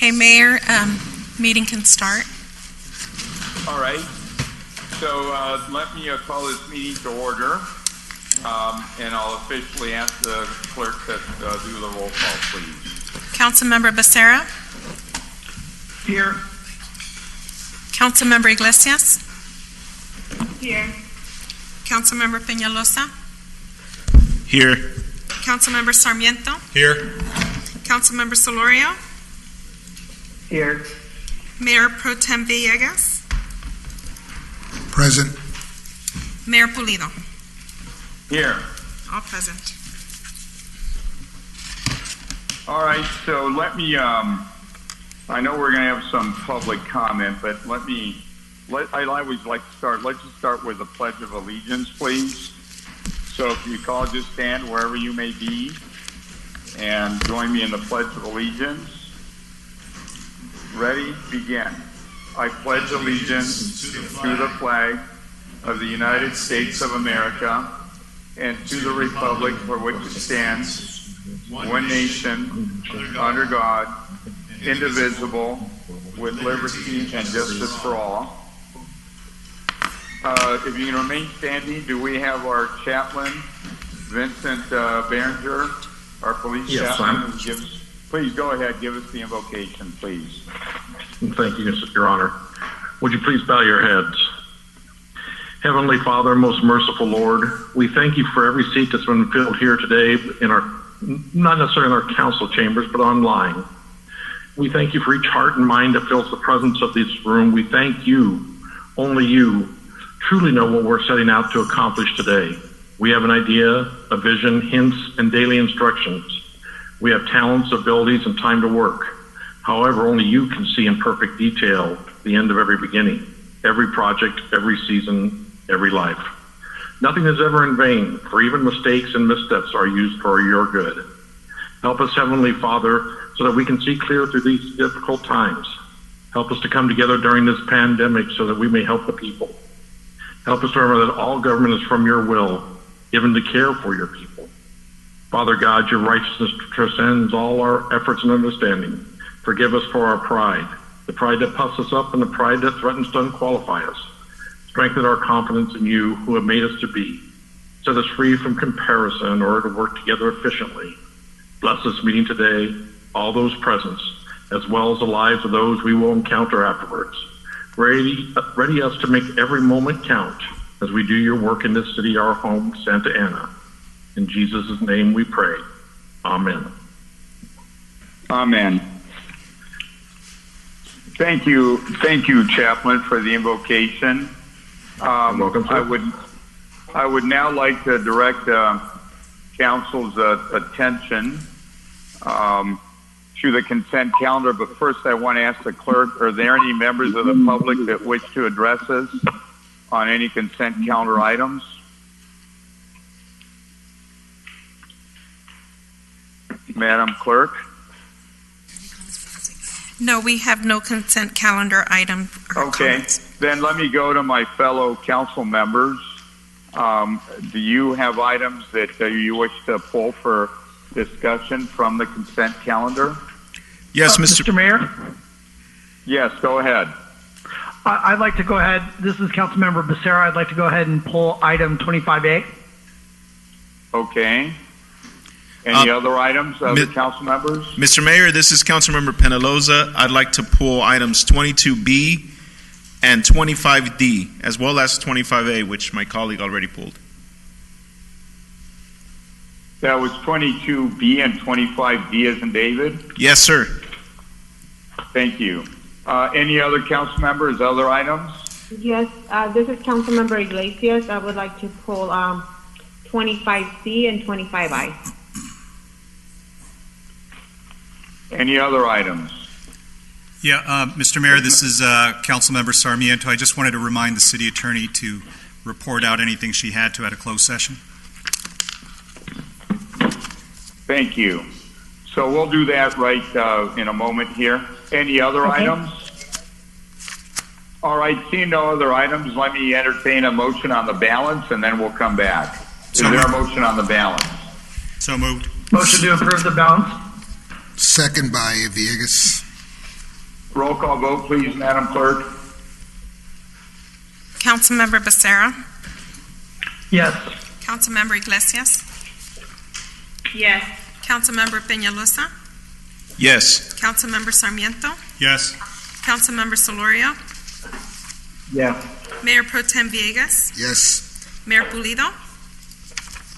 Okay, Mayor, meeting can start. All right. So let me call this meeting to order, and I'll officially ask the clerk to do the roll call, please. Councilmember Becerra. Here. Councilmember Iglesias. Here. Councilmember Peñalosa. Here. Councilmember Sarmiento. Here. Councilmember Solorio. Here. Mayor Pro Tem Villegas. Present. Mayor Pulido. Here. All present. All right. So let me. I know we're going to have some public comment, but I always like to start. Let's just start with the Pledge of Allegiance, please. So if you all just stand wherever you may be and join me in the Pledge of Allegiance. Ready? Begin. I pledge allegiance to the flag of the United States of America and to the republic for which it stands, one nation, under God, indivisible, with liberty and justice for all. If you can remain standing, do we have our chaplain, Vincent Behringer, our police chaplain? Please go ahead, give us the invocation, please. Thank you, Your Honor. Would you please bow your heads? Heavenly Father, most merciful Lord, we thank you for every seat that's been filled here today in our, not necessarily in our council chambers, but online. We thank you for each heart and mind that fills the presence of this room. We thank you, only you, truly know what we're setting out to accomplish today. We have an idea, a vision, hints, and daily instructions. We have talents, abilities, and time to work. However, only you can see in perfect detail the end of every beginning, every project, every season, every life. Nothing is ever in vain, for even mistakes and missteps are used for your good. Help us, Heavenly Father, so that we can see clear through these difficult times. Help us to come together during this pandemic so that we may help the people. Help us to remember that all government is from your will, given to care for your people. Father God, your righteousness transcends all our efforts and understanding. Forgive us for our pride, the pride that puffs us up and the pride that threatens to unqualify us. Strengthen our confidence in you who have made us to be. Set us free from comparison in order to work together efficiently. Bless this meeting today, all those present, as well as the lives of those we will encounter afterwards. Ready us to make every moment count as we do your work in this city, our home, Santa Ana. In Jesus' name we pray. Amen. Amen. Thank you, Chaplain, for the invocation. Welcome, sir. I would now like to direct council's attention to the consent calendar, but first I want to ask the clerk, are there any members of the public that wish to address us on any consent calendar items? Madam Clerk? No, we have no consent calendar item. Okay, then let me go to my fellow council members. Do you have items that you wish to pull for discussion from the consent calendar? Yes, Mr. Mayor? Yes, go ahead. I'd like to go ahead. This is Councilmember Becerra. I'd like to go ahead and pull item 25A. Okay. Any other items, other council members? Mr. Mayor, this is Councilmember Peñalosa. I'd like to pull items 22B and 25D, as well as 25A, which my colleague already pulled. That was 22B and 25D as in David? Yes, sir. Thank you. Any other council members, other items? Yes, this is Councilmember Iglesias. I would like to pull 25C and 25I. Any other items? Yeah, Mr. Mayor, this is Councilmember Sarmiento. I just wanted to remind the city attorney to report out anything she had to at a closed session. Thank you. So we'll do that right in a moment here. Any other items? All right, seeing no other items, let me entertain a motion on the balance and then we'll come back. Is there a motion on the balance? So moved. Motion to approve the balance. Second by Villegas. Roll call vote, please, Madam Clerk. Councilmember Becerra, Yes. Councilmember Iglesias, Yes. Councilmember Peñalosa, Yes. Councilmember Sarmiento, Yes. Councilmember Solorio, Yes. Mayor Pro Tem Villegas, Yes. Mayor Pulido.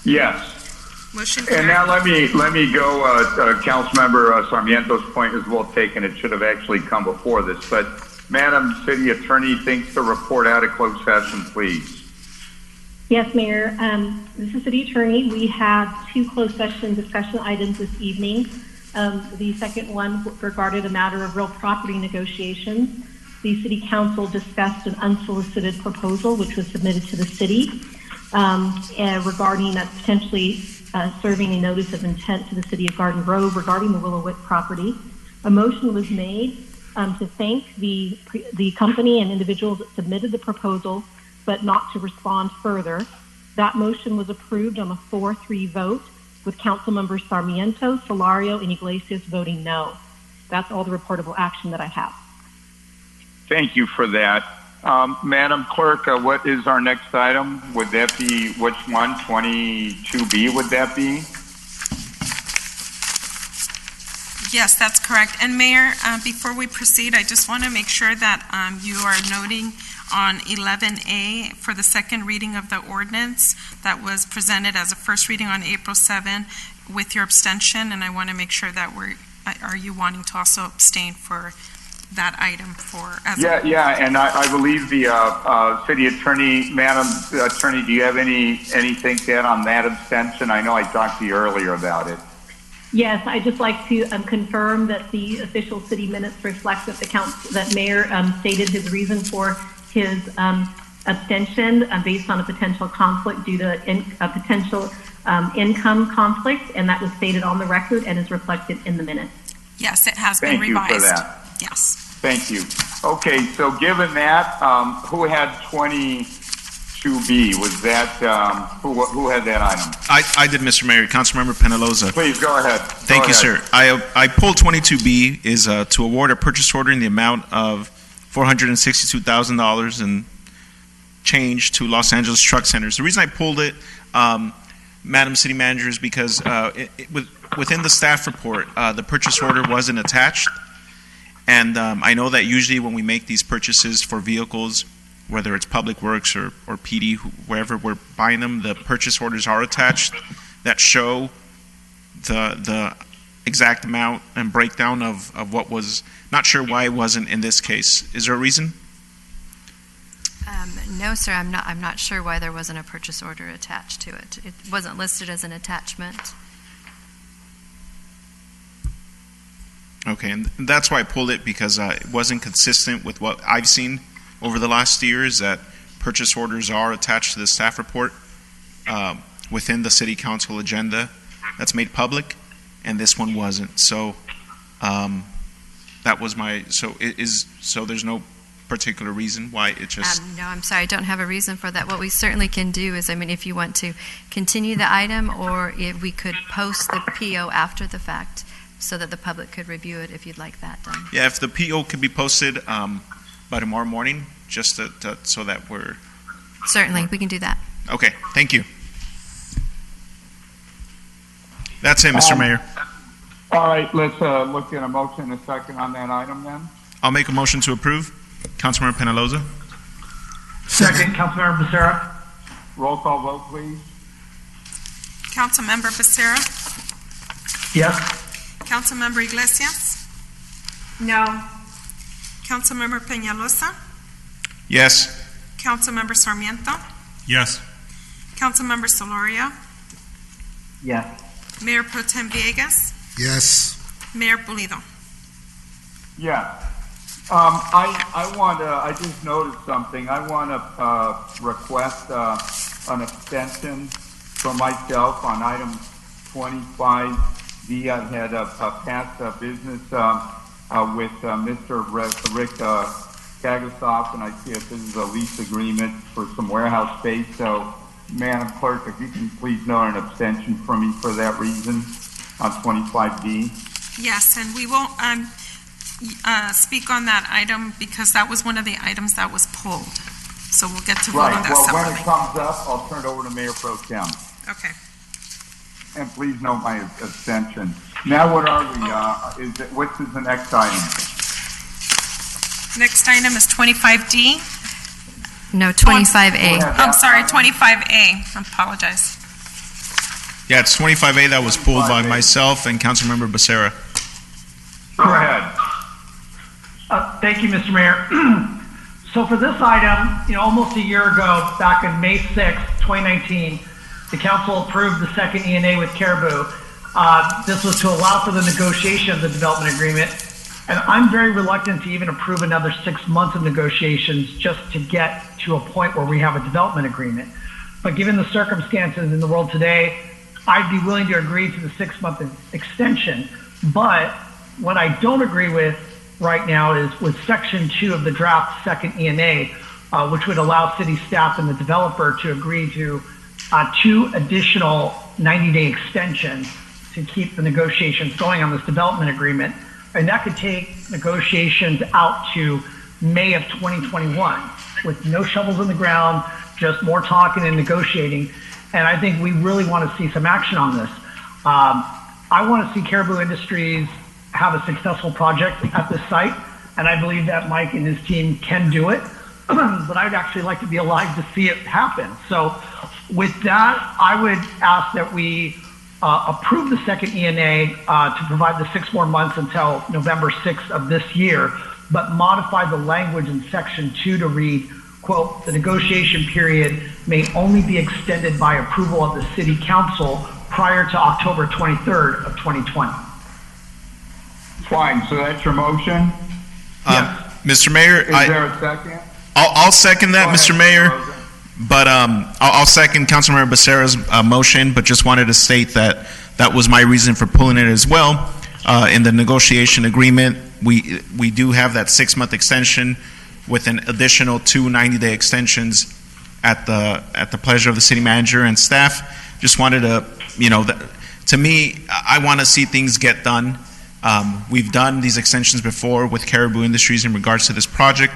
Yes. Motion And carried. now let me go, Councilmember Sarmiento's point is well taken. It should have actually come before this. But Madam City Attorney thinks to report out of closed session, please. Yes, Mayor. This is City Attorney. We have two closed session discussion items this evening. The second one regarded a matter of real property negotiations. The City Council discussed an unsolicited proposal which was submitted to the city regarding potentially serving a notice of intent to the City of Garden Grove regarding the Willowwick property. A motion was made to thank the company and individuals that submitted the proposal, but not to respond further. That motion was approved on a 4-3 vote, with Council Members Sarmiento, Solorio, and Iglesias voting no. That's all the reportable action that I have. Thank you for that. Madam Clerk, what is our next item? Would that be, which one? 22B, would that be? Yes, that's correct. And Mayor, before we proceed, I just want to make sure that you are noting on 11A for the second reading of the ordinance that was presented as a first reading on April 7 with your abstention, and I want to make sure that are you wanting to also abstain for that item Yeah, and I believe the City Attorney, Madam Attorney, do you have anything to add on that abstention? I know I talked to you earlier about it. Yes, I'd just like to confirm that the official city minutes reflect that that Mayor stated his reason for his abstention based on a potential conflict due to a potential income conflict, and that was stated on the record and is reflected in the minutes. Yes, it has been revised. Thank you for that. Yes. Thank you. Okay, so given that, who had 22B? Was that, who had that item? I did, Mr. Mayor. Councilmember Penaloza. Please, go ahead. Thank you, sir. I pulled 22B is to award a purchase order in the amount of $462,000 and change to Los Angeles Truck Centers. The reason I pulled it, Madam City Manager, is because within the staff report, the purchase order wasn't attached. And I know that usually when we make these purchases for vehicles, whether it's Public Works or PD, wherever we're buying them, the purchase orders are attached that show the exact amount and breakdown of what was. Not sure why it wasn't in this case. Is there a reason? No, sir. I'm not sure why there wasn't a purchase order attached to it. It wasn't listed as an attachment. Okay, and that's why I pulled it, because it wasn't consistent with what I've seen over the last years, that purchase orders are attached to the staff report within the city council agenda that's made public, and this one wasn't. So that was my, so there's no particular reason why it just... No, I'm sorry. I don't have a reason for that. What we certainly can do is, if you want to continue the item, or if we could post the PO after the fact, so that the public could review it if you'd like that done. Yeah, if the PO could be posted by tomorrow morning, just so that we're... Certainly, we can do that. Okay, thank you. That's it, Mr. Mayor. All right, let's look at a motion in a second on that item then. I'll make a motion to approve. Councilmember Penaloza. Second, Councilmember Becerra. Roll call vote, please. Councilmember Becerra, Yes. Councilmember Iglesias, No. Councilmember Peñalosa, Yes. Councilmember Sarmiento, Yes. Councilmember Solorio, Yes. Mayor Pro Tem Villegas, Yes. Mayor Pulido. Yeah. I just noticed something. I want to request an extension for myself on item 25D. I had a past business with Mr. Rick Kagasoff, and I see if this is a lease agreement for some warehouse space. So, Madam Clerk, if you can please note an abstention for me for that reason on 25D. Yes, and we will, speak on that item because that was one of the items that was pulled. So we'll get to vote on Right, that well, when separately. it comes up, I'll turn it over to Mayor Pro Tem. Okay. And please note my abstention. Now what are we, what's the next item? Next item is 25D. No, 25A. I'm sorry, 25A. I apologize. Yeah, it's 25A that was pulled by myself and Councilmember Becerra. Go ahead. Thank you, Mr. Mayor. So for this item, almost a year ago, back in May 6th, 2019, the council approved the second E&A with Caribou. This was to allow for the negotiation of the development agreement. And I'm very reluctant to even approve another 6 months of negotiations just to get to a point where we have a development agreement. But given the circumstances in the world today, I'd be willing to agree to the 6-month extension. But what I don't agree with right now is with Section 2 of the draft second E&A, which would allow city staff and the developer to agree to 2 additional 90-day extensions to keep the negotiations going on this development agreement. And that could take negotiations out to May of 2021 with no shovels in the ground, just more talking and negotiating. And I think we really want to see some action on this. I want to see Caribou Industries have a successful project at this site, and I believe that Mike and his team can do it, but I'd actually like to be alive to see it happen. So with that, I would ask that we approve the second E&A to provide the 6 more months until November 6th of this year, but modify the language in Section 2 to read, quote, the negotiation period may only be extended by approval of the City Council prior to October 23rd of 2020. Fine, so that's your motion? Yes. Mr. Mayor, Is there a second? I'll second that, Go ahead, Mr. Mayor. Rosa. But I'll second Councilmember Becerra's motion, but just wanted to state that that was my reason for pulling it as well. In the negotiation agreement, we do have that 6-month extension with an additional 2 90-day extensions at the pleasure of the city manager and staff. Just wanted to, to me, I want to see things get done. We've done these extensions before with Caribou Industries in regards to this project.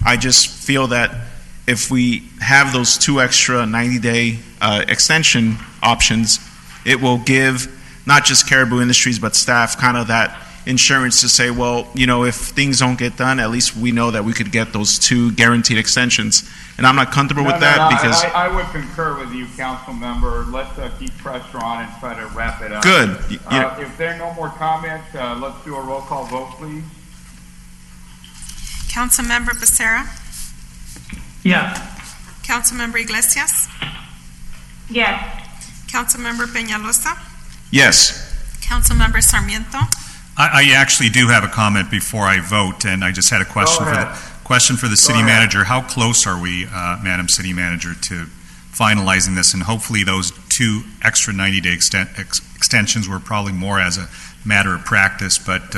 I just feel that if we have those 2 extra 90-day extension options, it will give not just Caribou Industries but staff kind of that insurance to say, well, if things don't get done, at least we know that we could get those 2 guaranteed extensions. And I'm not comfortable with that because... I would concur with you, council member. Let's keep pressure on and try to wrap it up. Good. If there are no more comments, let's do a roll call vote, please. Councilmember Becerra? Yes. Councilmember Iglesias? Yes. Councilmember Peñalosa? Yes. Councilmember Sarmiento? I actually do have a comment before I vote, and I just had a question for the city manager. How close are we, Madam City Manager, to finalizing this? And hopefully those 2 extra 90-day extensions were probably more as a matter of practice, but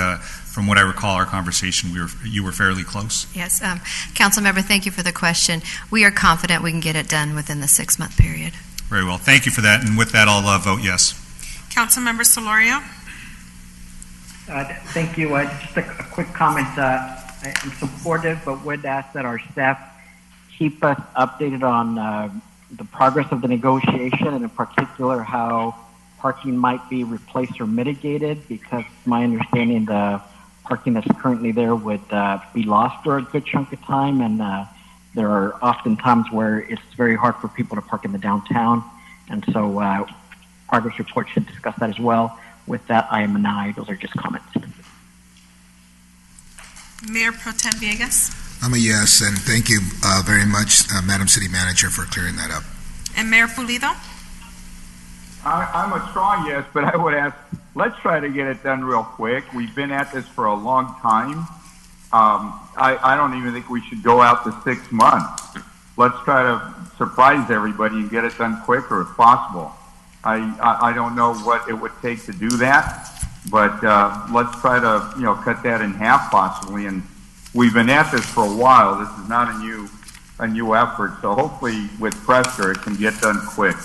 from what I recall our conversation, you were fairly close. Yes. Councilmember, thank you for the question. We are confident we can get it done within the 6-month period. Very well. Thank you for that. And with that, I'll vote yes. Councilmember Solorio? Thank you. Just a quick comment. I'm supportive, but would ask that our staff keep us updated on the progress of the negotiation, and in particular how parking might be replaced or mitigated, because my understanding the parking that's currently there would be lost for a good chunk of time, and there are often times where it's very hard for people to park in the downtown, and so progress report should discuss that as well. With that, I am an aye. Those are just comments. Mayor Pro Tem Villegas? I'm a yes, and thank you very much, Madam City Manager, for clearing that up. And Mayor Pulido? I'm a strong yes, but I would ask, let's try to get it done real quick. We've been at this for a long time. I don't even think we should go out to 6 months. Let's try to surprise everybody and get it done quicker if possible. I don't know what it would take to do that, but let's try to cut that in half possibly. And we've been at this for a while. This is not a new effort. So hopefully with pressure it can get done quick.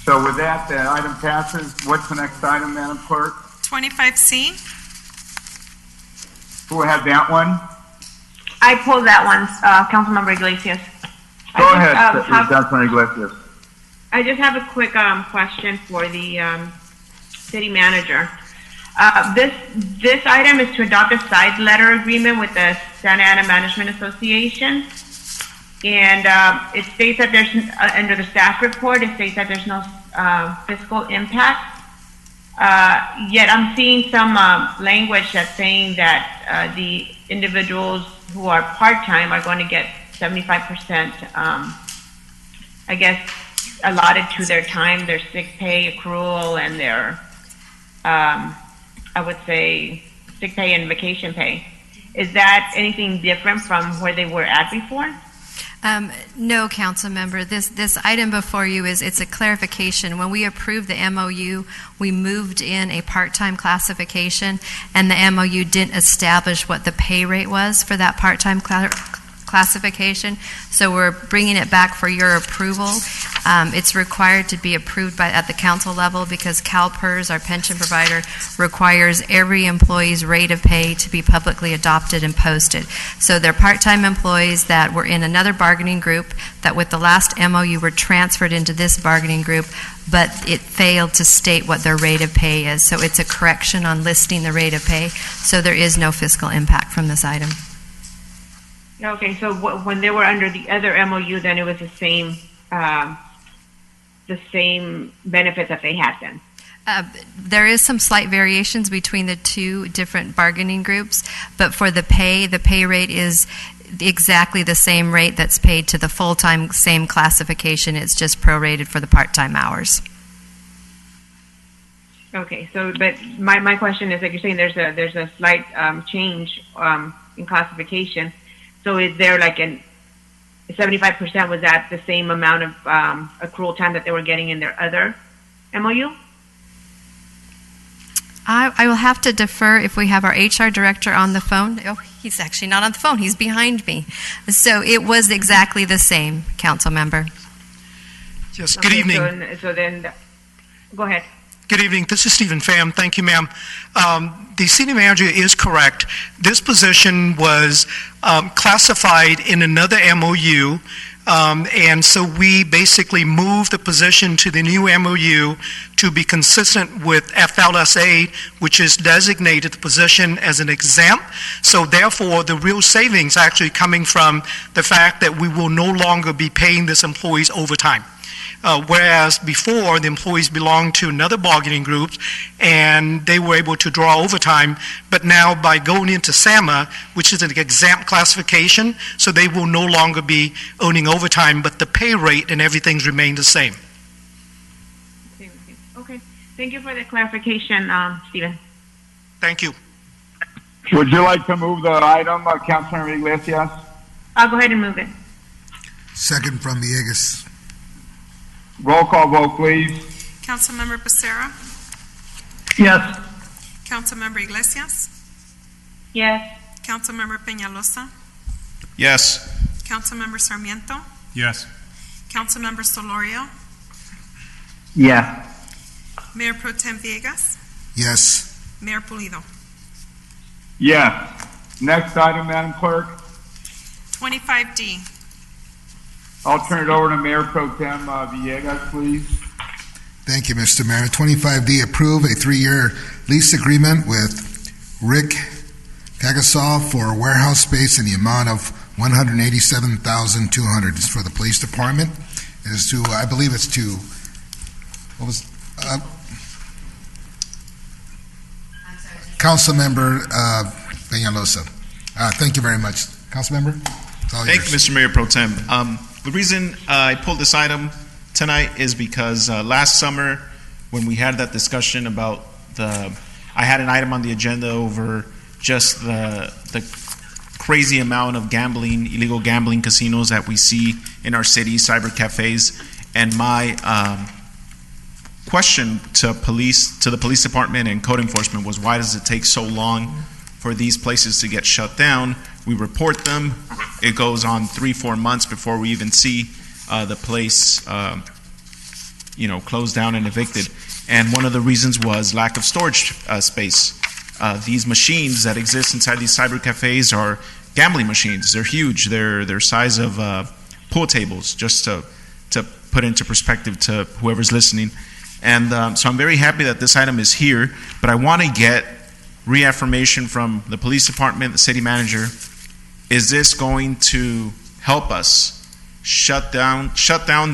So with that, the item passes. What's the next item, Madam Clerk? 25C? Who had that one? I pulled that one, Councilmember Iglesias. Go ahead, Councilman Iglesias. I just have a quick question for the city manager. This item is to adopt a side letter agreement with the Santa Ana Management Association. And it states that there's, under the staff report, it states that there's no fiscal impact. Yet I'm seeing some language that's saying that the individuals who are part-time are going to get 75%, I guess, allotted to their time, their sick pay accrual, and their, I would say, sick pay and vacation pay. Is that anything different from where they were at before? No, council member. This item before you it's a clarification. When we approved the MOU, we moved in a part-time classification, and the MOU didn't establish what the pay rate was for that part-time classification. So we're bringing it back for your approval. It's required to be approved at the council level because CalPERS, our pension provider, requires every employee's rate of pay to be publicly adopted and posted. So they're part-time employees that were in another bargaining group that with the last MOU were transferred into this bargaining group, but it failed to state what their rate of pay is. So it's a correction on listing the rate of pay. So there is no fiscal impact from this item. Okay, so when they were under the other MOU, then it was the same benefit that they had then? There is some slight variations between the two different bargaining groups, but for the pay rate is exactly the same rate that's paid to the full-time, same classification. It's just prorated for the part-time hours. Okay, so but my question is, like you're saying, there's a slight change in classification. So is there like 75%, was that the same amount of accrual time that they were getting in their other MOU? I will have to defer if we have our HR director on the phone. Oh, he's actually not on the phone. He's behind me. So it was exactly the same, council member. Yes, good evening. So then, go ahead. Good evening. This is Stephen Pham. Thank you, ma'am. The city manager is correct. This position was classified in another MOU, and so we basically moved the position to the new MOU to be consistent with FLSA, which is designated the position as an exempt. So therefore, the real savings actually coming from the fact that we will no longer be paying this employees overtime. Whereas before, the employees belonged to another bargaining group and they were able to draw overtime, but now by going into SAMA, which is an exempt classification, so they will no longer be earning overtime, but the pay rate and everything's remained the same. Okay, thank you for the clarification, Stephen. Thank you. Would you like to move the item, Councilman Iglesias? I'll go ahead and move it. Second from Villegas. Roll call vote, please. Councilmember Becerra. Yes. Councilmember Iglesias. Yes. Councilmember Peñalosa. Yes. Councilmember Sarmiento. Yes. Councilmember Solorio. Yes. Mayor Pro Tem Villegas. Yes. Mayor Pulido. Yes. Next item, Madam Clerk. 25D. I'll turn it over to Mayor Pro Tem Villegas, please. Thank you, Mr. Mayor. 25D, approve a 3-year lease agreement with Rick Pagasol for warehouse space in the amount of $187,200. It's for the police department. It is to, I believe it's to, what was, Councilmember Peñalosa. Thank you very much. Councilmember? Thank you, Mr. Mayor Pro Tem. The reason I pulled this item tonight is because last summer, when we had that discussion about I had an item on the agenda over just the crazy amount of gambling, illegal gambling casinos that we see in our city, cyber cafes, and my question to the police department and code enforcement was, why does it take so long for these places to get shut down? We report them. It goes on 3-4 months before we even see the place, closed down and evicted. And one of the reasons was lack of storage space. these machines that exist inside these cyber cafes are gambling machines. They're huge. They're size of pool tables, just to put into perspective to whoever's listening. And so I'm very happy that this item is here, but I want to get reaffirmation from the police department, the city manager. Is this going to help us shut down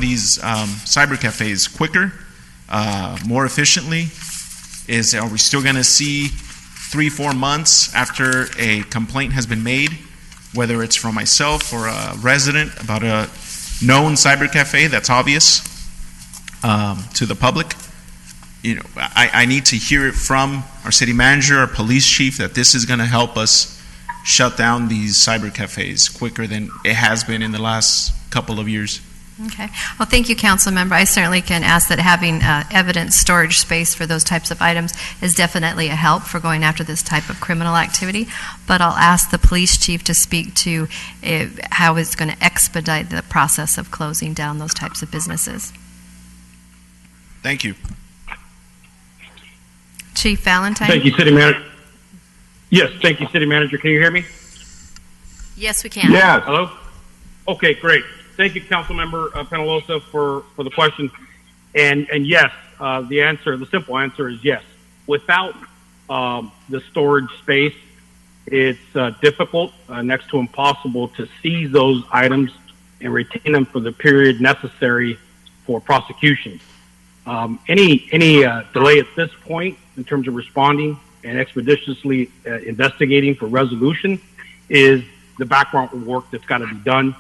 these cyber cafes quicker, more efficiently? Are we still going to see 3-4 months after a complaint has been made, whether it's from myself or a resident about a known cyber cafe that's obvious to the public? You know, I need to hear it from our city manager, our police chief, that this is going to help us shut down these cyber cafes quicker than it has been in the last couple of years. Okay. Well, thank you, Council Member. I certainly can ask that having evidence storage space for those types of items is definitely a help for going after this type of criminal activity. But I'll ask the police chief to speak to how it's going to expedite the process of closing down those types of businesses. Thank you. Chief Valentine? Thank you, City Manager. Yes, thank you, City Manager. Can you hear me? Yes, we can. Yes. Hello? Okay, great. Thank you, Councilmember Penalosa, for the question. And yes, the simple answer is yes. Without the storage space, it's difficult, next to impossible, to seize those items and retain them for the period necessary for prosecution. Any delay at this point in terms of responding and expeditiously investigating for resolution is the background work that's got to be done,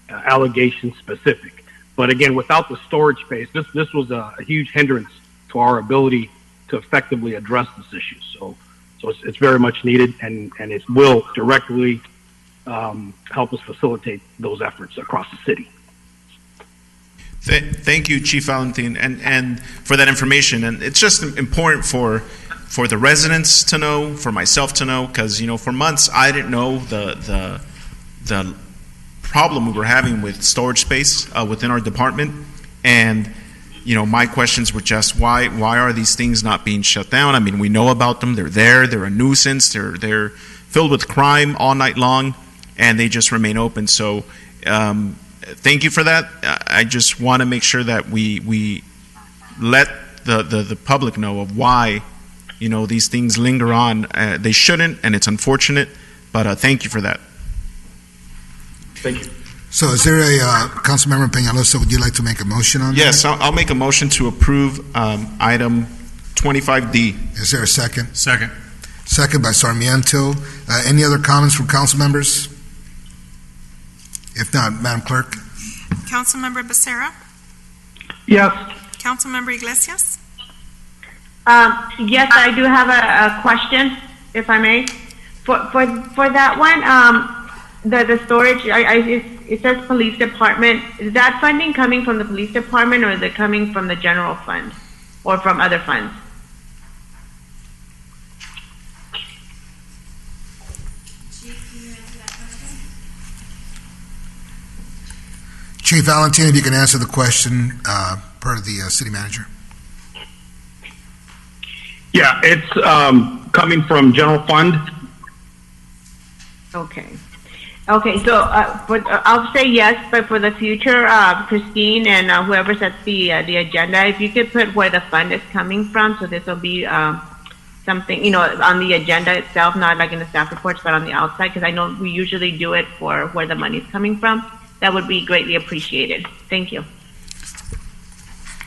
allegation specific. But again, without the storage space, this was a huge hindrance to our ability to effectively address this issue. So it's very much needed, and it will directly help us facilitate those efforts across the city. Thank you, Chief Valentin, and for that information. And it's just important for the residents to know, for myself to know, because for months I didn't know the problem we were having with storage space within our department. And my questions were just why are these things not being shut down? I mean, we know about them. They're there. They're a nuisance. They're filled with crime all night long, and they just remain open. So. Thank you for that. I just want to make sure that we let the public know of why these things linger on. They shouldn't, and it's unfortunate. But thank you for that. Thank you. So is there a, Councilmember Peñalosa, would you like to make a motion on that? Yes, I'll make a motion to approve item 25D. Is there a second? Second. Second by Sarmiento. Any other comments from council members? If not, Madam Clerk. Councilmember Becerra? Yes. Councilmember Iglesias? Yes, I do have a question, if I may. For that one, the storage, it says police department. Is that funding coming from the police department, or is it coming from the general fund or from other funds? Chief Valentin, if you can answer the question per the city manager. Yeah, it's coming from general fund. Okay. So I'll say yes, but for the future, Christine and whoever sets the agenda, if you could put where the fund is coming from, so this will be something on the agenda itself, not like in the staff reports, but on the outside, because I know we usually do it for where the money is coming from. That would be greatly appreciated. Thank you.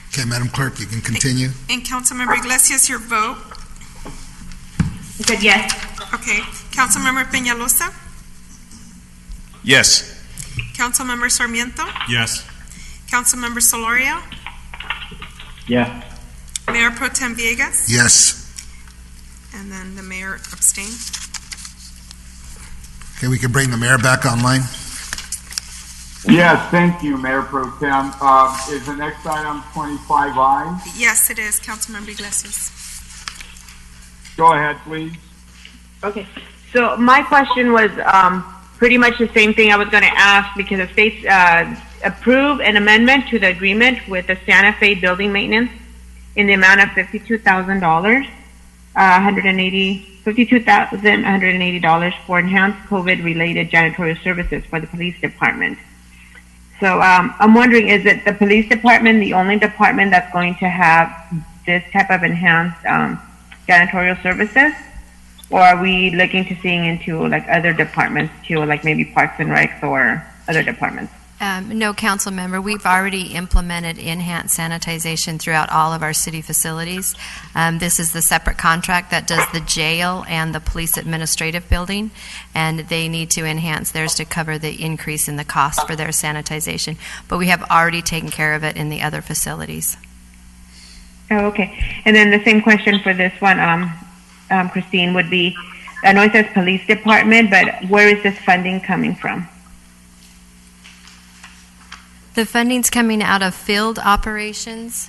Okay, Madam Clerk, you can continue. And Councilmember Iglesias, your vote? I said yes. Okay. Councilmember Peñalosa? Yes. Councilmember Sarmiento? Yes. Councilmember Solorio? Yes. Mayor Pro Tem Villegas? Yes. And then the mayor abstained. Okay, we can bring the mayor back online. Yes, thank you, Mayor Pro Tem. Is the next item 25I? Yes, it is, Councilmember Iglesias. Go ahead, please. Okay. So my question was pretty much the same thing I was going to ask, because the states approve an amendment to the agreement with the Santa Fe Building Maintenance in the amount of $52,000. $52,180 for enhanced COVID-related janitorial services for the police department. So I'm wondering, is it the police department the only department that's going to have this type of enhanced janitorial services? Or are we looking to seeing into like other departments too, like maybe Parks and Recs or other departments? No, council member. We've already implemented enhanced sanitization throughout all of our city facilities. This is the separate contract that does the jail and the police administrative building, and they need to enhance theirs to cover the increase in the cost for their sanitization. But we have already taken care of it in the other facilities. Oh, okay. And then the same question for this one, Christine, would be, I know it says police department, but where is this funding coming from? The funding's coming out of field operations.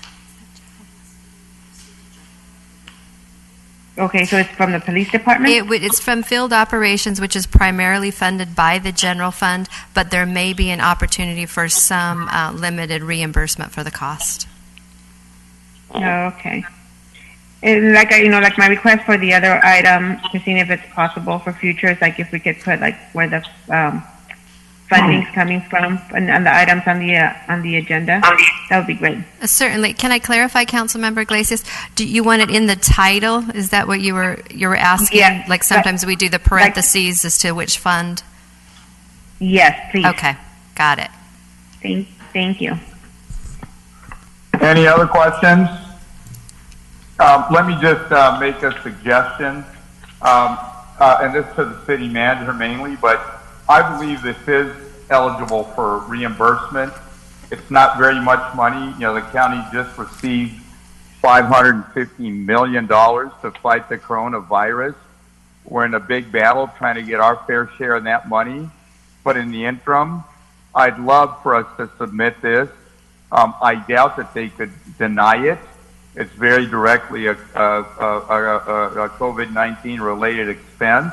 Okay, so it's from the police department? It's from field operations, which is primarily funded by the general fund, but there may be an opportunity for some limited reimbursement for the cost. Oh, okay. And like like my request for the other item, Christine, if it's possible for futures, like if we could put like where the funding's coming from and the items on the agenda, that would be great. Certainly. Can I clarify, Councilmember Iglesias? Do you want it in the title? Is that what you were asking? Yeah. Like sometimes we do the parentheses as to which fund. Yes, please. Okay, got it. Thank you. Any other questions? Let me just make a suggestion, and this to the city manager mainly, but I believe this is eligible for reimbursement. It's not very much money. The county just received $550 million to fight the coronavirus. We're in a big battle trying to get our fair share of that money. But in the interim, I'd love for us to submit this. I doubt that they could deny it. It's very directly a COVID-19 related expense,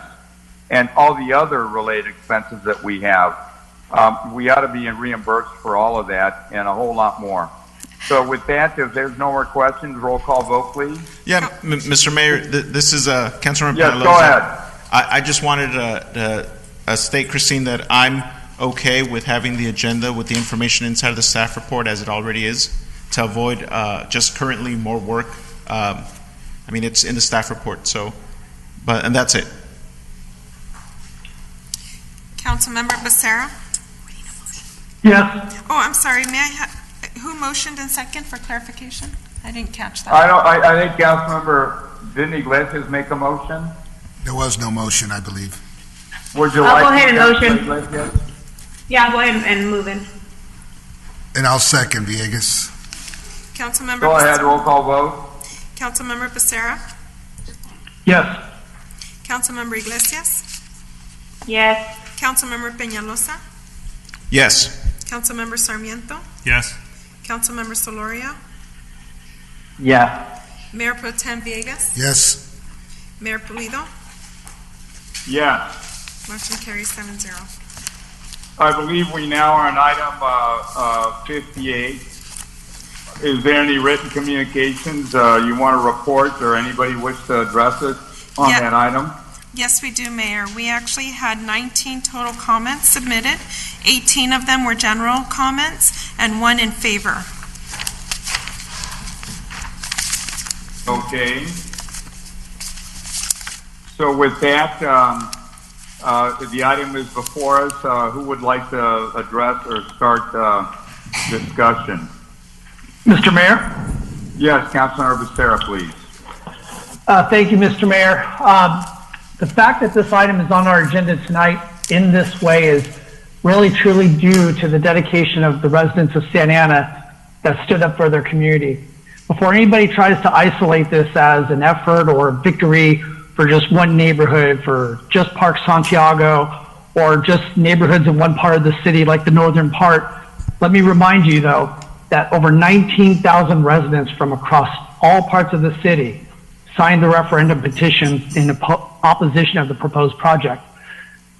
and all the other related expenses that we have. We ought to be reimbursed for all of that and a whole lot more. So with that, if there's no more questions, roll call vote, please. Yeah, Mr. Mayor, this is Councilmember Yes, Penaloza. go ahead. I just wanted to state, Christine, that I'm okay with having the agenda with the information inside of the staff report as it already is, to avoid just currently more work. It's in the staff report, and that's it. Councilmember Becerra? Yes. Oh, I'm sorry. May I who motioned in second for clarification? I didn't catch that. I think Councilmember, didn't Iglesias make a motion? There was no motion, I believe. Would you I'll like go ahead and motion. Iglesias? Yeah, I'll go ahead and move in. And I'll second Villegas. Councilmember Go ahead, roll call vote. Councilmember Becerra? Yes. Councilmember Iglesias? Yes. Councilmember Peñalosa? Yes. Councilmember Sarmiento? Yes. Councilmember Soloria? Yes. Mayor Pro Tem Villegas? Yes. Mayor Pulido? Yes. Motion carries 7-0. I believe we now are on item 58. Is there any written communications you want to report, or anybody wish to address it on that item? Yes, we do, Mayor. We actually had 19 total comments submitted. 18 of them were general comments and 1 in favor. Okay. So with that, the item is before us. Who would like to address or start discussion? Mr. Mayor? Yes, Councilmember Becerra, please. Thank you, Mr. Mayor. The fact that this item is on our agenda tonight in this way is really truly due to the dedication of the residents of Santa Ana that stood up for their community. Before anybody tries to isolate this as an effort or victory for just one neighborhood, for just Park Santiago, or just neighborhoods in one part of the city like the northern part, let me remind you, though, that over 19,000 residents from across all parts of the city signed the referendum petition in opposition of the proposed project.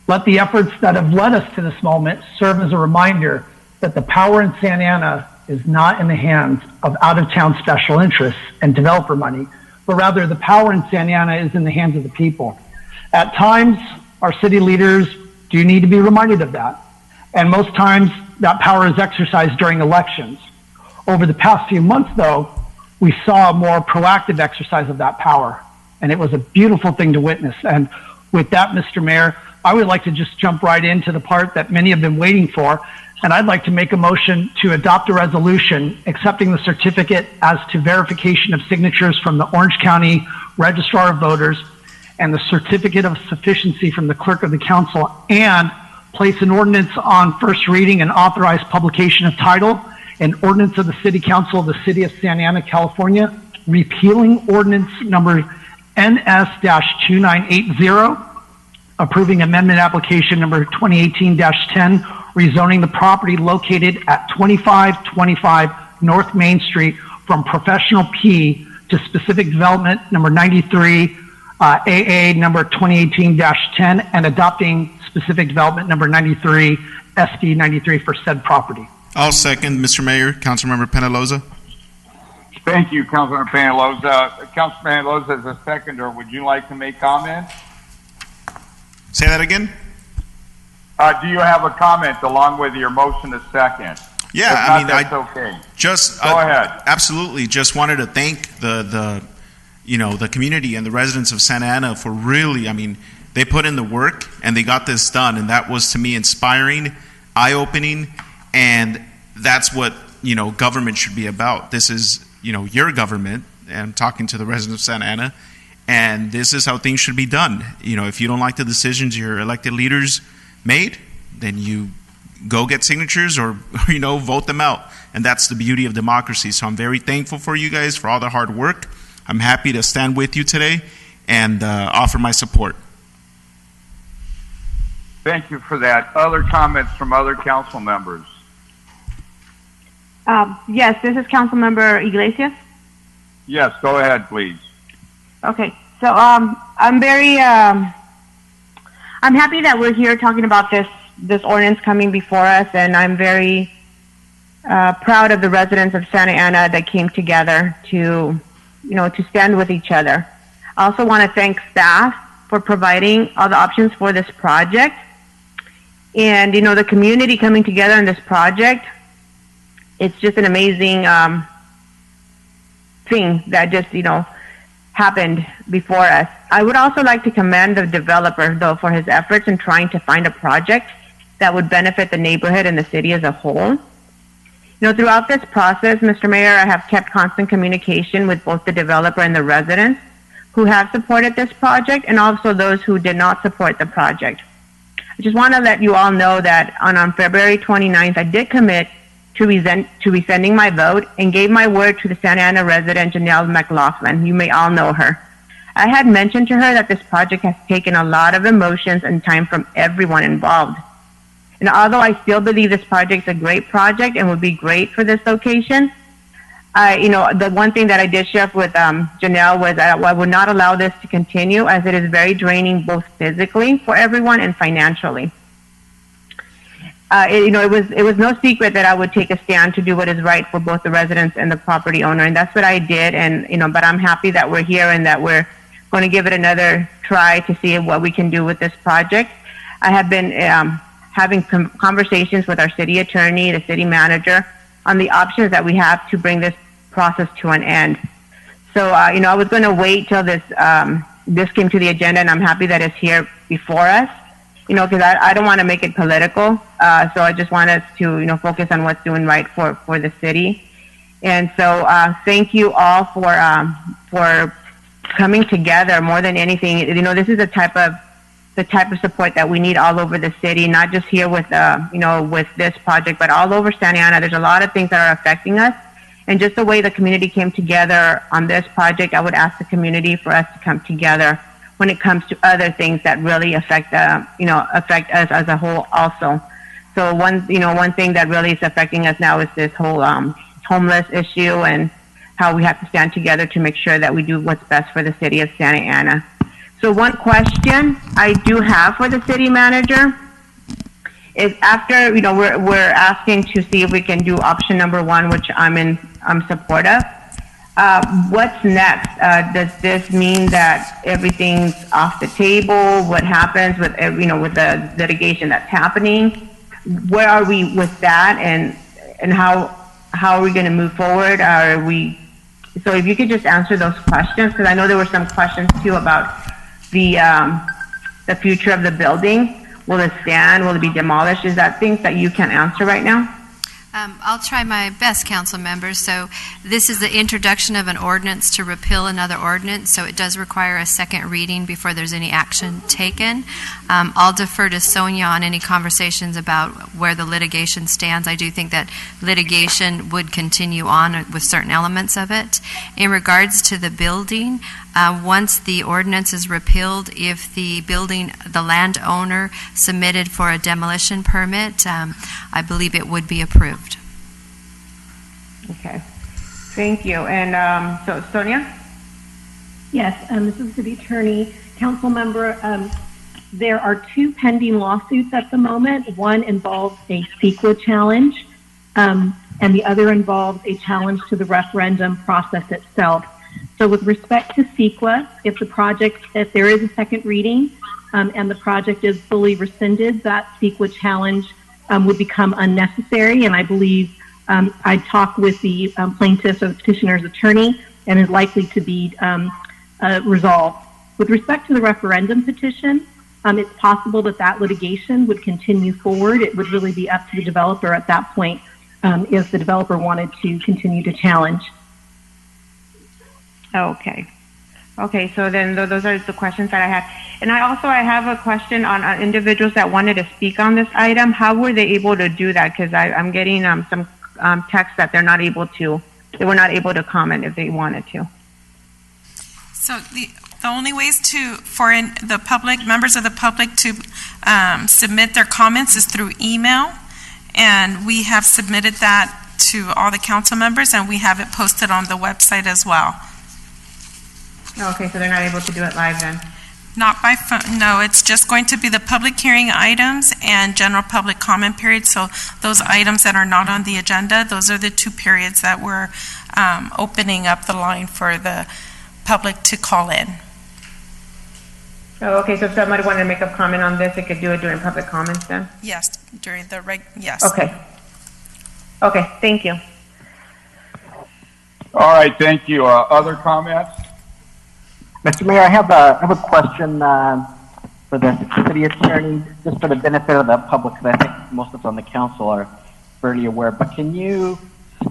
Let the efforts that have led us to this moment serve as a reminder that the power in Santa Ana is not in the hands of out-of-town special interests and developer money, but rather the power in Santa Ana is in the hands of the people. At times, our city leaders do need to be reminded of that. And most times, that power is exercised during elections. Over the past few months, though, we saw a more proactive exercise of that power. And it was a beautiful thing to witness. And with that, Mr. Mayor, I would like to just jump right into the part that many have been waiting for. And I'd like to make a motion to adopt a resolution accepting the certificate as to verification of signatures from the Orange County Registrar of Voters and the certificate of sufficiency from the clerk of the council, and place an ordinance on first reading and authorize publication of title, an ordinance of the City Council of the City of Santa Ana, California, repealing ordinance number NS-2980, approving amendment application number 2018-10, rezoning the property located at 2525 North Main Street from professional P to specific development number 93, AA number 2018-10, and adopting specific development number 93, SD 93 for said property. I'll second, Mr. Mayor. Councilmember Penaloza. Thank you, Councilmember Penaloza. Councilman Penaloza, as a seconder, would you like to make comment? Say that again? Do you have a comment along with your motion to second? Yeah, If not, I mean, that's okay. Just Go ahead. Absolutely. Just wanted to thank the community and the residents of Santa Ana for really, I mean, they put in the work and they got this done, and that was to me inspiring, eye-opening, and that's what, government should be about. This is, your government, and I'm talking to the residents of Santa Ana, and this is how things should be done. If you don't like the decisions your elected leaders made, then you go get signatures or vote them out. And that's the beauty of democracy. So I'm very thankful for you guys for all the hard work. I'm happy to stand with you today and offer my support. Thank you for that. Other comments from other council members? Yes, this is Councilmember Iglesias. Yes, go ahead, please. Okay, so I'm happy that we're here talking about this ordinance coming before us, and I'm very proud of the residents of Santa Ana that came together to stand with each other. I also want to thank staff for providing all the options for this project, and the community coming together in this project. It's just an amazing thing that just happened before us. I would also like to commend the developer, though, for his efforts in trying to find a project that would benefit the neighborhood and the city as a whole. Throughout this process, Mr. Mayor, I have kept constant communication with both the developer and the residents who have supported this project, and also those who did not support the project. I just want to let you all know that on February 29th, I did commit to rescinding my vote and gave my word to the Santa Ana resident, Janelle McLaughlin. You may all know her. I had mentioned to her that this project has taken a lot of emotions and time from everyone involved. And although I still believe this project is a great project and would be great for this location, the one thing that I did share with Janelle was that I would not allow this to continue, as it is very draining both physically for everyone and financially. It was no secret that I would take a stand to do what is right for both the residents and the property owner, and that's what I did. And but I'm happy that we're here and that we're going to give it another try to see what we can do with this project. I have been having conversations with our city attorney, the city manager, on the options that we have to bring this process to an end. So I was going to wait till this came to the agenda, and I'm happy that it's here before us. Because I don't want to make it political. So I just want us to, focus on what's doing right for the city. And so thank you all for coming together more than anything. This is the type of support that we need all over the city, not just here with this project, but all over Santa Ana. There's a lot of things that are affecting us. And just the way the community came together on this project, I would ask the community for us to come together when it comes to other things that really affect us as a whole also. So one thing that really is affecting us now is this whole homeless issue, and how we have to stand together to make sure that we do what's best for the city of Santa Ana. So one question I do have for the city manager is, after, we're asking to see if we can do option number 1, which I'm support of. What's next? Does this mean that everything's off the table? What happens with, with the litigation that's happening? Where are we with that, and how are we going to move forward? So if you could just answer those questions, because I know there were some questions too about the future of the building. Will it stand? Will it be demolished? Is that things that you can answer right now? I'll try my best, council members. So this is the introduction of an ordinance to repeal another ordinance, so it does require a second reading before there's any action taken. I'll defer to Sonia on any conversations about where the litigation stands. I do think that litigation would continue on with certain elements of it. In regards to the building, once the ordinance is repealed, if the landowner submitted for a demolition permit, I believe it would be approved. Okay, thank you. And so, Sonia? Yes, this is the attorney. Council member, there are two pending lawsuits at the moment. One involves a CEQA challenge, and the other involves a challenge to the referendum process itself. So with respect to CEQA, if there is a second reading and the project is fully rescinded, that CEQA challenge would become unnecessary, and I believe I talked with the plaintiff or the petitioner's attorney, and is likely to be resolved. With respect to the referendum petition, it's possible that litigation would continue forward. It would really be up to the developer at that point if the developer wanted to continue to challenge. Okay. Okay, so then those are the questions that I had. And I have a question on individuals that wanted to speak on this item. How were they able to do that? Because I'm getting some text that they were not able to comment if they wanted to. So the only ways for the public, members of the public to submit their comments is through email, and we have submitted that to all the council members, and we have it posted on the website as well. Okay, so they're not able to do it live then? Not by phone, no, it's just going to be the public hearing items and general public comment period. So those items that are not on the agenda, those are the two periods that we're opening up the line for the public to call in. Oh, okay, so if somebody wanted to make a comment on this, they could do it during public comments then? Yes, yes. Okay. Okay, thank you. All right, thank you. Other comments? Mr. Mayor, I have a question for the city attorney, just for the benefit of the public, because I think most of us on the council are fairly aware. But can you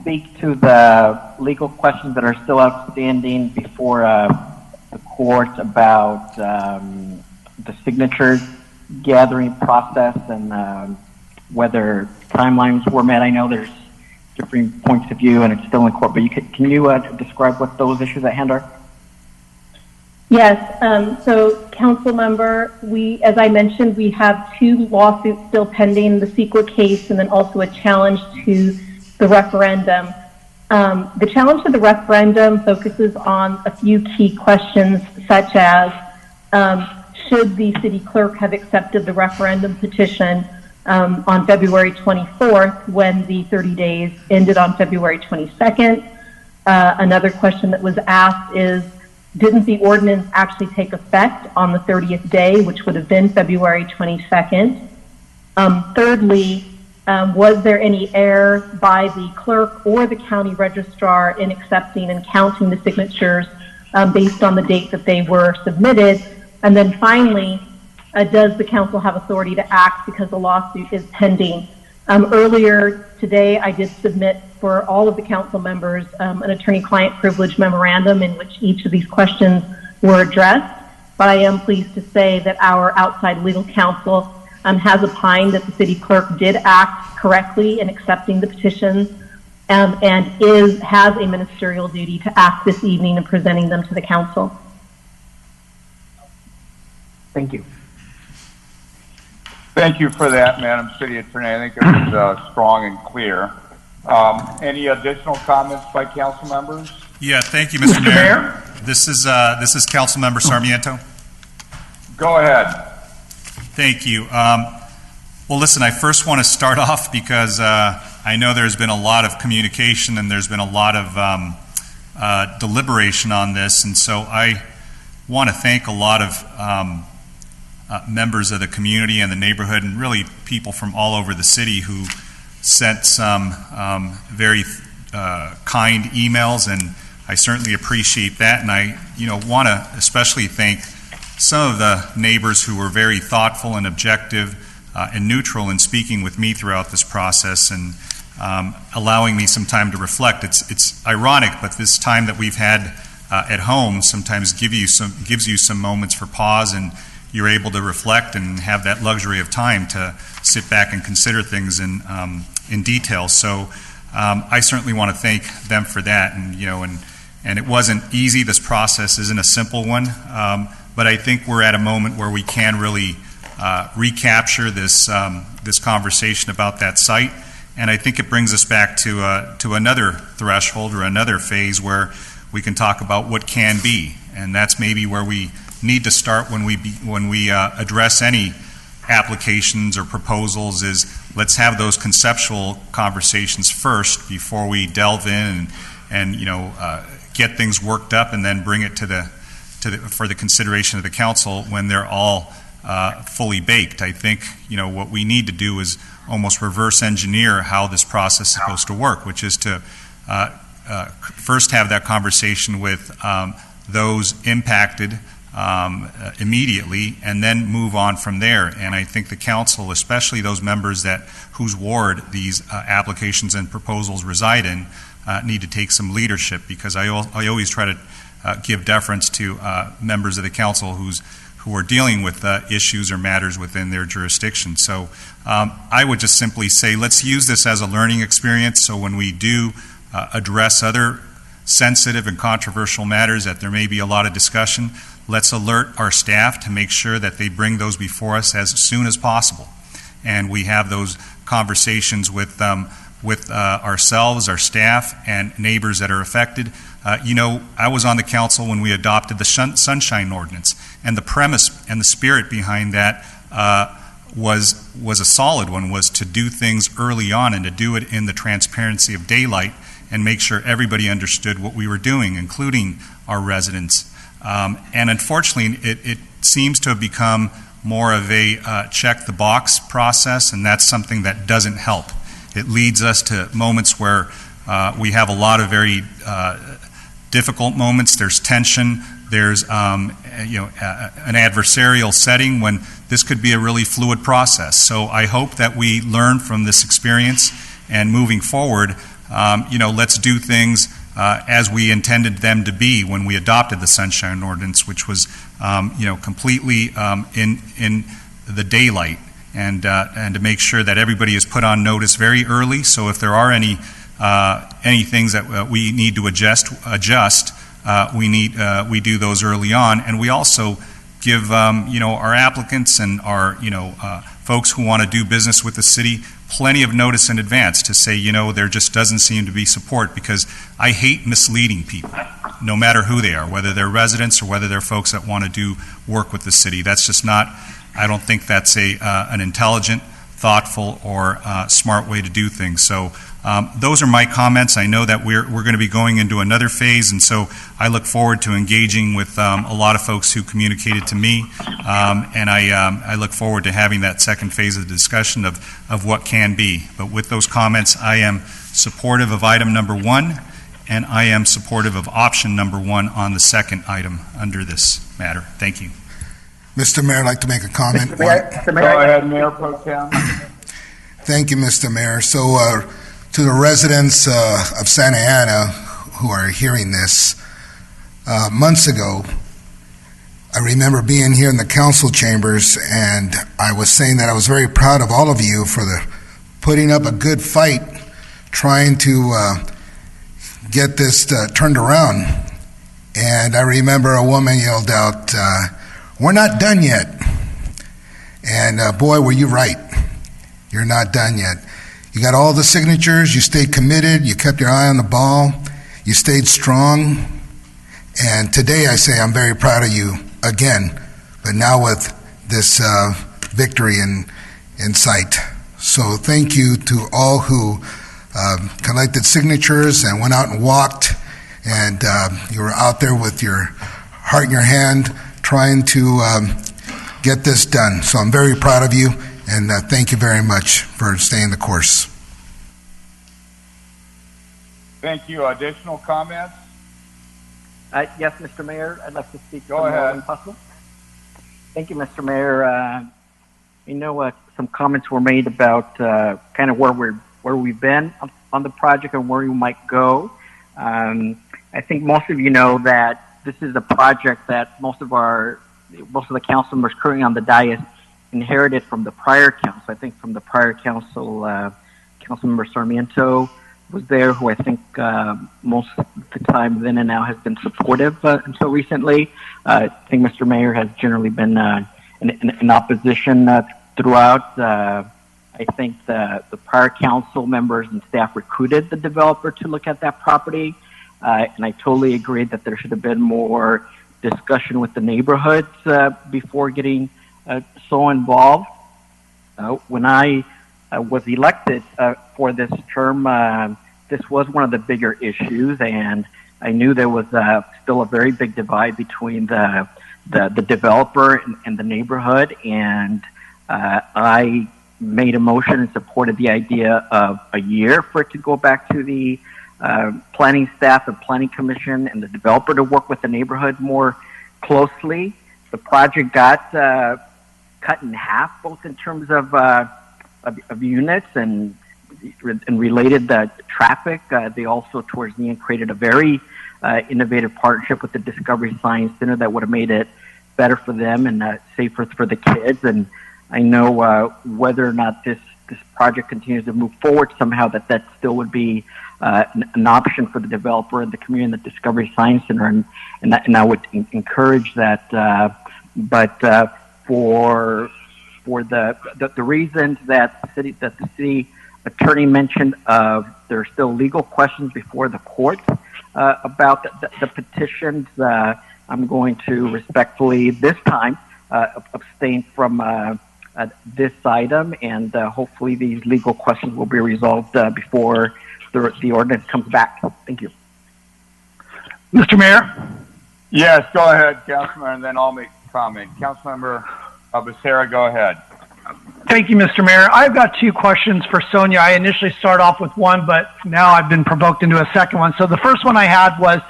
speak to the legal questions that are still outstanding before the court about the signature gathering process and whether timelines were met? I know there's different points of view and it's still in court, but can you describe what those issues at hand are? Yes, so council member, as I mentioned, we have two lawsuits still pending, the CEQA case and then also a challenge to the referendum. The challenge to the referendum focuses on a few key questions, such as should the city clerk have accepted the referendum petition on February 24th when the 30 days ended on February 22nd? Another question that was asked is, didn't the ordinance actually take effect on the 30th day, which would have been February 22nd? Thirdly, was there any error by the clerk or the county registrar in accepting and counting the signatures based on the date that they were submitted? And then finally, does the council have authority to act because the lawsuit is pending? Earlier today, I did submit for all of the council members an attorney-client privilege memorandum in which each of these questions were addressed. But I am pleased to say that our outside legal counsel has opined that the city clerk did act correctly in accepting the petitions and has a ministerial duty to act this evening and presenting them to the council. Thank you. Thank you for that, Madam City Attorney. I think it was strong and clear. Any additional comments by council members? Yeah, thank you, Mr. Mayor. This is Council Member Sarmiento. Go ahead. Thank you. Well, listen, I first want to start off because I know there's been a lot of communication and there's been a lot of deliberation on this, and so I want to thank a lot of members of the community and the neighborhood, and really people from all over the city who sent some very kind emails, and I certainly appreciate that. And I, want to especially thank some of the neighbors who were very thoughtful and objective and neutral in speaking with me throughout this process and allowing me some time to reflect. It's ironic, but this time that we've had at home sometimes gives you some moments for pause, and you're able to reflect and have that luxury of time to sit back and consider things in detail. So I certainly want to thank them for that. And it wasn't easy. This process isn't a simple one, but I think we're at a moment where we can really recapture this conversation about that site. And I think it brings us back to another threshold or another phase where we can talk about what can be, and that's maybe where we need to start when we address any applications or proposals. Is let's have those conceptual conversations first before we delve in and get things worked up and then bring it for the consideration of the council when they're all fully baked. I think what we need to do is almost reverse engineer how this process is supposed to work, which is to first have that conversation with those impacted immediately, and then move on from there. And I think the council, especially those members whose ward these applications and proposals reside in, need to take some leadership, because I always try to give deference to members of the council who are dealing with issues or matters within their jurisdiction. So I would just simply say, let's use this as a learning experience, so when we do address other sensitive and controversial matters that there may be a lot of discussion, let's alert our staff to make sure that they bring those before us as soon as possible. And we have those conversations with ourselves, our staff, and neighbors that are affected. I was on the council when we adopted the Sunshine Ordinance, and the premise and the spirit behind that was a solid one, was to do things early on and to do it in the transparency of daylight and make sure everybody understood what we were doing, including our residents. And unfortunately, it seems to have become more of a check-the-box process, and that's something that doesn't help. It leads us to moments where we have a lot of very difficult moments. There's tension. There's an adversarial setting when this could be a really fluid process. So I hope that we learn from this experience, and moving forward, let's do things as we intended them to be when we adopted the Sunshine Ordinance, which was, completely in the daylight, and to make sure that everybody is put on notice very early. So if there are any things that we need to adjust, we do those early on, and we also give our applicants and our folks who want to do business with the city plenty of notice in advance to say, there just doesn't seem to be support, because I hate misleading people, no matter who they are, whether they're residents or whether they're folks that want to do work with the city. That's just not, I don't think that's an intelligent, thoughtful, or smart way to do things. So those are my comments. I know that we're going to be going into another phase, and so I look forward to engaging with a lot of folks who communicated to me, and I look forward to having that second phase of the discussion of what can be. But with those comments, I am supportive of item number 1, and I am supportive of option number 1 on the second item under this matter. Thank you. Mr. Mayor, I'd like to make a comment. Go ahead, Mayor Pro Tem. Thank you, Mr. Mayor. So, to the residents of Santa Ana who are hearing this, months ago, I remember being here in the council chambers, and I was saying that I was very proud of all of you for putting up a good fight trying to get this turned around. And I remember a woman yelled out, "We're not done yet." And boy, were you right. You're not done yet. You got all the signatures, you stayed committed, you kept your eye on the ball, you stayed strong. And today I say I'm very proud of you again, but now with this victory in sight. So thank you to all who collected signatures and went out and walked and you were out there with your heart in your hand trying to get this done. So I'm very proud of you, and thank you very much for staying the course. Thank you. Additional comments? Yes, Mr. Mayor, I'd like to speak. Go ahead. When possible. Thank you, Mr. Mayor. Some comments were made about kind of where we've been on the project and where we might go. I think most of you know that this is a project that most of the council members currently on the dais inherited from the prior council. I think from the prior council, Councilmember Sarmiento was there, who I think most of the time then and now has been supportive until recently. I think Mr. Mayor has generally been in opposition throughout. I think the prior council members and staff recruited the developer to look at that property, and I totally agree that there should have been more discussion with the neighborhoods before getting so involved. When I was elected for this term, this was one of the bigger issues, and I knew there was still a very big divide between the developer and the neighborhood, and I made a motion and supported the idea of a year for it to go back to the planning staff and planning commission and the developer to work with the neighborhood more closely. The project got cut in half, both in terms of units and related traffic. They also, towards the end, created a very innovative partnership with the Discovery Science Center that would have made it better for them and safer for the kids. And I know whether or not this project continues to move forward somehow, that still would be an option for the developer and the community and the Discovery Science Center, and I would encourage that. But for the reasons that the city attorney mentioned, there are still legal questions before the court about the petitions. I'm going to respectfully this time abstain from this item, and hopefully these legal questions will be resolved before the ordinance comes back. Thank you. Mr. Mayor? Yes, go ahead, Councilman, and then I'll make a comment. Councilmember Becerra, go ahead. Thank you, Mr. Mayor. I've got two questions for Sonia. I initially started off with one, but now I've been provoked into a second one. So the first one I had was,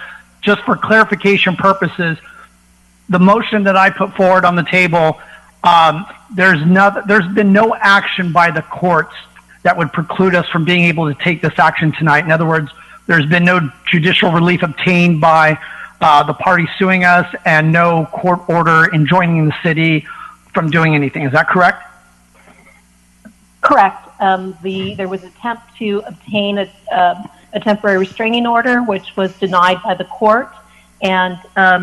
just for clarification purposes, the motion that I put forward on the table, there's been no action by the courts that would preclude us from being able to take this action tonight. In other words, there's been no judicial relief obtained by the party suing us, and no court order enjoining the city from doing anything. Is that correct? Correct. There was an attempt to obtain a temporary restraining order, which was denied by the court, and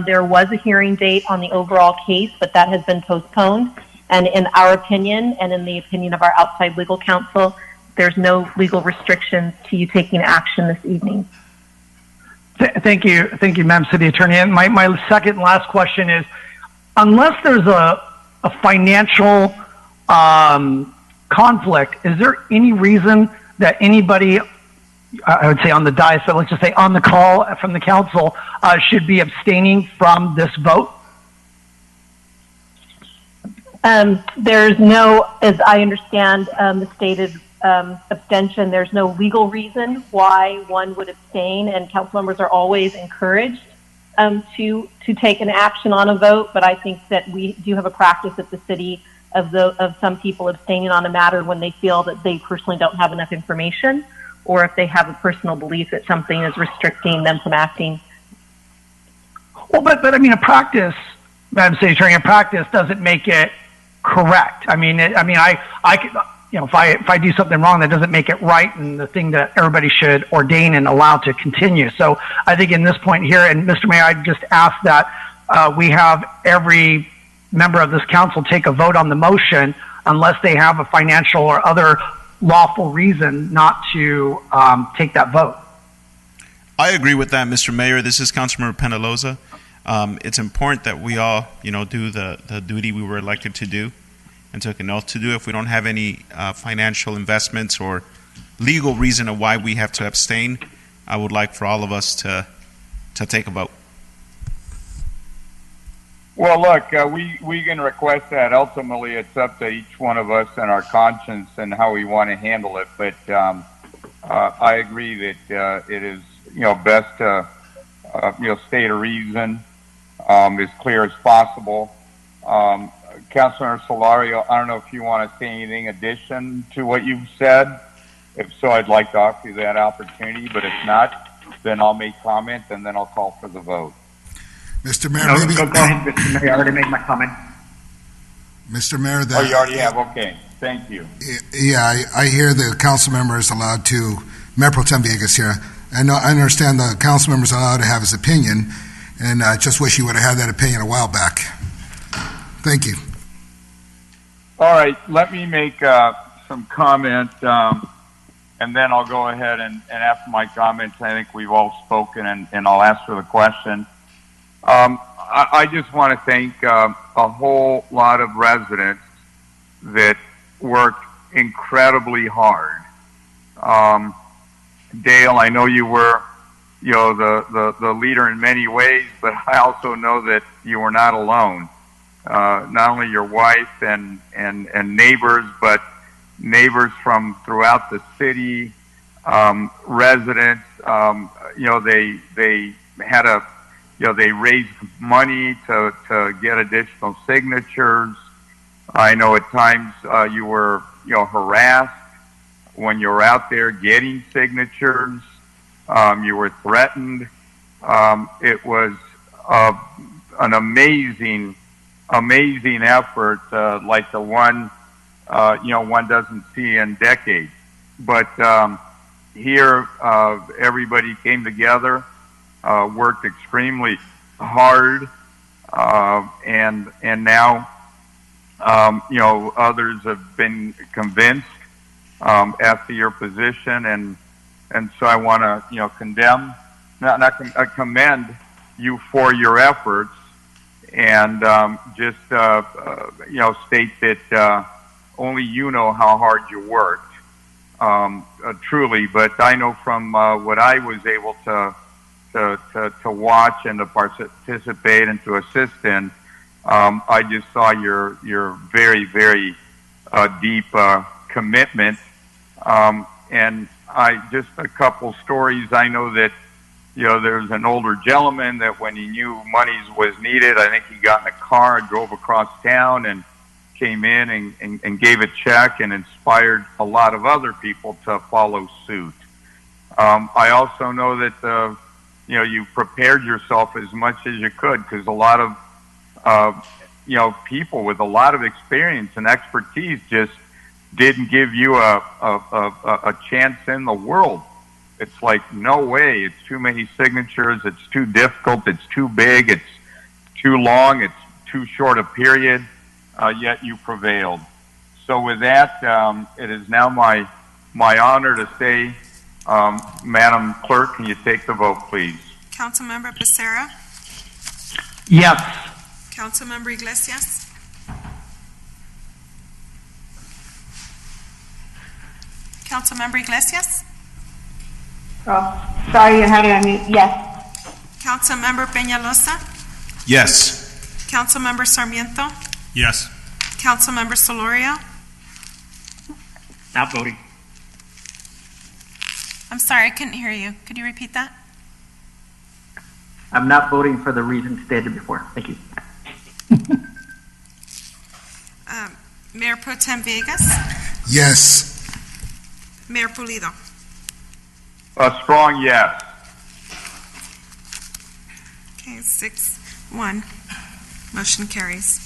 there was a hearing date on the overall case, but that has been postponed. And in our opinion, and in the opinion of our outside legal counsel, there's no legal restrictions to you taking action this evening. Thank you, Madam City Attorney. And my second and last question is, unless there's a financial conflict, is there any reason that anybody, I would say on the dais, but let's just say on the call from the council, should be abstaining from this vote? There's no, as I understand the stated abstention, there's no legal reason why one would abstain, and council members are always encouraged to take an action on a vote. But I think that we do have a practice at the city of some people abstaining on a matter when they feel that they personally don't have enough information, or if they have a personal belief that something is restricting them from acting. Well, but I mean, a practice, Madam City Attorney, a practice doesn't make it correct. I could, if I do something wrong, that doesn't make it right, and the thing that everybody should ordain and allow to continue. So I think in this point here, and Mr. Mayor, I just ask that we have every member of this council take a vote on the motion, unless they have a financial or other lawful reason not to take that vote. I agree with that, Mr. Mayor. This is Councilmember Penaloza. It's important that we all, do the duty we were elected to do and took an oath to do. If we don't have any financial investments or legal reason of why we have to abstain, I would like for all of us to take a vote. Well, look, we can request that. Ultimately, it's up to each one of us and our conscience and how we want to handle it. But I agree that it is, best to, state a reason as clear as possible. Councilor Solario, I don't know if you want to say anything addition to what you've said. If so, I'd like to offer you that opportunity. But if not, then I'll make comment and then I'll call for the vote. Mr. Mayor, No, maybe. go ahead, Mr. Mayor. I already made my comment. Mr. Mayor, Oh, you already have? Okay. Thank you. Yeah, I hear the council member is allowed to, Mayor Pro Tem Villegas here. I understand the council member is allowed to have his opinion, and I just wish he would have had that opinion a while back. Thank you. All right. Let me make some comment, and then I'll go ahead and after my comments, I think we've all spoken, and I'll ask for the question. I just want to thank a whole lot of residents that worked incredibly hard. Dale, I know you were, the leader in many ways, but I also know that you were not alone. Not only your wife and neighbors, but neighbors from throughout the city, residents. They had they raised money to get additional signatures. I know at times you were, harassed when you were out there getting signatures. You were threatened. It was an amazing effort, like the one, one doesn't see in decades. But here, everybody came together, worked extremely hard, and now, others have been convinced after your position, and so I want to, commend you for your efforts, and just state that only you know how hard you worked, truly. But I know from what I was able to watch and to participate and to assist in, I just saw your very, very deep commitment, and just a couple stories. I know that there's an older gentleman that when he knew money was needed, I think he got in a car, drove across town, and came in and gave a check and inspired a lot of other people to follow suit. I also know that you prepared yourself as much as you could, because a lot of people with a lot of experience and expertise just didn't give you a chance in the world. It's like, no way, it's too many signatures, it's too difficult, it's too big, it's too long, it's too short a period, yet you prevailed. So with that, it is now my honor to say, Madam Clerk, can you take the vote, please? Councilmember Becerra? Yes. Councilmember Iglesias? Councilmember Iglesias? Oh, sorry, you had it on mute. Yes. Councilmember Peñalosa? Yes. Councilmember Sarmiento? Yes. Councilmember Solorio? Not voting. I'm sorry, I couldn't hear you. Could you repeat that? I'm not voting for the reasons stated before. Thank you. Mayor Pro Tem Villegas? Yes. Mayor Pulido? A strong yes. Okay, 6-1. Motion carries.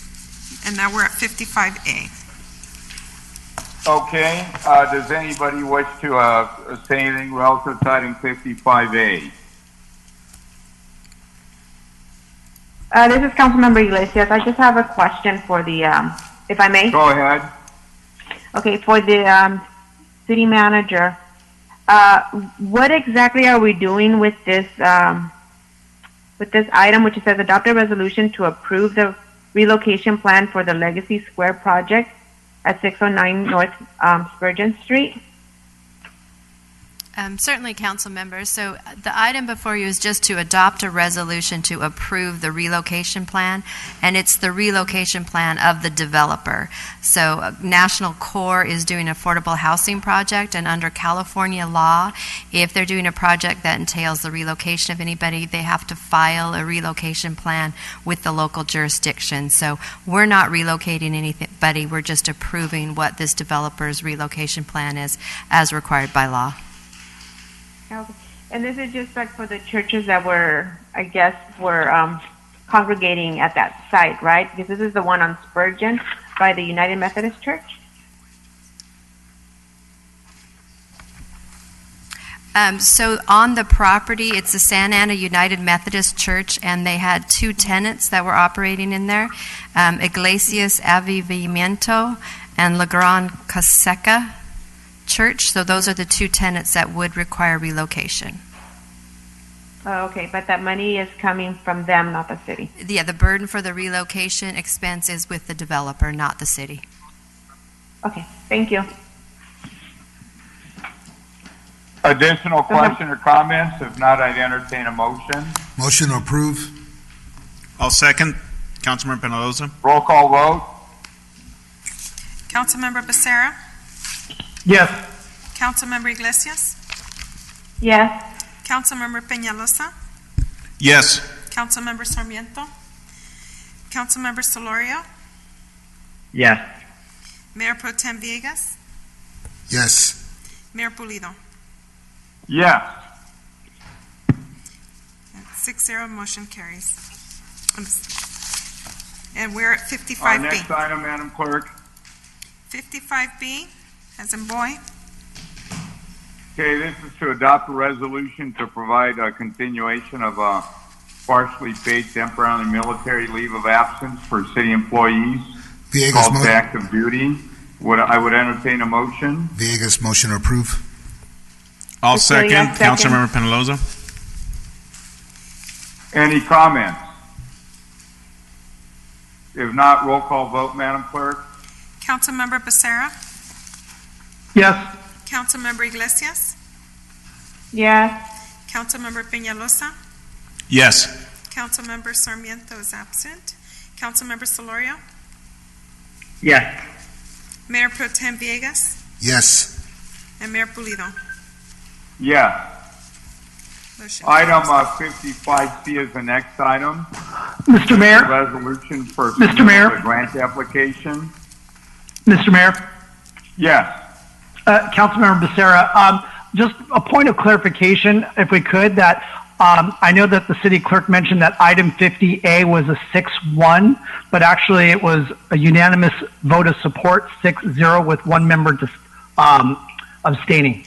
And now we're at 55A. Okay. Does anybody wish to say anything relative to item 55A? This is Councilmember Iglesias. I just have a question for the, if I may. Go ahead. Okay, for the city manager, what exactly are we doing with this item, which says adopt a resolution to approve the relocation plan for the Legacy Square project at 609 North Spurgeon Street? Certainly, council members. So the item before you is just to adopt a resolution to approve the relocation plan, and it's the relocation plan of the developer. So National Core is doing an affordable housing project, and under California law, if they're doing a project that entails the relocation of anybody, they have to file a relocation plan with the local jurisdiction. So we're not relocating anybody, we're just approving what this developer's relocation plan is as required by law. Okay. And this is just like for the churches that were congregating at that site, right? Because this is the one on Spurgeon by the United Methodist Church. So on the property, it's the Santa Ana United Methodist Church, and they had two tenants that were operating in there, Iglesias Avivimiento and La Gran Caseca Church. So those are the two tenants that would require relocation. Oh, okay, but that money is coming from them, not the city. Yeah, the burden for the relocation expense is with the developer, not the city. Okay, thank you. Additional question or comments? If not, I'd entertain a motion. Motion to approve. I'll second. Councilmember Penaloza? Roll call vote. Councilmember Becerra? Yes. Councilmember Iglesias? Yes. Councilmember Peñalosa? Yes. Councilmember Sarmiento? Councilmember Solorio? Yes. Mayor Pro Tem Villegas? Yes. Mayor Pulido? Yes. 6-0, motion carries. And we're at Our 55B. next item, Madam Clerk. 55B, as in boy. Okay, this is to adopt a resolution to provide a continuation of a partially paid temporary military leave of absence for city employees Villegas, called to active duty. I would entertain a motion. Villegas, motion to approve. I'll Second. second. Councilmember Penaloza? Any comments? If not, roll call vote, Madam Clerk. Councilmember Becerra? Yes. Councilmember Iglesias? Yes. Councilmember Peñalosa? Yes. Councilmember Sarmiento is absent. Councilmember Solorio? Yes. Mayor Pro Tem Villegas? Yes. And Mayor Pulido? Yes. Motion Item carries. 55C is the next item. Mr. Mayor? Resolution for Mr. Mayor? the grant application. Mr. Mayor? Yes. Councilmember Becerra, just a point of clarification, if we could, that I know that the city clerk mentioned that item 50A was a 6-1, but actually it was a unanimous vote of support, 6-0, with one member abstaining.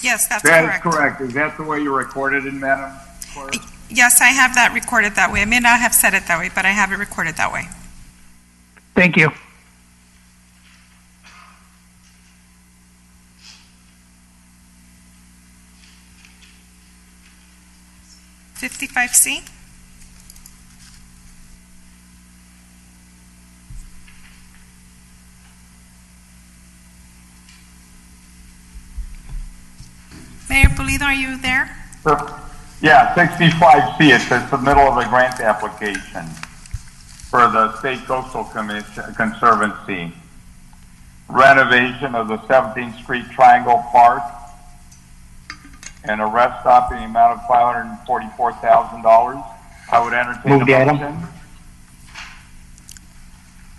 Yes, that's That correct. is correct. Is that the way you recorded it, Madam Clerk? Yes, I have that recorded that way. I may not have said it that way, but I have it recorded that way. Thank you. C. Mayor Pulido, are you there? Yeah, 65C, it's the submittal of the grant application for the State Coastal Conservancy. Renovation of the 17th Street Triangle Park and a rest stop in the amount of $544,000. I would entertain Move the a item. motion.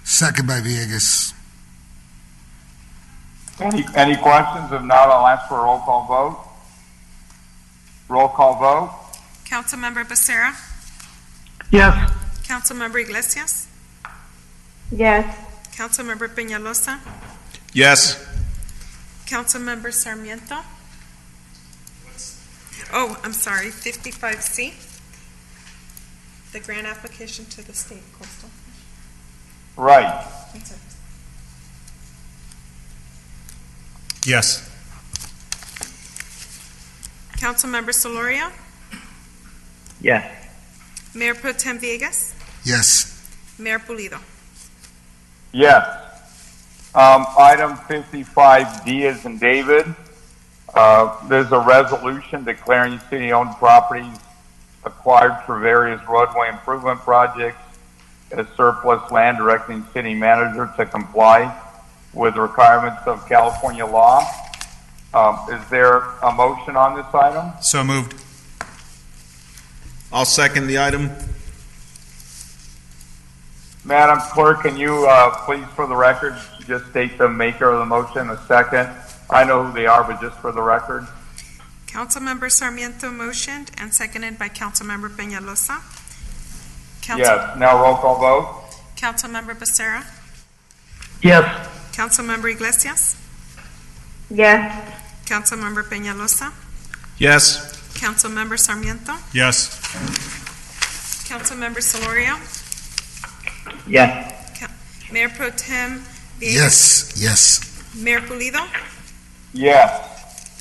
Second by Villegas. Any questions? If not, I'll ask for a roll call vote. Roll call vote. Councilmember Becerra? Yes. Councilmember Iglesias? Yes. Councilmember Peñalosa? Yes. Councilmember Sarmiento? Oh, I'm sorry, 55C? The grant application to the state coastal. Right. Yes. Councilmember Solorio? Yes. Mayor Pro Tem Villegas? Yes. Mayor Pulido? Yes. Item 55D is in David. There's a resolution declaring city-owned properties acquired for various roadway improvement projects as surplus land, directing city manager to comply with requirements of California law. Is there a motion on this item? So moved. I'll second the item. Madam Clerk, can you please, for the record, just state the maker of the motion, the second? I know who they are, but just for the record. Councilmember Sarmiento motioned and seconded by Councilmember Peñalosa. Yes. Now roll call vote. Councilmember Becerra. Yes. Councilmember Iglesias. Yes. Councilmember Peñalosa. Yes. Councilmember Sarmiento. Yes. Councilmember Solorio. Yes. Mayor Pro Tem Villegas. Yes, yes. Mayor Pulido. Yes.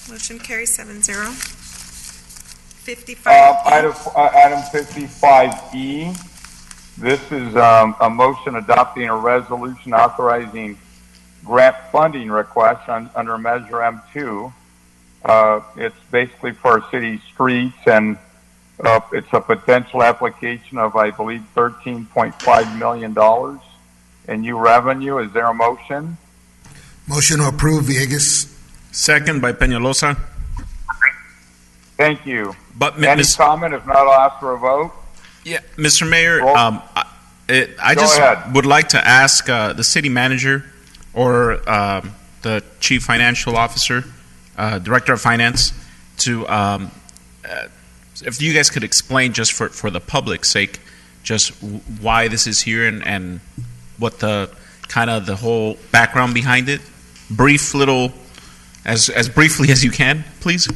Motion carries 7-0. 55. Item 55E. This is a motion adopting a resolution authorizing grant funding requests under Measure M2. It's basically for our city streets, and it's a potential application of, I believe, $13.5 million in new revenue. Is there a motion? Motion to approve, Villegas. Second by Peñalosa. Thank you. But Any comment? If not, I'll ask for a vote. Yeah, Mr. Mayor, Roll. I Go just ahead. would like to ask the city manager or the chief financial officer, director of finance, to if you guys could explain, just for the public's sake, just why this is here and what the kind of the whole background behind it. Brief little, as briefly as you can, please.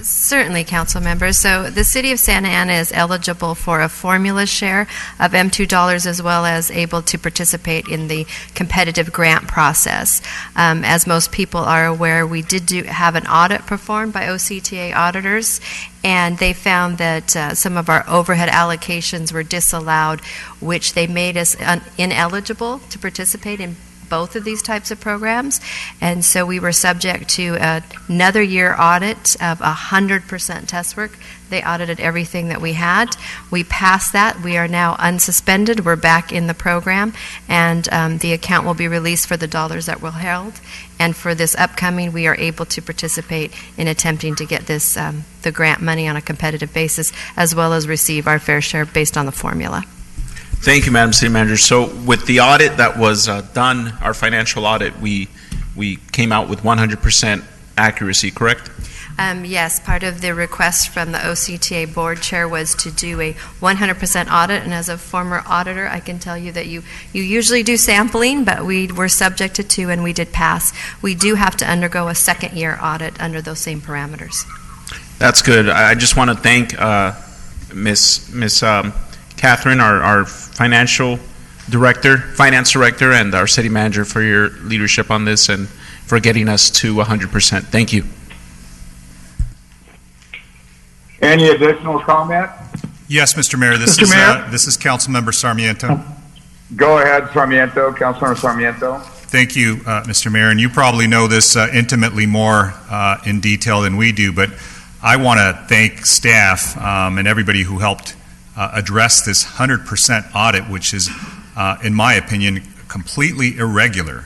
Certainly, council members. So the city of Santa Ana is eligible for a formula share of M2 dollars, as well as able to participate in the competitive grant process. As most people are aware, we did have an audit performed by OCTA auditors, and they found that some of our overhead allocations were disallowed, which they made us ineligible to participate in both of these types of programs. And so we were subject to another year audit of 100% test work. They audited everything that we had. We passed that. We are now unsuspended. We're back in the program, and the account will be released for the dollars that were held. And for this upcoming, we are able to participate in attempting to get this the grant money on a competitive basis, as well as receive our fair share based on the formula. Thank you, Madam City Manager. So with the audit that was done, our financial audit, we came out with 100% accuracy, correct? Yes, part of the request from the OCTA board chair was to do a 100% audit, and as a former auditor, I can tell you that you usually do sampling, but we were subjected to, and we did pass. We do have to undergo a second year audit under those same parameters. That's good. I just want to thank Miss Catherine, our finance director, and our city manager for your leadership on this and for getting us to 100%. Thank you. Any additional comment? Yes, Mr. Mayor. This is Councilmember Sarmiento. Go ahead, Sarmiento. Councilmember Sarmiento. Thank you, Mr. Mayor. And you probably know this intimately more in detail than we do, but I want to thank staff and everybody who helped address this 100% audit, which is, in my opinion, completely irregular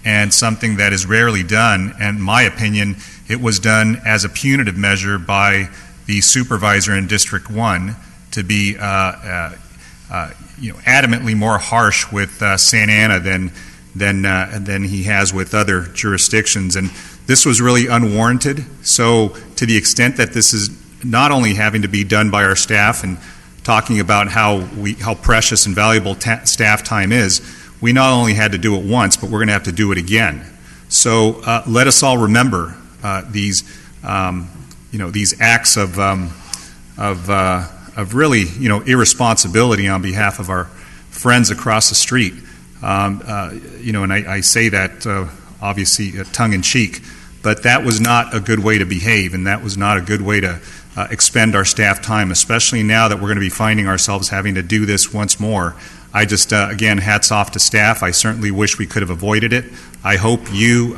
and something that is rarely done. And in my opinion, it was done as a punitive measure by the supervisor in District 1 to be adamantly more harsh with Santa Ana than he has with other jurisdictions. And this was really unwarranted. So to the extent that this is not only having to be done by our staff and talking about how precious and valuable staff time is, we not only had to do it once, but we're going to have to do it again. So let us all remember these acts of really irresponsibility on behalf of our friends across the street. And I say that obviously tongue in cheek, but that was not a good way to behave, and that was not a good way to expend our staff time, especially now that we're going to be finding ourselves having to do this once more. I just, again, hats off to staff. I certainly wish we could have avoided it. I hope you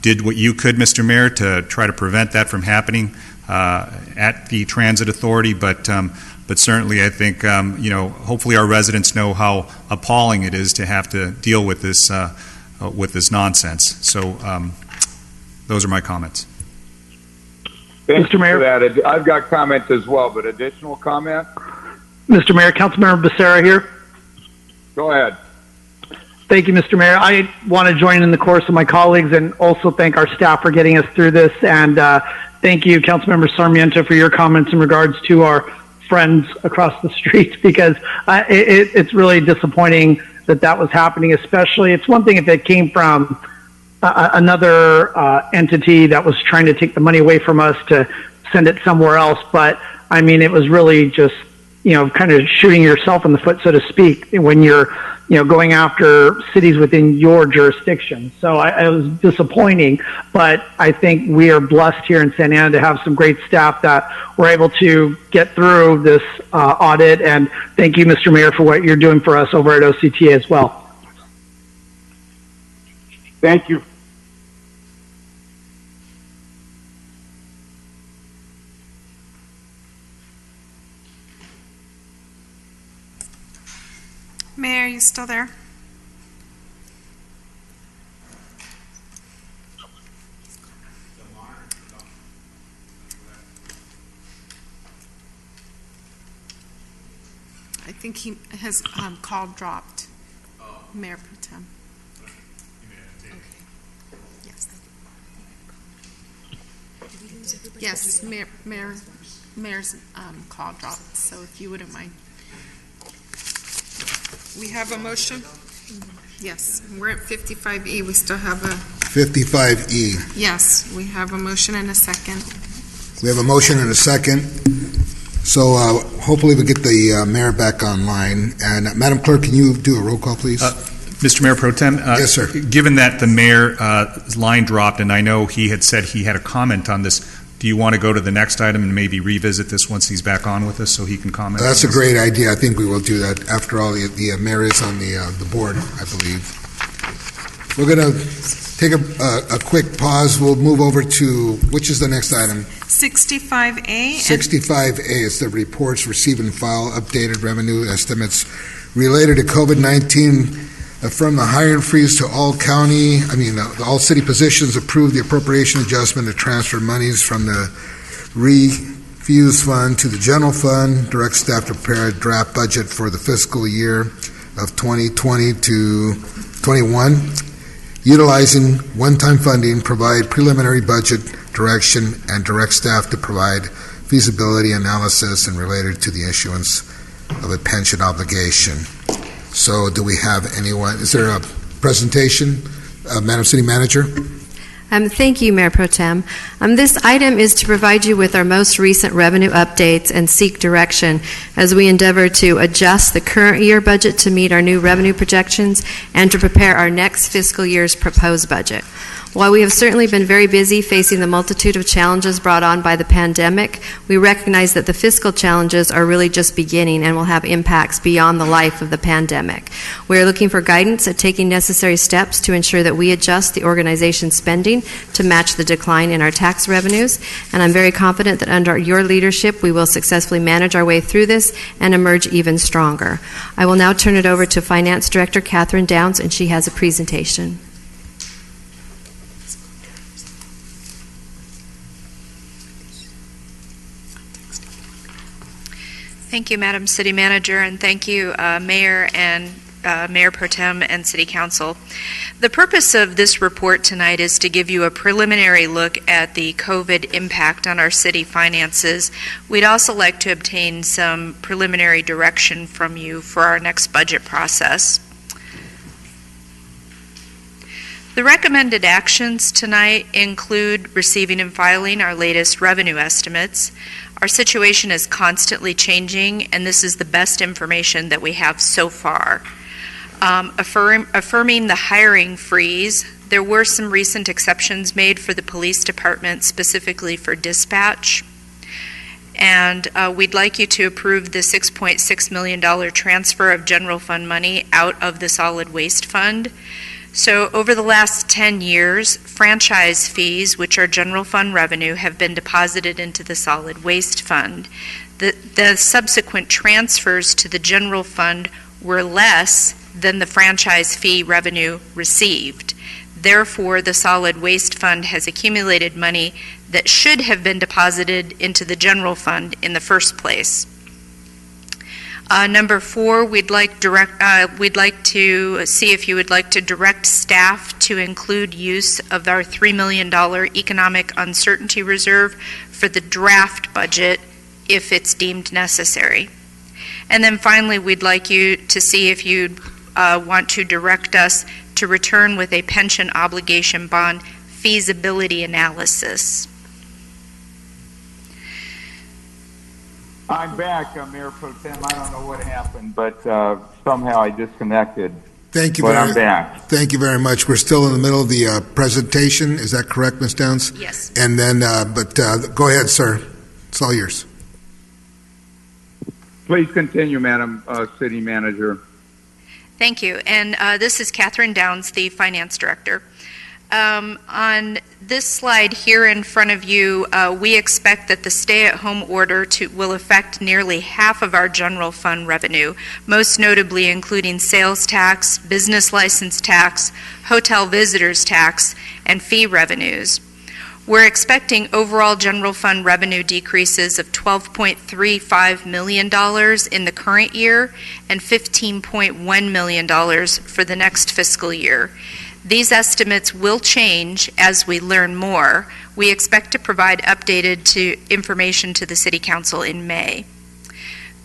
did what you could, Mr. Mayor, to try to prevent that from happening at the Transit Authority, but certainly I think, hopefully our residents know how appalling it is to have to deal with this nonsense. So those are my comments. Thank Mr. you Mayor? for that. I've got comments as well, but additional comment? Mr. Mayor, Councilmember Becerra here. Go ahead. Thank you, Mr. Mayor. I want to join in the chorus of my colleagues and also thank our staff for getting us through this. And thank you, Councilmember Sarmiento, for your comments in regards to our friends across the street, because it's really disappointing that was happening. Especially, it's one thing if it came from another entity that was trying to take the money away from us to send it somewhere else. But I mean, it was really just, kind of shooting yourself in the foot, so to speak, when you're, going after cities within your jurisdiction. So it was disappointing, but I think we are blessed here in Santa Ana to have some great staff that were able to get through this audit. And thank you, Mr. Mayor, for what you're doing for us over at OCTA as well. Thank you. Mayor, are you still there? I think his call dropped. Mayor Pro Tem. Okay. Yes. Yes, Mayor's call dropped, so if you wouldn't mind. We have a motion? Yes, we're at 55E. We still have a... 55E. Yes, we have a motion and a second. We have a motion and a second. So hopefully we get the mayor back online. And Madam Clerk, can you do a roll call, please? Mr. Mayor Pro Tem? Yes, sir. Given that the mayor's line dropped, and I know he had said he had a comment on this, do you want to go to the next item and maybe revisit this once he's back on with us so he can comment? That's a great idea. I think we will do that. After all, the mayor is on the board, I believe. We're going to take a quick pause. We'll move over to, which is the next item? 65A. 65A is the reports, receive and file, updated revenue estimates related to COVID-19. From the hiring freeze to all all city positions, approve the appropriation adjustment to transfer monies from the refuse fund to the general fund, direct staff to prepare a draft budget for the fiscal year of 2020 to 21, utilizing one-time funding, provide preliminary budget direction, and direct staff to provide feasibility analysis and related to the issuance of a pension obligation. So do we have anyone? Is there a presentation, Madam City Manager? Thank you, Mayor Pro Tem. This item is to provide you with our most recent revenue updates and seek direction as we endeavor to adjust the current year budget to meet our new revenue projections and to prepare our next fiscal year's proposed budget. While we have certainly been very busy facing the multitude of challenges brought on by the pandemic, we recognize that the fiscal challenges are really just beginning and will have impacts beyond the life of the pandemic. We are looking for guidance at taking necessary steps to ensure that we adjust the organization's spending to match the decline in our tax revenues, and I'm very confident that under your leadership we will successfully manage our way through this and emerge even stronger. I will now turn it over to Finance Director Catherine Downs, and she has a presentation. Thank you, Madam City Manager, and thank you, Mayor and Mayor Pro Tem and City Council. The purpose of this report tonight is to give you a preliminary look at the COVID impact on our city finances. We'd also like to obtain some preliminary direction from you for our next budget process. The recommended actions tonight include receiving and filing our latest revenue estimates. Our situation is constantly changing, and this is the best information that we have so far. Affirming the hiring freeze. There were some recent exceptions made for the police department, specifically for dispatch. And we'd like you to approve the $6.6 million transfer of general fund money out of the solid waste fund So over the last 10 years, franchise fees, which are general fund revenue, have been deposited into the solid waste fund. The subsequent transfers to the general fund were less than the franchise fee revenue received. Therefore, the solid waste fund has accumulated money that should have been deposited into the general fund in the first place. Number 4, we'd like to see if you would like to direct staff to include use of our $3 million economic uncertainty reserve for the draft budget if it's deemed necessary. And then finally, we'd like you to see if you'd want to direct us to return with a pension obligation bond feasibility analysis. I'm back, Mayor Pro Tem. I don't know what happened, but somehow I disconnected. Thank you. But I'm back. Thank you very much. We're still in the middle of the presentation. Is that correct, Ms. Downs? Yes. And then, go ahead, sir. It's all yours. Please continue, Madam City Manager. Thank you. And this is Catherine Downs, the Finance Director. On this slide here in front of you, we expect that the stay-at-home order will affect nearly half of our general fund revenue, most notably including sales tax, business license tax, hotel visitors tax, and fee revenues. We're expecting overall general fund revenue decreases of $12.35 million in the current year and $15.1 million for the next fiscal year. These estimates will change as we learn more. We expect to provide updated information to the City Council in May.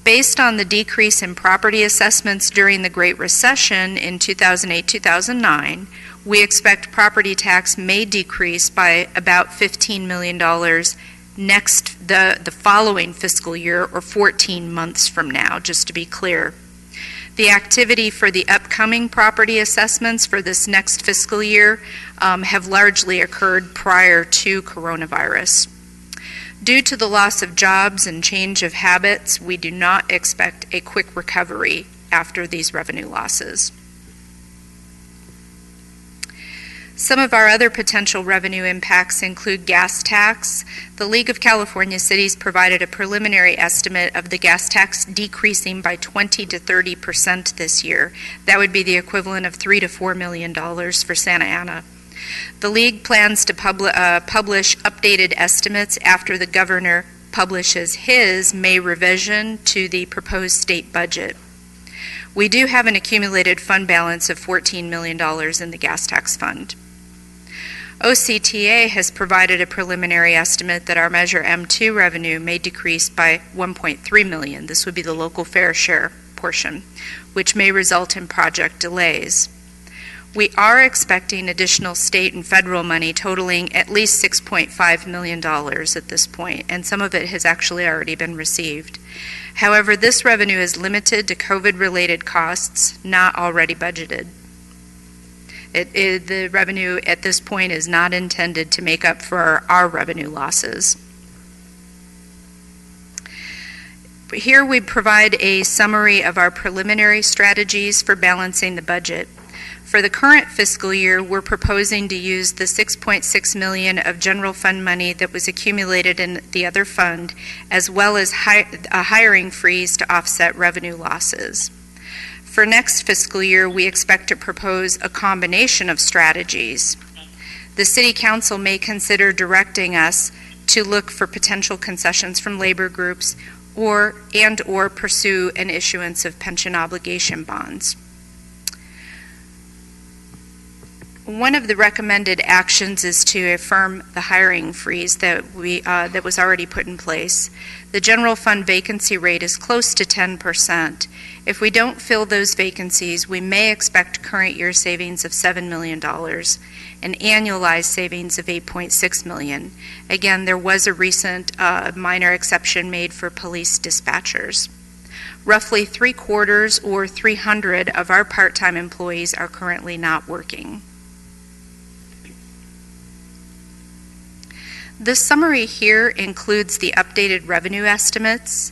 Based on the decrease in property assessments during the Great Recession in 2008-2009, we expect property tax may decrease by about $15 million the following fiscal year, or 14 months from now, just to be clear. The activity for the upcoming property assessments for this next fiscal year have largely occurred prior to coronavirus. Due to the loss of jobs and change of habits, we do not expect a quick recovery after these revenue losses. Some of our other potential revenue impacts include gas tax. The League of California Cities provided a preliminary estimate of the gas tax decreasing by 20 to 30% this year. That would be the equivalent of $3 to $4 million for Santa Ana. The League plans to publish updated estimates after the governor publishes his May revision to the proposed state budget. We do have an accumulated fund balance of $14 million in the gas tax fund. OCTA has provided a preliminary estimate that our Measure M2 revenue may decrease by $1.3 million. This would be the local fair share portion, which may result in project delays. We are expecting additional state and federal money totaling at least $6.5 million at this point, and some of it has actually already been received. However, this revenue is limited to COVID-related costs not already budgeted. The revenue at this point is not intended to make up for our revenue losses. Here we provide a summary of our preliminary strategies for balancing the budget. For the current fiscal year, we're proposing to use the $6.6 million of general fund money that was accumulated in the other fund, as well as a hiring freeze to offset revenue losses. For next fiscal year, we expect to propose a combination of strategies. The City Council may consider directing us to look for potential concessions from labor groups or pursue an issuance of pension obligation bonds. One of the recommended actions is to affirm the hiring freeze that was already put in place. The general fund vacancy rate is close to 10%. If we don't fill those vacancies, we may expect current year savings of $7 million, an annualized savings of $8.6 million. Again, there was a recent minor exception made for police dispatchers. Roughly 3/4 or 300 of our part-time employees are currently not working. This summary here includes the updated revenue estimates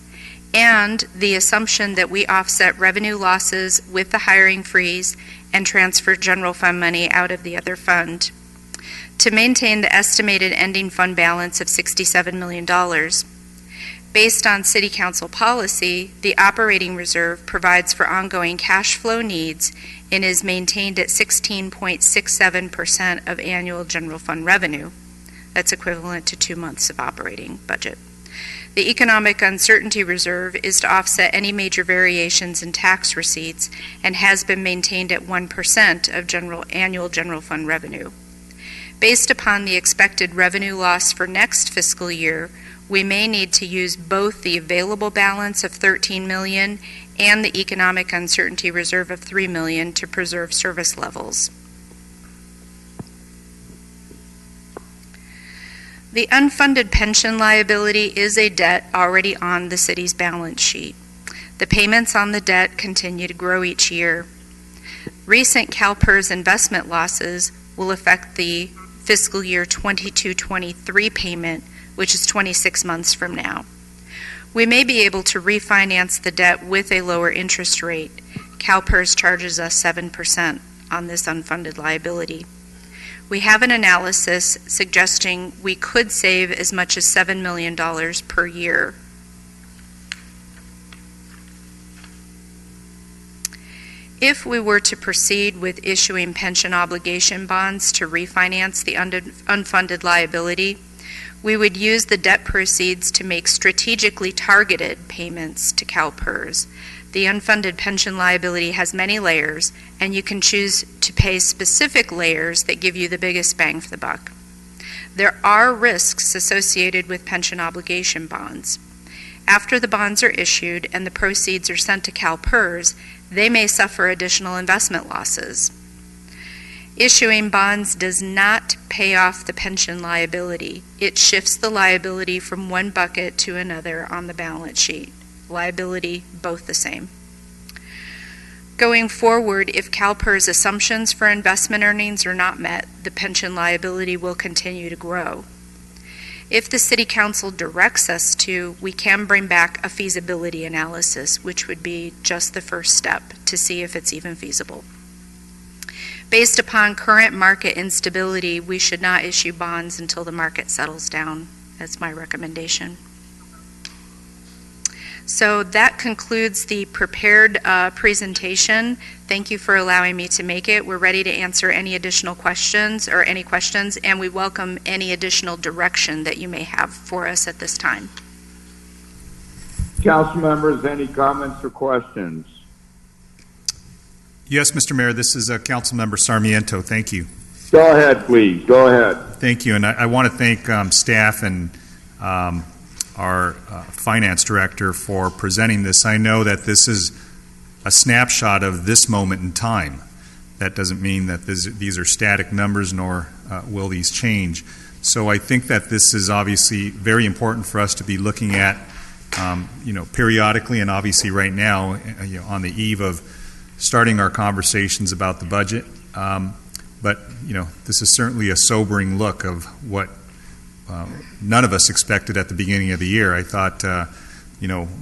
and the assumption that we offset revenue losses with the hiring freeze and transfer general fund money out of the other fund to maintain the estimated ending fund balance of $67 million. Based on City Council policy, the operating reserve provides for ongoing cash flow needs and is maintained at 16.67% of annual general fund revenue. That's equivalent to 2 months of operating budget. The economic uncertainty reserve is to offset any major variations in tax receipts and has been maintained at 1% of annual general fund revenue. Based upon the expected revenue loss for next fiscal year, we may need to use both the available balance of $13 million and the economic uncertainty reserve of $3 million to preserve service levels. The unfunded pension liability is a debt already on the city's balance sheet. The payments on the debt continue to grow each year. Recent CalPERS investment losses will affect the fiscal year 22-23 payment, which is 26 months from now. We may be able to refinance the debt with a lower interest rate. CalPERS charges us 7% on this unfunded liability. We have an analysis suggesting we could save as much as $7 million per year. If we were to proceed with issuing pension obligation bonds to refinance the unfunded liability, we would use the debt proceeds to make strategically targeted payments to CalPERS. The unfunded pension liability has many layers, and you can choose to pay specific layers that give you the biggest bang for the buck. There are risks associated with pension obligation bonds. After the bonds are issued and the proceeds are sent to CalPERS, they may suffer additional investment losses. Issuing bonds does not pay off the pension liability. It shifts the liability from one bucket to another on the balance sheet. Liability, both the same. Going forward, if CalPERS assumptions for investment earnings are not met, the pension liability will continue to grow. If the City Council directs us to, we can bring back a feasibility analysis, which would be just the first step to see if it's even feasible. Based upon current market instability, we should not issue bonds until the market settles down. That's my recommendation. So that concludes the prepared presentation. Thank you for allowing me to make it. We're ready to answer any additional questions or any questions, and we welcome any additional direction that you may have for us at this time. Council members, any comments or questions? Yes, Mr. Mayor, this is Councilmember Sarmiento. Thank you. Go ahead, please. Go ahead. Thank you, and I want to thank staff and our finance director for presenting this. I know that this is a snapshot of this moment in time. That doesn't mean that these are static numbers, nor will these change. So I think that this is obviously very important for us to be looking at, periodically, and obviously right now, on the eve of starting our conversations about the budget. But this is certainly a sobering look of what none of us expected at the beginning of the year. I thought,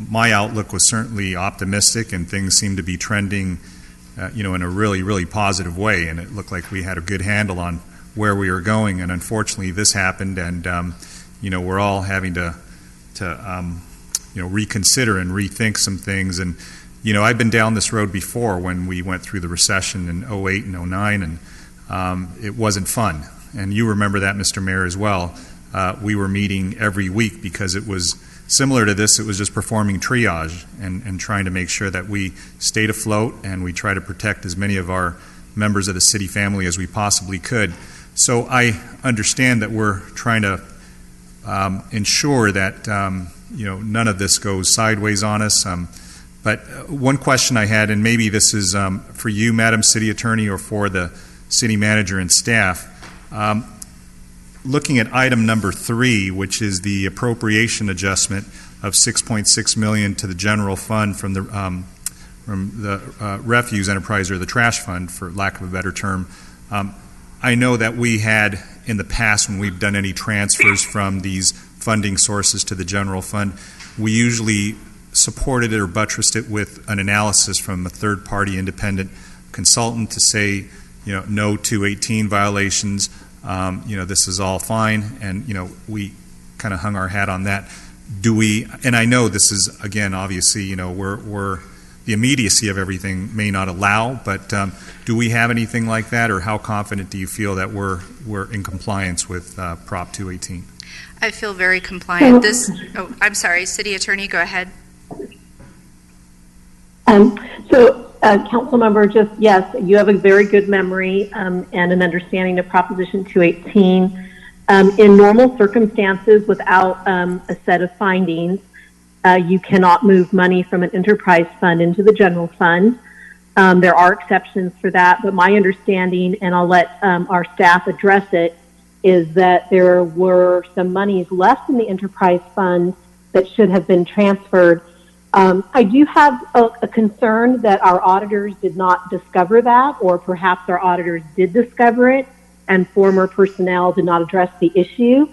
my outlook was certainly optimistic, and things seemed to be trending, in a really, really positive way, and it looked like we had a good handle on where we were going. And unfortunately, this happened, and we're all having to reconsider and rethink some things. And I've been down this road before when we went through the recession in 08 and 09, and it wasn't fun. And you remember that, Mr. Mayor, as well. We were meeting every week because it was similar to this. It was just performing triage and trying to make sure that we stayed afloat, and we try to protect as many of our members of the city family as we possibly could. So I understand that we're trying to ensure that none of this goes sideways on us. But one question I had, and maybe this is for you, Madam City Attorney, or for the City Manager and staff. Looking at item number 3, which is the appropriation adjustment of $6.6 million to the general fund from the refuse enterprise, or the trash fund, for lack of a better term. I know that we had in the past, when we've done any transfers from these funding sources to the general fund, we usually supported it or buttressed it with an analysis from a third-party independent consultant to say, no 218 violations, this is all fine, and, we kind of hung our hat on that. Do we, and I know this is, again, obviously, we're the immediacy of everything may not allow, but do we have anything like that, or how confident do you feel that we're in compliance with Prop 218? I feel very compliant. I'm sorry, City Attorney, go ahead. Council member, yes, you have a very good memory and an understanding of Proposition 218. In normal circumstances, without a set of findings, you cannot move money from an enterprise fund into the general fund. There are exceptions for that, but my understanding, and I'll let our staff address it, is that there were some monies left in the enterprise fund that should have been transferred. I do have a concern that our auditors did not discover that, or perhaps our auditors did discover it and former personnel did not address the issue.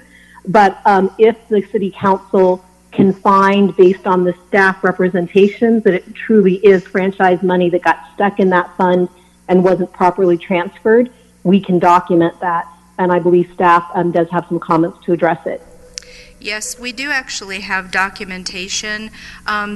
But if the City Council can find, based on the staff representations, that it truly is franchise money that got stuck in that fund and wasn't properly transferred, we can document that. And I believe staff does have some comments to address it. Yes, we do actually have documentation.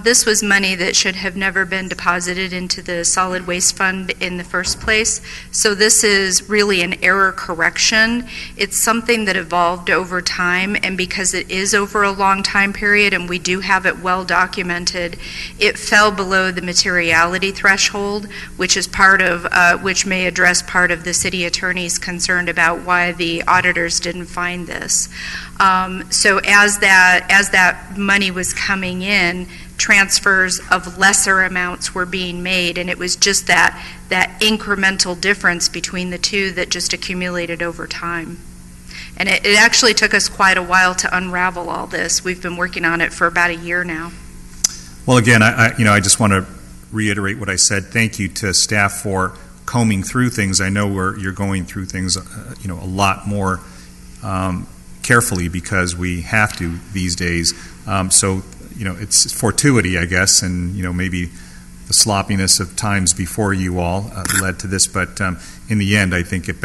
This was money that should have never been deposited into the solid waste fund in the first place. So this is really an error correction. It's something that evolved over time, and because it is over a long time period and we do have it well documented, it fell below the materiality threshold, which is part of, which may address part of the city attorney's concern about why the auditors didn't find this. So as that money was coming in, transfers of lesser amounts were being made, and it was just that incremental difference between the two that just accumulated over time. And it actually took us quite a while to unravel all this. We've been working on it for about a year now. Well, again, I just want to reiterate what I said. Thank you to staff for combing through things. I know you're going through things, a lot more carefully because we have to these days. So, it's fortuity, I guess, and, maybe the sloppiness of times before you all led to this. But in the end, I think it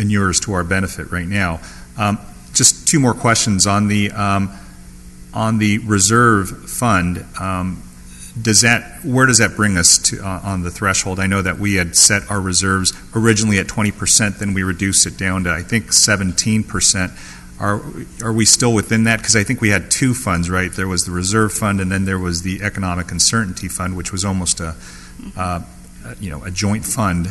inures to our benefit right now. Just two more questions on the reserve fund. Where does that bring us to on the threshold? I know that we had set our reserves originally at 20%, then we reduced it down to, I think, 17%. Are we still within that? Because I think we had two funds, right? There was the reserve fund, and then there was the economic uncertainty fund, which was almost a joint fund.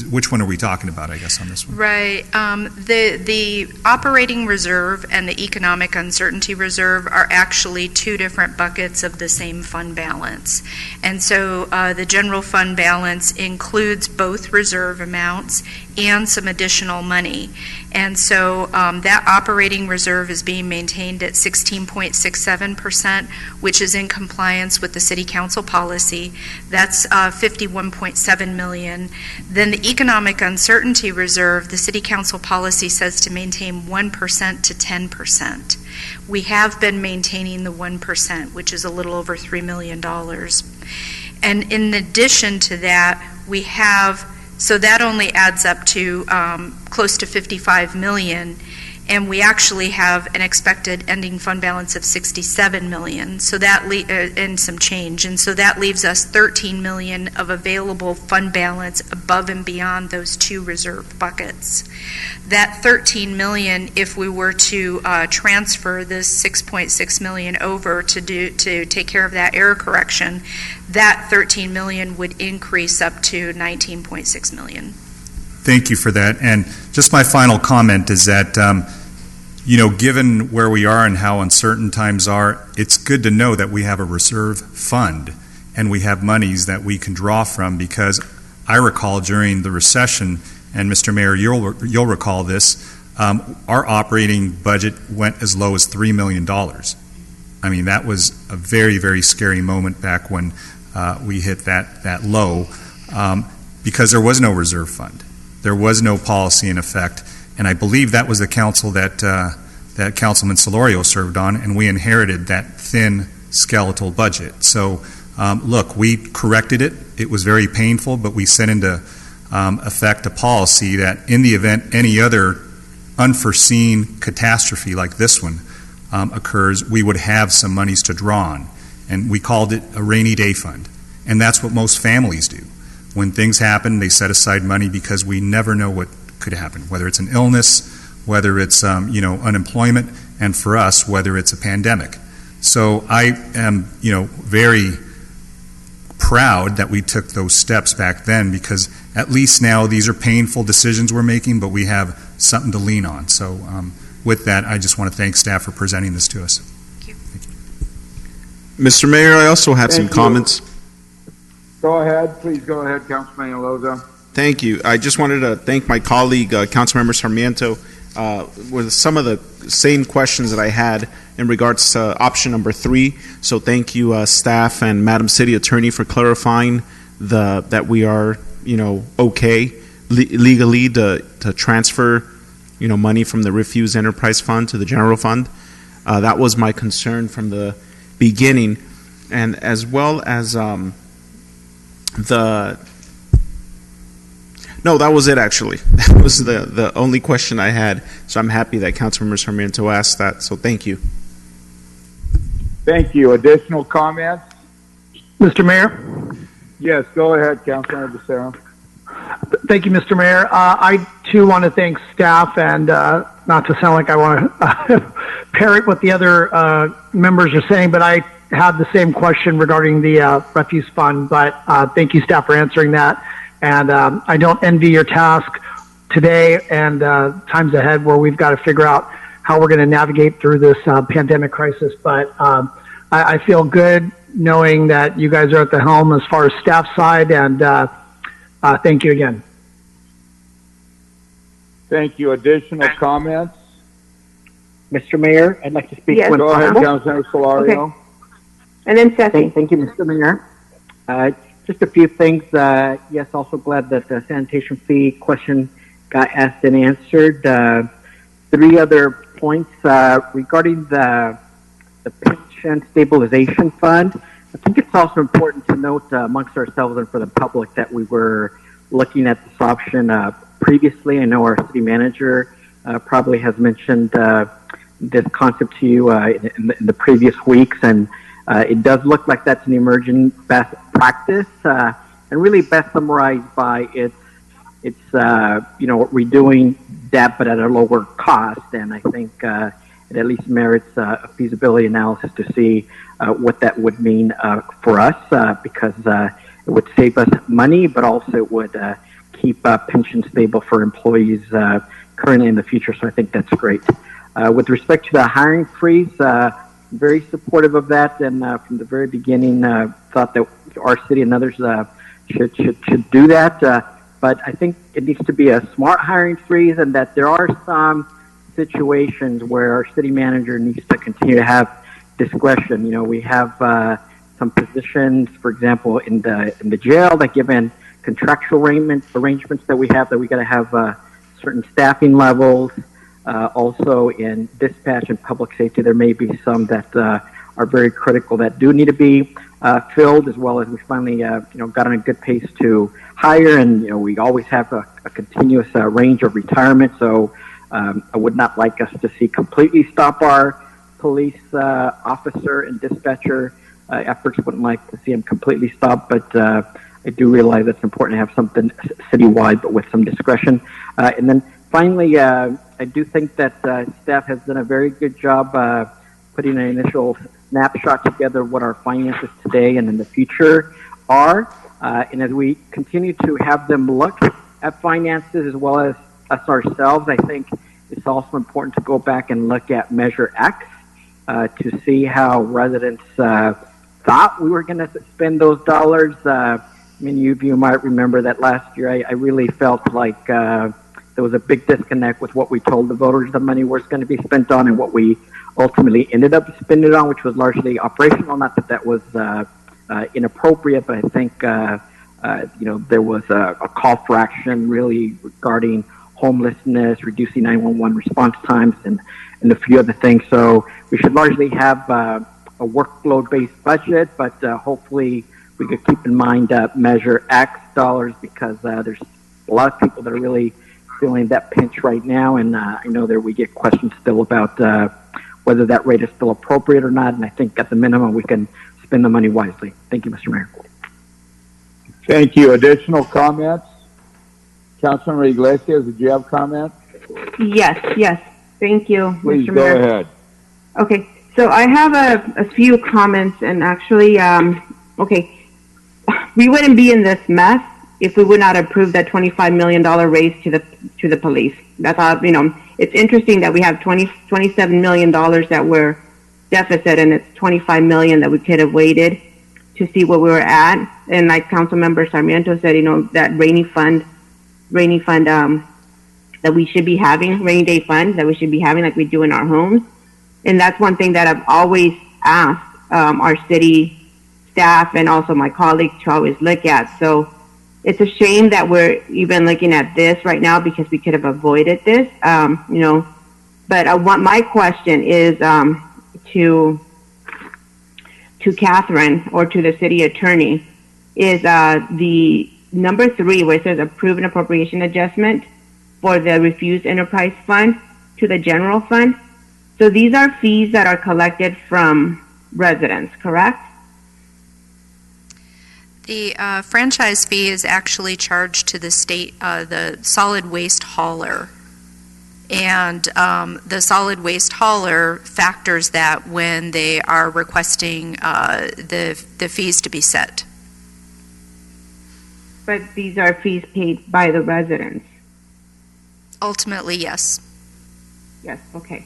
Which one are we talking about, I guess, on this one? Right. The operating reserve and the economic uncertainty reserve are actually two different buckets of the same fund balance. And so the general fund balance includes both reserve amounts and some additional money. And so that operating reserve is being maintained at 16.67%, which is in compliance with the City Council policy. That's $51.7 million. Then the economic uncertainty reserve, the City Council policy says to maintain 1% to 10%. We have been maintaining the 1%, which is a little over $3 million. And in addition to that, we have, so that only adds up to close to $55 million, and we actually have an expected ending fund balance of $67 million, so that and some change, and so that leaves us $13 million of available fund balance above and beyond those two reserve buckets. That $13 million, if we were to transfer this $6.6 million over to take care of that error correction, that $13 million would increase up to $19.6 million. Thank you for that. And just my final comment is that, given where we are and how uncertain times are, it's good to know that we have a reserve fund and we have monies that we can draw from, because I recall during the recession, and Mr. Mayor, you'll recall this, our operating budget went as low as $3 million. I mean, that was a very, very scary moment back when we hit that low, because there was no reserve fund. There was no policy in effect, and I believe that was the council that Councilman Solorio served on, and we inherited that thin skeletal budget. So, look, we corrected it. It was very painful, but we set into effect a policy that in the event any other unforeseen catastrophe like this one occurs, we would have some monies to draw on. And we called it a rainy day fund. And that's what most families do. When things happen, they set aside money because we never know what could happen, whether it's an illness, whether it's unemployment, and for us, whether it's a pandemic. So I am very proud that we took those steps back then, because at least now these are painful decisions we're making, but we have something to lean on. So with that, I just want to thank staff for presenting this to us. Thank you. Mr. Mayor, I also had some comments. Go ahead, please go ahead, Councilman Loza. Thank you. I just wanted to thank my colleague, Councilmember Sarmiento, with some of the same questions that I had in regards to option number 3. So thank you, staff and Madam City Attorney, for clarifying that we are, okay legally to transfer, money from the Refuse Enterprise Fund to the General Fund. That was my concern from the beginning, and as well as No, that was it, actually. That was the only question I had. So I'm happy that Councilmember Sarmiento asked that. So thank you. Thank you. Additional comments? Mr. Mayor? Yes, go ahead, Councilmember Becerra. Thank you, Mr. Mayor. I, too, want to thank staff, and not to sound like I want to parrot what the other members are saying, but I had the same question regarding the refuse fund, but thank you, staff, for answering that. And I don't envy your task today and times ahead where we've got to figure out how we're going to navigate through this pandemic crisis. But I feel good knowing that you guys are at the helm as far as staff side, and thank you again. Thank you. Additional comments? Mr. Mayor, I'd like to speak. Yes. One Go ahead, time. Councilmember Solario. Okay. And then Sessi. Thank you, Mr. Mayor. Just a few things. Yes, also glad that the sanitation fee question got asked and answered. 3 other points regarding the pension stabilization fund. I think it's also important to note amongst ourselves and for the public that we were looking at this option previously. I know our city manager probably has mentioned this concept to you in the previous weeks, and it does look like that's an emerging best practice, and really best summarized by its redoing debt but at a lower cost. And I think it at least merits a feasibility analysis to see what that would mean for us, because it would save us money, but also it would keep pensions stable for employees currently in the future. So I think that's great. With respect to the hiring freeze, very supportive of that, and from the very beginning thought that our city and others should do that. But I think it needs to be a smart hiring freeze, and that there are some situations where our city manager needs to continue to have discretion. We have some positions, for example, in the jail, that given contractual arrangements that we have, that we got to have certain staffing levels. Also in dispatch and public safety, there may be some that are very critical that do need to be filled, as well as we finally got on a good pace to hire, and we always have a continuous range of retirement. So I would not like us to see completely stop our police officer and dispatcher efforts. Wouldn't like to see them completely stop, but I do realize it's important to have something citywide, but with some discretion. And then finally, I do think that staff has done a very good job putting an initial snapshot together of what our finances today and in the future are. And as we continue to have them look at finances as well as us ourselves, I think it's also important to go back and look at Measure X to see how residents thought we were going to spend those dollars. Many of you might remember that last year I really felt like there was a big disconnect with what we told the voters the money was going to be spent on and what we ultimately ended up spending it on, which was largely operational. Not that that was inappropriate, but I think there was a call for action really regarding homelessness, reducing 911 response times, and a few other things. So we should largely have workload-based budget, but hopefully we could keep in mind Measure X dollars, because there's a lot of people that are really feeling that pinch right now, and I know that we get questions still about whether that rate is still appropriate or not, and I think at the minimum we can spend the money wisely. Thank you, Mr. Mayor. Thank you. Additional comments? Councilmember Iglesias, did you have comments? Yes. Thank you, Please Mr. go Mayor. ahead. Okay, so I have a few comments, and actually, we wouldn't be in this mess if we would not approve that $25 million raise to the police. That's all, it's interesting that we have $27 million that we're deficit, and it's $25 million that we could have waited to see where we were at. And like Councilmember Sarmiento said, that rainy fund that we should be having, rainy day fund that we should be having like we do in our homes. And that's one thing that I've always asked our city staff and also my colleagues to always look at. So it's a shame that we're even looking at this right now, because we could have avoided this, But my question is to Catherine or to the city attorney is the number 3, where it says approve an appropriation adjustment for the refused enterprise fund to the general fund. So these are fees that are collected from residents, correct? The franchise fee is actually charged to the state, the solid waste hauler. And the solid waste hauler factors that when they are requesting the fees to be set. But these are fees paid by the residents. Ultimately, yes. Yes, okay.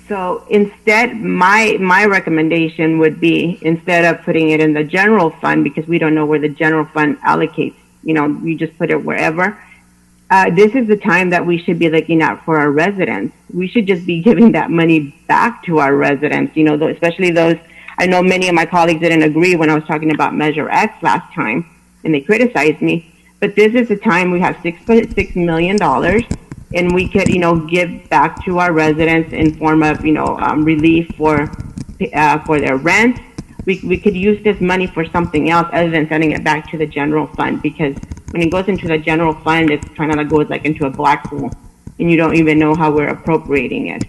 So instead, my recommendation would be, instead of putting it in the general fund, because we don't know where the general fund allocates, you just put it wherever. This is the time that we should be looking at for our residents. We should just be giving that money back to our residents, especially those. I know many of my colleagues didn't agree when I was talking about Measure X last time, and they criticized me. But this is the time we have $6.6 million, and we could, give back to our residents in form of, relief for their rent. We could use this money for something else other than sending it back to the general fund, because when it goes into the general fund, it's kind of like goes like into a black hole, and you don't even know how we're appropriating it.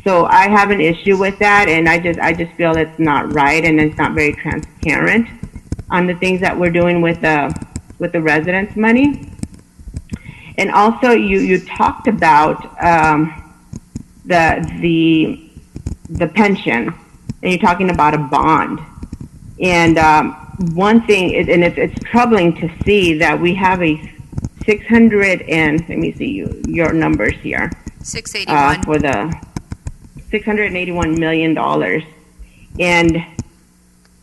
So I have an issue with that, and I just feel it's not right, and it's not very transparent on the things that we're doing with the residents' money. And also, you talked about the pension, and you're talking about a bond. And one thing, and it's troubling to see that we have a 600 and, let me see your numbers here. 681. For the $681 million. And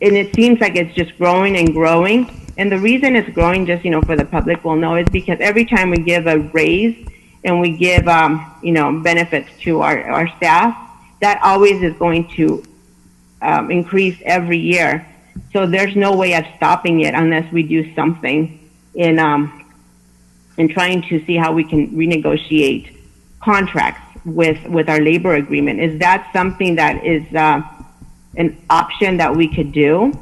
it seems like it's just growing and growing. And the reason it's growing, just, for the public will know, is because every time we give a raise and we give, benefits to our staff, that always is going to increase every year. So there's no way of stopping it unless we do something in trying to see how we can renegotiate contracts with our labor agreement. Is that something that is an option that we could do?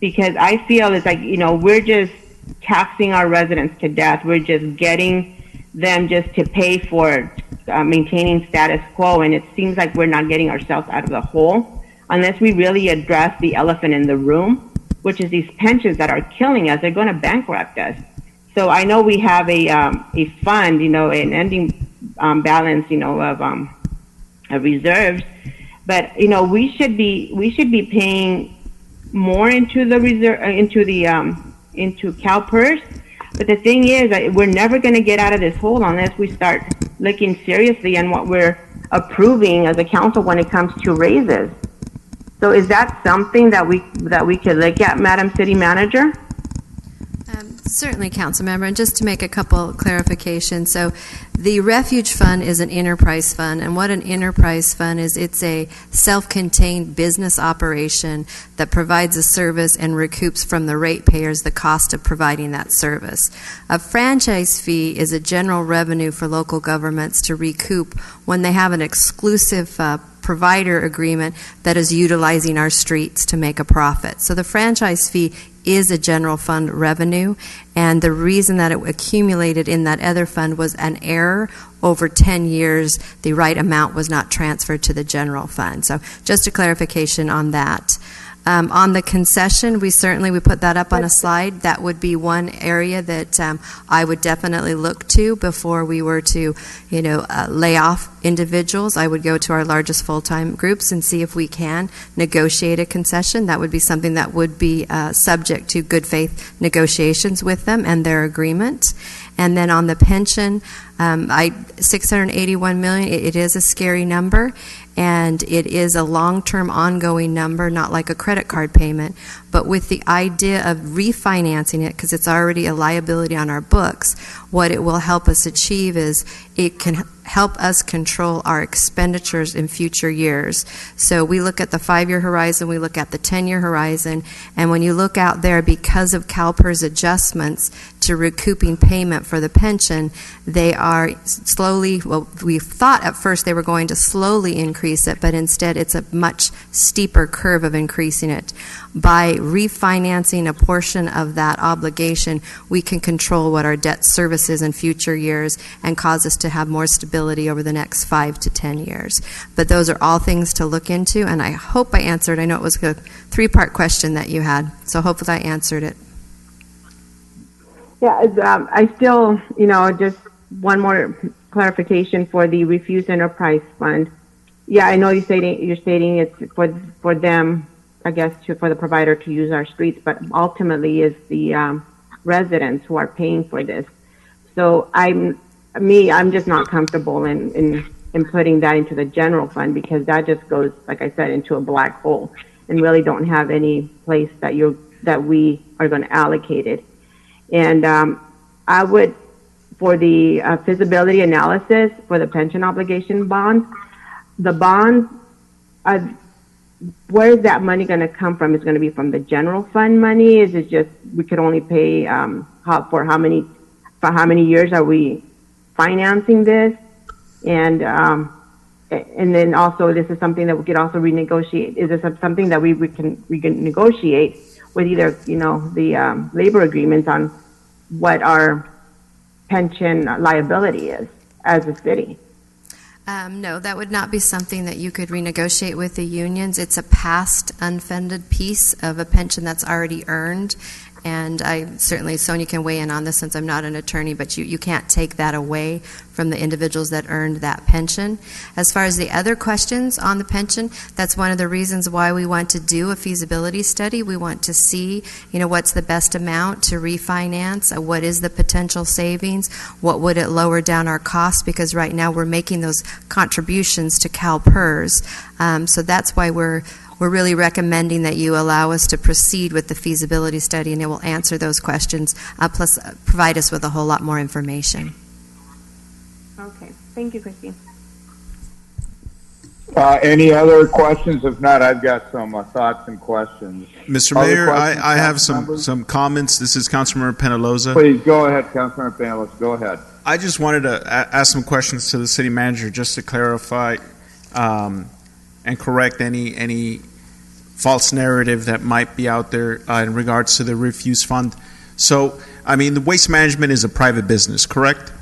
Because I feel it's like, we're just taxing our residents to death. We're just getting them just to pay for maintaining status quo, and it seems like we're not getting ourselves out of the hole unless we really address the elephant in the room, which is these pensions that are killing us. They're going to bankrupt us. So I know we have a fund, an ending balance, of reserves, but we should be paying more into the reserve, into CalPERS. But the thing is that we're never going to get out of this hole unless we start looking seriously on what we're approving as a council when it comes to raises. So is that something that we could look at, Madam City Manager? Certainly, Councilmember, and just to make a couple clarifications. So the refuge fund is an enterprise fund, and what an enterprise fund is, it's a self-contained business operation that provides a service and recoups from the ratepayers the cost of providing that service. A franchise fee is a general revenue for local governments to recoup when they have an exclusive provider agreement that is utilizing our streets to make a profit. So the franchise fee is a general fund revenue, and the reason that it accumulated in that other fund was an error. Over 10 years, the right amount was not transferred to the general fund. So just a clarification on that. On the concession, we put that up on a slide. That would be one area that I would definitely look to before we were to, lay off individuals. I would go to our largest full-time groups and see if we can negotiate a concession. That would be something that would be subject to good faith negotiations with them and their agreement. And then on the pension, $681 million, it is a scary number, and it is a long-term ongoing number, not like a credit card payment. But with the idea of refinancing it, because it's already a liability on our books, what it will help us achieve is it can help us control our expenditures in future years. So we look at the 5-year horizon, we look at the 10-year horizon, and when you look out there, because of CalPERS adjustments to recouping payment for the pension, they are slowly, well, we thought at first they were going to slowly increase it, but instead it's a much steeper curve of increasing it. By refinancing a portion of that obligation, we can control what our debt service is in future years and cause us to have more stability over the next 5 to 10 years. But those are all things to look into, and I hope I answered. I know it was a 3-part question that you had, so hopefully I answered it. Yeah, I still, just one more clarification for the refused enterprise fund. Yeah, I know you're stating it's for them, I guess, for the provider to use our streets, but ultimately it's the residents who are paying for this. So I'm just not comfortable in putting that into the general fund, because that just goes, like I said, into a black hole and really don't have any place that we are going to allocate it. And I would, for the feasibility analysis for the pension obligation bonds, the bonds, where is that money going to come from? Is it going to be from the general fund money? Is it just we could only pay for how many years are we financing this? And then also, this is something that we could also renegotiate. Is this something that we can negotiate with either the labor agreements on what our pension liability is as a city? No, that would not be something that you could renegotiate with the unions. It's a past unfunded piece of a pension that's already earned. And certainly, Sonia can weigh in on this since I'm not an attorney, but you can't take that away from the individuals that earned that pension. As far as the other questions on the pension, that's one of the reasons why we want to do a feasibility study. We want to see, what's the best amount to refinance, what is the potential savings, what would it lower down our costs, because right now we're making those contributions to CalPERS. So that's why we're really recommending that you allow us to proceed with the feasibility study, and it will answer those questions, plus provide us with a whole lot more information. Okay. Thank you, Christine. Any other questions? If not, I've got some thoughts and questions. Mr. Mayor, I have some comments. This is Councilmember Penaloza. Please go ahead, Councilmember Penaloza. Go ahead. I just wanted to ask some questions to the city manager just to clarify and correct any false narrative that might be out there in regards to the refuse fund. So, the waste management is a private business, correct?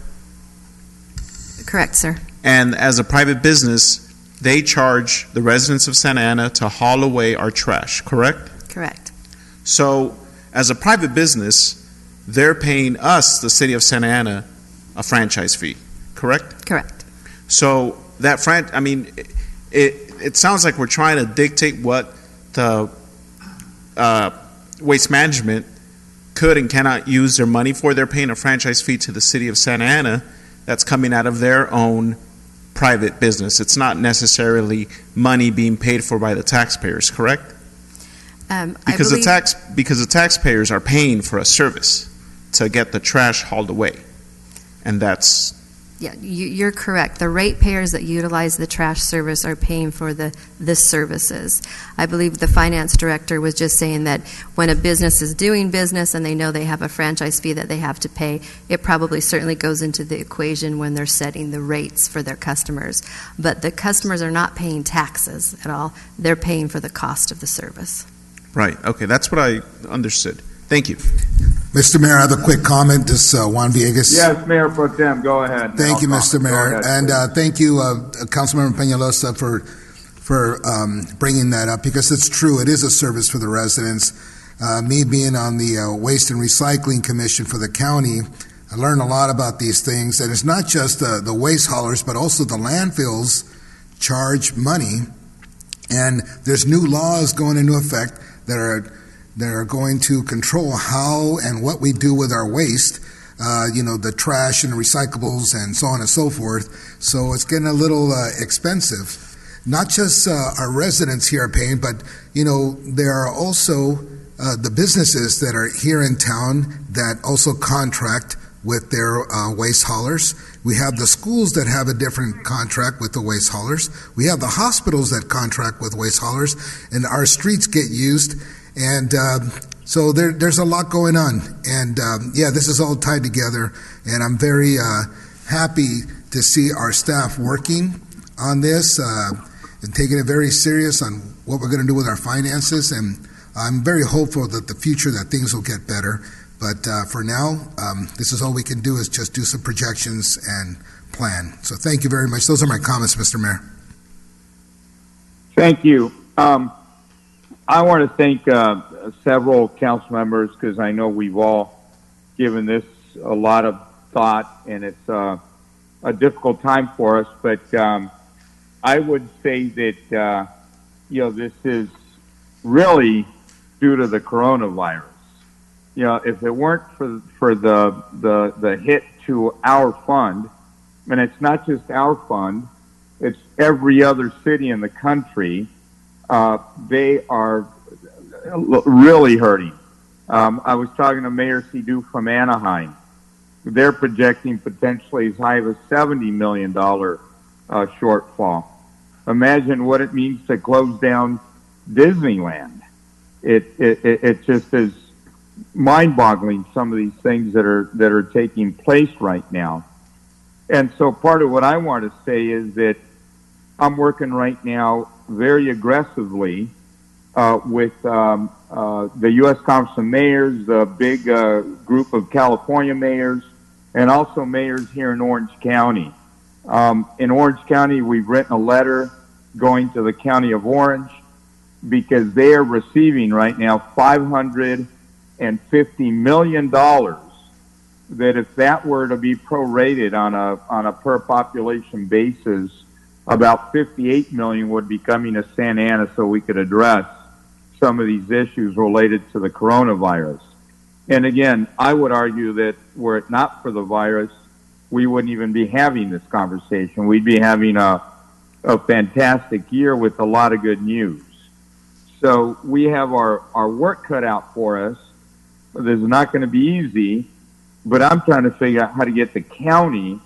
Correct, sir. And as a private business, they charge the residents of Santa Ana to haul away our trash, correct? Correct. So, as a private business, they're paying us, the city of Santa Ana, a franchise fee, correct? Correct. So, that it sounds like we're trying to dictate what the waste management could and cannot use their money for. They're paying a franchise fee to the city of Santa Ana that's coming out of their own private business. It's not necessarily money being paid for by the taxpayers, correct? Because the taxpayers are paying for a service to get the trash hauled away, and that's Yeah, you're correct. The ratepayers that utilize the trash service are paying for the services. I believe the finance director was just saying that when a business is doing business and they know they have a franchise fee that they have to pay, it probably certainly goes into the equation when they're setting the rates for their customers. But the customers are not paying taxes at all. They're paying for the cost of the service. Right. Okay, that's what I understood. Thank you. Mr. Mayor, I have a quick comment. This is Juan Villegas. Yes, Mayor Pro Tem, go ahead. Thank you, Mr. Mayor. And thank you, Councilmember Peñalosa, for bringing that up, because it's true. It is a service for the residents. Me being on the Waste and Recycling Commission for the county, I learned a lot about these things. And it's not just the waste haulers, but also the landfills charge money. And there's new laws going into effect that are going to control how and what we do with our waste, the trash and the recyclables and so on and so forth. So it's getting a little expensive. Not just our residents here are paying, but, there are also the businesses that are here in town that also contract with their waste haulers. We have the schools that have a different contract with the waste haulers. We have the hospitals that contract with waste haulers, and our streets get used. And so there's a lot going on. And this is all tied together. And I'm very happy to see our staff working on this and taking it very serious on what we're going to do with our finances. And I'm very hopeful that the future that things will get better. But for now, this is all we can do is just do some projections and plan. So thank you very much. Those are my comments, Mr. Mayor. Thank you. I want to thank several council members, because I know we've all given this a lot of thought, and it's a difficult time for us. But I would say that this is really due to the coronavirus. If it weren't for the hit to our fund, and it's not just our fund, it's every other city in the country. They are really hurting. I was talking to Mayor Sidhu from Anaheim. They're projecting potentially as high as a $70 million shortfall. Imagine what it means to close down Disneyland. It just is mind-boggling, some of these things that are taking place right now. And so part of what I want to say is that I'm working right now very aggressively with the U.S. Conference of Mayors, the big group of California mayors, and also mayors here in Orange County. In Orange County, we've written a letter going to the County of Orange, because they are receiving right now $550 million, that if that were to be prorated on a per population basis, about 58 million would be coming to Santa Ana so we could address some of these issues related to the coronavirus. And again, I would argue that were it not for the virus, we wouldn't even be having this conversation. We'd be having a fantastic year with a lot of good news. So we have our work cut out for us. This is not going to be easy, but I'm trying to figure out how to get the county,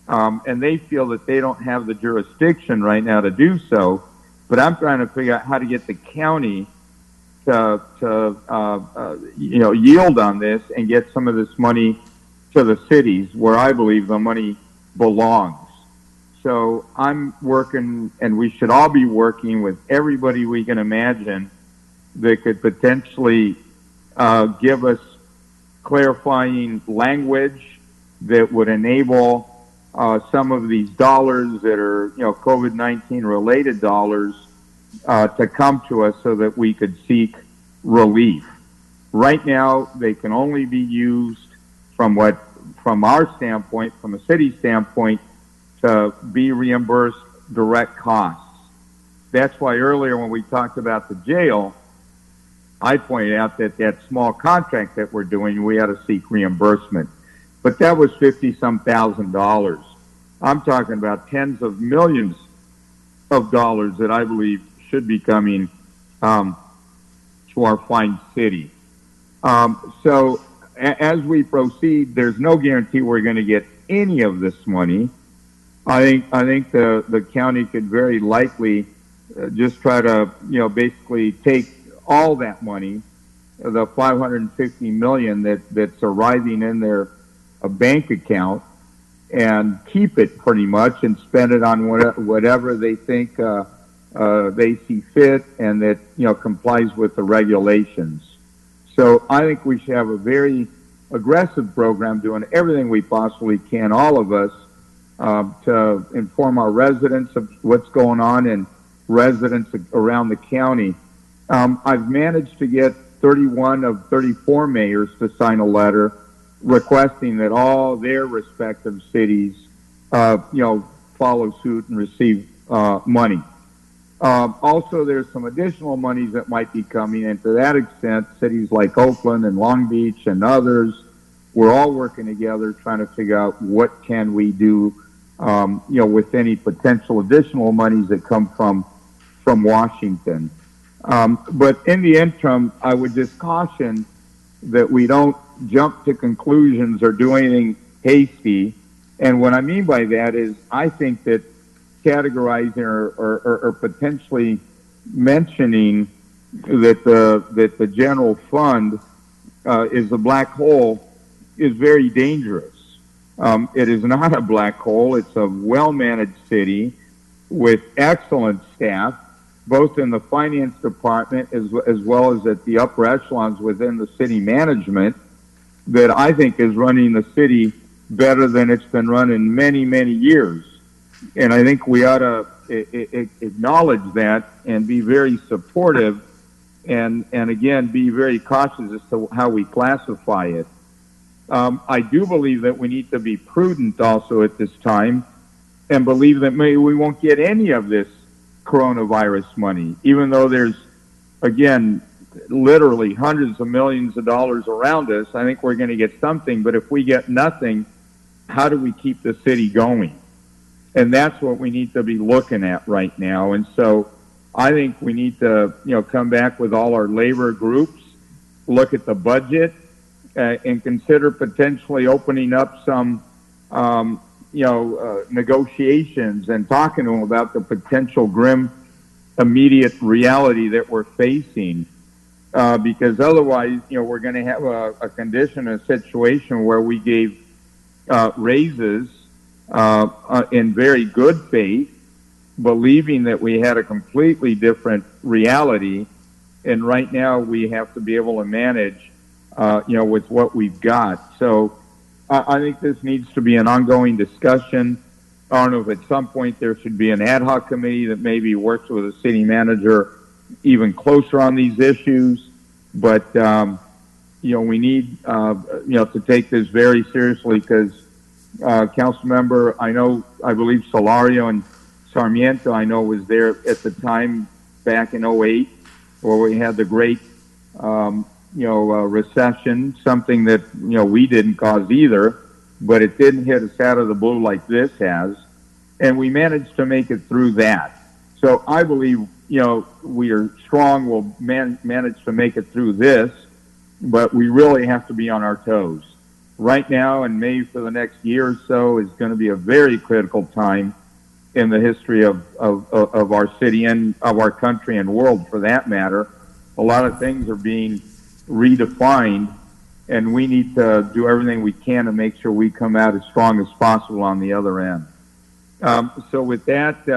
and they feel that they don't have the jurisdiction right now to do so, but I'm trying to figure out how to get the county to yield on this and get some of this money to the cities where I believe the money belongs. So I'm working, and we should all be working with everybody we can imagine that could potentially give us clarifying language that would enable some of these dollars that are, COVID-19 related dollars to come to us so that we could seek relief. Right now, they can only be used from our standpoint, from a city standpoint, to be reimbursed direct costs. That's why earlier when we talked about the jail, I pointed out that small contract that we're doing, we had to seek reimbursement. But that was $50-some thousand. I'm talking about tens of millions of dollars that I believe should be coming to our fine city. So as we proceed, there's no guarantee we're going to get any of this money. I think the county could very likely just try to, basically take all that money, the $550 million that's arriving in their bank account, and keep it pretty much and spend it on whatever they think they see fit and that complies with the regulations. So I think we should have a very aggressive program doing everything we possibly can, all of us, to inform our residents of what's going on and residents around the county. I've managed to get 31 of 34 mayors to sign a letter requesting that all their respective cities, follow suit and receive money. Also, there's some additional monies that might be coming, and to that extent, cities like Oakland and Long Beach and others, we're all working together trying to figure out what can we do, with any potential additional monies that come from Washington. But in the interim, I would just caution that we don't jump to conclusions or do anything hasty. And what I mean by that is I think that categorizing or potentially mentioning that the general fund is a black hole is very dangerous. It is not a black hole. It's a well-managed city with excellent staff, both in the finance department as well as at the upper echelons within the city management, that I think is running the city better than it's been run in many, many years. And I think we ought to acknowledge that and be very supportive and again, be very cautious as to how we classify it. I do believe that we need to be prudent also at this time and believe that maybe we won't get any of this coronavirus money, even though there's, again, literally hundreds of millions of dollars around us. I think we're going to get something, but if we get nothing, how do we keep the city going? And that's what we need to be looking at right now. And so I think we need to, come back with all our labor groups, look at the budget, and consider potentially opening up some, negotiations and talking to them about the potential grim, immediate reality that we're facing. Because otherwise, we're going to have a condition, a situation where we gave raises in very good faith, believing that we had a completely different reality, and right now we have to be able to manage, with what we've got. So I think this needs to be an ongoing discussion. I don't know if at some point there should be an ad hoc committee that maybe works with the city manager even closer on these issues, but we need to take this very seriously because council member, I believe Solario and Sarmiento, I know was there at the time back in 2008 where we had the great recession, something that we didn't cause either, but it didn't hit us out of the blue like this has, and we managed to make it through that. So I believe we are strong. We'll manage to make it through this, but we really have to be on our toes. Right now, and maybe for the next year or so, is going to be a very critical time in the history of our city and of our country and world, for that matter. A lot of things are being redefined, and we need to do everything we can to make sure we come out as strong as possible on the other end. So with that,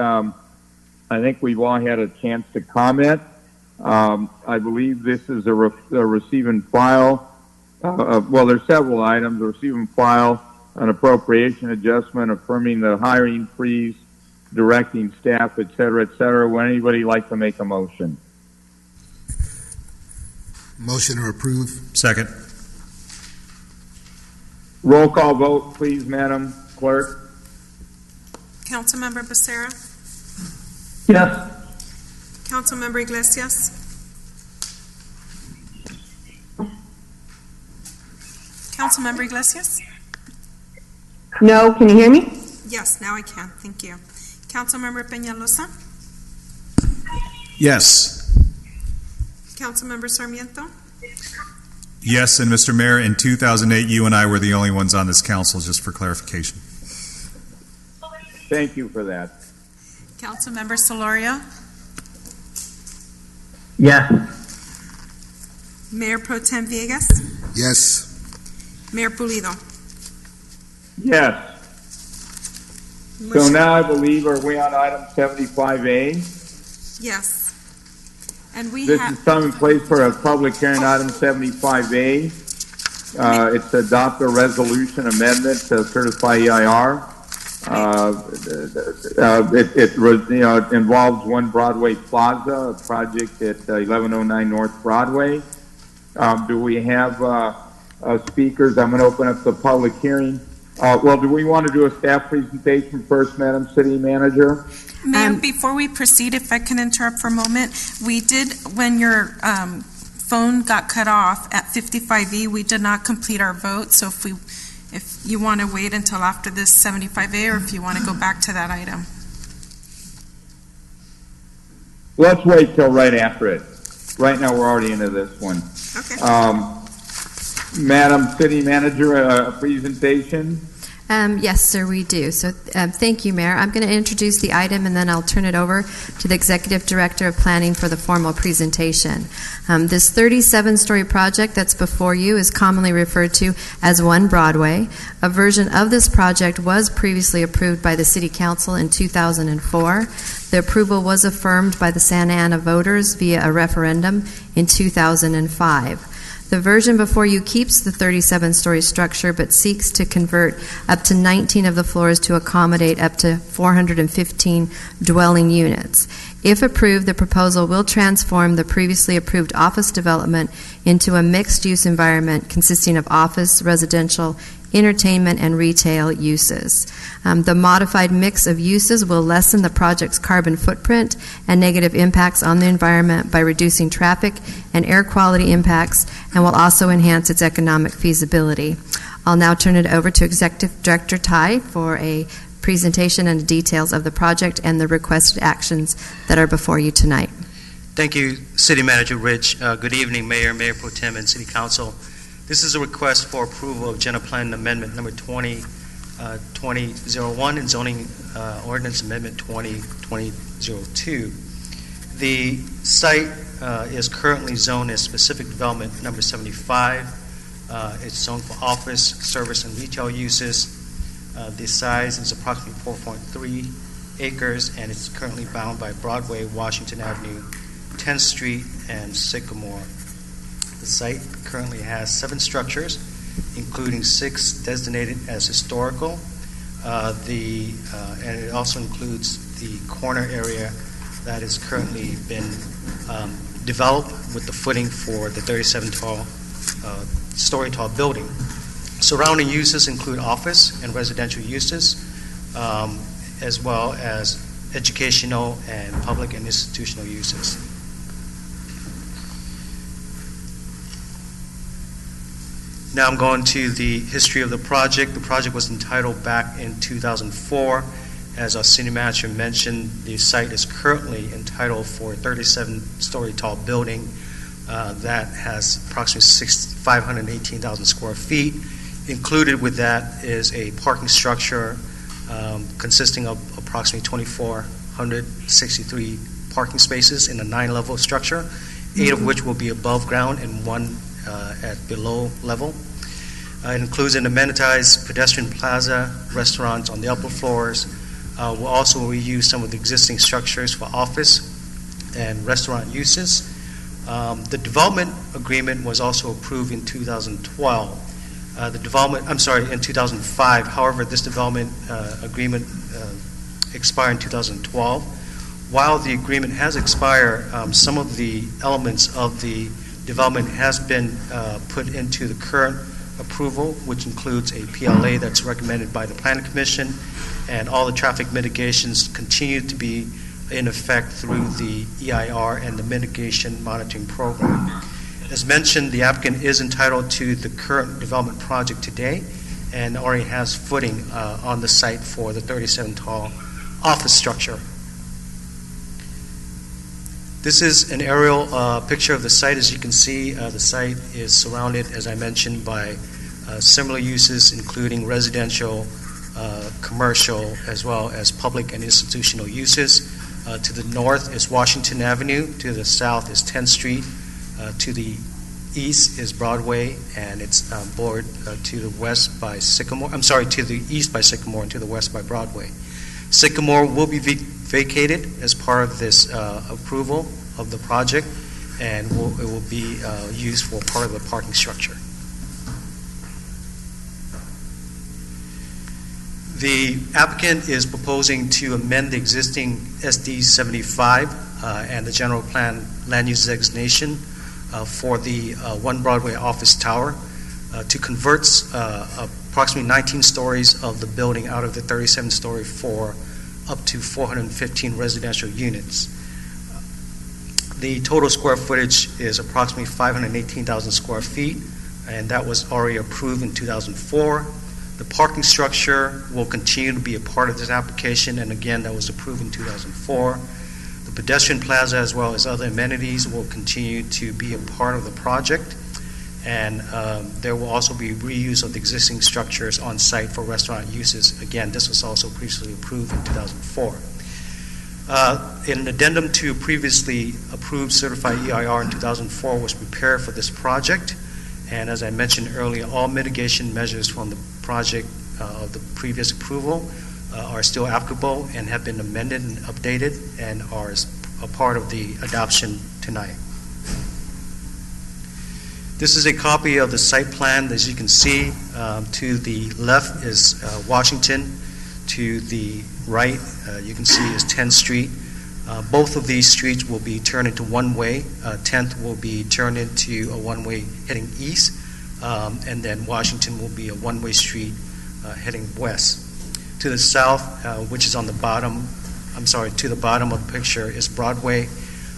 I think we've all had a chance to comment. I believe this is a receive and file. There's several items: a receive and file, an appropriation adjustment, affirming the hiring freeze, directing staff, et cetera, et cetera. Would anybody like to make a motion? Motion to approve. Second. Roll call vote, please, Madam Clerk. Councilmember Becerra? Yes. Councilmember Iglesias? Councilmember Iglesias? No, can you hear me? Yes, now I can. Thank you. Councilmember Peñalosa? Yes. Councilmember Sarmiento? Yes, and Mr. Mayor, in 2008, you and I were the only ones on this council, just for clarification. Thank you for that. Councilmember Solorio, Yes. Mayor Pro Tem Villegas, Yes. Mayor Pulido. Yes. So now I believe, are we on item 75A? Yes. And we This have, is time and place for a public hearing, item 75A. It's to adopt a resolution amendment to certify EIR. It involves One Broadway Plaza, a project at 1109 North Broadway. Do we have speakers? I'm going to open up the public hearing. Well, do we want to do a staff presentation first, Madam City Manager? Mayor, before we proceed, if I can interrupt for a moment, we did, when your phone got cut off at 55E, we did not complete our vote, so if you want to wait until after this 75A, or if you want to go back to that item. Let's wait till right after it. Right now, we're already into this one. Okay. Madam City Manager, a presentation? Yes, sir, we do. So thank you, Mayor. I'm going to introduce the item, and then I'll turn it over to the Executive Director of Planning for the formal presentation. This 37-story project that's before you is commonly referred to as One Broadway. A version of this project was previously approved by the City Council in 2004. The approval was affirmed by the Santa Ana voters via a referendum in 2005. The version before you keeps the 37-story structure but seeks to convert up to 19 of the floors to accommodate up to 415 dwelling units. If approved, the proposal will transform the previously approved office development into a mixed-use environment consisting of office, residential, entertainment, and retail uses. The modified mix of uses will lessen the project's carbon footprint and negative impacts on the environment by reducing traffic and air quality impacts, and will also enhance its economic feasibility. I'll now turn it over to Executive Director Ty for a presentation and details of the project and the requested actions that are before you tonight. Thank you, City Manager Rich. Good evening, Mayor, Mayor Pro Tem, and City Council. This is a request for approval of General Plan Amendment Number 2001 and Zoning Ordinance Amendment 2002. The site is currently zoned as Specific Development Number 75. It's zoned for office, service, and retail uses. The size is approximately 4.3 acres, and it's currently bound by Broadway, Washington Avenue, 10th Street, and Sycamore. The site currently has 7 structures, including 6 designated as historical. And it also includes the corner area that has currently been developed with the footing for the 37-story tall building. Surrounding uses include office and residential uses, as well as educational and public and institutional uses. Now I'm going to the history of the project. The project was entitled back in 2004. As our city manager mentioned, the site is currently entitled for a 37-story tall building that has approximately 518,000 square feet. Included with that is a parking structure consisting of approximately 2,463 parking spaces in a 9-level structure, 8 of which will be above ground and 1 at below level. It includes an amenitized pedestrian plaza, restaurants on the upper floors. We'll also reuse some of the existing structures for office and restaurant uses. The development agreement was also approved in 2012. In 2005. However, this development agreement expired in 2012. While the agreement has expired, some of the elements of the development has been put into the current approval, which includes a PLA that's recommended by the Planning Commission, and all the traffic mitigations continue to be in effect through the EIR and the mitigation monitoring program. As mentioned, the applicant is entitled to the current development project today and already has footing on the site for the 37-tall office structure. This is an aerial picture of the site. As you can see, the site is surrounded, as I mentioned, by similar uses, including residential, commercial, as well as public and institutional uses. To the north is Washington Avenue, to the south is 10th Street, to the east is Broadway, and it's bordered to the west by Sycamore. I'm sorry, to the east by Sycamore and to the west by Broadway. Sycamore will be vacated as part of this approval of the project, and it will be used for part of the parking structure. The applicant is proposing to amend the existing SD 75 and the general plan land use designation for the One Broadway office tower to convert approximately 19 stories of the building out of the 37-story for up to 415 residential units. The total square footage is approximately 518,000 square feet, and that was already approved in 2004. The parking structure will continue to be a part of this application, and again, that was approved in 2004. The pedestrian plaza, as well as other amenities, will continue to be a part of the project, and there will also be reuse of the existing structures on site for restaurant uses. Again, this was also previously approved in 2004. An addendum to previously approved certified EIR in 2004 was prepared for this project, and as I mentioned earlier, all mitigation measures from the project of the previous approval are still applicable and have been amended and updated and are a part of the adoption tonight. This is a copy of the site plan. As you can see, to the left is Washington. To the right, you can see is 10th Street. Both of these streets will be turned into one-way. 10th will be turned into a one-way heading east, and then Washington will be a one-way street heading west. To the south, which is on the bottom, to the bottom of the picture is Broadway.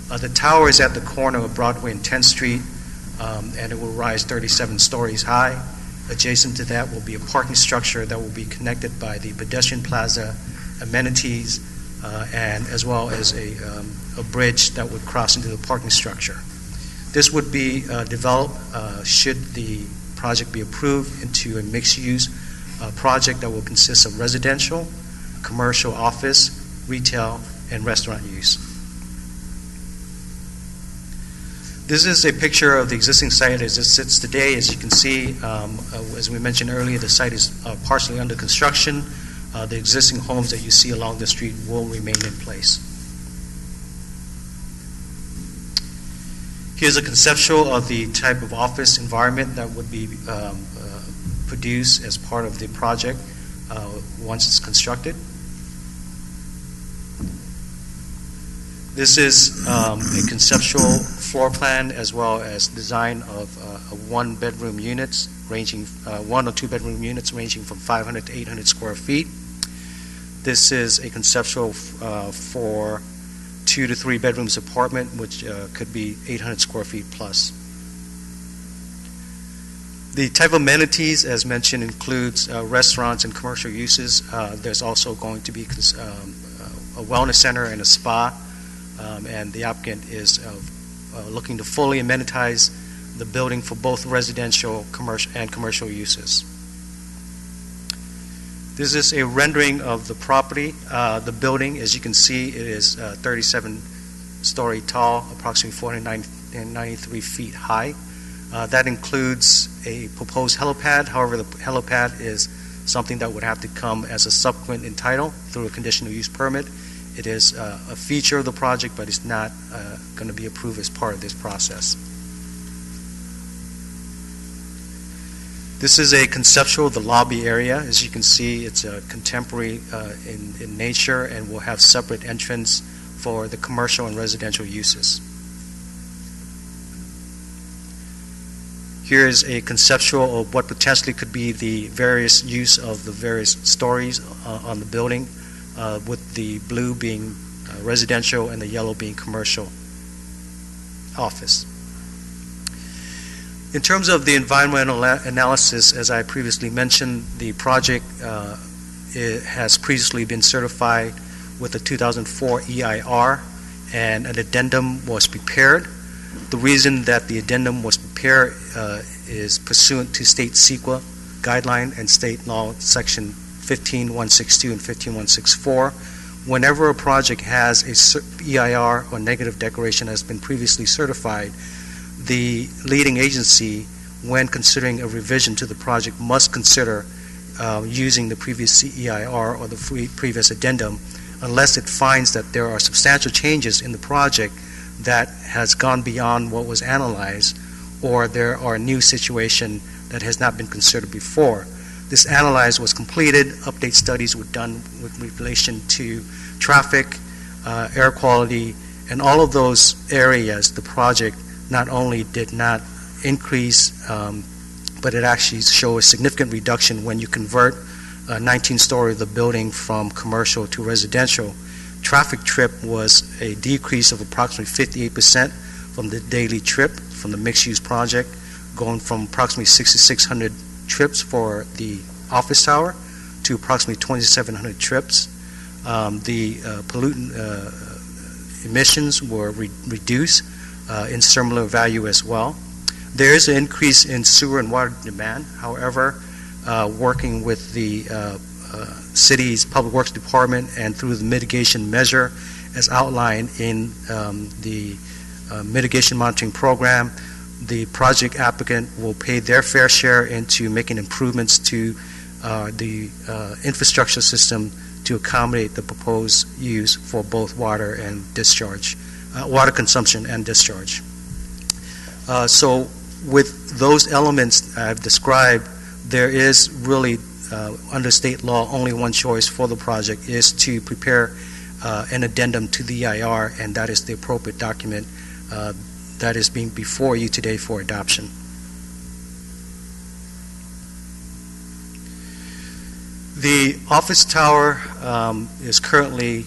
The tower is at the corner of Broadway and 10th Street, and it will rise 37 stories high. Adjacent to that will be a parking structure that will be connected by the pedestrian plaza, amenities, and as well as a bridge that would cross into the parking structure. This would be developed, should the project be approved, into a mixed-use project that will consist of residential, commercial, office, retail, and restaurant use. This is a picture of the existing site as it sits today. As you can see, as we mentioned earlier, the site is partially under construction. The existing homes that you see along the street will remain in place. Here's a conceptual of the type of office environment that would be produced as part of the project once it's constructed. This is a conceptual floor plan as well as design of one or two bedroom units ranging from 500 to 800 square feet. This is a conceptual for 2 to 3 bedrooms apartment, which could be 800 square feet plus. The type of amenities, as mentioned, includes restaurants and commercial uses. There's also going to be a wellness center and a spa, and the applicant is looking to fully amenitize the building for both residential and commercial uses. This is a rendering of the property. The building, as you can see, it is 37-story tall, approximately 493 feet high. That includes a proposed helipad. However, the helipad is something that would have to come as a subsequent entitle through a conditional use permit. It is a feature of the project, but it's not going to be approved as part of this process. This is a conceptual of the lobby area. As you can see, it's contemporary in nature and will have separate entrance for the commercial and residential uses. Here is a conceptual of what potentially could be the various use of the various stories on the building, with the blue being residential and the yellow being commercial office. In terms of the environmental analysis, as I previously mentioned, the project it has previously been certified with the 2004 EIR, and an addendum was prepared. The reason that the addendum was prepared is pursuant to state CEQA guideline and state law section 15162 and 15164. Whenever a project has a EIR or negative declaration has been previously certified, the leading agency, when considering a revision to the project, must consider using the previous CEIR or the previous addendum unless it finds that there are substantial changes in the project that has gone beyond what was analyzed, or there are new situation that has not been considered before. This analyze was completed, update studies were done with relation to traffic, air quality, and all of those areas. The project not only did not increase, but it actually showed a significant reduction when you convert 19-story of the building from commercial to residential. Traffic trip was a decrease of approximately 58% from the daily trip from the mixed-use project, going from approximately 6,600 trips for the office tower to approximately 2,700 trips. The pollutant emissions were reduced in similar value as well. There is an increase in sewer and water demand. However, working with the city's Public Works Department and through the mitigation measure as outlined in the mitigation monitoring program, the project applicant will pay their fair share into making improvements to the infrastructure system to accommodate the proposed use for both water and discharge, water consumption and discharge. So with those elements I've described, there is really, under state law, only one choice for the project is to prepare an addendum to the EIR, and that is the appropriate document that is being before you today for adoption. The office tower is currently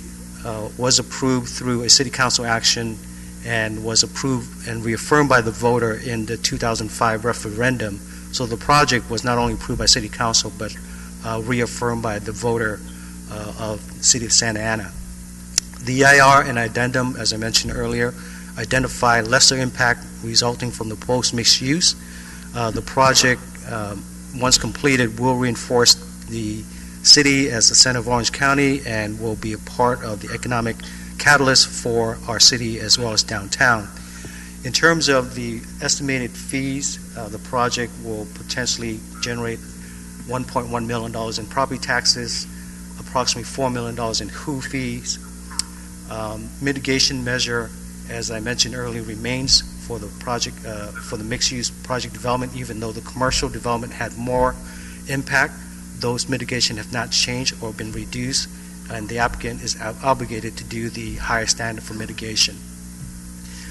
was approved through a city council action and was approved and reaffirmed by the voter in the 2005 referendum. So the project was not only approved by city council but reaffirmed by the voter of the city of Santa Ana. The EIR and addendum, as I mentioned earlier, identify lesser impact resulting from the proposed mixed use. The project, once completed, will reinforce the city as the center of Orange County and will be a part of the economic catalyst for our city as well as downtown. In terms of the estimated fees, the project will potentially generate $1.1 million in property taxes, approximately $4 million in WHO fees. Mitigation measure, as I mentioned earlier, remains for the project, for the mixed-use project development, even though the commercial development had more impact. Those mitigation have not changed or been reduced, and the applicant is obligated to do the higher standard for mitigation.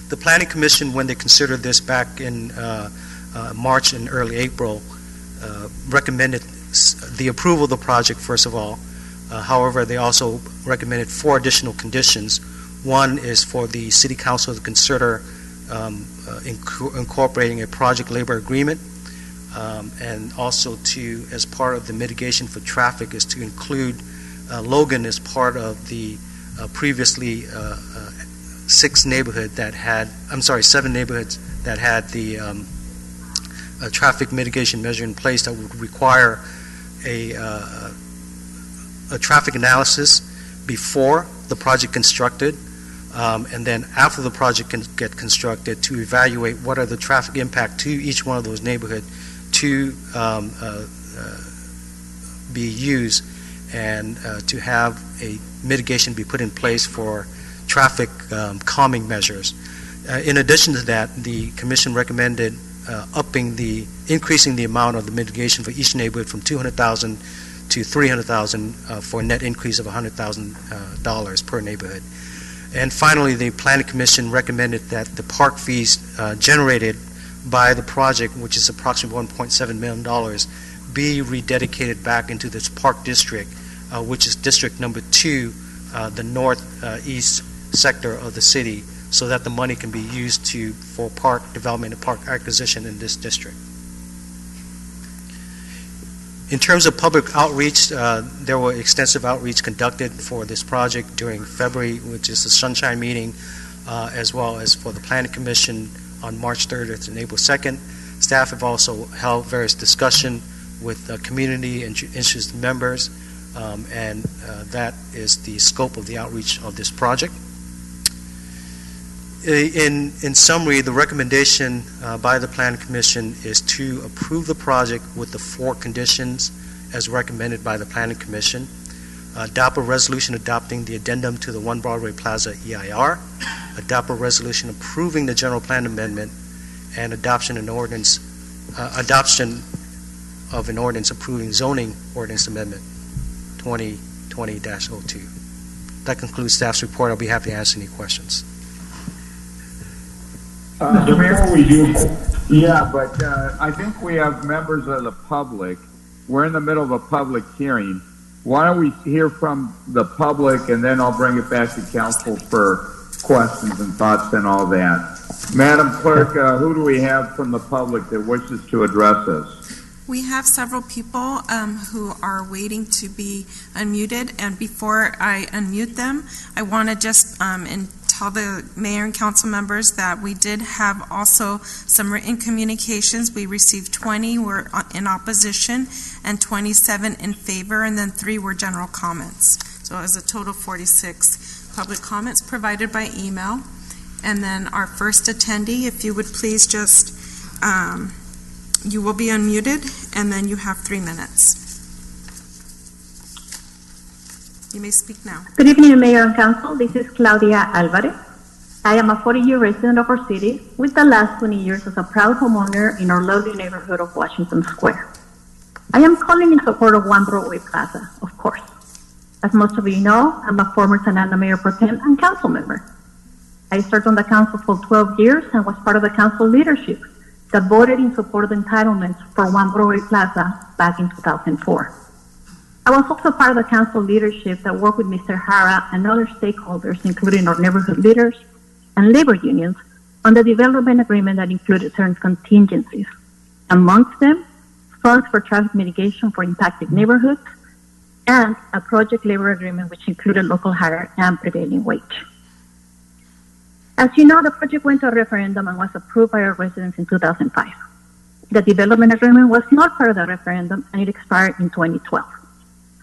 The Planning Commission, when they considered this back in March and early April, recommended the approval of the project, first of all. However, they also recommended 4 additional conditions. One is for the City Council to consider incorporating a project labor agreement, and also to, as part of the mitigation for traffic, is to include Logan as part of the previously 7 neighborhoods that had the traffic mitigation measure in place that would require a traffic analysis before the project constructed, and then after the project can get constructed to evaluate what are the traffic impact to each one of those neighborhoods to be used, and to have a mitigation be put in place for traffic calming measures. In addition to that, the Commission recommended increasing the amount of the mitigation for each neighborhood from $200,000 to $300,000 for a net increase of $100,000 per neighborhood. And finally, the Planning Commission recommended that the park fees generated by the project, which is approximately $1.7 million, be rededicated back into this park district, which is district number 2, the northeast sector of the city, so that the money can be used for park development and park acquisition in this district. In terms of public outreach, there were extensive outreach conducted for this project during February, which is the Sunshine Meeting, as well as for the Planning Commission on March 30th and April 2nd. Staff have also held various discussions with community and interested members. and that is the scope of the outreach of this project. In summary, the recommendation by the Planning Commission is to approve the project with the 4 conditions as recommended by the Planning Commission. Adopt a resolution adopting the addendum to the One Broadway Plaza EIR, adopt a resolution approving the general plan amendment, and adoption of an ordinance approving zoning ordinance amendment 2020-02. That concludes staff's report. I'll be happy to answer any questions. Before we do, but I think we have members of the public. We're in the middle of a public hearing. Why don't we hear from the public, and then I'll bring it back to council for questions and thoughts and all that. Madam Clerk, who do we have from the public that wishes to address us? We have several people who are waiting to be unmuted, and before I unmute them, I want to just tell the mayor and council members that we did have also some written communications. We received 20 were in opposition and 27 in favor, and then 3 were general comments. So it was a total of 46 public comments provided by email. And then our first attendee, if you would please just, you will be unmuted, and then you have 3 minutes. You may speak now. Good evening, Mayor and Council. This is Claudia Alvarez. I am a 40-year resident of our city with the last 20 years as a proud homeowner in our lovely neighborhood of Washington Square. I am calling in support of One Broadway Plaza, of course. As most of you know, I'm a former Santa Ana Mayor Pro Tem and council member. I served on the council for 12 years and was part of the council leadership that voted in support of the entitlements for One Broadway Plaza back in 2004. I was also part of the council leadership that worked with Mr. Hara and other stakeholders, including our neighborhood leaders and labor unions, on the development agreement that included certain contingencies. Amongst them, funds for traffic mitigation for impacted neighborhoods, and a project labor agreement which included local hire and prevailing wage. As you know, the project went to a referendum and was approved by our residents in 2005. The development agreement was not part of the referendum, and it expired in 2012.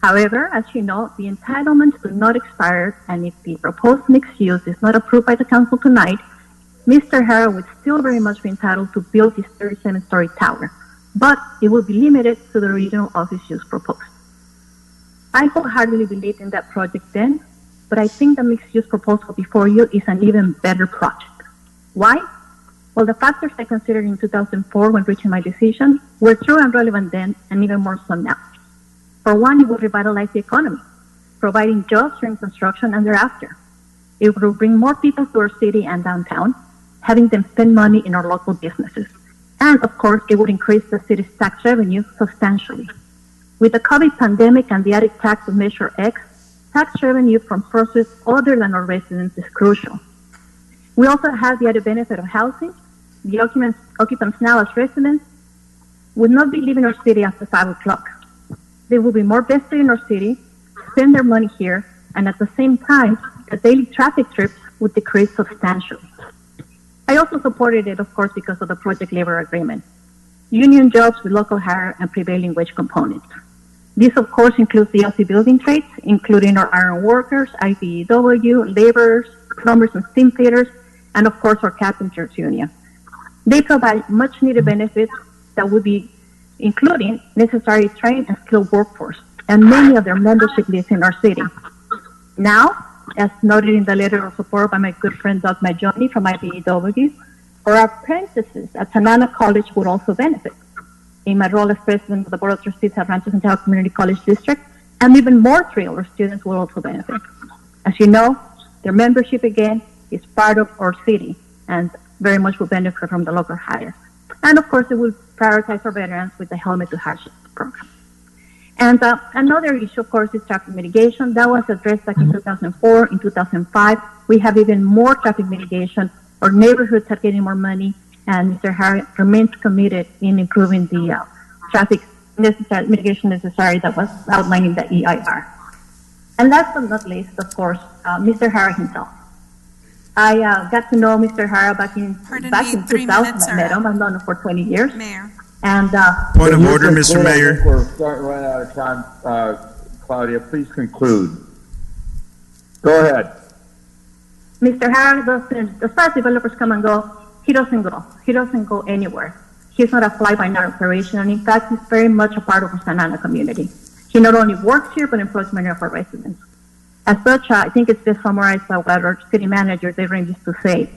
However, as you know, the entitlements do not expire, and if the proposed mixed use is not approved by the council tonight, Mr. Hara would still very much be entitled to build his 37-story tower, but it will be limited to the regional office use proposed. I wholeheartedly believed in that project then, but I think the mixed-use proposal before you is an even better project. Why? Well, the factors I considered in 2004 when reaching my decision were true and relevant then, and even more so now. For one, it would revitalize the economy, providing jobs during construction and thereafter. It would bring more people to our city and downtown, having them spend money in our local businesses. And, of course, it would increase the city's tax revenue substantially. With the COVID pandemic and the added tax of Measure X, tax revenue from sources other than our residents is crucial. We also have the added benefit of housing. The occupants now as residents would not be leaving our city after 5 o'clock. They will be more vested in our city, spend their money here, and at the same time, the daily traffic trips would decrease substantially. I also supported it, of course, because of the project labor agreement. Union jobs with local hire and prevailing wage components. This, of course, includes the LC building trades, including our iron workers, IBEW, laborers, plumbers and steam fitters, and, of course, our carpenters union. They provide much-needed benefits that would be including necessary trained and skilled workforce, and many of their membership lives in our city. Now, as noted in the letter of support by my good friend Doug Majoni from IBEW, our apprentices at Santa Ana College would also benefit. In my role as president of the Board of Trustees at Rancho Santiago Community College District, I'm even more thrilled our students will also benefit. As you know, their membership again is part of our city and very much will benefit from the local hire. And of course, it will prioritize our veterans with the Helmet to Hardship program. And another issue, of course, is traffic mitigation. That was addressed back in 2004. In 2005, we have even more traffic mitigation. Our neighborhoods are getting more money, and Mr. Harris remains committed in improving the traffic mitigation necessary that was outlined in the EIR. And last but not least, of course, Mr. Harris himself. I got to know Mr. Hara back in 2000. I met him. I've known him for 20 years. Mayor. And Point of order, Mr. Mayor. We're starting to run out of time. Claudia, please conclude. Go ahead. Mr. Harris doesn't, as far as developers come and go, he doesn't go. He doesn't go anywhere. He's not a fly-by-night operation, and in fact, he's very much a part of the Santa Ana community. He not only works here, but employs many of our residents. As such, I think it's best summarized by what our city manager, David, used to say.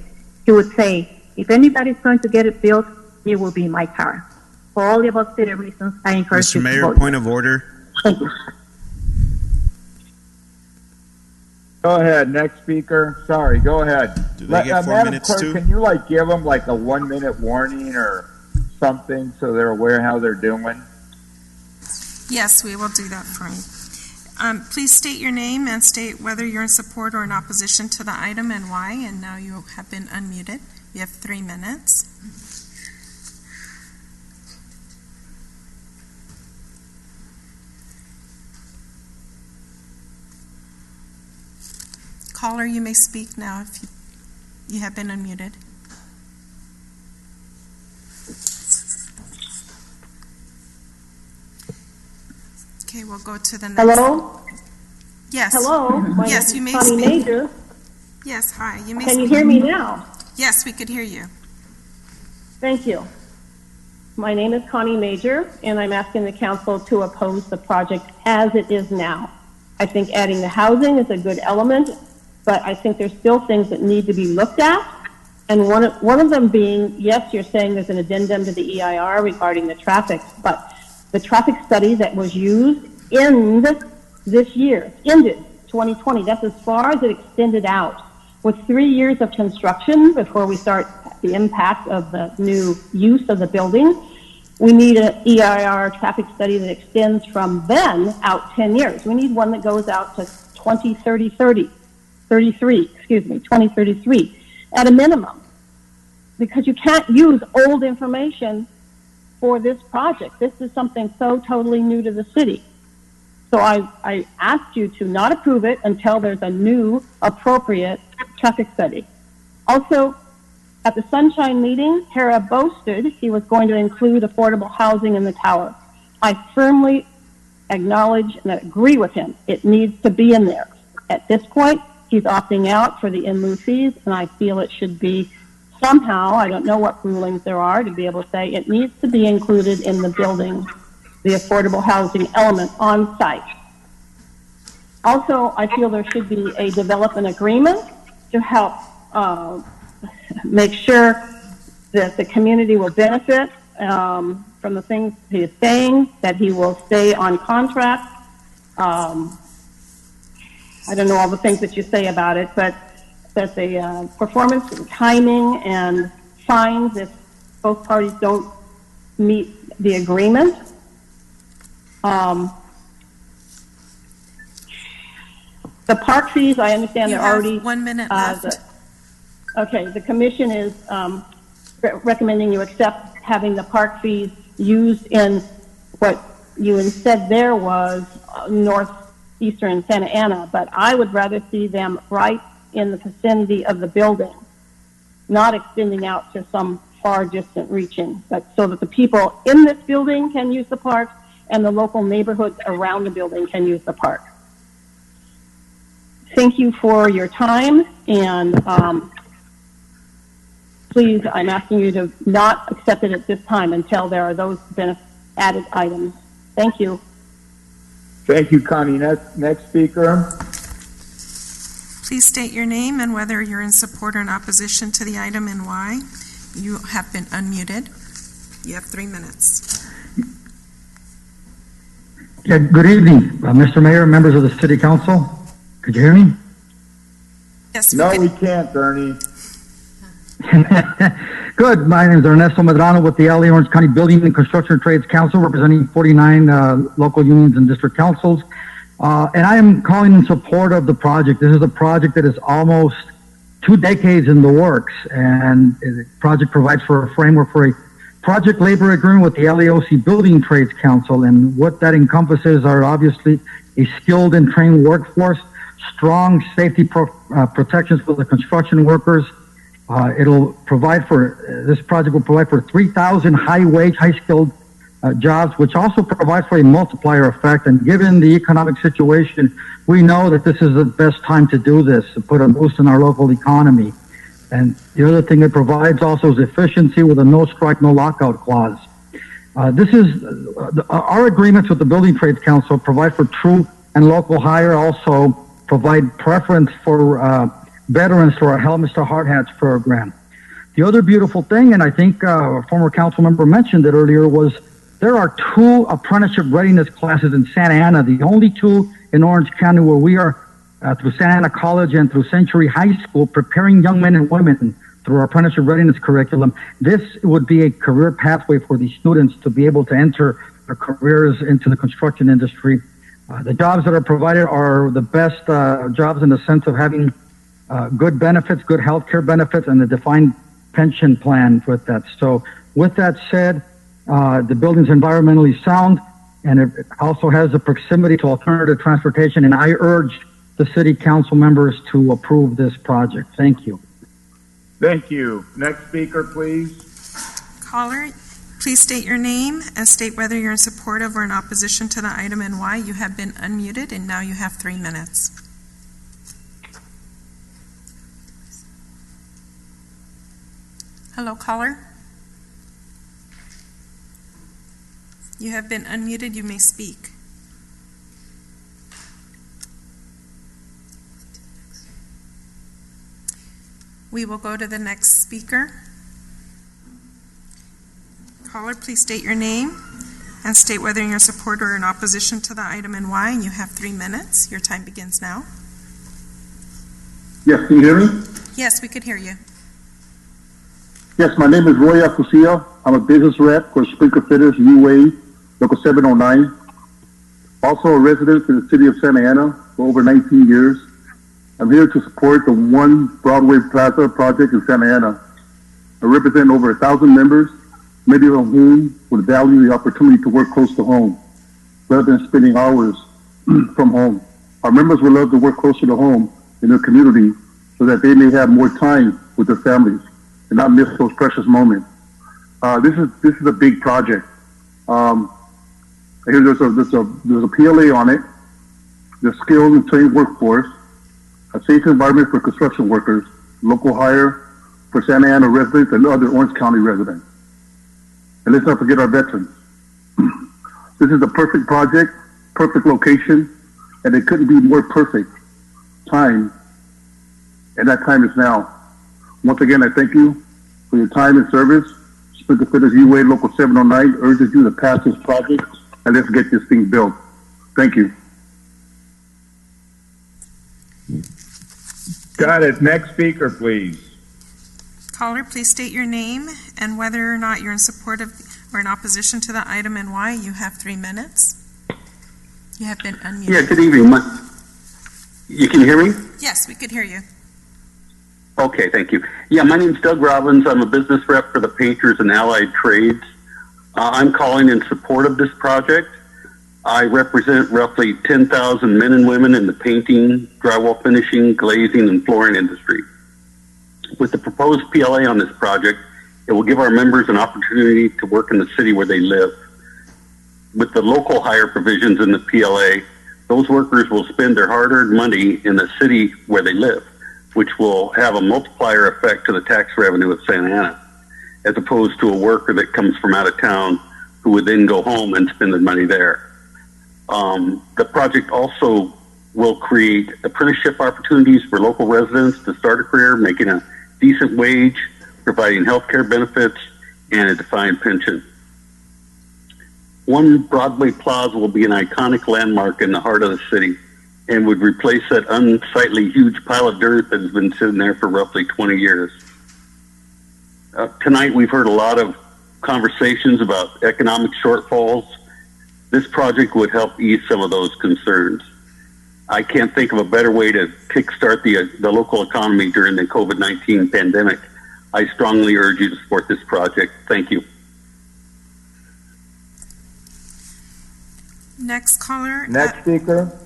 He would say, if anybody's going to get it built, it will be my car. For all the above stated reasons, I encourage you Mr. to Mayor, vote. point of order. Thank you. Go ahead, next speaker. Sorry, go ahead. Do they get 4 Madam minutes Clerk, too? can you give them a 1 minute warning or something so they're aware how they're doing? Yes, we will do that for you. Please state your name and state whether you're in support or in opposition to the item and why, and now you have been unmuted. You have 3 minutes. Caller, you may speak now if you have been unmuted. Okay, we'll go to the next. Hello? Yes. Hello? My Yes, name you is may Connie speak. Major. Yes, hi. You may Can you speak. hear me now? Yes, we could hear you. Thank you. My name is Connie Major, and I'm asking the council to oppose the project as it is now. I think adding the housing is a good element, but I think there's still things that need to be looked at. And one of them being, yes, you're saying there's an addendum to the EIR regarding the traffic, but the traffic study that was used ended 2020. That's as far as it extended out. With 3 years of construction before we start the impact of the new use of the building, we need an EIR traffic study that extends from then out 10 years. We need one that goes out to 2033 at a minimum, because you can't use old information for this project. This is something so totally new to the city. So I asked you to not approve it until there's a new appropriate traffic study. Also, at the Sunshine meeting, Hera boasted he was going to include affordable housing in the tower. I firmly acknowledge and agree with him. It needs to be in there. At this point, he's opting out for the in lieu fees, and I feel it should be somehow, I don't know what rulings there are, to be able to say it needs to be included in the building, the affordable housing element on site. Also, I feel there should be a development agreement to help make sure that the community will benefit from the things he is saying, that he will stay on contract. I don't know all the things that you say about it, but that the performance and timing and fines if both parties don't meet the agreement. The park fees, I understand You they're have already 1 minute left. Okay, the commission is recommending you accept having the park fees used in what you said there was northeastern Santa Ana, but I would rather see them right in the vicinity of the building, not extending out to some far distant region, but so that the people in this building can use the park and the local neighborhoods around the building can use the park. Thank you for your time, and please, I'm asking you to not accept it at this time until there are those added items. Thank you. Thank you, Connie. Next speaker. Please state your name and whether you're in support or in opposition to the item and why. You have been unmuted. You have 3 minutes. Yeah, good evening, Mr. Mayor, members of the City Council. Could you hear me? Yes, No, we can't, Bernie. Good. My name is Ernesto Medrano with the LA Orange County Building and Construction Trades Council, representing 49 local unions and district councils. And I am calling in support of the project. This is a project that is almost 2 decades in the works, and the project provides for a framework for a project labor agreement with the LAOC Building Trades Council. And what that encompasses are obviously a skilled and trained workforce, strong safety protections for the construction workers. This project will provide for 3,000 high-wage, high-skilled jobs, which also provides for a multiplier effect. And given the economic situation, we know that this is the best time to do this, to put a boost in our local economy. And the other thing it provides also is efficiency with a no strike, no lockout clause. Our agreements with the Building Trades Council provide for true and local hire, also provide preference for veterans through our Help Mr. Hard Hats program. The other beautiful thing, and I think a former council member mentioned it earlier, was there are 2 apprenticeship readiness classes in Santa Ana, the only 2 in Orange County, where we are through Santa Ana College and through Century High School preparing young men and women through our apprenticeship readiness curriculum. This would be a career pathway for these students to be able to enter their careers into the construction industry. The jobs that are provided are the best jobs in the sense of having good benefits, good health care benefits, and a defined pension plan with that. So with that said, the building's environmentally sound, and it also has a proximity to alternative transportation, and I urge the city council members to approve this project. Thank you. Thank you. Next speaker, please. Caller, please state your name and state whether you're in support of or in opposition to the item and why. You have been unmuted, and now you have 3 minutes. Hello, caller. You have been unmuted. You may speak. We will go to the next speaker. Caller, please state your name and state whether you're in support or in opposition to the item and why. And you have 3 minutes. Your time begins now. Yes, can you hear me? Yes, we could hear you. Yes, my name is Roy Acusia. I'm a business rep for Sprinkler Fitters, UA, Local 709. Also a resident in the city of Santa Ana for over 19 years. I'm here to support the One Broadway Plaza project in Santa Ana. I represent over 1,000 members, many of whom would value the opportunity to work close to home, rather than spending hours from home. Our members would love to work closer to home in their community so that they may have more time with their families and not miss those precious moments. This is a big project. I hear there's a PLA on it, the skilled and trained workforce, a safe environment for construction workers, local hire for Santa Ana residents and other Orange County residents. And let's not forget our veterans. This is a perfect project, perfect location, and it couldn't be more perfect time, and that time is now. Once again, I thank you for your time and service. Sprinkler Fitters UA Local 709 urges you to pass this project, and let's get this thing built. Thank you. Got it. Next speaker, please. Caller, please state your name and whether or not you're in support of or in opposition to the item and why. You have 3 minutes. You have been unmuted. Yeah, good evening. You can hear me? Yes, we could hear you. Okay, thank you. Yeah, my name's Doug Robbins. I'm a business rep for the Painters and Allied Trades. I'm calling in support of this project. I represent roughly 10,000 men and women in the painting, drywall finishing, glazing, and flooring industry. With the proposed PLA on this project, it will give our members an opportunity to work in the city where they live. With the local hire provisions in the PLA, those workers will spend their hard-earned money in the city where they live, which will have a multiplier effect to the tax revenue of Santa Ana, as opposed to a worker that comes from out of town who would then go home and spend their money there. The project also will create apprenticeship opportunities for local residents to start a career, making a decent wage, providing health care benefits, and a defined pension. One Broadway Plaza will be an iconic landmark in the heart of the city and would replace that unsightly huge pile of dirt that has been sitting there for roughly 20 years. Tonight we've heard a lot of conversations about economic shortfalls. This project would help ease some of those concerns. I can't think of a better way to kickstart the local economy during the COVID-19 pandemic. I strongly urge you to support this project. Thank you. Next caller. Next speaker.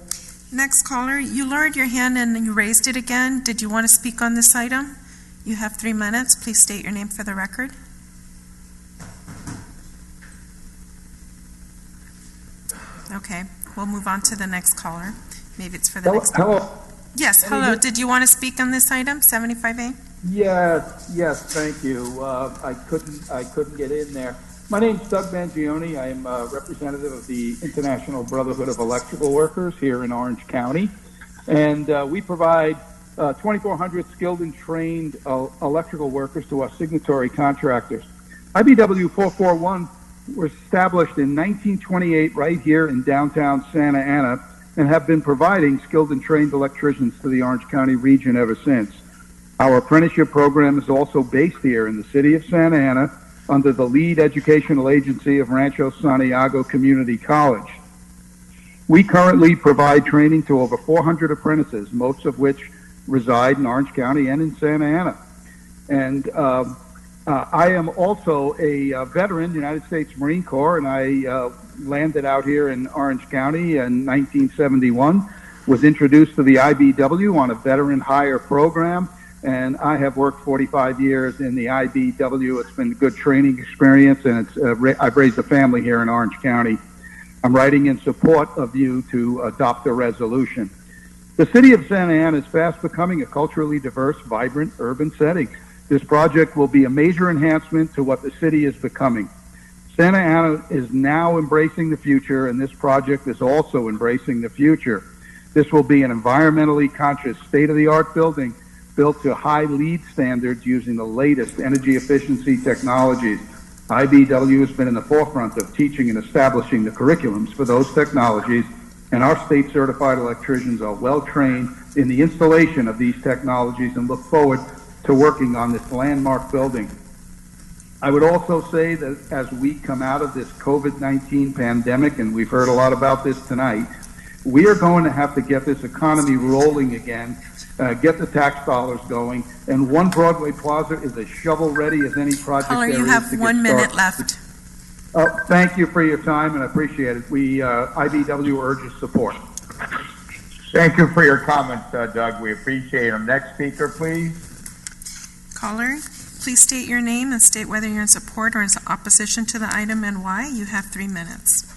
Next caller, you lowered your hand and you raised it again. Did you want to speak on this item? You have 3 minutes. Please state your name for the record. Okay, we'll move on to the next caller. Maybe it's for the next. Hello. Yes, hello. Did you want to speak on this item, 75A? Yes, thank you. I couldn't get in there. My name's Doug Mangione. I am a representative of the International Brotherhood of Electrical Workers here in Orange County. And we provide 2,400 skilled and trained electrical workers to our signatory contractors. IBW 441 was established in 1928 right here in downtown Santa Ana and have been providing skilled and trained electricians to the Orange County region ever since. Our apprenticeship program is also based here in the city of Santa Ana under the lead educational agency of Rancho Santiago Community College. We currently provide training to over 400 apprentices, most of which reside in Orange County and in Santa Ana. And I am also a veteran, United States Marine Corps, and I landed out here in Orange County in 1971, was introduced to the IBW on a veteran hire program, and I have worked 45 years in the IBW. It's been a good training experience, and I've raised a family here in Orange County. I'm writing in support of you to adopt a resolution. The city of Santa Ana is fast becoming a culturally diverse, vibrant urban setting. This project will be a major enhancement to what the city is becoming. Santa Ana is now embracing the future, and this project is also embracing the future. This will be an environmentally conscious, state-of-the-art building built to high LEED standards using the latest energy efficiency technologies. IBW has been in the forefront of teaching and establishing the curriculums for those technologies, and our state-certified electricians are well-trained in the installation of these technologies and look forward to working on this landmark building. I would also say that as we come out of this COVID-19 pandemic, and we've heard a lot about this tonight, we are going to have to get this economy rolling again, get the tax dollars going, and One Broadway Plaza is as shovel-ready as any project Caller, there you is have to get 1 minute started. left. Thank you for your time, and I appreciate it. IBW urges support. Thank you for your comments, Doug. We appreciate them. Next speaker, please. Caller, please state your name and state whether you're in support or in opposition to the item and why. You have 3 minutes.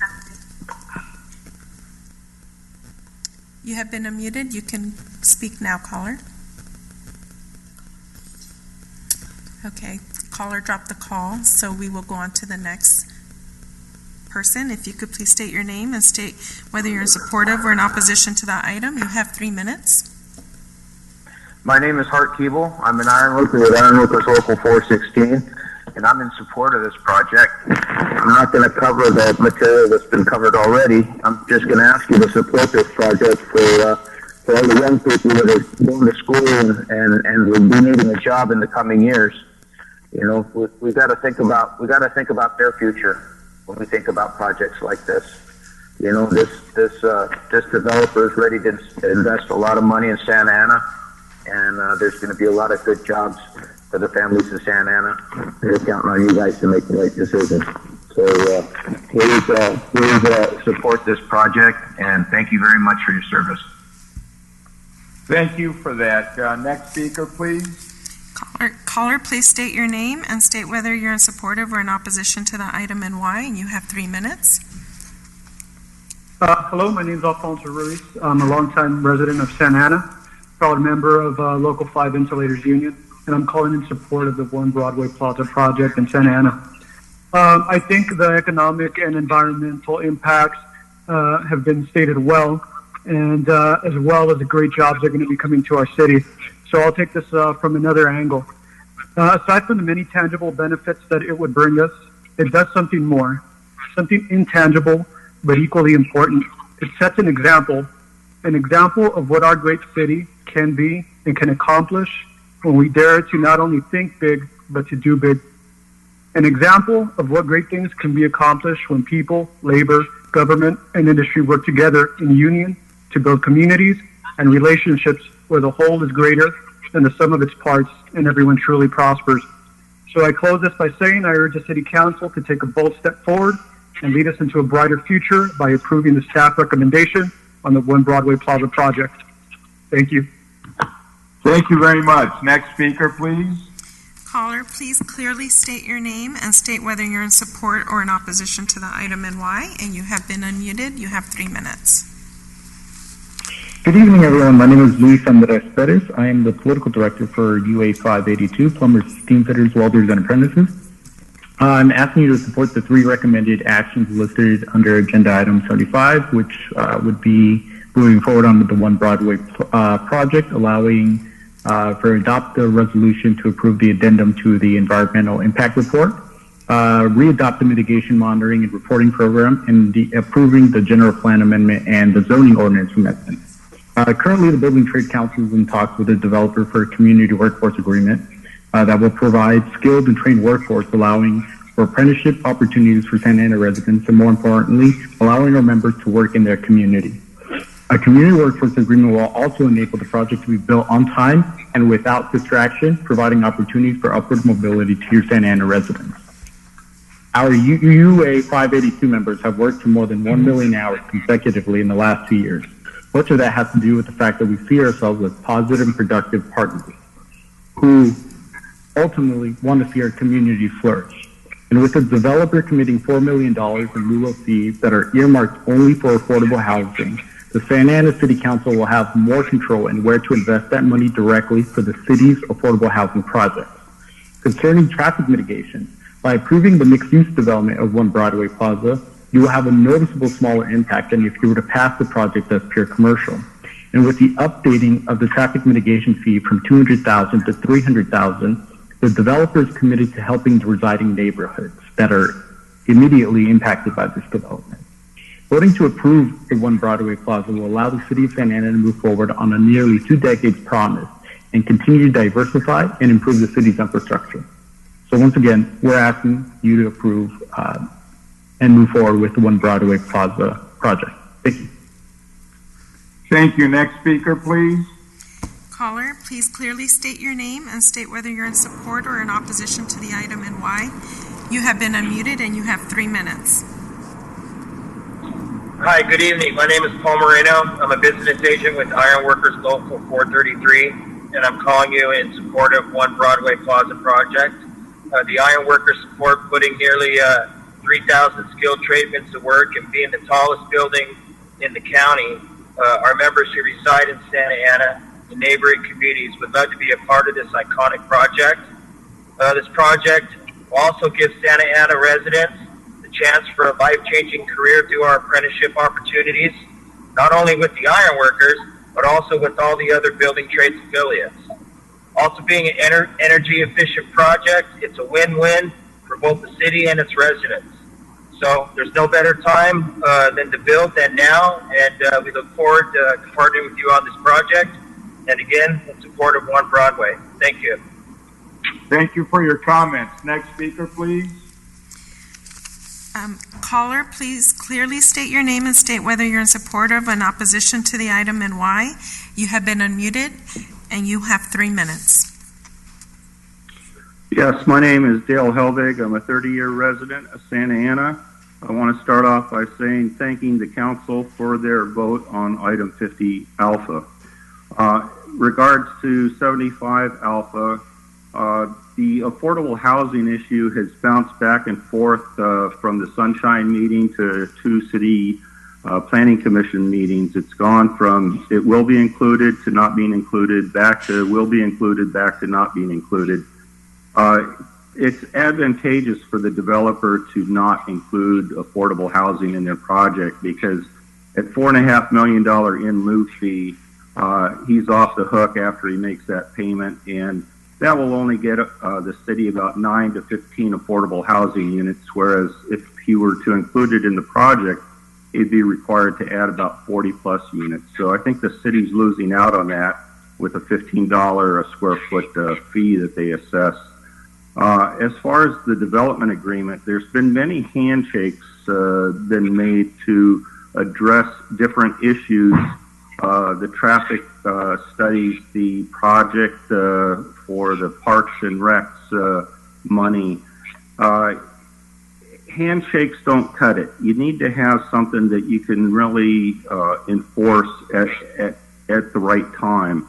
You have been unmuted. You can speak now, caller. Okay, caller dropped the call, so we will go on to the next person. If you could please state your name and state whether you're in support of or in opposition to the item. You have 3 minutes. My name is Hart Keeble. I'm an ironworker with Ironworkers Local 416, and I'm in support of this project. I'm not going to cover the material that's been covered already. I'm just going to ask you to support this project for all the young people that are going to school and will be needing a job in the coming years. You know, we've got to think about their future when we think about projects like this. You know, this developer is ready to invest a lot of money in Santa Ana. And there's going to be a lot of good jobs for the families in Santa Ana. They're counting on you guys to make the right decision. So please support this project, and thank you very much for your service. Thank you for that. Next speaker, please. Caller, please state your name and state whether you're in support of or in opposition to the item and why, and you have 3 minutes. Hello, my name is Alfonso Ruiz. I'm a longtime resident of Santa Ana, proud member of Local 5 Insulators Union, and I'm calling in support of the One Broadway Plaza project in Santa Ana. I think the economic and environmental impacts have been stated well, and as well as the great jobs that are going to be coming to our city. So I'll take this from another angle. Aside from the many tangible benefits that it would bring us, it does something more, something intangible but equally important. It sets an example of what our great city can be and can accomplish when we dare to not only think big, but to do big. An example of what great things can be accomplished when people, labor, government, and industry work together in union to build communities and relationships where the whole is greater than the sum of its parts and everyone truly prospers. So I close this by saying I urge the City Council to take a bold step forward and lead us into a brighter future by approving the staff recommendation on the One Broadway Plaza project. Thank you. Thank you very much. Next speaker, please. Caller, please clearly state your name and state whether you're in support or in opposition to the item and why. And you have been unmuted. You have 3 minutes. Good evening, everyone. My name is Luis Andres Perez. I am the political director for UA 582, Plumbers, Steam Fitters, Welders, and Apprentices. I'm asking you to support the 3 recommended actions listed under Agenda Item 75, which would be moving forward on the One Broadway project, allowing for adopt the resolution to approve the addendum to the environmental impact report, re-adopt the mitigation monitoring and reporting program, and approving the general plan amendment and the zoning ordinance amendment. Currently, the Building Trade Council is in talks with the developer for a community workforce agreement that will provide skilled and trained workforce, allowing for apprenticeship opportunities for Santa Ana residents, and more importantly, allowing our members to work in their community. A community workforce agreement will also enable the project to be built on time and without distraction, providing opportunities for upward mobility to your Santa Ana residents. Our UA 582 members have worked for more than 1 million hours consecutively in the last 2 years. Much of that has to do with the fact that we see ourselves as positive and productive partners who ultimately want to see our community flourish. And with the developer committing $4 million in lieu of fees that are earmarked only for affordable housing, the Santa Ana City Council will have more control in where to invest that money directly for the city's affordable housing projects. Concerning traffic mitigation, by approving the mixed-use development of One Broadway Plaza, you will have a noticeable smaller impact than if you were to pass the project as pure commercial. And with the updating of the traffic mitigation fee from $200,000 to $300,000, the developer is committed to helping the residing neighborhoods that are immediately impacted by this development. Voting to approve a One Broadway Plaza will allow the city of Santa Ana to move forward on a nearly 2 decades promise and continue to diversify and improve the city's infrastructure. So once again, we're asking you to approve and move forward with the One Broadway Plaza project. Thank you. Thank you. Next speaker, please. Caller, please clearly state your name and state whether you're in support or in opposition to the item and why. You have been unmuted and you have 3 minutes. Hi, good evening. My name is Paul Moreno. I'm a business agent with Iron Workers Local 433, and I'm calling you in support of One Broadway Plaza project. The Iron Workers support putting nearly 3,000 skilled tradesmen to work and being the tallest building in the county. Our members who reside in Santa Ana and neighboring communities would love to be a part of this iconic project. This project will also give Santa Ana residents the chance for a life-changing career through our apprenticeship opportunities, not only with the Iron Workers, but also with all the other building trades affiliates. Also being an energy-efficient project, it's a win-win for both the city and its residents. So there's no better time than to build than now, and we look forward to partnering with you on this project. And again, in support of One Broadway. Thank you. Thank you for your comments. Next speaker, please. Caller, please clearly state your name and state whether you're in support of and opposition to the item and why. You have been unmuted and you have 3 minutes. Yes, my name is Dale Helvig. I'm a 30-year resident of Santa Ana. I want to start off by thanking the council for their vote on item 50 alpha. Regards to 75 alpha, the affordable housing issue has bounced back and forth from the Sunshine meeting to 2 city planning commission meetings. It's gone from it will be included to not being included, back to will be included, back to not being included. It's advantageous for the developer to not include affordable housing in their project because at $4.5 million in lieu fee, he's off the hook after he makes that payment, and that will only get the city about 9 to 15 affordable housing units, whereas if he were to include it in the project, he'd be required to add about 40 plus units. So I think the city's losing out on that with a $15 a square foot fee that they assess. As far as the development agreement, there's been many handshakes been made to address different issues, the traffic studies, the project for the Parks and Recs money. Handshakes don't cut it. You need to have something that you can really enforce at the right time.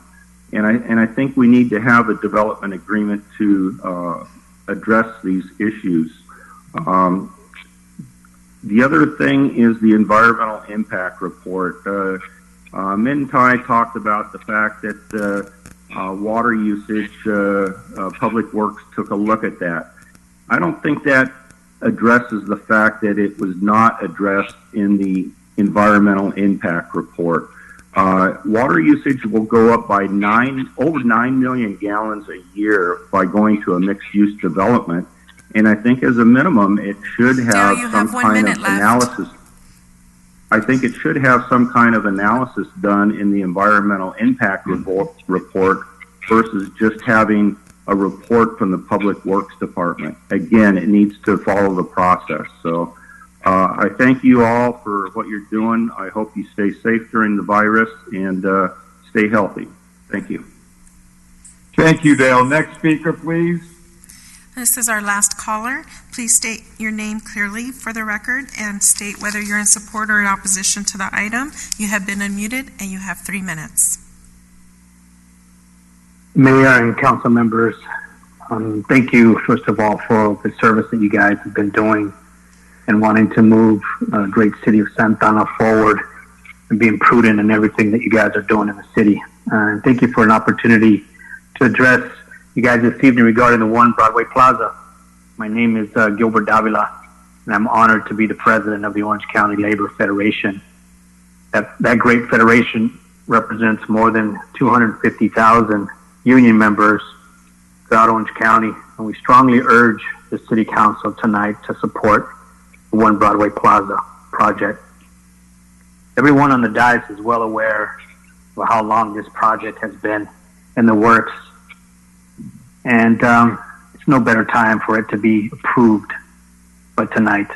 and I think we need to have a development agreement to address these issues. The other thing is the environmental impact report. Mintai talked about the fact that water usage, Public Works took a look at that. I don't think that addresses the fact that it was not addressed in the environmental impact report. Water usage will go up by over 9 million gallons a year by going to a mixed-use development. And I think as a minimum, it should have some kind of analysis. I think it should have some kind of analysis done in the environmental impact report versus just having a report from the Public Works Department. Again, it needs to follow the process. So I thank you all for what you're doing. I hope you stay safe during the virus and stay healthy. Thank you. Thank you, Dale. Next speaker, please. This is our last caller. Please state your name clearly for the record and state whether you're in support or in opposition to the item. You have been unmuted and you have 3 minutes. Mayor and council members, thank you, first of all, for the service that you guys have been doing and wanting to move the great city of Santa Ana forward and being prudent in everything that you guys are doing in the city. And thank you for an opportunity to address you guys this evening regarding the One Broadway Plaza. My name is Gilbert Davila, and I'm honored to be the president of the Orange County Labor Federation. That great federation represents more than 250,000 union members throughout Orange County, and we strongly urge the City Council tonight to support the One Broadway Plaza project. Everyone on the dais is well aware of how long this project has been in the works, and it's no better time for it to be approved but tonight.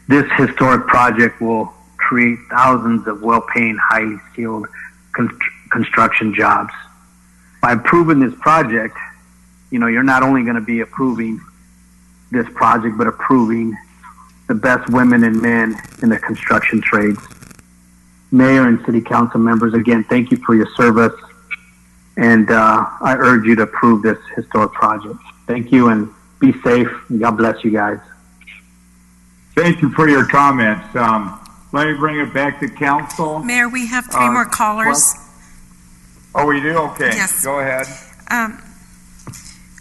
This historic project will create thousands of well-paying, highly skilled construction jobs. By approving this project, you're not only going to be approving this project, but approving the best women and men in the construction trades. Mayor and City Council members, again, thank you for your service, and I urge you to approve this historic project. Thank you, and be safe, and God bless you guys. Thank you for your comments. Let me bring it back to council. Mayor, we have 3 more callers. Oh, we do? Okay. Yes. Go ahead.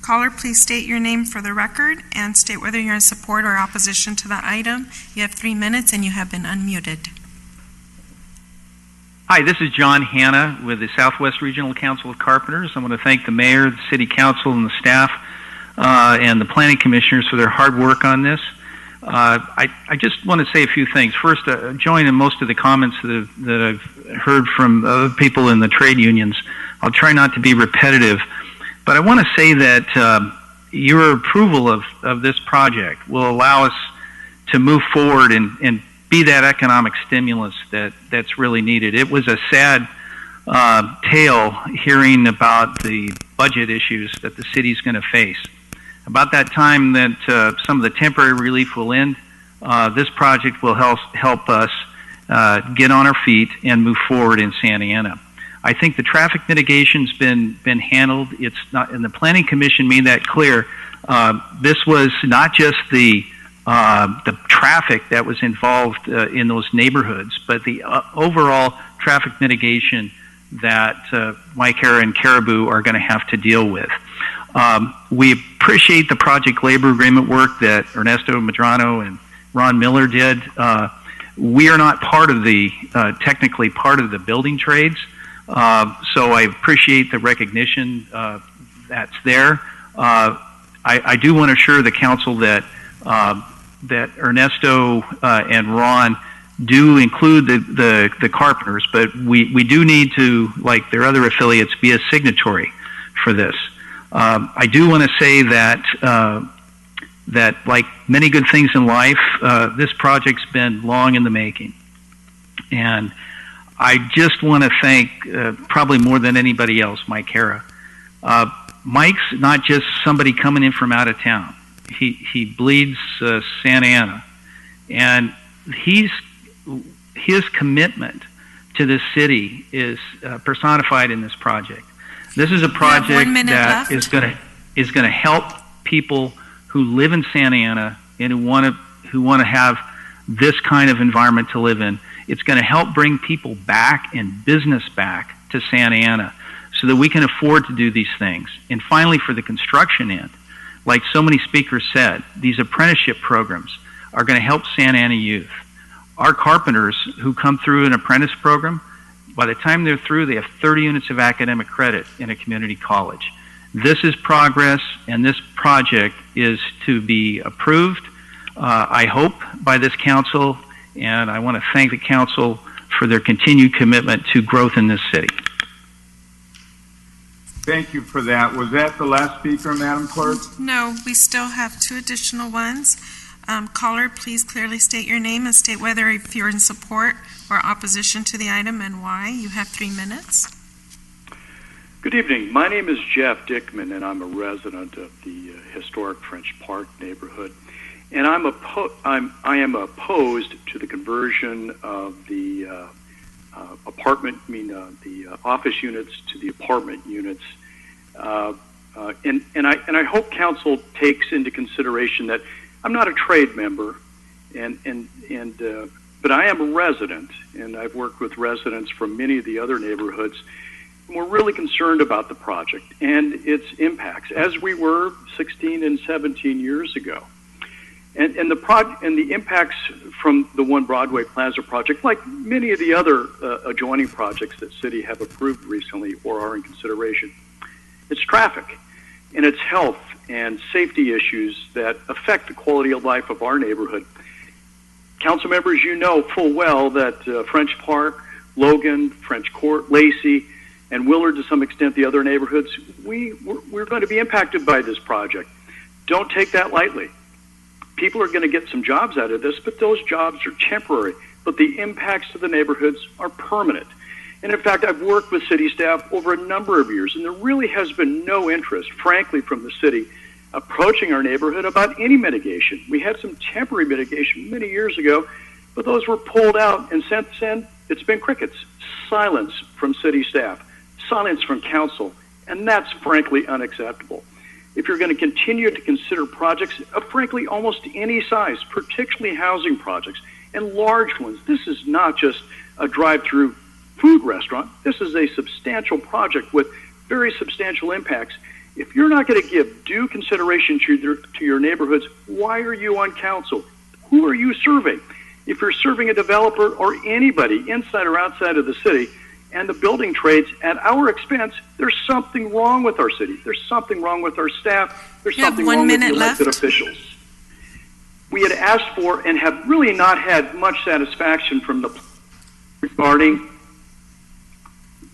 Caller, please state your name for the record and state whether you're in support or opposition to the item. You have 3 minutes and you have been unmuted. Hi, this is John Hanna with the Southwest Regional Council of Carpenters. I want to thank the mayor, the city council, and the staff and the planning commissioners for their hard work on this. I just want to say a few things. First, join in most of the comments that I've heard from other people in the trade unions. I'll try not to be repetitive, but I want to say that your approval of this project will allow us to move forward and be that economic stimulus that's really needed. It was a sad tale hearing about the budget issues that the city's going to face. About that time that some of the temporary relief will end, this project will help us get on our feet and move forward in Santa Ana. I think the traffic mitigation's been handled. It's not, and the Planning Commission made that clear. This was not just the traffic that was involved in those neighborhoods, but the overall traffic mitigation that Waikara and Caribou are going to have to deal with. We appreciate the project labor agreement work that Ernesto Medrano and Ron Miller did. We are not part of the, technically part of the building trades, so I appreciate the recognition that's there. I do want to assure the council that that Ernesto and Ron do include the carpenters, but we do need to, like their other affiliates, be a signatory for this. I do want to say that that like many good things in life, this project's been long in the making, and I just want to thank probably more than anybody else, Mike Hara. Mike's not just somebody coming in from out of town. He bleeds Santa Ana, and his commitment to this city is personified in this project. This is a have 1 project minute that left. is going to help people who live in Santa Ana and who want to have this kind of environment to live in. It's going to help bring people back and business back to Santa Ana so that we can afford to do these things. And finally, for the construction end, like so many speakers said, these apprenticeship programs are going to help Santa Ana youth. Our carpenters who come through an apprentice program, by the time they're through, they have 30 units of academic credit in a community college. This is progress, and this project is to be approved, I hope, by this council, and I want to thank the council for their continued commitment to growth in this city. Thank you for that. Was that the last speaker, Madam Clerk? No, we still have 2 additional ones. Caller, please clearly state your name and state whether if you're in support or opposition to the item and why. You have 3 minutes. Good evening. My name is Jeff Dickman, and I'm a resident of the historic French Park neighborhood. And I am opposed to the conversion of the the office units to the apartment units. And I hope council takes into consideration that I'm not a trade member, but I am a resident, and I've worked with residents from many of the other neighborhoods. And we're really concerned about the project and its impacts, as we were 16 and 17 years ago. And the impacts from the One Broadway Plaza project, like many of the other adjoining projects that city have approved recently or are in consideration, it's traffic and it's health and safety issues that affect the quality of life of our neighborhood. Council members, you know full well that French Park, Logan, French Court, Lacey, and Willard, to some extent, the other neighborhoods, we're going to be impacted by this project. Don't take that lightly. People are going to get some jobs out of this, but those jobs are temporary. But the impacts to the neighborhoods are permanent. And in fact, I've worked with city staff over a number of years, and there really has been no interest, frankly, from the city approaching our neighborhood about any mitigation. We had some temporary mitigation many years ago, but those were pulled out, and since then, it's been crickets. Silence from city staff, silence from council, and that's frankly unacceptable. If you're going to continue to consider projects of frankly almost any size, particularly housing projects and large ones, this is not just a drive-through food restaurant. This is a substantial project with very substantial impacts. If you're not going to give due consideration to your neighborhoods, why are you on council? Who are you serving? If you're serving a developer or anybody inside or outside of the city and the building trades at our expense, there's something wrong with our city. There's something wrong with our staff. There's something wrong with the elected officials. We had asked for and have really not had much satisfaction from the regarding.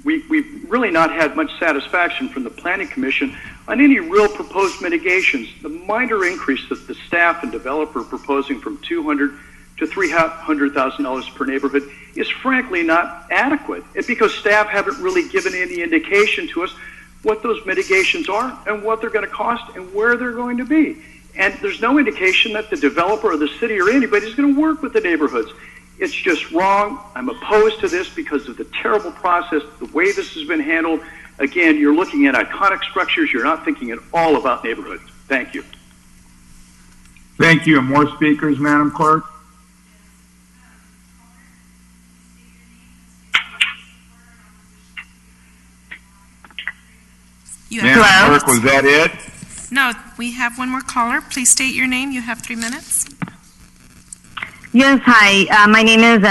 We've really not had much satisfaction from the Planning Commission on any real proposed mitigations. The minor increase that the staff and developer are proposing from $200,000 to $300,000 per neighborhood is frankly not adequate. It's because staff haven't really given any indication to us what those mitigations are and what they're going to cost and where they're going to be. And there's no indication that the developer or the city or anybody is going to work with the neighborhoods. It's just wrong. I'm opposed to this because of the terrible process, the way this has been handled. Again, you're looking at iconic structures. You're not thinking at all about neighborhoods. Thank you. Thank you. More speakers, Madam Clerk? Madam Clerk, was that it? No, we have one more caller. Please state your name. You have 3 minutes. Yes, hi. My name is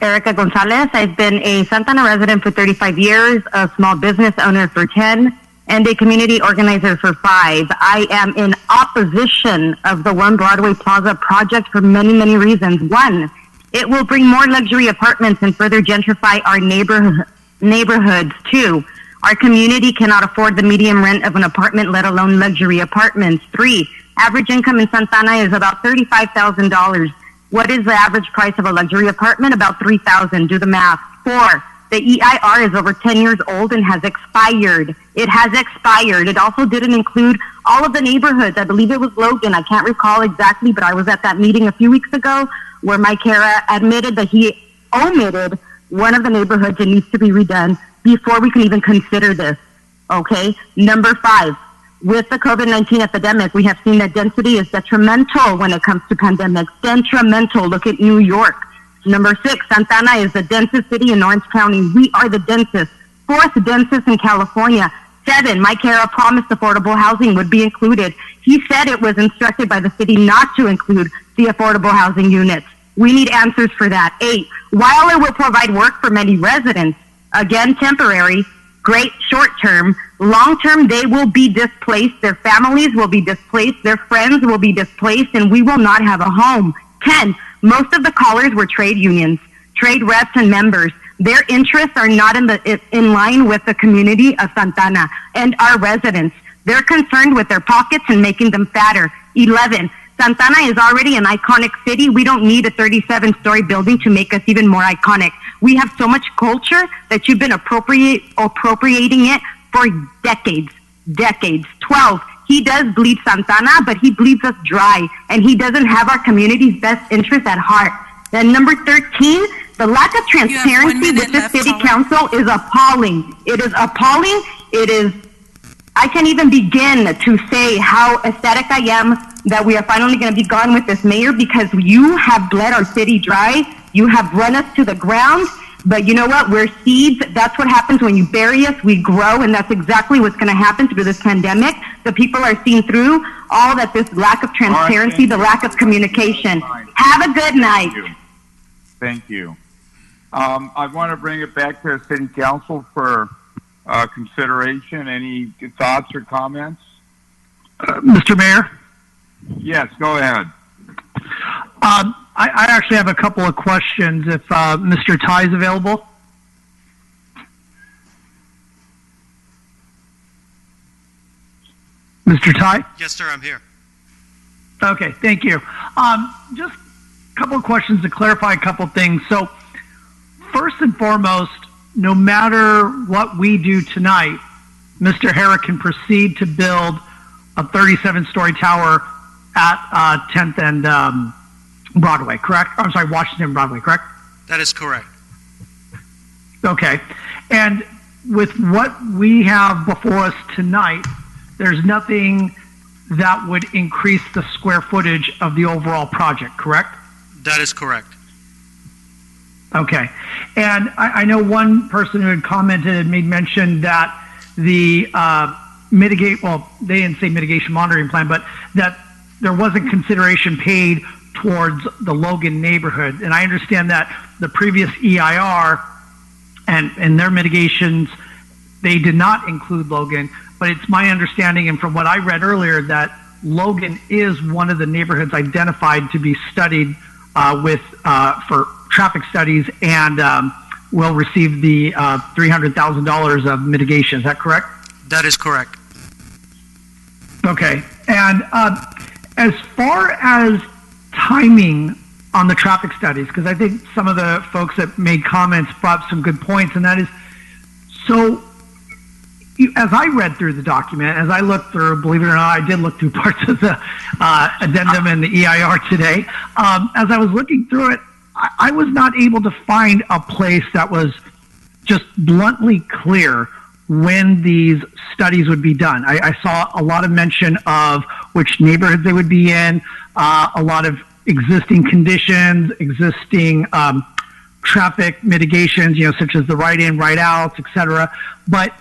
Erica Gonzalez. I've been a Santa Ana resident for 35 years, a small business owner for 10, and a community organizer for 5. I am in opposition of the One Broadway Plaza project for many, many reasons. 1, it will bring more luxury apartments and further gentrify our neighborhoods. 2, our community cannot afford the median rent of an apartment, let alone luxury apartments. 3, average income in Santa Ana is about $35,000. What is the average price of a luxury apartment? About $3,000. Do the math. 4, the EIR is over 10 years old and has expired. It has expired. It also didn't include all of the neighborhoods. I believe it was Logan. I can't recall exactly, but I was at that meeting a few weeks ago where Mike Hara admitted that he omitted one of the neighborhoods that needs to be redone before we can even consider this. Okay. Number 5, with the COVID-19 epidemic, we have seen that density is detrimental when it comes to pandemics. Detrimental. Look at New York. Number 6, Santa Ana is the densest city in Orange County. We are the densest. 4th densest in California. 7, Mike Hara promised affordable housing would be included. He said it was instructed by the city not to include the affordable housing units. We need answers for that. 8, while it will provide work for many residents, again, temporary, great short-term, long-term, they will be displaced. Their families will be displaced. Their friends will be displaced, and we will not have a home. 10, most of the callers were trade unions, trade reps and members. Their interests are not in line with the community of Santa Ana and our residents. They're concerned with their pockets and making them fatter. 11, Santa Ana is already an iconic city. We don't need a 37-story building to make us even more iconic. We have so much culture that you've been appropriating it for decades. 12, he does bleed Santa Ana, but he bleeds us dry, and he doesn't have our community's best interest at heart. Then number 13, the lack of transparency with the city council is appalling. It is appalling. I can't even begin to say how ecstatic I am that we are finally going to be gone with this mayor, because you have bled our city dry. You have run us to the ground. But you know what? We're seeds. That's what happens when you bury us. We grow, and that's exactly what's going to happen through this pandemic. The people are seeing through all that, this lack of transparency, the lack of communication. Have a good night. Thank you. I want to bring it back to the city council for consideration. Any thoughts or comments? Mr. Mayor? Yes, go ahead. I actually have a couple of questions if Mr. Ty is available. Mr. Ty? Yes, sir, I'm here. Okay, thank you. Just a couple of questions to clarify a couple of things. So, first and foremost, no matter what we do tonight, Mr. Hara can proceed to build a 37-story tower at 10th and Broadway, correct? I'm sorry, Washington Broadway, correct? That is correct. Okay. And with what we have before us tonight, there's nothing that would increase the square footage of the overall project, correct? That is correct. Okay. And I know one person who had commented and made mention that the they didn't say mitigation monitoring plan, but that there wasn't consideration paid towards the Logan neighborhood. And I understand that the previous EIR and their mitigations, they did not include Logan, but it's my understanding, and from what I read earlier, that Logan is one of the neighborhoods identified to be studied for traffic studies, and will receive the $300,000 of mitigation. Is that correct? That is correct. Okay. And as far as timing on the traffic studies, because I think some of the folks that made comments brought some good points, and that is, so as I read through the document, as I looked through, believe it or not, I did look through parts of the addendum and the EIR today. As I was looking through it, I was not able to find a place that was just bluntly clear when these studies would be done. I saw a lot of mention of which neighborhoods they would be in, a lot of existing conditions, existing traffic mitigations, such as the right-in, right-outs, et cetera. But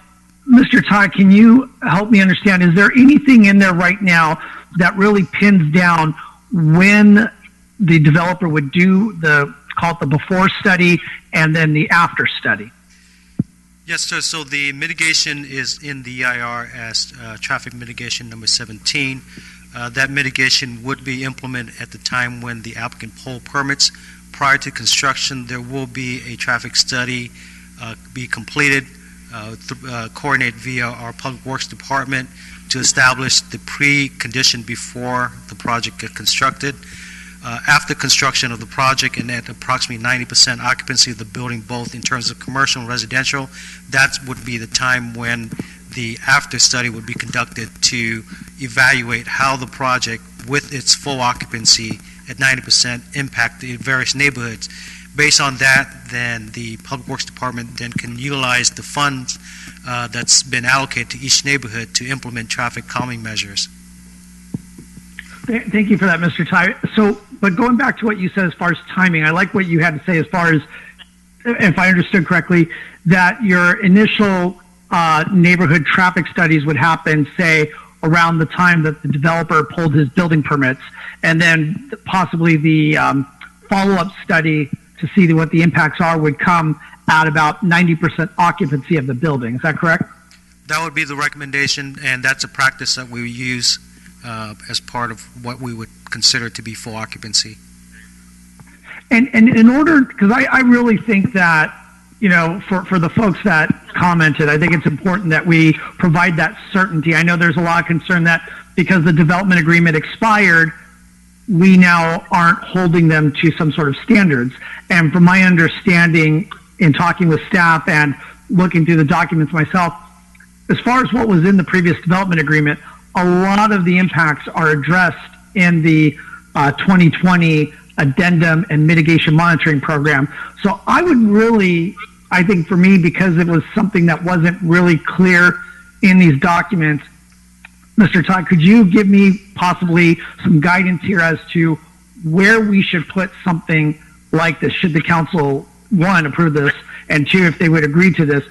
Mr. Ty, can you help me understand, is there anything in there right now that really pins down when the developer would do call it the before study and then the after study? Yes, sir. So the mitigation is in the EIR as traffic mitigation number 17. That mitigation would be implemented at the time when the applicant pull permits. Prior to construction, there will be a traffic study be completed, coordinate via our Public Works Department to establish the precondition before the project gets constructed. After construction of the project and at approximately 90% occupancy of the building, both in terms of commercial and residential, that would be the time when the after study would be conducted to evaluate how the project, with its full occupancy at 90%, impact the various neighborhoods. Based on that, then the Public Works Department then can utilize the funds that's been allocated to each neighborhood to implement traffic calming measures. Thank you for that, Mr. Ty. So, but going back to what you said as far as timing, I like what you had to say as far as, if I understood correctly, that your initial neighborhood traffic studies would happen, say, around the time that the developer pulled his building permits, and then possibly the follow-up study to see what the impacts are would come at about 90% occupancy of the building. Is that correct? That would be the recommendation, and that's a practice that we use as part of what we would consider to be full occupancy. And in order, because I really think that, you know, for the folks that commented, I think it's important that we provide that certainty. I know there's a lot of concern that because the development agreement expired, we now aren't holding them to some sort of standards. And from my understanding in talking with staff and looking through the documents myself, as far as what was in the previous development agreement, a lot of the impacts are addressed in the 2020 addendum and mitigation monitoring program. So I would really, I think for me, because it was something that wasn't really clear in these documents, Mr. Todd, could you give me possibly some guidance here as to where we should put something like this? Should the council, one, approve this, and two, if they would agree to this,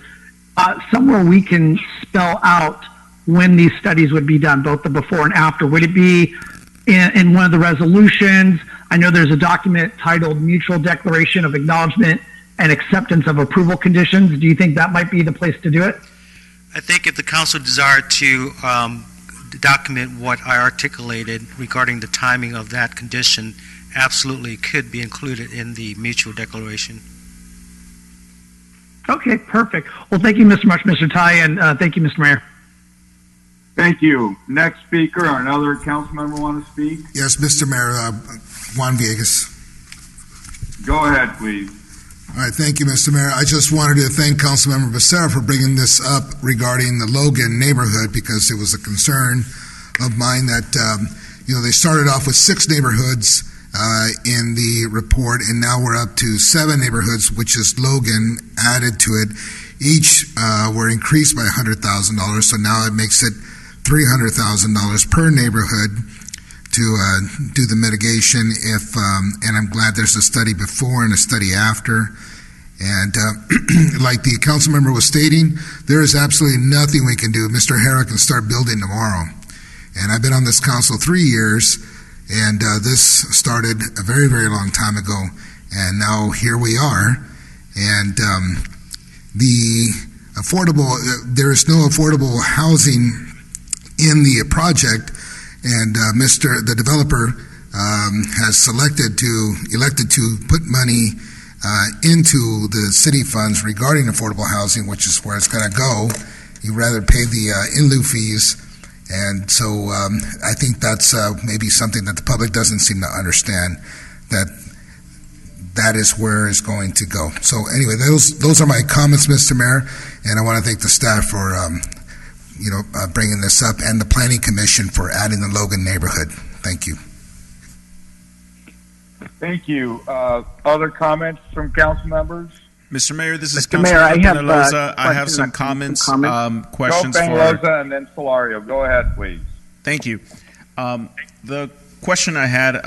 somewhere we can spell out when these studies would be done, both the before and after? Would it be in one of the resolutions? I know there's a document titled Mutual Declaration of Acknowledgement and Acceptance of Approval Conditions. Do you think that might be the place to do it? I think if the council desired to document what I articulated regarding the timing of that condition, absolutely could be included in the mutual declaration. Okay, perfect. Well, thank you, Mr. Ty, and thank you, Mr. Mayor. Thank you. Next speaker, or another council member want to speak? Yes, Mr. Mayor, Juan Villegas. Go ahead, please. All right, thank you, Mr. Mayor. I just wanted to thank Councilmember Becerra for bringing this up regarding the Logan neighborhood, because it was a concern of mine that, they started off with 6 neighborhoods in the report, and now we're up to 7 neighborhoods, which is Logan added to it. Each were increased by $100,000, so now it makes it $300,000 per neighborhood to do the mitigation. And I'm glad there's a study before and a study after. And like the council member was stating, there is absolutely nothing we can do. Mr. Herra can start building tomorrow. And I've been on this council 3 years, and this started a very, very long time ago. And now here we are. And there is no affordable housing in the project, and the developer has elected to put money into the city funds regarding affordable housing, which is where it's going to go. He'd rather pay the in lieu fees, and so I think that's maybe something that the public doesn't seem to understand, that is where it's going to go. So anyway, those are my comments, Mr. Mayor, and I want to thank the staff for bringing this up, and the Planning Commission for adding the Logan neighborhood. Thank you. Thank you. Other comments from council members? Mr. Mayor, this is Mr. Mayor, Councilman Penaloza. I have some comments, questions Joe for... Penaloza and then Solario. Go ahead, please. Thank you. The question I had,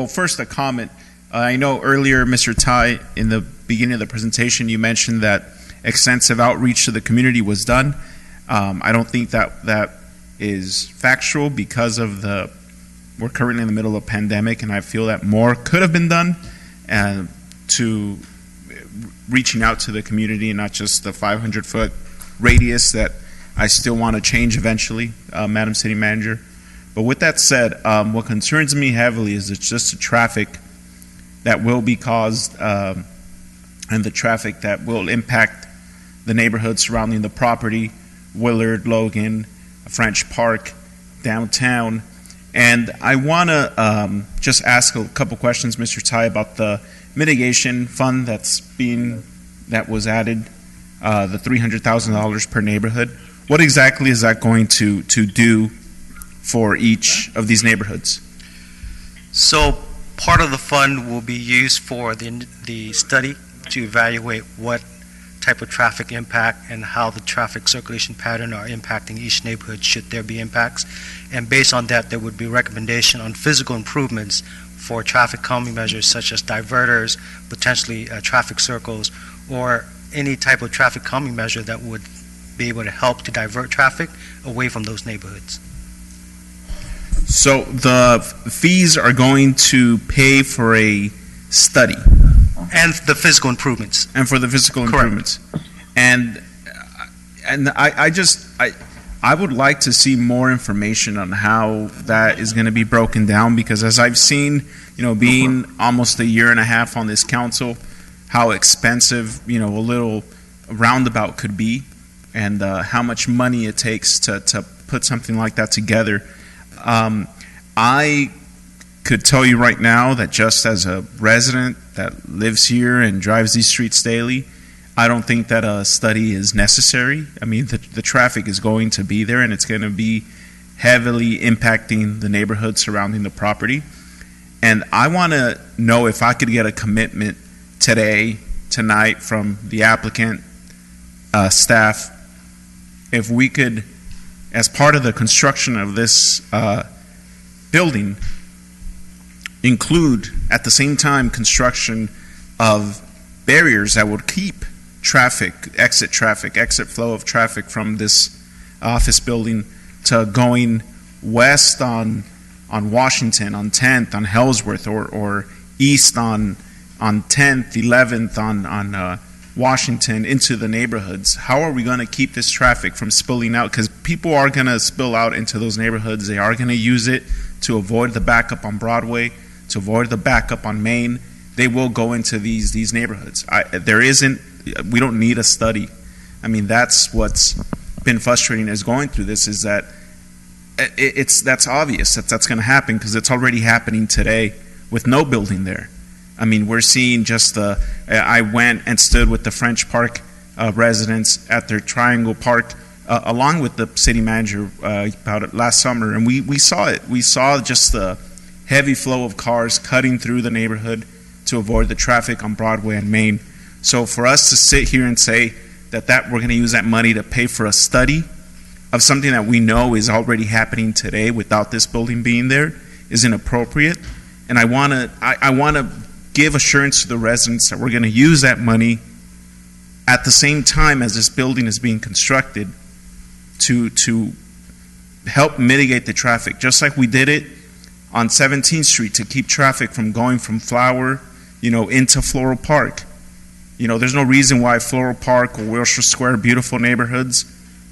first a comment. I know earlier, Mr. Ty, in the beginning of the presentation, you mentioned that extensive outreach to the community was done. I don't think that is factual because of we're currently in the middle of a pandemic, and I feel that more could have been done to reaching out to the community and not just the 500-foot radius that I still want to change eventually, Madam City Manager. But with that said, what concerns me heavily is it's just the traffic that will be caused and the traffic that will impact the neighborhood surrounding the property, Willard, Logan, French Park, downtown. And I want to just ask a couple questions, Mr. Ty, about the mitigation fund that was added, the $300,000 per neighborhood. What exactly is that going to do for each of these neighborhoods? So Part of the fund will be used for the study to evaluate what type of traffic impact and how the traffic circulation pattern are impacting each neighborhood should there be impacts. And based on that, there would be recommendation on physical improvements for traffic calming measures such as diverters, potentially traffic circles, or any type of traffic calming measure that would be able to help to divert traffic away from those neighborhoods. So the fees are going to pay for a study. And the physical improvements. And for the physical Correct. improvements. And I would like to see more information on how that is going to be broken down, because as I've seen, being almost a year and a half on this council, how expensive, a little roundabout could be, and how much money it takes to put something like that together. I could tell you right now that just as a resident that lives here and drives these streets daily, I don't think that a study is necessary. I mean, the traffic is going to be there, and it's going to be heavily impacting the neighborhood surrounding the property. And I want to know if I could get a commitment tonight, from the applicant, staff, if we could, as part of the construction of this building, include at the same time construction of barriers that would keep exit flow of traffic from this office building to going west on Washington, on 10th, on Ellsworth, or east on 10th, 11th, on Washington into the neighborhoods. How are we going to keep this traffic from spilling out? Because people are going to spill out into those neighborhoods. They are going to use it to avoid the backup on Broadway, to avoid the backup on Main. They will go into these neighborhoods. We don't need a study. I mean, that's what's been frustrating as going through this, is that that's obvious that's going to happen, because it's already happening today with no building there. I mean, we're seeing just I went and stood with the French Park residents at their Triangle Park, along with the city manager about it last summer, and we saw it. We saw just the heavy flow of cars cutting through the neighborhood to avoid the traffic on Broadway and Main. So for us to sit here and say that we're going to use that money to pay for a study of something that we know is already happening today without this building being there is inappropriate. And I want to give assurance to the residents that we're going to use that money at the same time as this building is being constructed to help mitigate the traffic, just like we did it on 17th Street to keep traffic from going from Flower, into Floral Park. There's no reason why Floral Park or Wilshire Square, beautiful neighborhoods,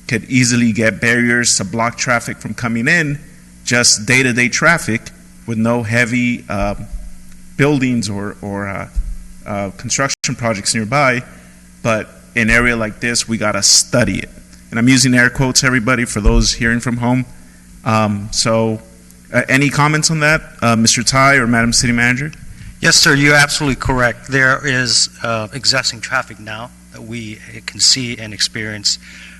could easily get barriers to block traffic from coming in, just day-to-day traffic with no heavy buildings or construction projects nearby. But in an area like this, we got to study it. And I'm using air quotes, everybody, for those hearing from home. Any comments on that, Mr. Tai or Madam City Manager? Yes, sir, you're absolutely correct. There is existing traffic now that we can see and experience,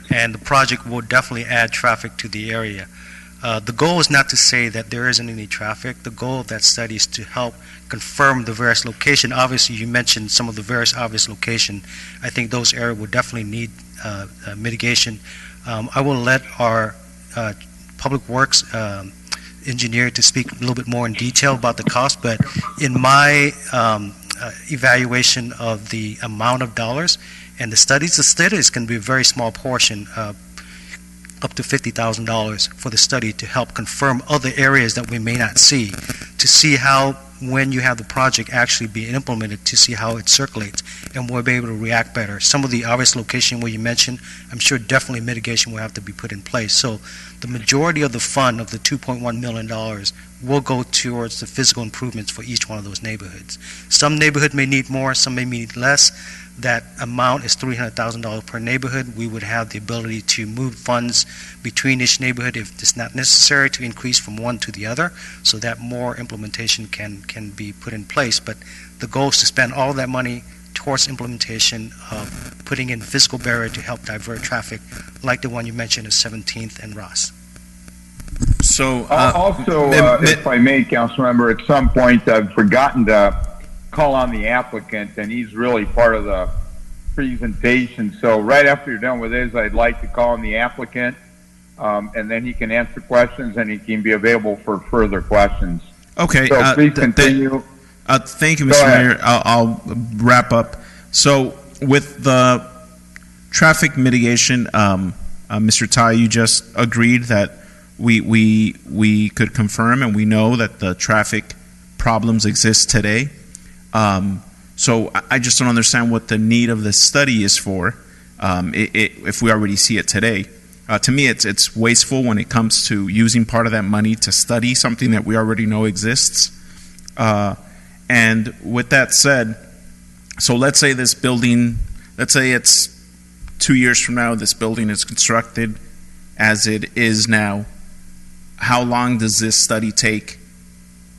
and the project will definitely add traffic to the area. The goal is not to say that there isn't any traffic. The goal of that study is to help confirm the various location. Obviously, you mentioned some of the various obvious location. I think those areas will definitely need mitigation. I will let our Public Works engineer to speak a little bit more in detail about the cost, but in my evaluation of the amount of dollars and the studies can be a very small portion, up to $50,000 for the study to help confirm other areas that we may not see, to see how, when you have the project actually be implemented, to see how it circulates, and we'll be able to react better. Some of the obvious location where you mentioned, I'm sure definitely mitigation will have to be put in place. So the majority of the fund of the $2.1 million will go towards the physical improvements for each one of those neighborhoods. Some neighborhood may need more, some may need less. That amount is $300,000 per neighborhood. We would have the ability to move funds between each neighborhood if it's not necessary to increase from one to the other, so that more implementation can be put in place. But the goal is to spend all of that money towards implementation of putting in physical barrier to help divert traffic, like the one you mentioned at 17th and Ross. So also, if I may, Councilmember, at some point I've forgotten to call on the applicant, and he's really part of the presentation. So right after you're done with his, I'd like to call on the applicant, and then he can answer questions, and he can be available for further questions. Okay. So please continue. Thank you, Mr. Mayor. I'll wrap up. So with the traffic mitigation, Mr. Tai, you just agreed that we could confirm, and we know that the traffic problems exist today. So I just don't understand what the need of this study is for, if we already see it today. To me, it's wasteful when it comes to using part of that money to study something that we already know exists. And with that said, so let's say this building, let's say it's 2 years from now, this building is constructed as it is now. How long does this study take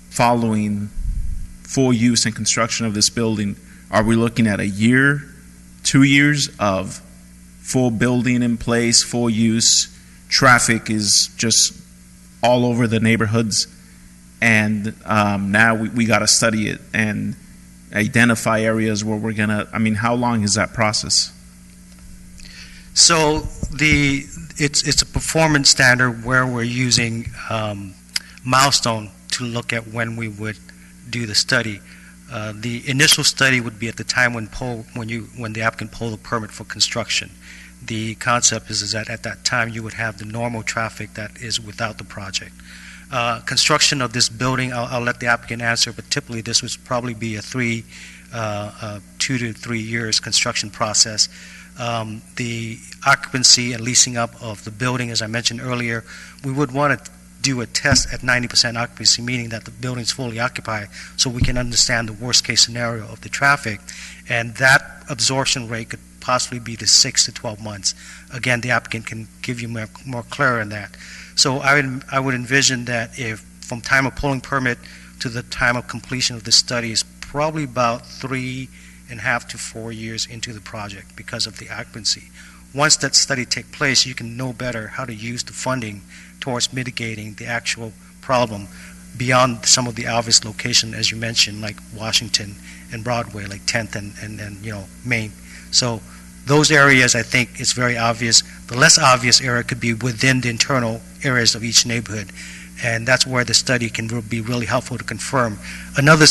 following full use and construction of this building? Are we looking at a year, 2 years of full building in place, full use? Traffic is just all over the neighborhoods, and now we got to study it and identify areas where we're gonna. I mean, how long is that process? So it's a performance standard where we're using milestone to look at when we would do the study. The initial study would be at the time when the applicant pulled the permit for construction. The concept is that at that time you would have the normal traffic that is without the project. Construction of this building, I'll let the applicant answer, but typically this would probably be a 2 to 3 years construction process. The occupancy and leasing up of the building, as I mentioned earlier, we would want to do a test at 90% occupancy, meaning that the building is fully occupied, so we can understand the worst case scenario of the traffic, and that absorption rate could possibly be to 6 to 12 months. Again, the applicant can give you more clarity on that. So I would envision that if from time of pulling permit to the time of completion of the study is probably about 3.5 to 4 years into the project because of the occupancy. Once that study takes place, you can know better how to use the funding towards mitigating the actual problem beyond some of the obvious locations, as you mentioned, like Washington and Broadway, like 10th and Main. So those areas, I think, it's very obvious. The less obvious area could be within the internal areas of each neighborhood, and that's where the study can be really helpful to confirm. Another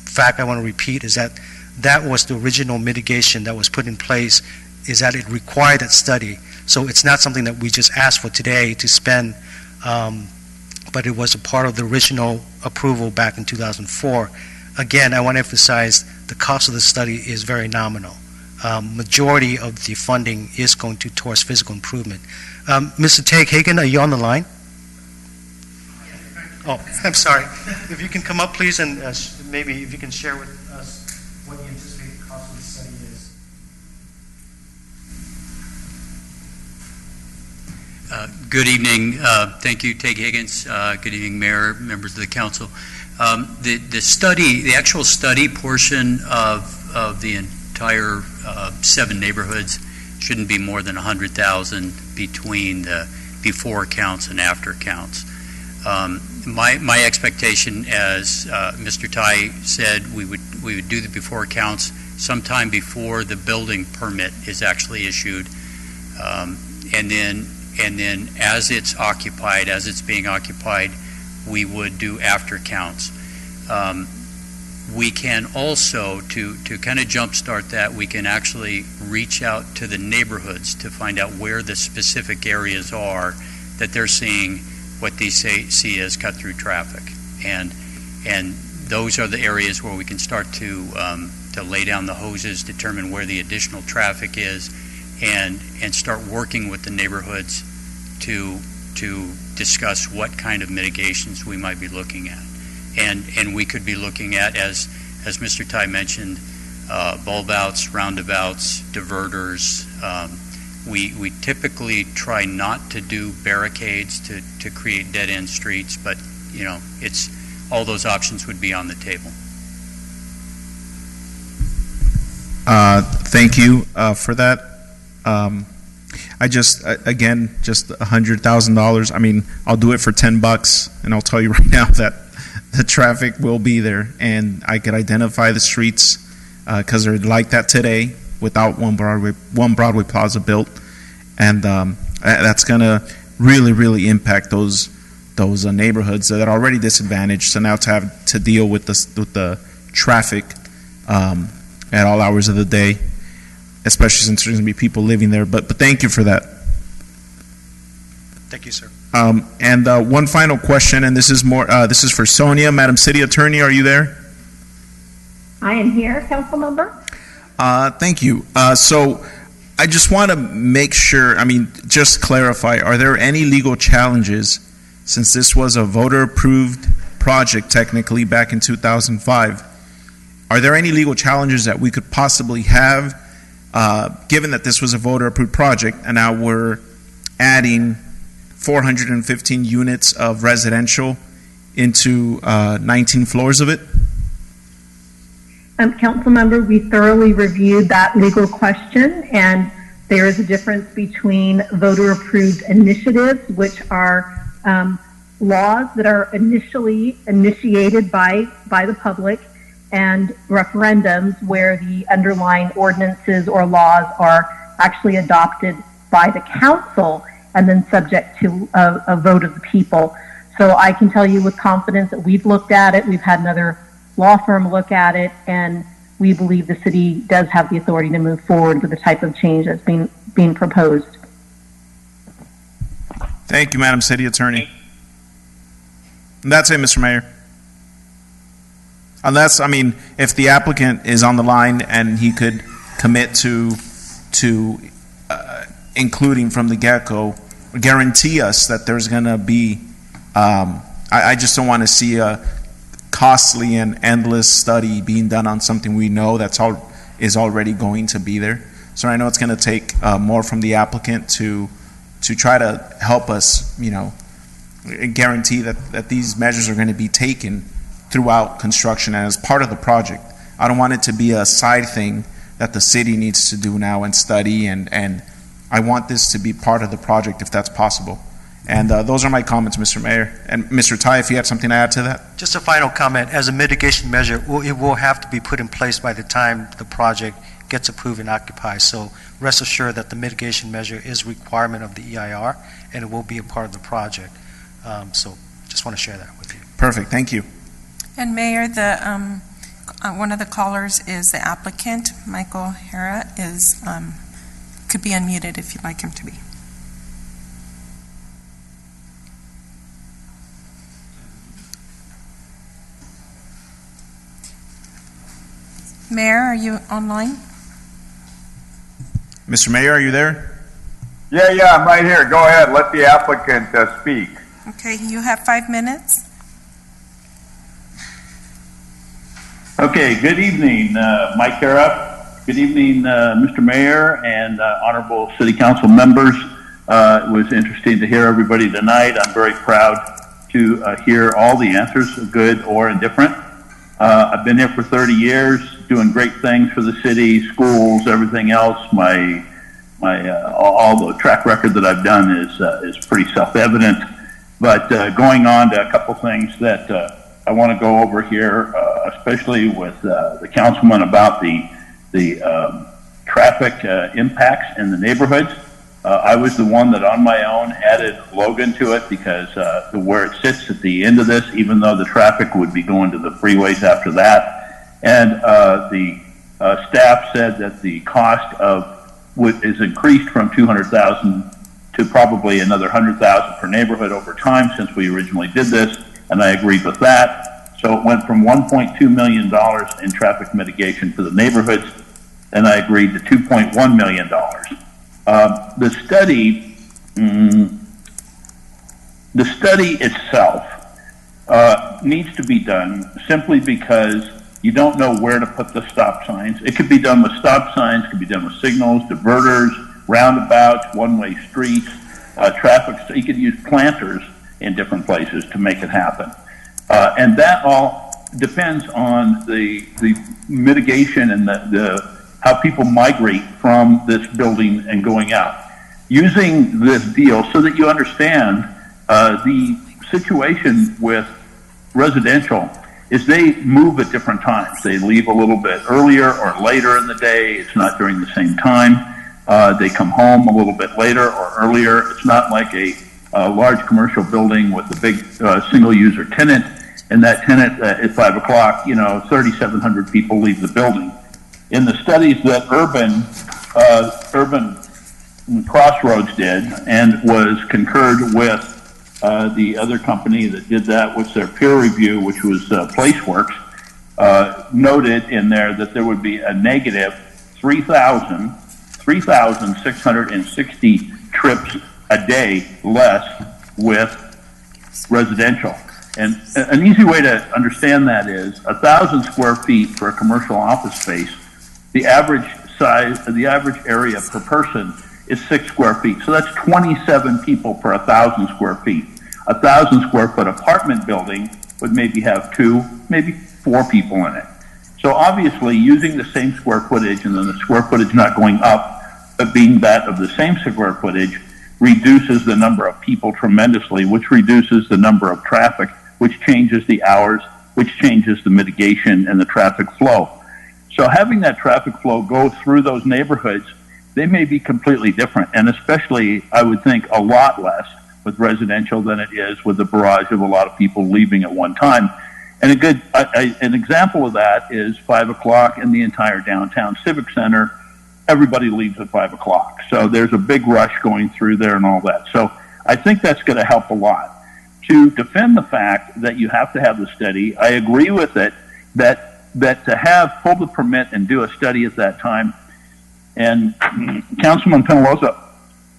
fact I want to repeat is that was the original mitigation that was put in place, is that it required that study. So it's not something that we just asked for today to spend, but it was a part of the original approval back in 2004. Again, I want to emphasize the cost of the study is very nominal. Majority of the funding is going towards physical improvement. Mr. Tage Hagen, are you on the line? Oh, I'm sorry. If you can come up, please, and maybe if you can share with us what you anticipate the cost of the study is. Good evening. Thank you, Tage Higgins. Good evening, Mayor, members of the council. The actual study portion of the entire 7 neighborhoods shouldn't be more than $100,000 between the before counts and after counts. My expectation, as Mr. Tai said, we would do the before counts sometime before the building permit is actually issued, and then as it's being occupied, we would do after counts. We can also, to kind of jumpstart that, we can actually reach out to the neighborhoods to find out where the specific areas are that they're seeing what they see as cut-through traffic, and those are the areas where we can start to lay down the hoses, determine where the additional traffic is, and start working with the neighborhoods to discuss what kind of mitigations we might be looking at. And we could be looking at, as Mr. Tai mentioned, bulb outs, roundabouts, diverters. We typically try not to do barricades to create dead-end streets, but it's all those options would be on the table. Thank you for that. I just, again, just $100,000. I mean, I'll do it for $10, and I'll tell you right now that the traffic will be there, and I could identify the streets because they're like that today without one Broadway Plaza built, and that's going to really, really impact those neighborhoods that are already disadvantaged. So now to have to deal with the traffic at all hours of the day, especially since there's going to be people living there. But thank you for that. Thank you, sir. And one final question, and this is for Sonia, Madam City Attorney. Are you there? I am here, council member. Thank you. So I just want to make sure, just clarify, are there any legal challenges, since this was a voter-approved project technically back in 2005, are there any legal challenges that we could possibly have, given that this was a voter-approved project and now we're adding 415 units of residential into 19 floors of it? Council member, we thoroughly reviewed that legal question, and there is a difference between voter-approved initiatives, which are laws that are initially initiated by the public, and referendums where the underlying ordinances or laws are actually adopted by the council and then subject to a vote of the people. So I can tell you with confidence that we've looked at it, we've had another law firm look at it, and we believe the city does have the authority to move forward with the type of change that's being proposed. Thank you, Madam City Attorney. And that's it, Mr. Mayor. Unless, if the applicant is on the line and he could commit to including from the get-go, guarantee us that there's going to be, I just don't want to see a costly and endless study being done on something we know is already going to be there. So I know it's going to take more from the applicant to try to help us, guarantee that these measures are going to be taken throughout construction and as part of the project. I don't want it to be a side thing that the city needs to do now and study, and I want this to be part of the project if that's possible. And those are my comments, Mr. Mayor. And Mr. Tai, if you had something to add to that? Just a final comment. As a mitigation measure, it will have to be put in place by the time the project gets approved and occupied. So rest assured that the mitigation measure is a requirement of the EIR, and it will be a part of the project. So just want to share that with you. Perfect. Thank you. And Mayor, one of the callers is the applicant, Michael Hara, could be unmuted if you'd like him to be. Mayor, are you online? Mr. Mayor, are you there? Yeah, I'm right here. Go ahead. Let the applicant speak. Okay, you have 5 minutes. Okay, good evening, Mike Carup. Good evening, Mr. Mayor and honorable city council members. It was interesting to hear everybody tonight. I'm very proud to hear all the answers, good or indifferent. I've been here for 30 years, doing great things for the city, schools, everything else. All the track record that I've done is pretty self-evident. But going on to a couple things that I want to go over here, especially with the councilman about the traffic impacts in the neighborhoods. I was the one that on my own added Logan to it because where it sits at the end of this, even though the traffic would be going to the freeways after that. And the staff said that the cost is increased from $200,000 to probably another $100,000 per neighborhood over time since we originally did this, and I agreed with that. So it went from $1.2 million in traffic mitigation for the neighborhoods, and I agreed to $2.1 million. The study itself needs to be done simply because you don't know where to put the stop signs. It could be done with stop signs, could be done with signals, diverters, roundabouts, one-way streets, traffic. So you could use planters in different places to make it happen. And that all depends on the mitigation and how people migrate from this building and going out. using this deal so that you understand the situation with residential is they move at different times. They leave a little bit earlier or later in the day. It's not during the same time. They come home a little bit later or earlier. It's not like a large commercial building with a big single user tenant, and that tenant at 5 o'clock, 3,700 people leave the building. In the studies that Urban Crossroads did and was concurred with the other company that did that with their peer review, which was PlaceWorks, noted in there that there would be a negative 3,660 trips a day less with residential. And an easy way to understand that is 1,000 square feet for a commercial office space. The average size, the average area per person is 6 square feet. So that's 27 people per 1,000 square feet. 1,000 square foot apartment building would maybe have 2, maybe 4 people in it. So obviously using the same square footage and then the square footage not going up, but being that of the same square footage reduces the number of people tremendously, which reduces the number of traffic, which changes the hours, which changes the mitigation and the traffic flow. So having that traffic flow go through those neighborhoods, they may be completely different, and especially, I would think, a lot less with residential than it is with the barrage of a lot of people leaving at one time. And an example of that is 5 o'clock in the entire downtown Civic Center. Everybody leaves at 5 o'clock. So there's a big rush going through there and all that. So I think that's going to help a lot. To defend the fact that you have to have the study, I agree with it, that to pull the permit and do a study at that time. And Councilman Penaloza,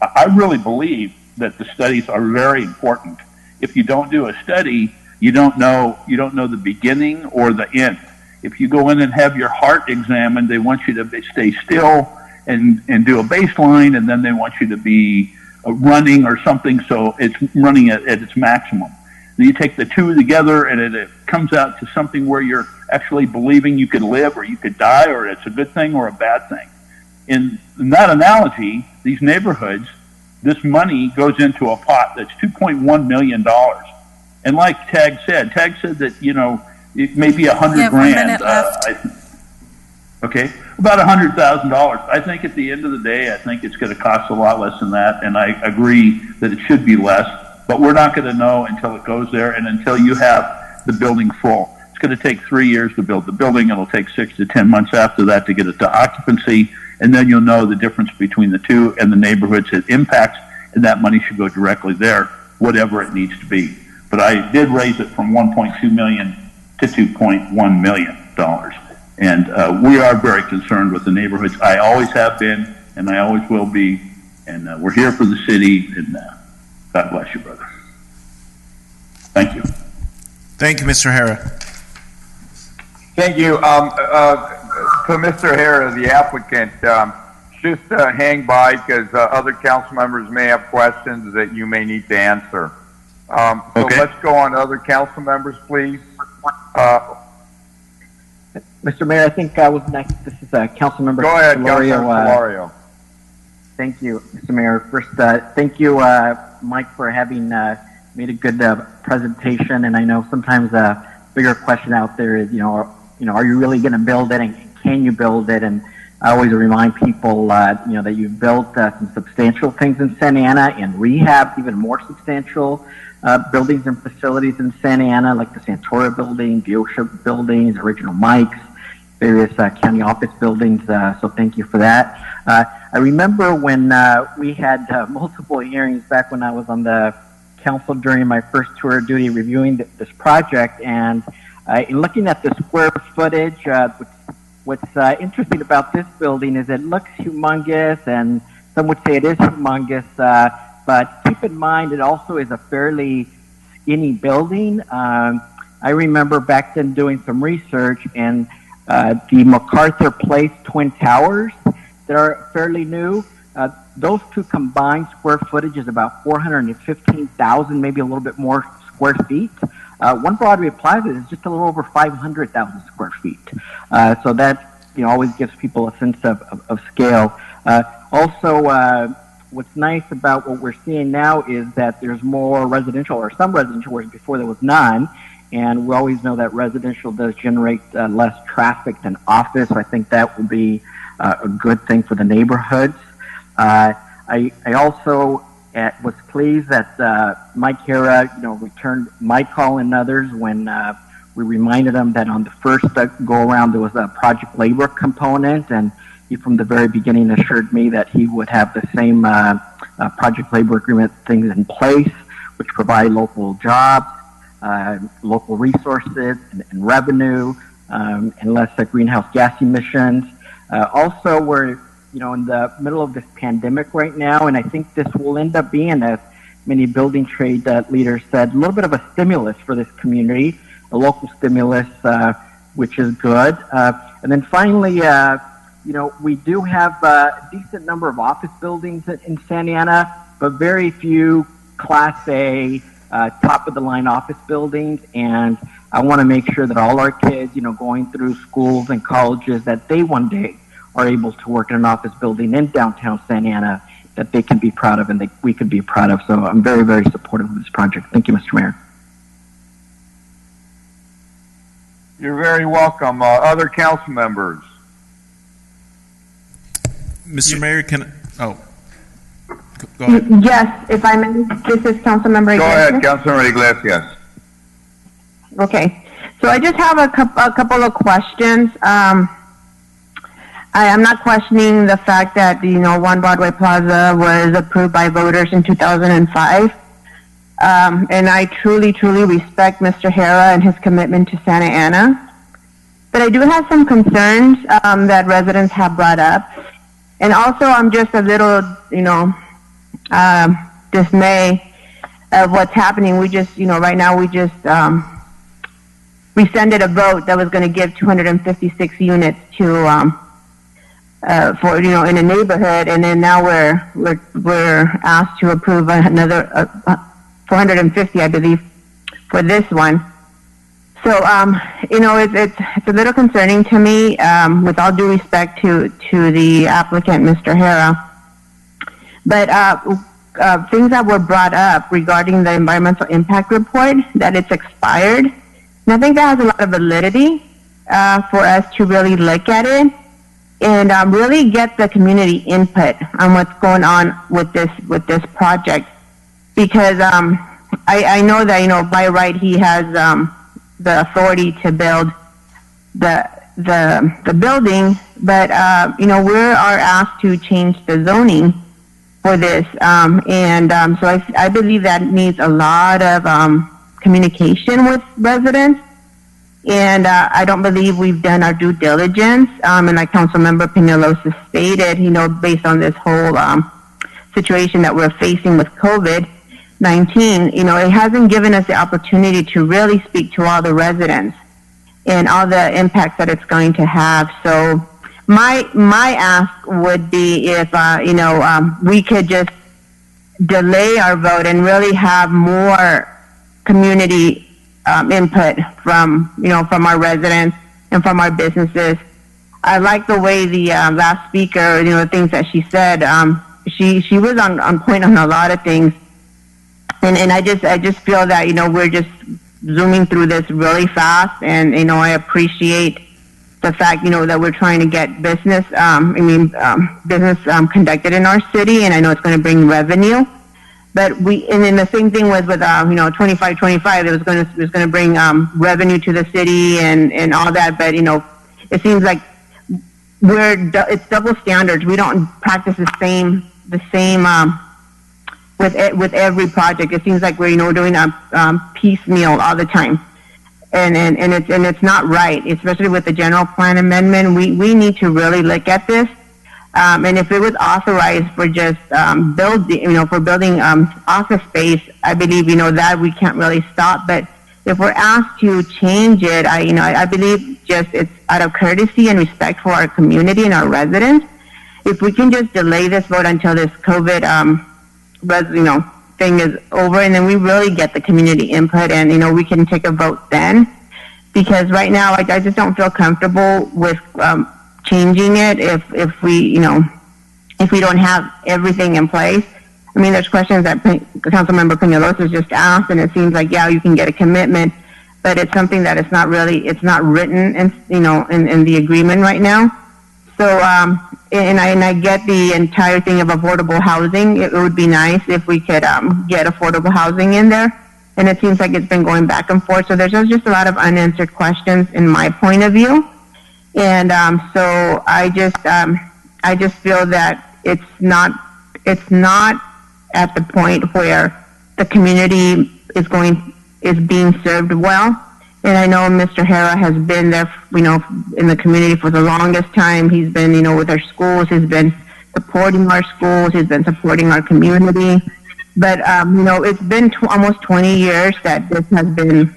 I really believe that the studies are very important. If you don't do a study, you don't know the beginning or the end. If you go in and have your heart examined, they want you to stay still and do a baseline, and then they want you to be running or something, so it's running at its maximum. Then you take the two together, and it comes out to something where you're actually believing you could live or you could die, or it's a good thing or a bad thing. In that analogy, these neighborhoods, this money goes into a pot that's $2.1 million. And like Tag said that, it may be $100,000. 1 minute left. Okay, about $100,000. I think at the end of the day, I think it's going to cost a lot less than that, and I agree that it should be less, but we're not going to know until it goes there and until you have the building full. It's going to take 3 years to build the building. It'll take 6 to 10 months after that to get it to occupancy, and then you'll know the difference between the two and the neighborhoods it impacts, and that money should go directly there, whatever it needs to be. But I did raise it from $1.2 million to $2.1 million. And we are very concerned with the neighborhoods. I always have been, and I always will be. And we're here for the city. And God bless you, brother. Thank you. Thank you, Mr. Hara. Thank you. To Mr. Hara, the applicant, just hang by because other council members may have questions that you may need to answer. So Okay. let's go on to other council members, please. Mr. Mayor, I think I was next. This is Councilmember Go ahead, Solorio. Councilmember Solorio. Thank you, Mr. Mayor. First, thank you, Mike, for having made a good presentation. And I know sometimes a bigger question out there is, are you really going to build it, and can you build it? And I always remind people, that you've built some substantial things in Santa Ana, and rehab even more substantial buildings and facilities in Santa Ana, like the Santora building, the OSHA buildings, Original Mike's, various county office buildings. So thank you for that. I remember when we had multiple hearings back when I was on the council during my first tour of duty reviewing this project, and in looking at the square footage, what's interesting about this building is it looks humongous, and some would say it is humongous, but keep in mind it also is a fairly skinny building. I remember back then doing some research, and the MacArthur Place Twin Towers that are fairly new, those two combined square footage is about 415,000, maybe a little bit more square feet. One Broadway Plaza is just a little over 500,000 square feet. So that always gives people a sense of scale. Also, what's nice about what we're seeing now is that there's more residential, or some residential, whereas before there was none. And we always know that residential does generate less traffic than office. So I think that will be a good thing for the neighborhoods. I also was pleased that Mike Hara, returned my call and others when we reminded him that on the first go around there was a project labor component, and he from the very beginning assured me that he would have the same project labor agreement things in place, which provide local jobs, local resources and revenue, and less greenhouse gas emissions. Also, we're in the middle of this pandemic right now, and I think this will end up being, as many building trade leaders said, a little bit of a stimulus for this community, a local stimulus, which is good. And then finally, we do have a decent number of office buildings in Santa Ana, but very few Class A, top-of-the-line office buildings. And I want to make sure that all our kids, going through schools and colleges, that they one day are able to work in an office building in downtown Santa Ana that they can be proud of and that we can be proud of. So I'm very, very supportive of this project. Thank you, Mr. Mayor. You're very welcome. Other council members? Mr. Mayor, go ahead. Yes, if I may, this is Councilmember Iglesias. Go ahead, Councilmember Iglesias. Okay, so I just have a couple of questions. I am not questioning the fact that, One Broadway Plaza was approved by voters in 2005. And I truly, truly respect Mr. Hara and his commitment to Santa Ana. But I do have some concerns that residents have brought up. And also, I'm just a little, dismay of what's happening. We just, right now we just rescinded a vote that was going to give 256 units to for in a neighborhood, and then now we're asked to approve another 450, I believe, for this one. So it's a little concerning to me. With all due respect to the applicant, Mr. Hara, but things that were brought up regarding the environmental impact report, that it's expired, and I think that has a lot of validity for us to really look at it and really get the community input on what's going on with this project, because I know that by right he has the authority to build the building, but we are asked to change the zoning for this, so I believe that needs a lot of communication with residents. And I don't believe we've done our due diligence. And like Councilmember Peñalosa stated, based on this whole situation that we're facing with COVID-19, it hasn't given us the opportunity to really speak to all the residents and all the impacts that it's going to have. So my ask would be if, we could just delay our vote and really have more community input from our residents and from our businesses. I like the way the last speaker, the things that she said. She was on point on a lot of things, and I just feel that we're just zooming through this really fast, and I appreciate the fact that we're trying to get business business conducted in our city, and I know it's going to bring revenue. But and then the same thing was with 2525. It was going to bring revenue to the city and all that. But it seems like it's double standards. We don't practice the same with every project. It seems like we're doing a piecemeal all the time, and it's not right. Especially with the general plan amendment, we need to really look at this. And if it was authorized for just building office space, I believe that we can't really stop. But if we're asked to change it, I believe just it's out of courtesy and respect for our community and our residents. If we can just delay this vote until this COVID thing is over, and then we really get the community input, and we can take a vote then. Because right now, I just don't feel comfortable with changing it if we if we don't have everything in place. I mean, there's questions that Councilmember Peñalosa just asked, and it seems like, yeah, you can get a commitment, but it's something that it's not written in, in the agreement right now. So, and I get the entire thing of affordable housing. It would be nice if we could get affordable housing in there. And it seems like it's been going back and forth. So there's just a lot of unanswered questions in my point of view. And so I just feel that it's not at the point where the community is being served well. And I know Mr. Hera has been there, in the community for the longest time. He's been, with our schools. He's been supporting our schools. He's been supporting our community. But, it's been almost 20 years that this has been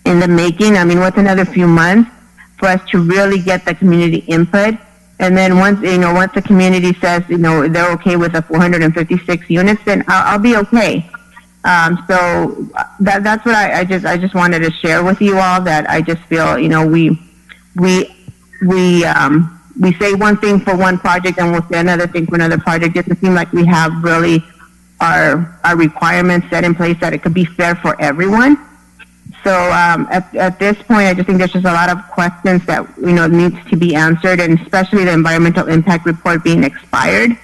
in the making. I mean, what's another few months for us to really get the community input? And then once the community says, they're okay with the 456 units, then I'll be okay. So that's what I just wanted to share with you all, that I just feel, we say one thing for one project and we'll say another thing for another project. It doesn't seem like we have really our requirements set in place that it could be fair for everyone. So at this point, I just think there's just a lot of questions that needs to be answered, and especially the environmental impact report being expired.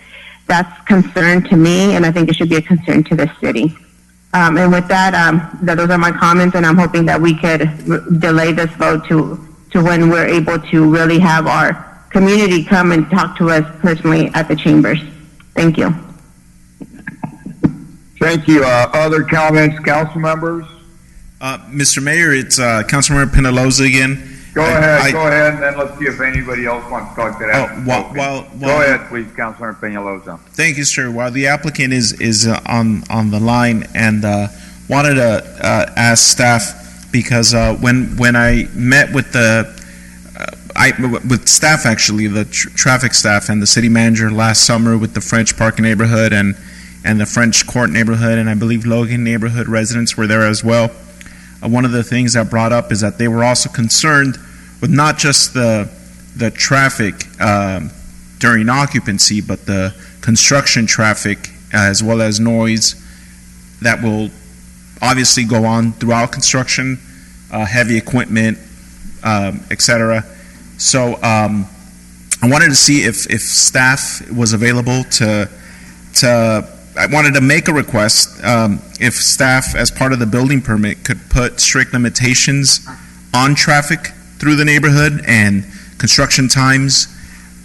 That's concern to me, and I think it should be a concern to the city. And with that, those are my comments, and I'm hoping that we could delay this vote to when we're able to really have our community come and talk to us personally at the chambers. Thank you. Thank you. Other comments, council members? Mr. Mayor, it's Councilmember Peñalosa again. Go ahead, and then let's see if anybody else wants to talk to that. Go ahead, please, Councilmember Peñalosa. Thank you, sir. While the applicant is on the line, and wanted to ask staff, because when I met with with staff, actually, the traffic staff and the city manager last summer with the French Park neighborhood and the French Court neighborhood, and I believe Logan neighborhood residents were there as well. One of the things that brought up is that they were also concerned with not just the traffic during occupancy, but the construction traffic as well as noise that will obviously go on throughout construction, heavy equipment, etc. So I wanted to see if staff was available to I wanted to make a request if staff, as part of the building permit, could put strict limitations on traffic through the neighborhood and construction times,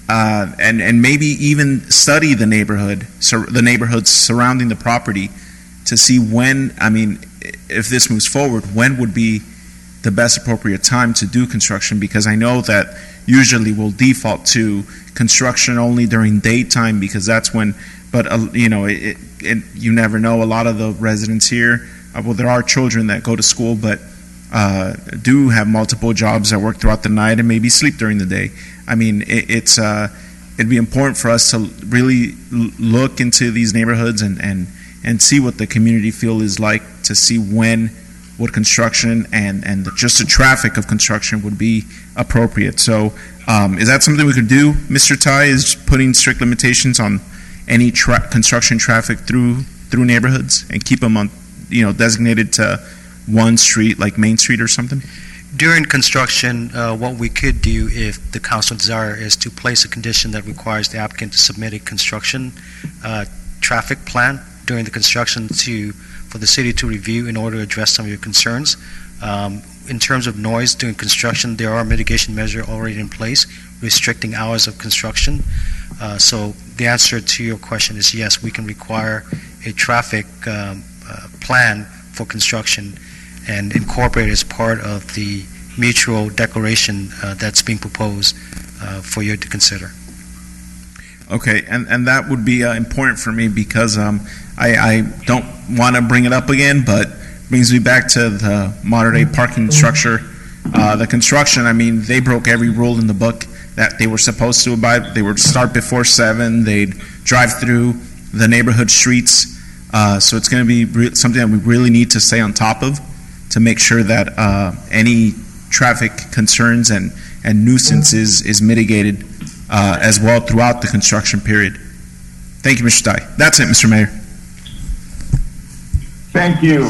and maybe even study the neighborhood, so the neighborhoods surrounding the property, to see when, if this moves forward, when would be the best appropriate time to do construction, because I know that usually we'll default to construction only during daytime, because that's when. But, you never know. A lot of the residents here, there are children that go to school, but do have multiple jobs that work throughout the night and maybe sleep during the day. It'd be important for us to really look into these neighborhoods and see what the community feel is like, to see when would construction and just the traffic of construction would be appropriate. So is that something we could do, Mr. Tai, is putting strict limitations on any construction traffic through neighborhoods and keep them on, designated to one street, like Main Street or something? During construction, what we could do, if the council desire, is to place a condition that requires the applicant to submit a construction traffic plan during the construction for the city to review in order to address some of your concerns. In terms of noise during construction, there are mitigation measures already in place restricting hours of construction. So the answer to your question is yes, we can require a traffic plan for construction and incorporate it as part of the mutual declaration that's being proposed for you to consider. Okay, and that would be important for me, because I don't want to bring it up again, but brings me back to the modern-day parking structure. The construction, they broke every rule in the book that they were supposed to abide. They would start before 7. They'd drive through the neighborhood streets. So it's going to be something that we really need to stay on top of, to make sure that any traffic concerns and nuisance is mitigated as well throughout the construction period. Thank you, Mr. Dye. That's it, Mr. Mayor. Thank you.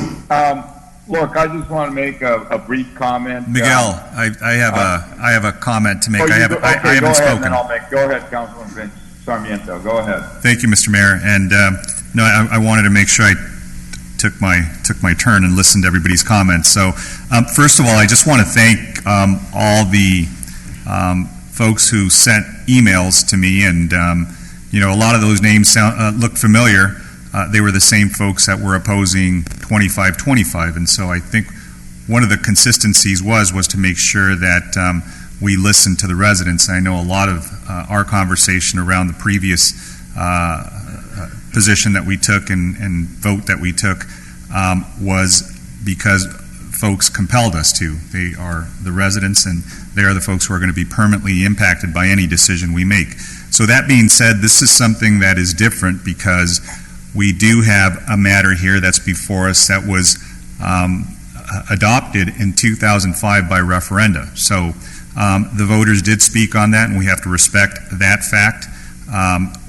Look, I just want to make a brief comment. Miguel, I have a comment to make. Oh, I haven't go ahead, spoken. then go ahead, Councilman Vince Sarmiento. Go ahead. Thank you, Mr. Mayor. And no, I wanted to make sure I took my turn and listened to everybody's comments. So, first of all, I just want to thank all the folks who sent emails to me, and a lot of those names look familiar. They were the same folks that were opposing 2525, and so I think one of the consistencies was to make sure that we listened to the residents. I know a lot of our conversation around the previous position that we took and vote that we took was because folks compelled us to. They are the residents, and they are the folks who are going to be permanently impacted by any decision we make. So that being said, this is something that is different because we do have a matter here that's before us that was adopted in 2005 by referenda. So the voters did speak on that, and we have to respect that fact.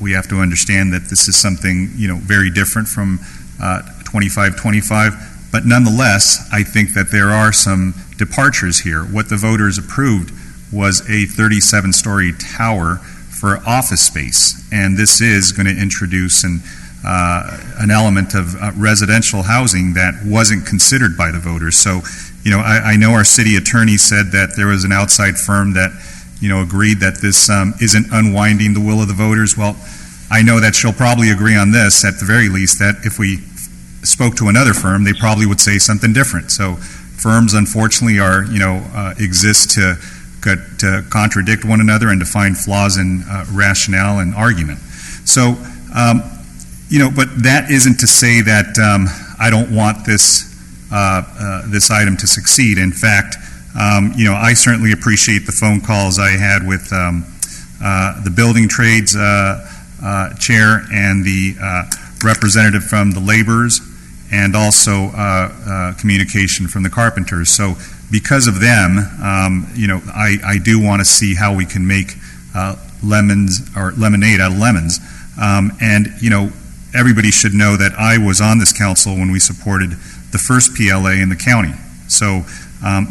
We have to understand that this is something very different from 2525, but nonetheless, I think that there are some departures here. What the voters approved was a 37-story tower for office space, and this is going to introduce an element of residential housing that wasn't considered by the voters. So, I know our city attorney said that there was an outside firm that, agreed that this isn't unwinding the will of the voters. Well, I know that she'll probably agree on this, at the very least, that if we spoke to another firm, they probably would say something different. So, firms, unfortunately, exist to contradict one another and to find flaws in rationale and argument. So, but that isn't to say that I don't want this item to succeed. In fact, I certainly appreciate the phone calls I had with the building trades chair and the representative from the laborers, and also communication from the carpenters. So because of them, I do want to see how we can make lemonade out of lemons. Everybody should know that I was on this council when we supported the first PLA in the county. So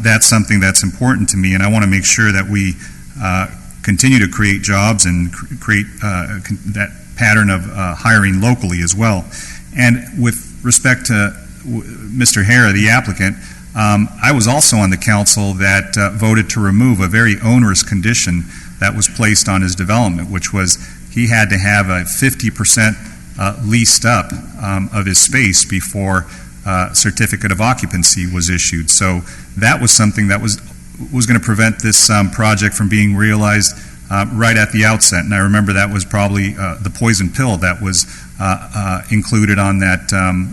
that's something that's important to me, and I want to make sure that we continue to create jobs and create that pattern of hiring locally as well. And with respect to Mr. Hara, the applicant, I was also on the council that voted to remove a very onerous condition that was placed on his development, which was he had to have a 50% leased up of his space before certificate of occupancy was issued. So that was something that was going to prevent this project from being realized right at the outset. And I remember that was probably the poison pill that was included on that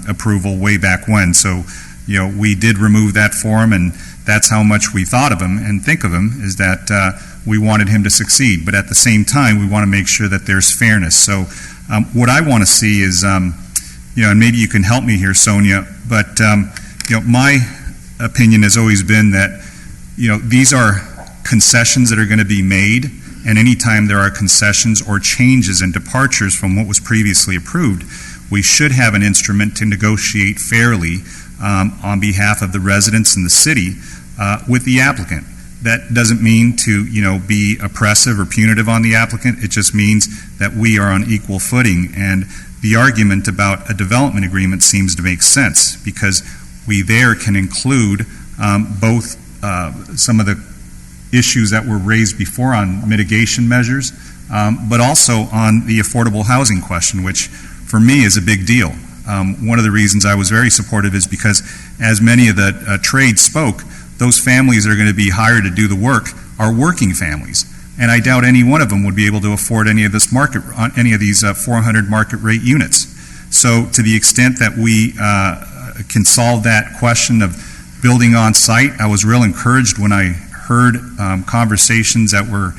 approval way back when. So, we did remove that for him, and that's how much we thought of him and think of him, is that we wanted him to succeed. But at the same time, we want to make sure that there's fairness. So what I want to see is, and maybe you can help me here, Sonia, but, my opinion has always been that, these are concessions that are going to be made, and anytime there are concessions or changes and departures from what was previously approved, we should have an instrument to negotiate fairly on behalf of the residents in the city with the applicant. That doesn't mean to, be oppressive or punitive on the applicant. It just means that we are on equal footing. And the argument about a development agreement seems to make sense, because we there can include both some of the issues that were raised before on mitigation measures, but also on the affordable housing question, which for me is a big deal. One of the reasons I was very supportive is because, as many of the trades spoke, those families that are going to be hired to do the work are working families, and I doubt any one of them would be able to afford any of these 400 market rate units. So, to the extent that we can solve that question of building on site, I was real encouraged when I heard conversations that were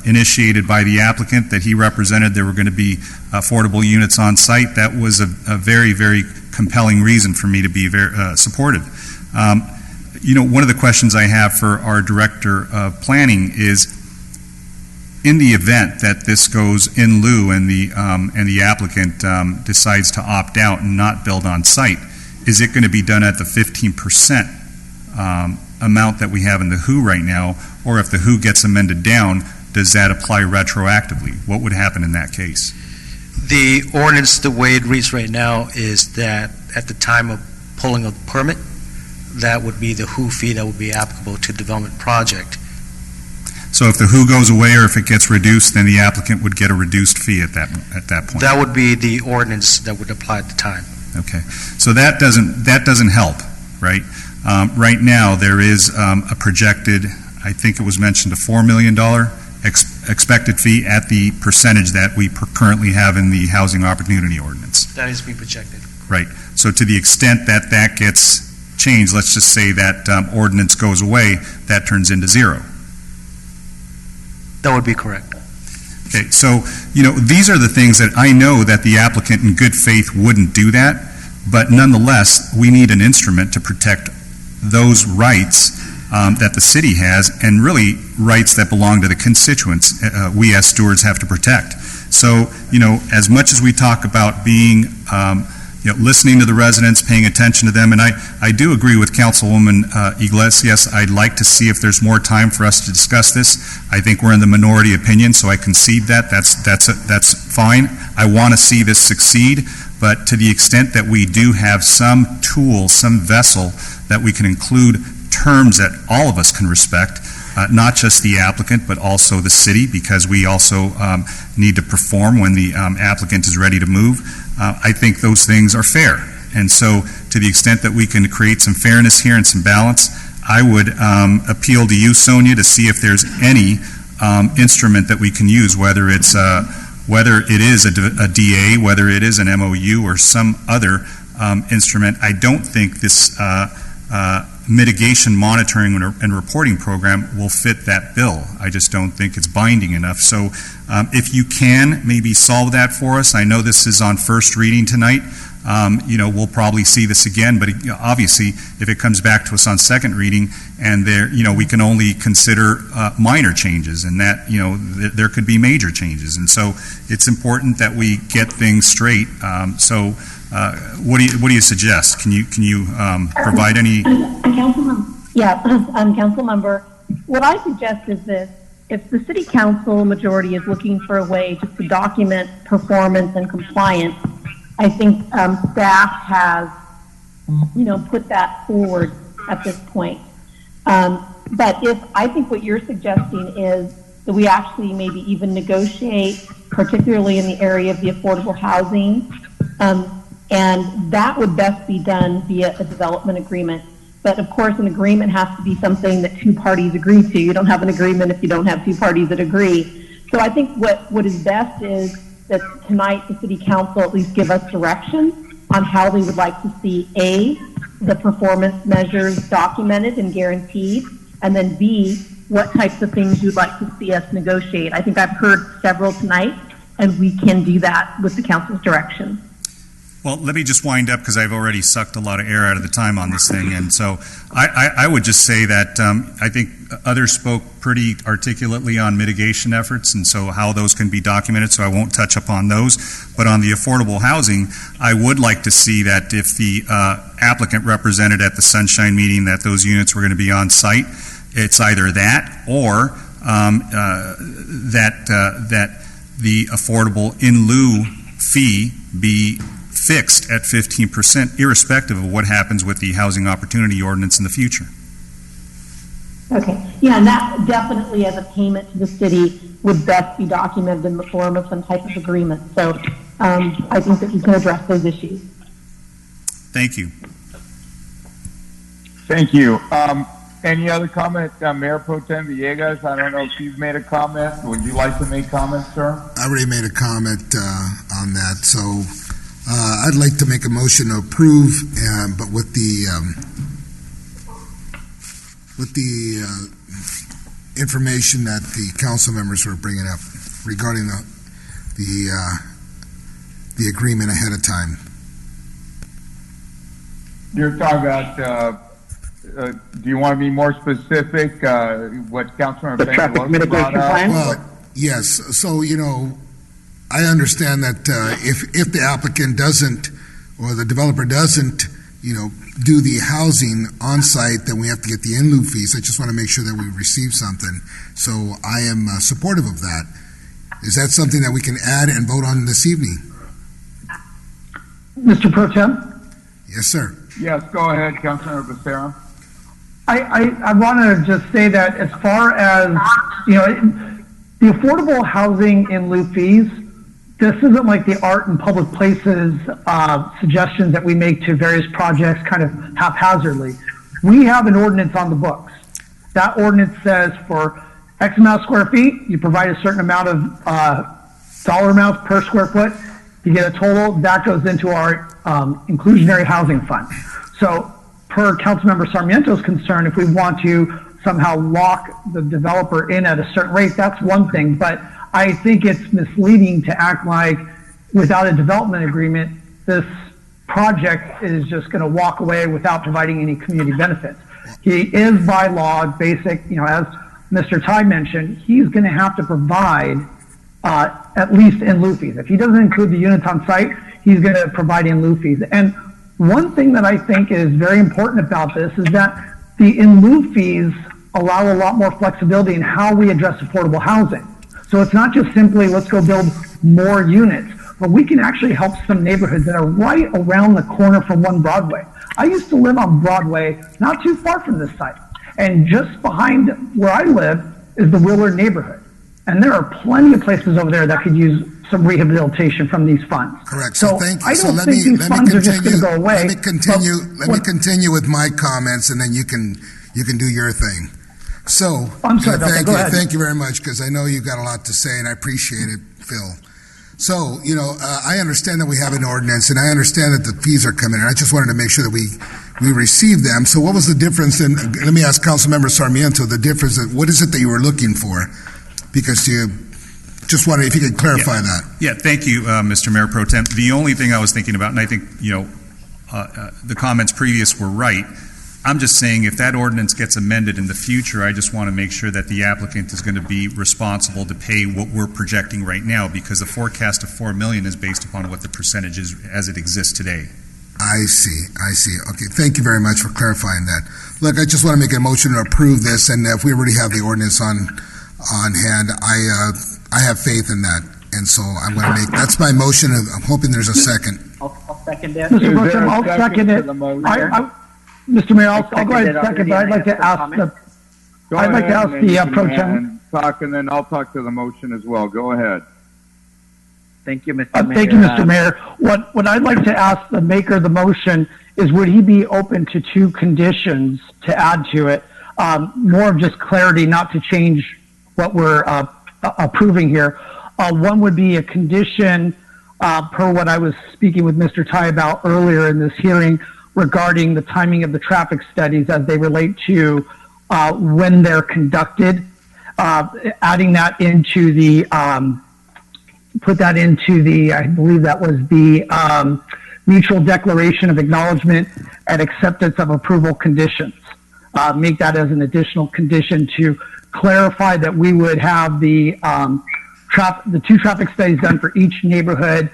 initiated by the applicant that he represented. There were going to be affordable units on site. That was a very, very compelling reason for me to be very supportive. One of the questions I have for our director of planning is, in the event that this goes in lieu and the applicant decides to opt out and not build on site, is it going to be done at the 15% amount that we have in the WHO right now, or if the WHO gets amended down, does that apply retroactively? What would happen in that case? The ordinance, the way it reads right now, is that at the time of pulling of the permit, that would be the WHO fee that would be applicable to development project. So if the WHO goes away or if it gets reduced, then the applicant would get a reduced fee at that point. That would be the ordinance that would apply at the time. Okay, so that doesn't help, right? Right now, there is a projected, I think it was mentioned, a $4 million expected fee at the percentage that we currently have in the housing opportunity ordinance. That is being projected. Right. So to the extent that that gets changed, let's just say that ordinance goes away, that turns into zero. That would be correct. Okay, so, these are the things that I know that the applicant in good faith wouldn't do that, but nonetheless, we need an instrument to protect those rights that the city has, and really rights that belong to the constituents we as stewards have to protect. So, as much as we talk about being, listening to the residents, paying attention to them, and I do agree with Councilwoman Iglesias. I'd like to see if there's more time for us to discuss this. I think we're in the minority opinion, so I concede that. That's fine. I want to see this succeed, but to the extent that we do have some tool, some vessel that we can include terms that all of us can respect, not just the applicant, but also the city, because we also need to perform when the applicant is ready to move. I think those things are fair. And so to the extent that we can create some fairness here and some balance, I would appeal to you, Sonia, to see if there's any instrument that we can use, whether it is a DA, whether it is an MOU or some other instrument. I don't think this mitigation monitoring and reporting program will fit that bill. I just don't think it's binding enough. So if you can maybe solve that for us, I know this is on first reading tonight. We'll probably see this again, but obviously if it comes back to us on second reading and we can only consider minor changes, and that, there could be major changes. And so it's important that we get things straight. What do you suggest? Can you provide any? Council member, what I suggest is this: if the city council majority is looking for a way just to document performance and compliance, I think staff has, put that forward at this point. But I think what you're suggesting is that we actually maybe even negotiate, particularly in the area of the affordable housing, and that would best be done via a development agreement. But of course, an agreement has to be something that two parties agree to. You don't have an agreement if you don't have two parties that agree. So I think what is best is that tonight the city council at least give us direction on how they would like to see A, the performance measures documented and guaranteed, and then B, what types of things you'd like to see us negotiate. I think I've heard several tonight, and we can do that with the council's direction. Well, let me just wind up because I've already sucked a lot of air out of the time on this thing. And so I would just say that I think others spoke pretty articulately on mitigation efforts and so how those can be documented, so I won't touch upon those. But on the affordable housing, I would like to see that if the applicant represented at the Sunshine meeting that those units were going to be on site, it's either that or that the affordable in lieu fee be fixed at 15%, irrespective of what happens with the housing opportunity ordinance in the future. Okay, yeah, and that definitely as a payment to the city would best be documented in the form of some type of agreement. So I think that we can address those issues. Thank you. Thank you. Any other comment, Mayor Pro Tem Villegas? I don't know if you've made a comment. Would you like to make comments, sir? I already made a comment on that, so I'd like to make a motion to approve, but with the information that the council members were bringing up regarding the agreement ahead of time. You're talking about. Do you want to be more specific? What Councilmember The traffic mitigation plan? Well, Yes, so, I understand that if the applicant doesn't, or the developer doesn't, do the housing on-site, then we have to get the in lieu fees. I just want to make sure that we receive something. So I am supportive of that. Is that something that we can add and vote on this evening? Mr. Pro Tem? Yes, sir. Yes, go ahead, Councilmember Becerra. I want to just say that as far as, the affordable housing in lieu fees, this isn't like the art and public places suggestions that we make to various projects kind of haphazardly. We have an ordinance on the books. That ordinance says for X amount of square feet, you provide a certain amount of dollar amounts per square foot, you get a total, that goes into our inclusionary housing fund. So per Councilmember Sarmiento's concern, if we want to somehow lock the developer in at a certain rate, that's one thing, but I think it's misleading to act like without a development agreement, this project is just going to walk away without providing any community benefits. He is by law basic, as Mr. Ty mentioned, he's going to have to provide at least in lieu fees. If he doesn't include the units on site, he's going to provide in lieu fees. And one thing that I think is very important about this is that the in lieu fees allow a lot more flexibility in how we address affordable housing. So it's not just simply let's go build more units, but we can actually help some neighborhoods that are right around the corner from 1 Broadway. I used to live on Broadway, not too far from this site. And just behind where I live is the Willard neighborhood. And there are plenty of places over there that could use some rehabilitation from these funds. Correct. So thank you. I don't think these funds are just going to go away. Let me continue with my comments, and then you can do your thing. So, I'm sorry, thank you very much, because I know you've got a lot to say, and I appreciate it, Phil. So, I understand that we have an ordinance, and I understand that the fees are coming in. I just wanted to make sure that we receive them. So what was the difference in, let me ask Councilmember Sarmiento, the difference, what is it that you were looking for? Because you just wanted, if you could clarify that. Yeah, thank you, Mr. Mayor Pro Tem. The only thing I was thinking about, and I think, the comments previous were right, I'm just saying if that ordinance gets amended in the future, I just want to make sure that the applicant is going to be responsible to pay what we're projecting right now, because the forecast of $4 million is based upon what the percentage is as it exists today. I see. Okay, thank you very much for clarifying that. Look, I just want to make a motion to approve this, and if we already have the ordinance on hand, I have faith in that, and so I'm going to make, that's my motion. I'm hoping there's a second. I'll second it. Mr. Pro Tem, I'll second it. Mr. Mayor, I'll go ahead and second, but I'd like to ask the Pro Tem. Talk, and then I'll talk to the motion as well. Go ahead. Thank you, Mr. Mayor. Thank you, Mr. Mayor. What I'd like to ask the maker of the motion is, would he be open to 2 conditions to add to it? More of just clarity, not to change what we're approving here. One would be a condition, per what I was speaking with Mr. Ty about earlier in this hearing, regarding the timing of the traffic studies as they relate to when they're conducted, adding that into the, put that into the, I believe that was the mutual declaration of acknowledgement and acceptance of approval conditions. Make that as an additional condition to clarify that we would have the 2 traffic studies done for each neighborhood,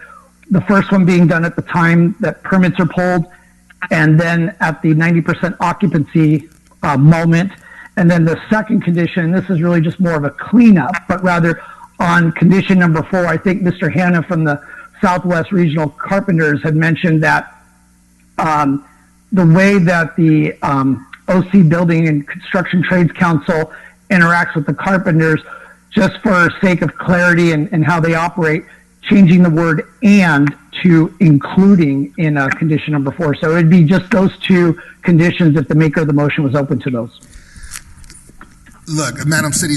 the first one being done at the time that permits are pulled, and then at the 90% occupancy moment. And then the second condition, this is really just more of a cleanup, but rather on condition number 4, I think Mr. Hanna from the Southwest Regional Carpenters had mentioned that the way that the OC Building and Construction Trades Council interacts with the carpenters, just for sake of clarity and how they operate, changing the word "and" to including in condition number 4. So it'd be just those 2 conditions if the maker of the motion was open to those. Look, Madam City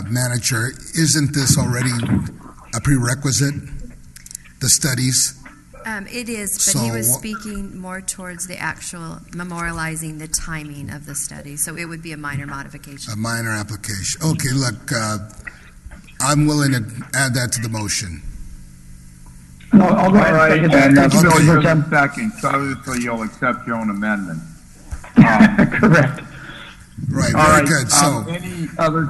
Manager, isn't this already a prerequisite, the studies? It is, but he was speaking more towards the actual memorializing the timing of the study, so it would be a minor modification. A minor application. Okay, look, I'm willing to add that to the motion. No, I'll go ahead and second that. Thank you, Bill. Second, so obviously you'll accept your own amendment. Correct. Right, All very right, good. So, any other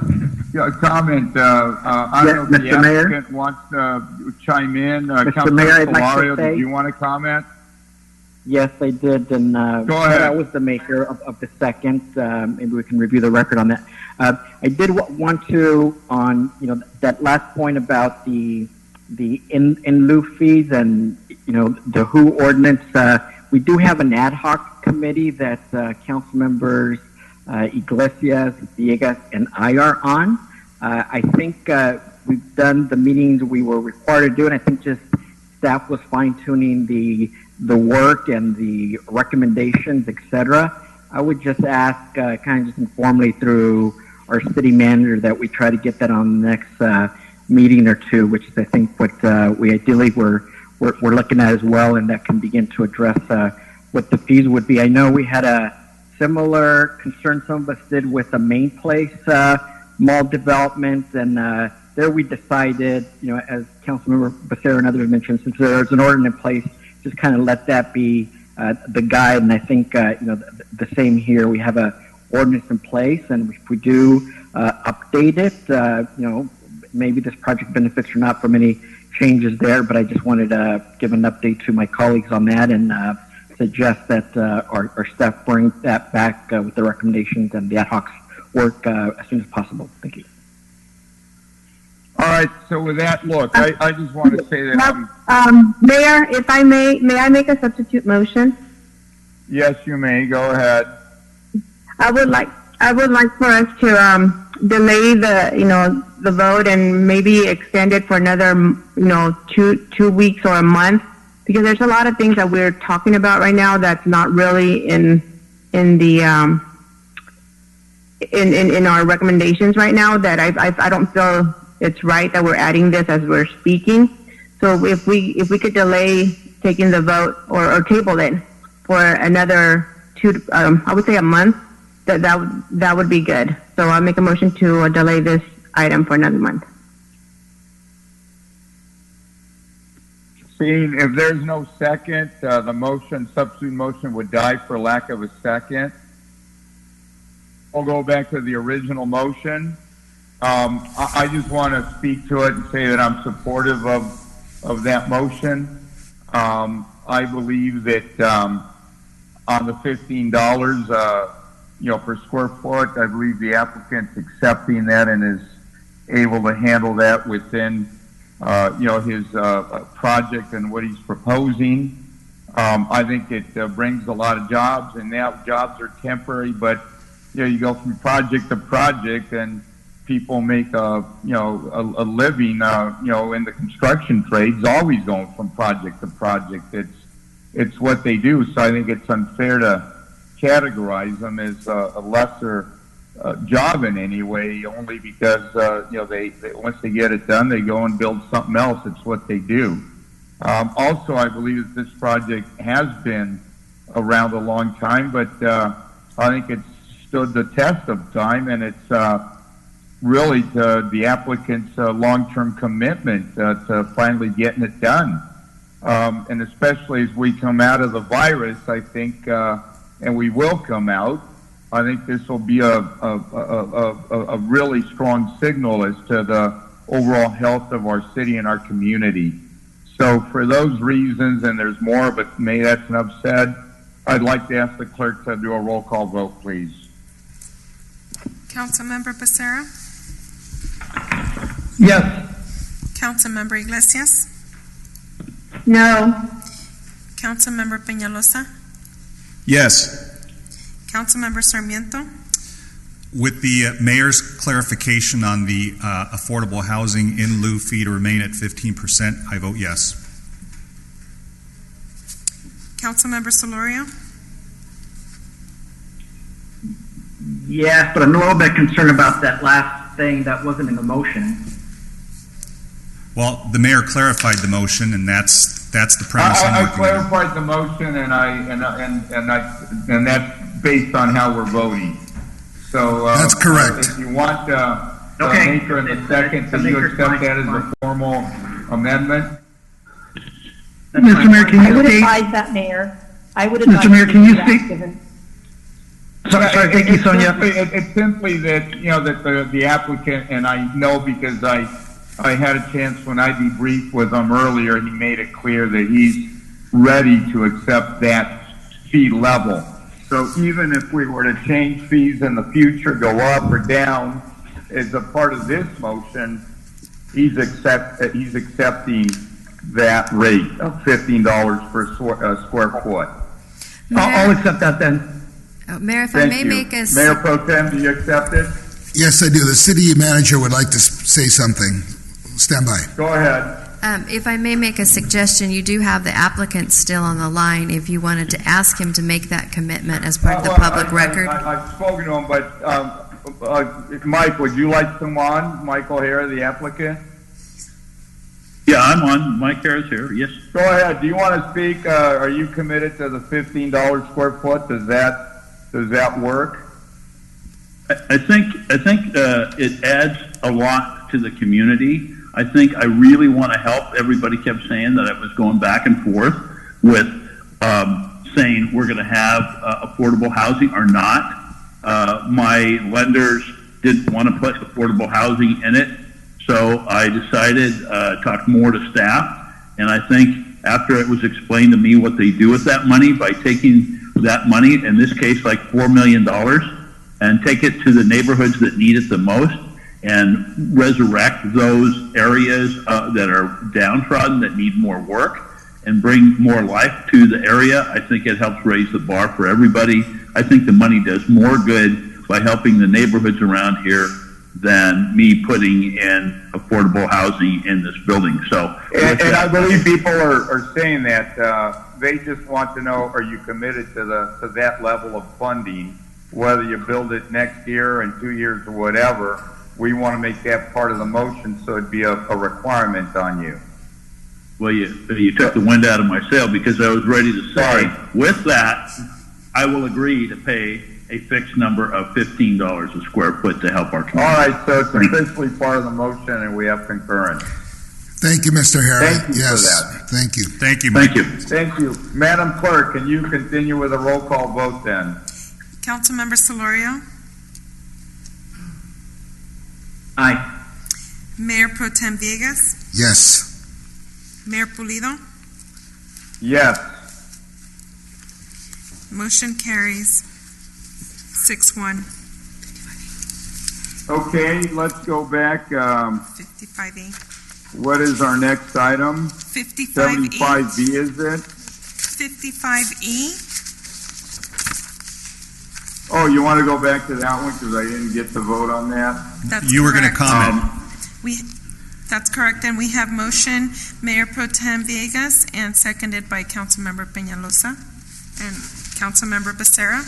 comment? I don't know if the Mr. Mayor? applicant wants to chime in. Mr. Mayor, I'd like to Solario, say- did you want to comment? Yes, I did, and Go ahead. I was the maker of the second. Maybe we can review the record on that. I did want to, on that last point about the in lieu fees and the WHO ordinance. We do have an ad hoc committee that council members Iglesias, Villegas, and I are on. I think we've done the meetings we were required to do, and I think just staff was fine-tuning the work and the recommendations, etc. I would just ask, kind of just informally through our city manager, that we try to get that on the next meeting or two, which is I think what we ideally we're looking at as well, and that can begin to address what the fees would be. I know we had a similar concern some of us did with the Main Place mall development, and there we decided, as Councilmember Becerra and others mentioned, since there's an ordinance in place, just kind of let that be the guide. And I think the same here. We have a ordinance in place, and if we do update it, maybe this project benefits or not from any changes there. But I just wanted to give an update to my colleagues on that, and suggest that our staff bring that back with the recommendations and the ad hoc work as soon as possible. Thank you. All right, so with that, look, I just want to say that Mayor, if I may I make a substitute motion? yes, you may, go ahead. I would like for us to delay the vote and maybe extend it for another 2 weeks or a month, because there's a lot of things that we're talking about right now that's not really in the in our recommendations right now, that I don't feel it's right that we're adding this as we're speaking. So if we could delay taking the vote or table it for another I would say a month, that would be good. So I'll make a motion to delay this item for another month. Seeing if there's no second, the substitute motion would die for lack of a second. I'll go back to the original motion. I just want to speak to it and say that I'm supportive of that motion. I believe that on the $15, per square foot, I believe the applicant's accepting that and is able to handle that within his project and what he's proposing. I think it brings a lot of jobs, and now jobs are temporary, but you go from project to project, and people make a living, in the construction trades, always going from project to project. It's what they do. So I think it's unfair to categorize them as a lesser job in any way, only because they once they get it done, they go and build something else. It's what they do. Also, I believe that this project has been around a long time, but I think it's stood the test of time, and it's really the applicant's long-term commitment to finally getting it done. And especially as we come out of the virus, I think, and we will come out, I think this will be a really strong signal as to the overall health of our city and our community. So for those reasons, and there's more, but maybe that's enough said, I'd like to ask the clerk to do a roll call vote, please. Councilmember Becerra? Yes. Councilmember Iglesias? No. Councilmember Peñalosa? yes. Councilmember Sarmiento? With the mayor's clarification on the affordable housing in lieu fee to remain at 15%, I vote yes. Councilmember Solorio? Yes, but I'm a little bit concerned about that last thing that wasn't in the motion. Well, the mayor clarified the motion, and that's the premise. I clarified the motion, and that's based on how we're voting. So That's correct. If you want maker in a second, do you accept that as a formal amendment? Mr. Mayor, can I you would state? advise that, Mayor. I would advise. Mr. Mayor, can you that, state? given- Sorry, thank you, Sonia. It's simply that, that the applicant, and I know because I had a chance when I debriefed with him earlier, he made it clear that he's ready to accept that fee level. So even if we were to change fees in the future, go up or down, as a part of this motion, he's accepting that rate of $15 per square foot. I'll accept that then. Mayor, if I may make a... Mayor Pro Tem, do you accept it? Yes, I do. The city manager would like to say something. Stand by. Go ahead. If I may make a suggestion, you do have the applicant still on the line if you wanted to ask him to make that commitment as part of the public record. I've spoken to him, but Mike, would you like to come on? Michael Hare, the applicant? Yeah, I'm on. Mike Harris here. Yes. Go ahead. Do you want to speak? Are you committed to the $15 square foot? Does that work? I think it adds a lot to the community. I think I really want to help. Everybody kept saying that I was going back and forth with saying we're going to have affordable housing or not. My lenders didn't want to put affordable housing in it, so I decided to talk more to staff. And I think after it was explained to me what they do with that money by taking that money, in this case like $4 million, and take it to the neighborhoods that need it the most, and resurrect those areas that are downtrodden, that need more work, and bring more life to the area. I think it helps raise the bar for everybody. I think the money does more good by helping the neighborhoods around here than me putting in affordable housing in this building. So, and I believe people are saying that they just want to know: are you committed to that level of funding, whether you build it next year, in 2 years, or whatever? We want to make that part of the motion, so it'd be a requirement on you. Well, you took the wind out of my sail, because I was ready to say, with that, I will agree to pay a fixed number of $15 a square foot to help our community. All right, so it's officially part of the motion, and we have concurrence. Thank you, Mr. Harris. Thank you for that. Thank you. Thank you, Mike. Thank you. Madam Clerk, can you continue with a roll call vote then? Councilmember Solorio? Aye. Mayor Pro Tem Villegas? Yes. Mayor Pulido? Yes. Motion carries 6-1. Okay, let's go back. 55E. What is our next item? 55E. 75B, is it? 55E. Oh, you want to go back to that one because I didn't get to vote on that? That's You were going to correct. comment. That's correct, and we have motion Mayor Pro Tem Villegas and seconded by Councilmember Peñalosa and Councilmember Becerra.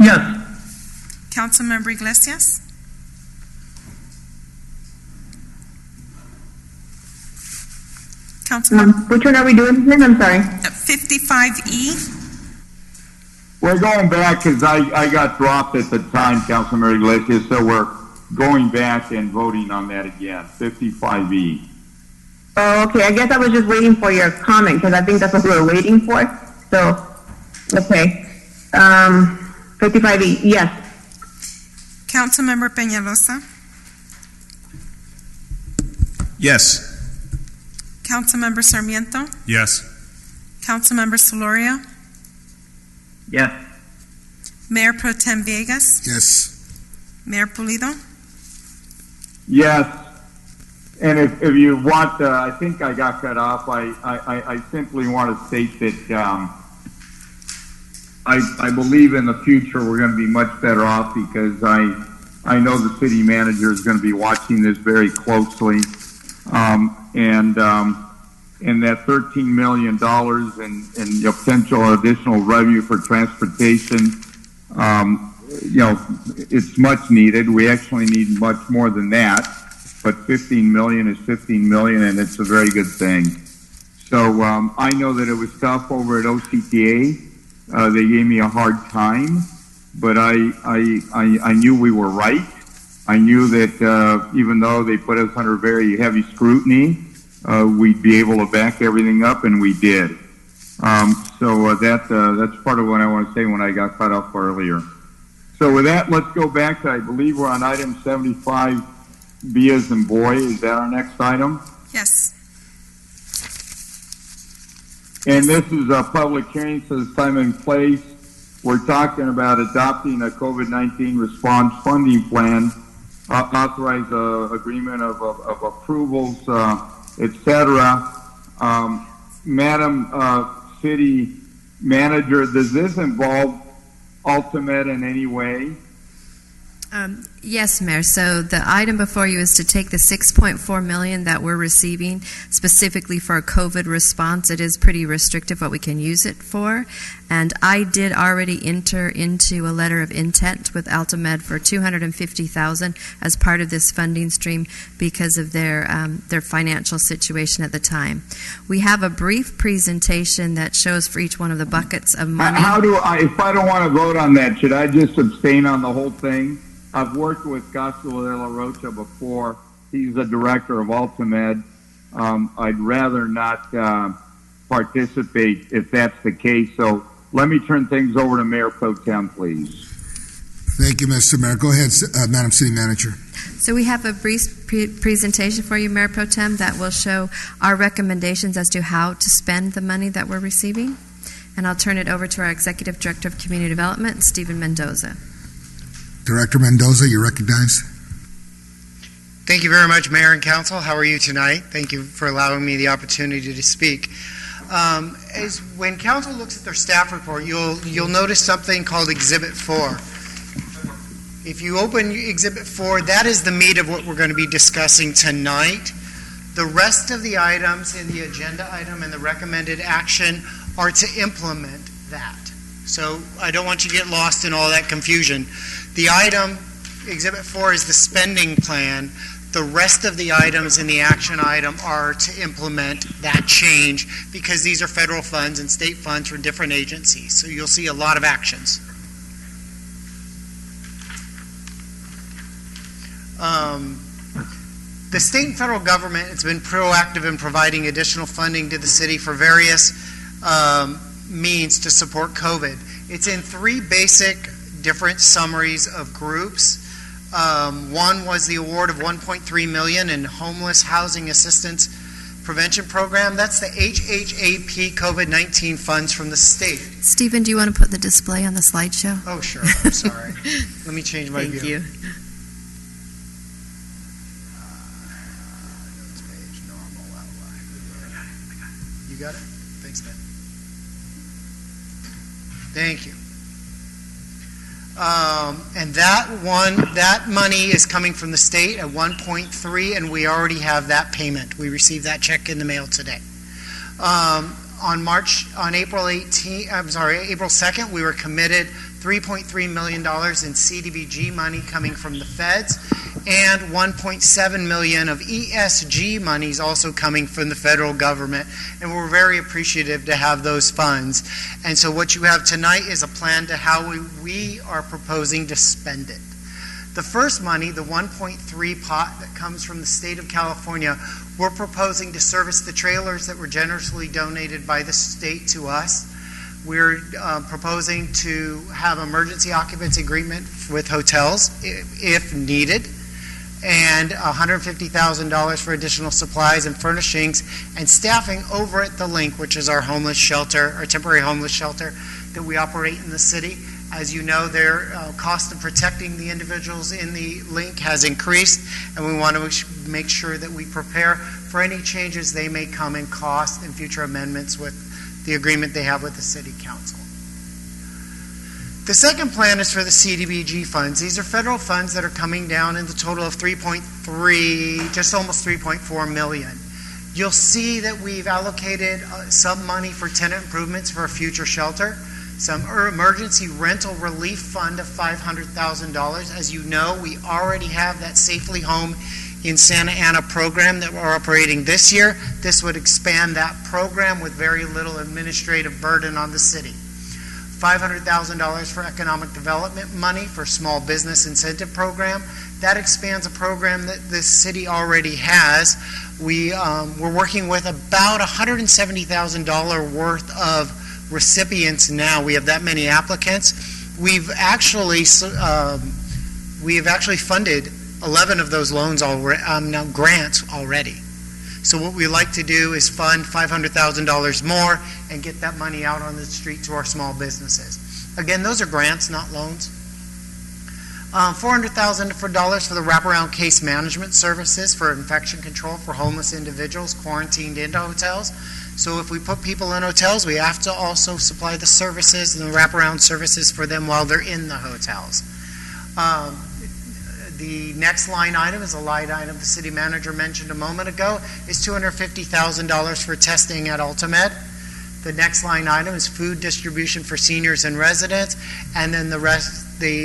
Yes. Councilmember Iglesias? Councilmember Which one are we doing again? I'm sorry. 55E. We're going back because I got dropped at the time, Councilmember Iglesias, so we're going back and voting on that again. 55E. Oh, okay. I guess I was just waiting for your comment because I think that's what we were waiting for. So, okay. 55E, yes. Councilmember Peñalosa? Yes. Councilmember Sarmiento? Yes. Councilmember Solorio? Yes. Mayor Pro Tem Villegas? Yes. Mayor Pulido? Yes. And if you want, I think I got cut off. I simply want to state that I believe in the future we're going to be much better off because I know the city manager is going to be watching this very closely. And that $13 million in potential additional revenue for transportation, it's much needed. We actually need much more than that, but 15 million is 15 million, and it's a very good thing. So I know that it was tough over at OCTA. They gave me a hard time, but I knew we were right. I knew that even though they put us under very heavy scrutiny, we'd be able to back everything up, and we did. That's part of what I want to say when I got cut off earlier. So with that, let's go back to, I believe we're on item 75, B as in boy. Is that our next item? Yes. And this is a public hearing, so it's time and place. We're talking about adopting a COVID-19 response funding plan, authorize agreement of approvals, etc. Madam City Manager, does this involve Ultimate in any way? Yes, Mayor. So the item before you is to take the $6.4 million that we're receiving specifically for a COVID response. It is pretty restrictive what we can use it for. And I did already enter into a letter of intent with Altamed for $250,000 as part of this funding stream because of their financial situation at the time. We have a brief presentation that shows for each one of the buckets of money. If I don't want to vote on that, should I just abstain on the whole thing? I've worked with Castro de la Rocha before. He's the director of Ultimed. I'd rather not participate if that's the case. So let me turn things over to Mayor Pro Tem, please. Thank you, Mr. Mayor. Go ahead, Madam City Manager. So we have a brief presentation for you, Mayor Pro Tem, that will show our recommendations as to how to spend the money that we're receiving. And I'll turn it over to our Executive Director of Community Development, Stephen Mendoza. Director Mendoza, you're recognized. Thank you very much, Mayor and Council. How are you tonight? Thank you for allowing me the opportunity to speak. As when Council looks at their staff report, you'll notice something called Exhibit 4. If you open Exhibit 4, that is the meat of what we're going to be discussing tonight. The rest of the items in the agenda item and the recommended action are to implement that. So I don't want you to get lost in all that confusion. The item, Exhibit 4, is the spending plan. The rest of the items in the action item are to implement that change because these are federal funds and state funds for different agencies. So you'll see a lot of actions. The state and federal government has been proactive in providing additional funding to the city for various means to support COVID. It's in three basic different summaries of groups. One was the award of $1.3 million in homeless housing assistance prevention program. That's the HHAP COVID-19 funds from the state. Stephen, do you want to put the display on the slideshow? Oh, sure. I'm sorry. Let me change my view. Thank you. You got it? Thanks, man. Thank you. And that money is coming from the state at 1.3, and we already have that payment. We received that check in the mail today. On April 2nd, we were committed $3.3 million in CDBG money coming from the feds, and $1.7 million of ESG monies also coming from the federal government, and we're very appreciative to have those funds. And so what you have tonight is a plan to how we are proposing to spend it. The first money, the 1.3 pot that comes from the state of California, we're proposing to service the trailers that were generously donated by the state to us. We're proposing to have emergency occupancy agreement with hotels if needed, and $150,000 for additional supplies and furnishings and staffing over at the Link, which is our homeless shelter, our temporary homeless shelter that we operate in the city. As you know, their cost of protecting the individuals in the Link has increased, and we want to make sure that we prepare for any changes they may come in cost and future amendments with the agreement they have with the City Council. The second plan is for the CDBG funds. These are federal funds that are coming down in the total of just almost 3.4 million. You'll see that we've allocated some money for tenant improvements for a future shelter, some emergency rental relief fund of $500,000. As you know, we already have that Safely Home in Santa Ana program that we're operating this year. This would expand that program with very little administrative burden on the city. $500,000 for economic development money for small business incentive program. That expands a program that the city already has. We're working with about $170,000 worth of recipients now. We have that many applicants. We've actually funded 11 of those loans already, grants already. So what we like to do is fund $500,000 more and get that money out on the street to our small businesses. Again, those are grants, not loans. $400,000 for the wraparound case management services for infection control for homeless individuals quarantined into hotels. So if we put people in hotels, we have to also supply the services and the wraparound services for them while they're in the hotels. The next line item is a line item the city manager mentioned a moment ago, is $250,000 for testing at Ultimed. The next line item is food distribution for seniors and residents, and then the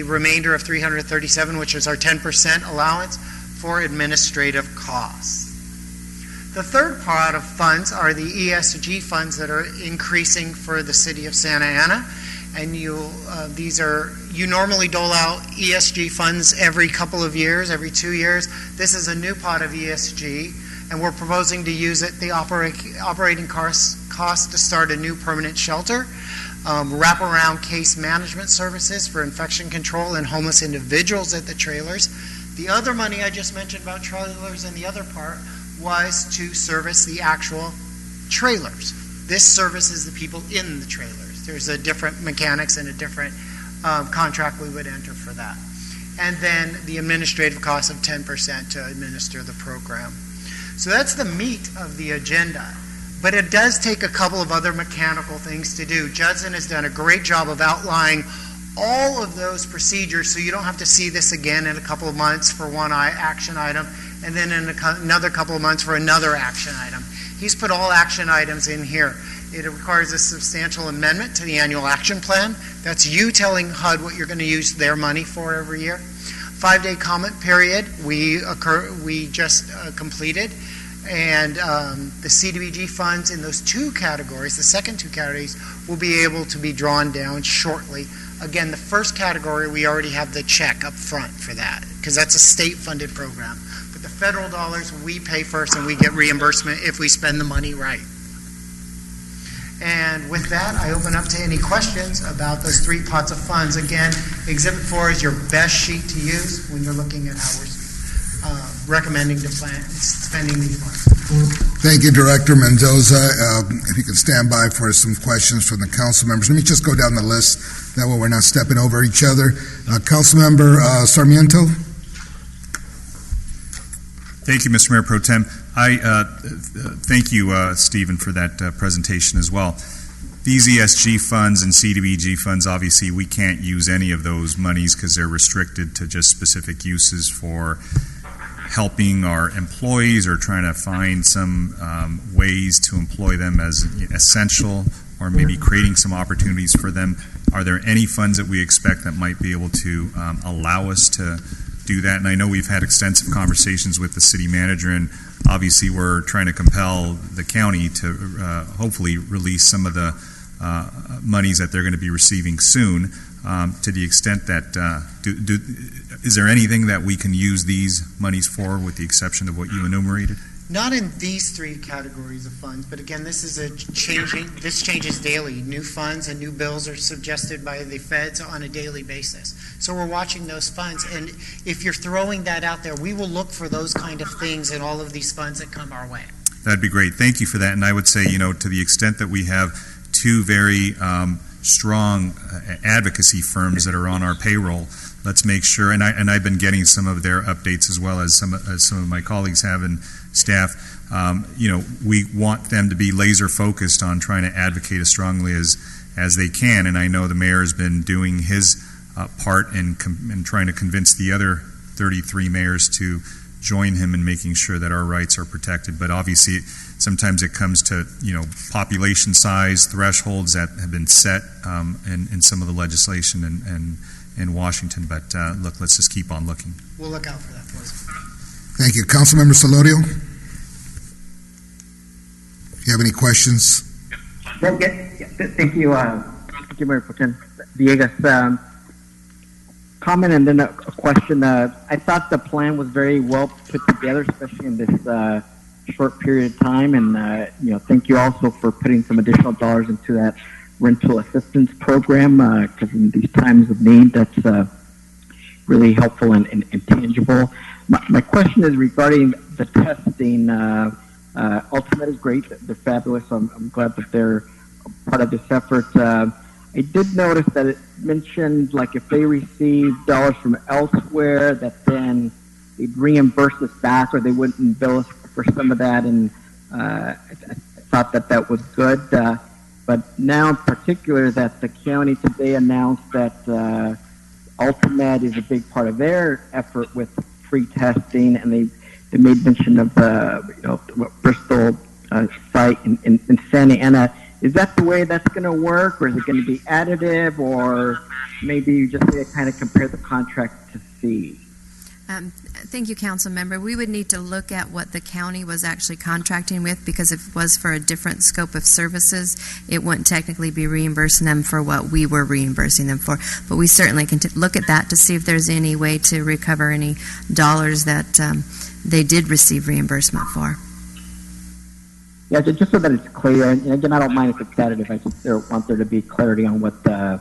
remainder of $337,000, which is our 10% allowance for administrative costs. The third part of funds are the ESG funds that are increasing for the city of Santa Ana. And you normally dole out ESG funds every couple of years, every 2 years. This is a new pot of ESG, and we're proposing to use it, the operating cost to start a new permanent shelter, wraparound case management services for infection control and homeless individuals at the trailers. The other money I just mentioned about trailers and the other part was to service the actual trailers. This services the people in the trailers. There's a different mechanics and a different contract we would enter for that. And then the administrative cost of 10% to administer the program. So that's the meat of the agenda. But it does take a couple of other mechanical things to do. Judson has done a great job of outlining all of those procedures so you don't have to see this again in a couple of months for one action item and then in another couple of months for another action item. He's put all action items in here. It requires a substantial amendment to the annual action plan. That's you telling HUD what you're going to use their money for every year. 5-day comment period we just completed. And the CDBG funds in those two categories, the second two categories, will be able to be drawn down shortly. Again, the first category, we already have the check up front for that because that's a state-funded program. But the federal dollars, we pay first and we get reimbursement if we spend the money right. And with that, I open up to any questions about those three pots of funds. Again, Exhibit 4 is your best sheet to use when you're looking at how we're recommending to plan spending these funds. Thank you, Director Mendoza. If you could stand by for some questions from the council members. Let me just go down the list. That way we're not stepping over each other. Councilmember Sarmiento. Thank you, Mr. Mayor Pro Tem. Thank you, Stephen, for that presentation as well. These ESG funds and CDBG funds, obviously, we can't use any of those monies because they're restricted to just specific uses for helping our employees or trying to find some ways to employ them as essential or maybe creating some opportunities for them. Are there any funds that we expect that might be able to allow us to do that? And I know we've had extensive conversations with the city manager, and obviously we're trying to compel the county to hopefully release some of the monies that they're going to be receiving soon. To the extent that, is there anything that we can use these monies for with the exception of what you enumerated? Not in these three categories of funds, but again, this changes daily. New funds and new bills are suggested by the feds on a daily basis. So we're watching those funds, and if you're throwing that out there, we will look for those kind of things in all of these funds that come our way. That'd be great. Thank you for that. And I would say, to the extent that we have two very strong advocacy firms that are on our payroll, let's make sure, and I've been getting some of their updates as well as some of my colleagues have and staff, we want them to be laser focused on trying to advocate as strongly as they can, and I know the mayor has been doing his part in trying to convince the other 33 mayors to join him in making sure that our rights are protected. But obviously, sometimes it comes to population size thresholds that have been set in some of the legislation in Washington. But look, let's just keep on looking. We'll look out for that, please. Thank you. Councilmember Solorio? If you have any questions? Thank you, Mayor Pro Tem Villegas. comment and then a question. I thought the plan was very well put together, especially in this short period of time. And thank you also for putting some additional dollars into that rental assistance program, because in these times of need, that's really helpful and tangible. My question is regarding the testing. Ultimate is great; they're fabulous. I'm glad that they're part of this effort. I did notice that it mentioned, like, if they receive dollars from elsewhere, that then they'd reimburse us back, or they wouldn't bill us for some of that. And I thought that was good. But now, in particular, that the county today announced that Ultimate is a big part of their effort with free testing, and they made mention of Bristol site in Santa Ana. Is that the way that's going to work, or is it going to be additive, or maybe you just kind of compare the contract to see? Thank you, Council Member. We would need to look at what the county was actually contracting with, because if it was for a different scope of services, it wouldn't technically be reimbursing them for what we were reimbursing them for. But we certainly can look at that to see if there's any way to recover any dollars that they did receive reimbursement for. Yeah, just so that it's clear, and again, I don't mind if it's additive. I just want there to be clarity on what the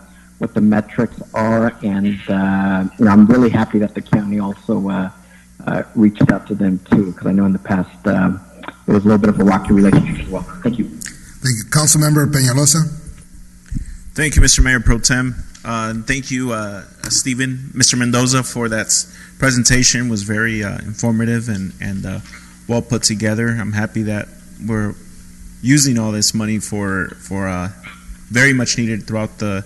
metrics are, and I'm really happy that the county also reached out to them too, because I know in the past it was a little bit of a rocky relationship as well. Thank you. Thank you. Councilmember Peñalosa. Thank you, Mr. Mayor Pro Tem. And thank you, Stephen, Mr. Mendoza, for that presentation. It was very informative and well put together. I'm happy that we're using all this money for very much needed throughout the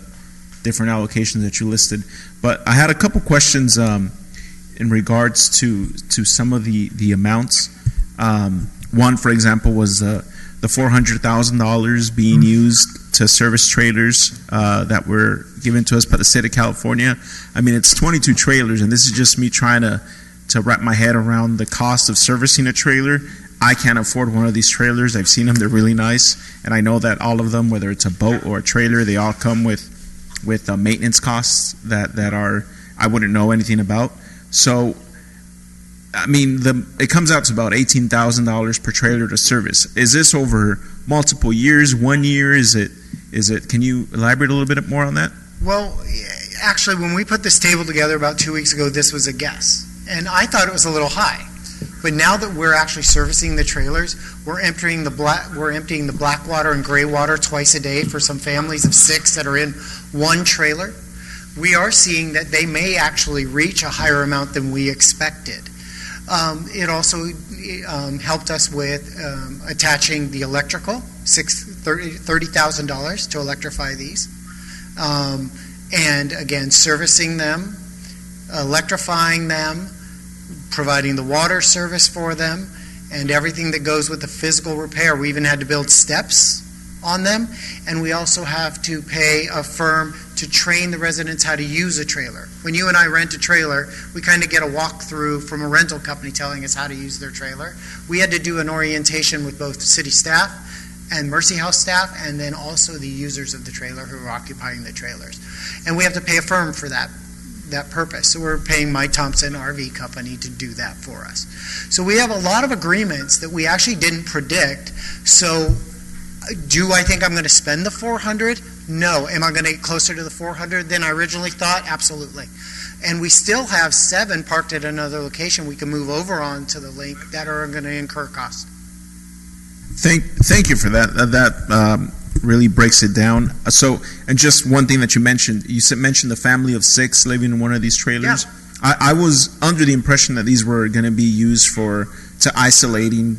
different allocations that you listed. But I had a couple questions in regards to some of the amounts. One, for example, was the $400,000 being used to service trailers that were given to us by the state of California. I mean, it's 22 trailers, and this is just me trying to wrap my head around the cost of servicing a trailer. I can't afford one of these trailers. I've seen them; they're really nice, and I know that all of them, whether it's a boat or a trailer, they all come with maintenance costs that are I wouldn't know anything about. So, I mean, it comes out to about $18,000 per trailer to service. Is this over multiple years? 1 year? Is it? Can you elaborate a little bit more on that? Well, actually, when we put this table together about 2 weeks ago, this was a guess, and I thought it was a little high. But now that we're actually servicing the trailers, we're emptying the black water and gray water twice a day for some families of 6 that are in one trailer. We are seeing that they may actually reach a higher amount than we expected. It also helped us with attaching the electrical, $30,000 to electrify these. And again, servicing them, electrifying them, providing the water service for them, and everything that goes with the physical repair. We even had to build steps on them, and we also have to pay a firm to train the residents how to use a trailer. When you and I rent a trailer, we kind of get a walkthrough from a rental company telling us how to use their trailer. We had to do an orientation with both the city staff and Mercy House staff, and then also the users of the trailer who are occupying the trailers. And we have to pay a firm for that purpose. So we're paying Mike Thompson RV Company to do that for us. So we have a lot of agreements that we actually didn't predict. So do I think I'm going to spend the $400? No. Am I going to get closer to the $400 than I originally thought? Absolutely. And we still have 7 parked at another location we can move over on to the link that are going to incur costs. Thank you for that. That really breaks it down. So, and just one thing that you mentioned mentioned the family of 6 living in one of these trailers. Yeah. I was under the impression that these were going to be used to isolating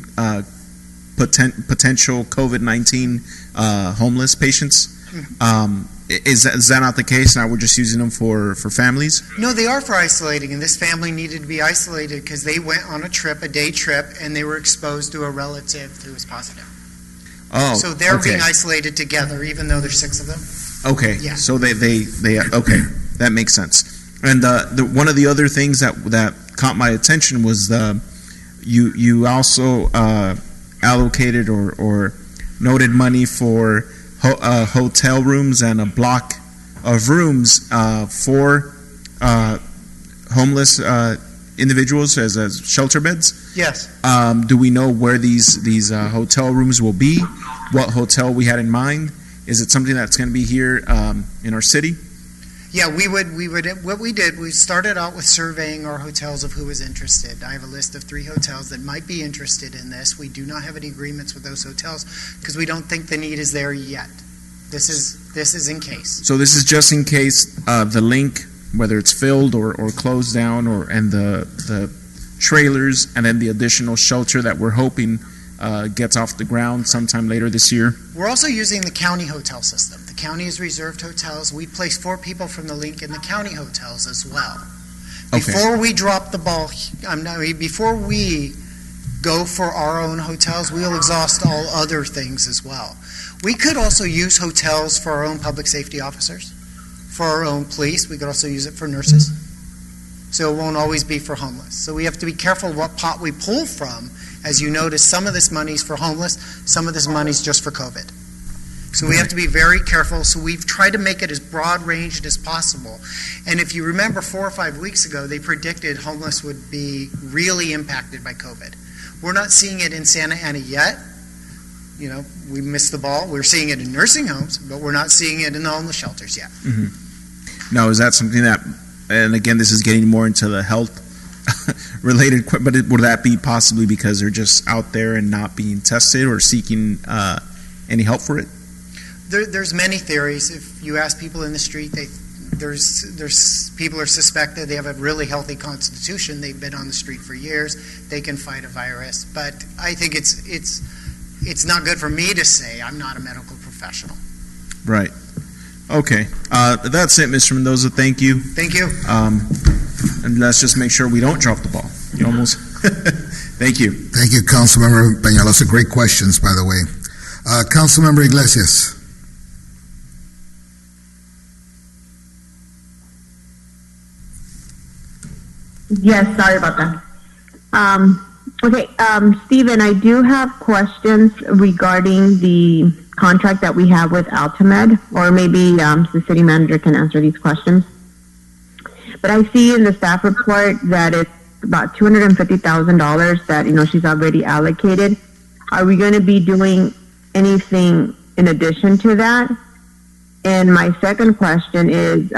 potential COVID-19 homeless patients. Mm-hmm. Is that not the case? Now we're just using them for families? No, they are for isolating, and this family needed to be isolated because they went on a day trip, and they were exposed to a relative who was positive. Oh, so they're being isolated together, even though there's 6 of them. Okay, yeah. So they okay, that makes sense. And one of the other things that caught my attention was you also allocated or noted money for hotel rooms and a block of rooms for homeless individuals as shelter beds. Yes. Do we know where these hotel rooms will be? What hotel we had in mind? Is it something that's going to be here in our city? Yeah, what we did, we started out with surveying our hotels of who was interested. I have a list of 3 hotels that might be interested in this. We do not have any agreements with those hotels because we don't think the need is there yet. This is in case. So this is just in case the link, whether it's filled or closed down, and the trailers, and then the additional shelter that we're hoping gets off the ground sometime later this year. We're also using the county hotel system. The county has reserved hotels. We place 4 people from the link in the county hotels as well. Okay. Before we drop the ball, before we go for our own hotels, we'll exhaust all other things as well. We could also use hotels for our own public safety officers, for our own police. We could also use it for nurses. So it won't always be for homeless. So we have to be careful what pot we pull from. As you notice, some of this money's for homeless, some of this money's just for COVID. So we have to be very careful. So we've tried to make it as broad-ranged as possible. And if you remember 4 or 5 weeks ago, they predicted homeless would be really impacted by COVID. We're not seeing it in Santa Ana yet. You know, we missed the ball. We're seeing it in nursing homes, but we're not seeing it in the homeless shelters yet. Mm-hmm. Now, is that something that, and again, this is getting more into the health related, but would that be possibly because they're just out there and not being tested or seeking any help for it? There's many theories. If you ask people in the street, there's people are suspected they have a really healthy constitution. They've been on the street for years. They can fight a virus. But I think it's not good for me to say. I'm not a medical professional. Right. Okay. That's it, Mr. Mendoza. Thank you. Thank you. And let's just make sure we don't drop the ball. You almost. Thank you. Thank you, Councilmember Peñalosa. Great questions, by the way. Councilmember Iglesias. Yes, sorry about that. Okay, Stephen, I do have questions regarding the contract that we have with Altamed, or maybe the city manager can answer these questions. But I see in the staff report that it's about $250,000 that, she's already allocated. Are we going to be doing anything in addition to that? And my second question is,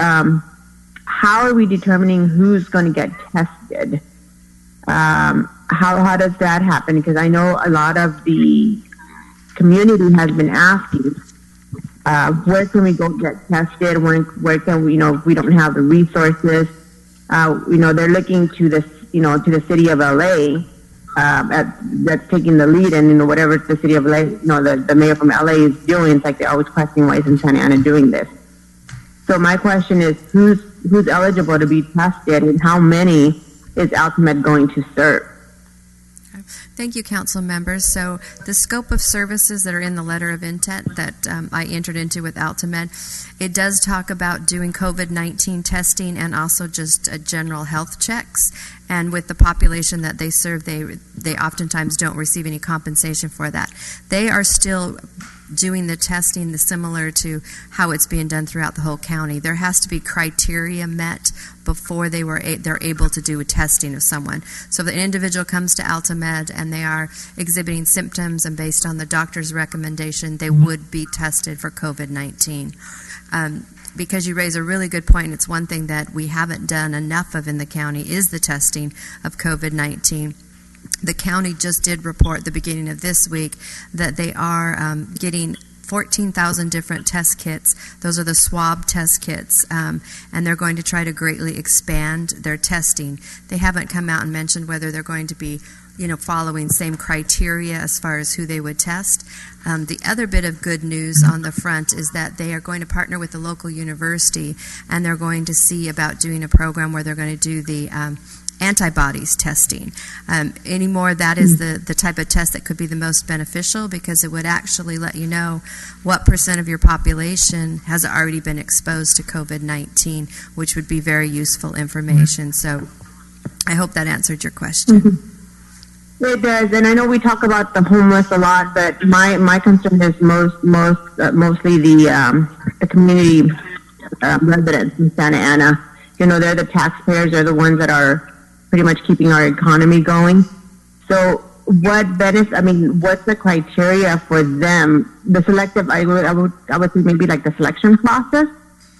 how are we determining who's going to get tested? How does that happen? Because I know a lot of the community has been asking, where can we go get tested? Where can we, if we don't have the resources? They're looking to the, to the city of LA, that's taking the lead, and whatever the city of LA, the mayor from LA is doing, it's like they're always questioning why isn't Santa Ana doing this. So my question is, who's eligible to be tested, and how many is Altamed going to serve? Thank you, council members. So the scope of services that are in the letter of intent that I entered into with Altamed, it does talk about doing COVID-19 testing and also just general health checks. And with the population that they serve, they oftentimes don't receive any compensation for that. They are still doing the testing similar to how it's being done throughout the whole county. There has to be criteria met before they're able to do a testing of someone. So if an individual comes to Altamed and they are exhibiting symptoms, and based on the doctor's recommendation, they would be tested for COVID-19. Because you raise a really good point, it's one thing that we haven't done enough of in the county is the testing of COVID-19. The county just did report the beginning of this week that they are getting 14,000 different test kits. Those are the swab test kits, and they're going to try to greatly expand their testing. They haven't come out and mentioned whether they're going to be following same criteria as far as who they would test. The other bit of good news on the front is that they are going to partner with the local university, and they're going to see about doing a program where they're going to do the antibodies testing. Anymore, that is the type of test that could be the most beneficial, because it would actually let you know what % of your population has already been exposed to COVID-19, which would be very useful information. So I hope that answered your question. Mm-hmm. It does, and I know we talk about the homeless a lot, but my concern is mostly the community residents in Santa Ana. they're the taxpayers, they're the ones that are pretty much keeping our economy going. So what's the criteria for them? The selective, I would say maybe like the selection process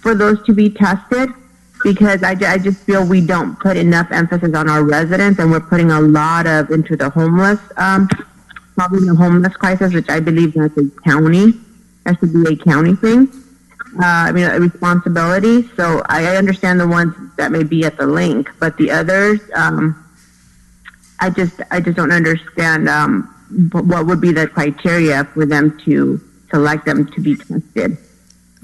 for those to be tested, because I just feel we don't put enough emphasis on our residents, and we're putting a lot into the homeless, probably the homeless crisis, which I believe has to be a county thing. A responsibility. So I understand the ones that may be at the link, but the others, I just don't understand what would be the criteria for them to select them to be tested.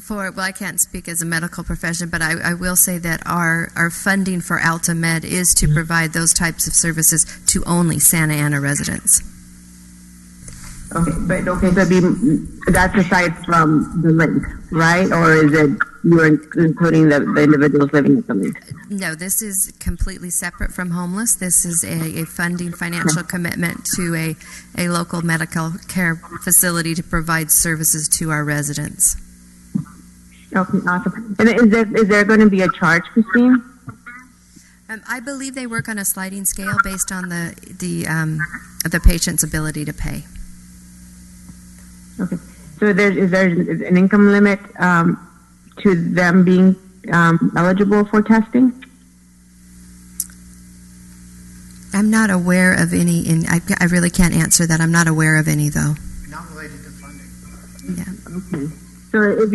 I can't speak as a medical profession, but I will say that our funding for Alta Med is to provide those types of services to only Santa Ana residents. So that's aside from the link, right? Or is it you're including the individuals living at the link? No, this is completely separate from homeless. This is a funding financial commitment to a local medical care facility to provide services to our residents. Okay, awesome. And is there going to be a charge, Christine? I believe they work on a sliding scale based on the patient's ability to pay. Okay. So is there an income limit to them being eligible for testing? I'm not aware of any. I really can't answer that. I'm not aware of any, though. Not related to funding. Yeah. Okay. So if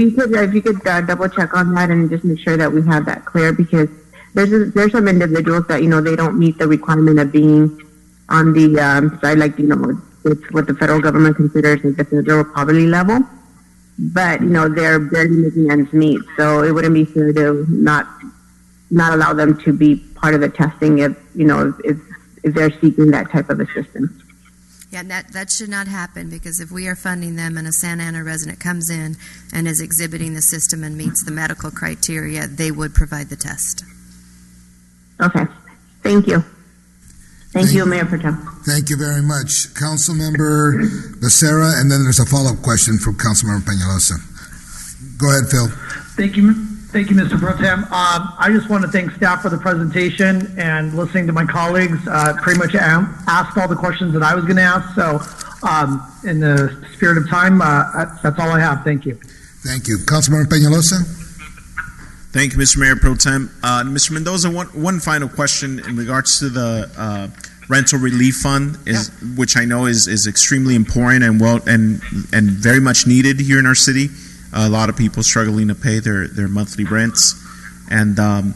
you could double check on that and just make sure that we have that clear, because there's some individuals that they don't meet the requirement of being on the side, it's what the federal government considers like the federal poverty level, but they're barely making ends meet. So it wouldn't be fair to not allow them to be part of the testing if they're seeking that type of assistance. Yeah, that should not happen, because if we are funding them and a Santa Ana resident comes in and is exhibiting the system and meets the medical criteria, they would provide the test. Okay, thank you. Thank you, Mayor Protem. Thank you very much. Councilmember Becerra, and then there's a follow-up question from Councilmember Peñalosa. Go ahead, Phil. Thank you, Mr. Protem. I just want to thank staff for the presentation, and listening to my colleagues, pretty much asked all the questions that I was going to ask. So in the spirit of time, that's all I have. Thank you. Thank you. Councilmember Peñalosa? Thank you, Mr. Mayor Pro Tem. Mr. Mendoza, one final question in regards to the rental relief fund, which I know is extremely important and very much needed here in our city. A lot of people struggling to pay their monthly rents, and I'm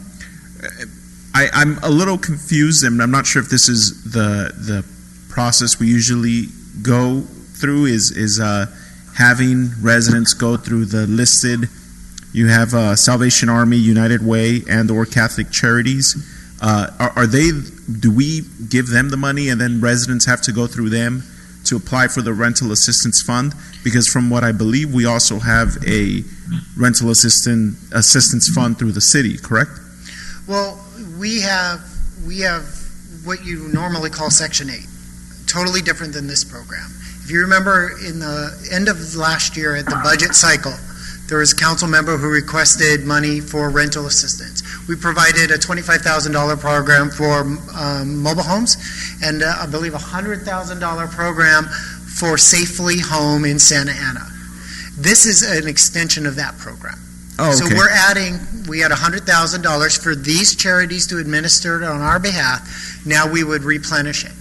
a little confused, and I'm not sure if this is the process we usually go through. Is having residents go through the listed. You have Salvation Army, United Way, and/or Catholic Charities. Do we give them the money, and then residents have to go through them to apply for the rental assistance fund? Because from what I believe, we also have a rental assistance fund through the city, correct? Well, we have what you normally call Section 8, totally different than this program. If you remember, in the end of last year at the budget cycle, there was a council member who requested money for rental assistance. We provided a $25,000 program for mobile homes, and I believe a $100,000 program for Safely Home in Santa Ana. This is an extension of that program. Oh, okay. So we had $100,000 for these charities to administer it on our behalf. Now we would replenish it.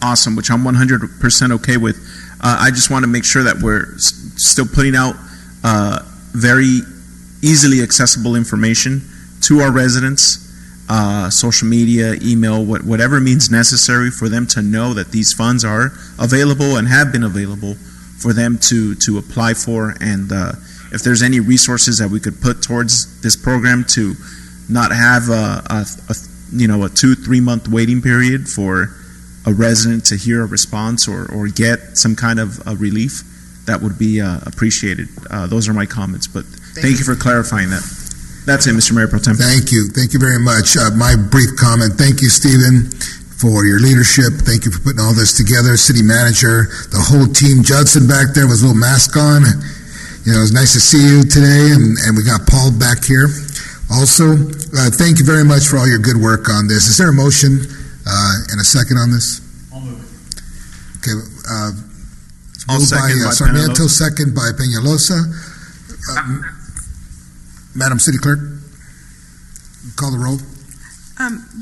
Awesome, which I'm 100% okay with. I just want to make sure that we're still putting out very easily accessible information to our residents, social media, email, whatever means necessary for them to know that these funds are available and have been available for them to apply for. And if there's any resources that we could put towards this program to not have a 2-3 month waiting period for a resident to hear a response or get some kind of a relief, that would be appreciated. Those are my comments, but thank you for clarifying that. That's it, Mr. Mayor Pro Tem. Thank you. Thank you very much. My brief comment. Thank you, Stephen, for your leadership. Thank you for putting all this together. City manager, the whole team. Judson back there with a little mask on. It was nice to see you today, and we got Paul back here. Also, thank you very much for all your good work on this. Is there a motion and a second on this? I'll move it. Okay, I'll moved second by by Sarmiento, Peñalosa. second by Peñalosa. Madam City Clerk, call the roll.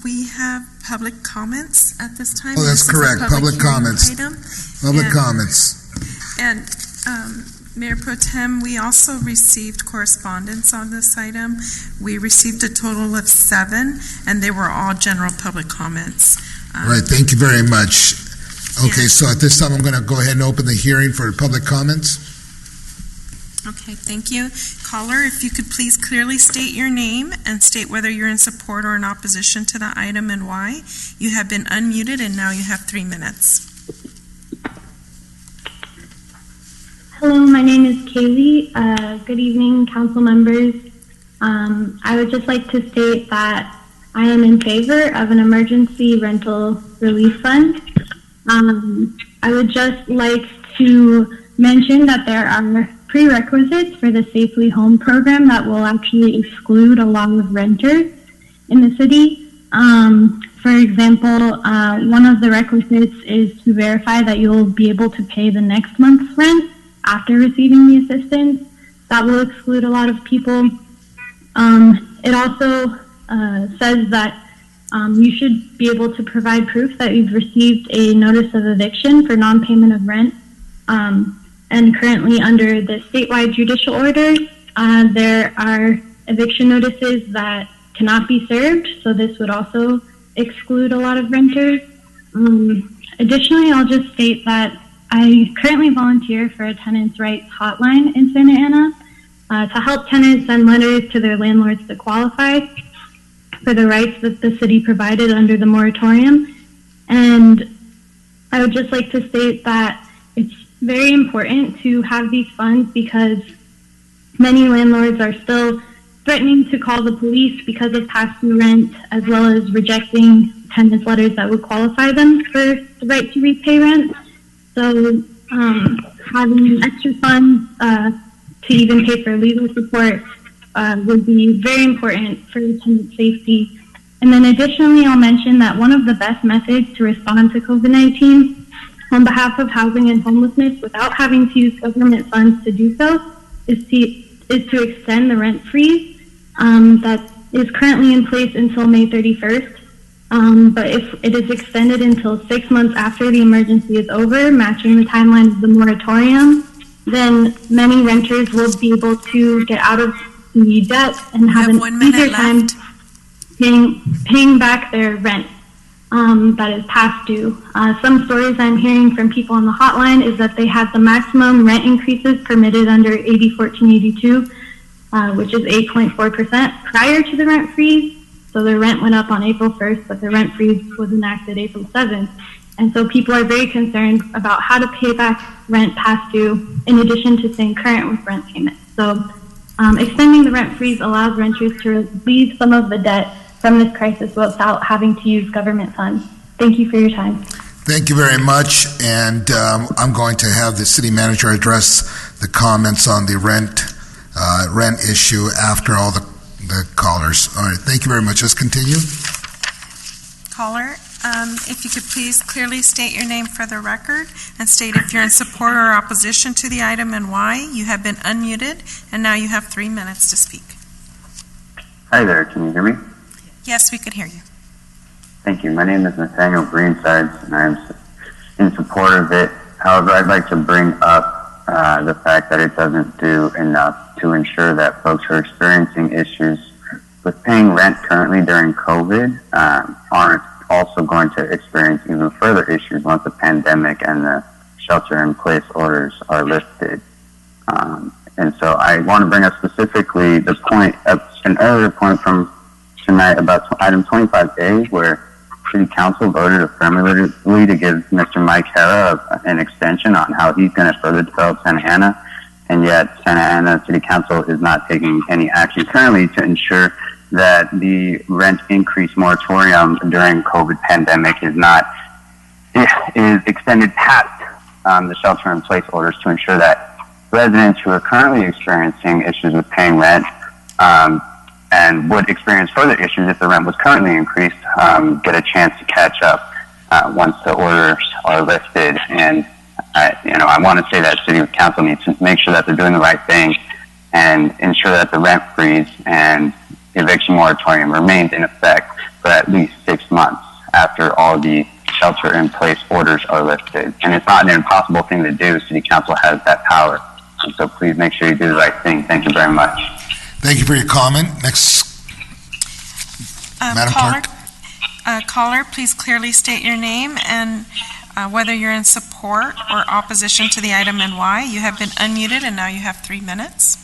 We have public comments at this time. Oh, that's This is a correct. Public hearing comments. item. Public And- comments. And Mayor Pro Tem, we also received correspondence on this item. We received a total of 7, and they were all general public comments. All right, thank you very much. Okay, Yeah. so at this time, I'm going to go ahead and open the hearing for public comments. Okay, thank you. Caller, if you could please clearly state your name and state whether you're in support or in opposition to the item and why. You have been unmuted, and now you have 3 minutes. Hello, my name is Kaylee. Good evening, council members. I would just like to state that I am in favor of an emergency rental relief fund. I would just like to mention that there are prerequisites for the Safely Home program that will actually exclude a lot of renters in the city. For example, one of the requisites is to verify that you'll be able to pay the next month's rent after receiving the assistance. That will exclude a lot of people. It also says that you should be able to provide proof that you've received a notice of eviction for non-payment of rent. And currently under the statewide judicial orders, there are eviction notices that cannot be served, so this would also exclude a lot of renters. Additionally, I'll just state that I currently volunteer for a tenants' rights hotline in Santa Ana to help tenants send letters to their landlords to qualify for the rights that the city provided under the moratorium. And I would just like to state that it's very important to have these funds because many landlords are still threatening to call the police because of past due rent, as well as rejecting tenants' letters that would qualify them for the right to repay rent. So having extra funds to even pay for legal support would be very important for tenant safety. And then additionally, I'll mention that one of the best methods to respond to COVID-19 on behalf of housing and homelessness without having to use government funds to do so is to extend the rent freeze that is currently in place until May 31st. But if it is extended until 6 months after the emergency is over, matching the timeline of the moratorium, then many renters will be able to get out of the debt and have an easier time paying back their rent that is past due. Some stories I'm hearing from people on the hotline is that they had the maximum rent increases permitted under AB 1482, which is 8.4% prior to the rent freeze. So their rent went up on April 1st, but the rent freeze was enacted April 7th. And so people are very concerned about how to pay back rent past due in addition to staying current with rent payments. So extending the rent freeze allows renters to relieve some of the debt from this crisis without having to use government funds. Thank you for your time. Thank you very much, and I'm going to have the city manager address the comments on the rent issue after all the callers. All right, thank you very much. Let's continue. Caller, if you could please clearly state your name for the record and state if you're in support or opposition to the item and why. You have been unmuted, and now you have 3 minutes to speak. Hi there, can you hear me? Yes, we could hear you. Thank you. My name is Nathaniel Greensides, and I am in support of it. However, I'd like to bring up the fact that it doesn't do enough to ensure that folks who are experiencing issues with paying rent currently during COVID aren't also going to experience even further issues once the pandemic and the shelter-in-place orders are lifted. And so I want to bring up specifically the point, an earlier point from tonight about item 25A, where City Council voted affirmatively to give Mr. Mike Hara an extension on how he's going to further develop Santa Ana, and yet Santa Ana City Council is not taking any action currently to ensure that the rent increase moratorium during COVID pandemic is extended past the shelter-in-place orders to ensure that residents who are currently experiencing issues with paying rent and would experience further issues if the rent was currently increased, get a chance to catch up once the orders are lifted. And I want to say that City Council needs to make sure that they're doing the right thing and ensure that the rent freeze and eviction moratorium remains in effect for at least 6 months after all the shelter-in-place orders are lifted. And it's not an impossible thing to do. City Council has that power. And so please make sure you do the right thing. Thank you very much. Thank you for your comment. Next, Madam Clerk. Caller, please clearly state your name and whether you're in support or opposition to the item and why. You have been unmuted and now you have 3 minutes.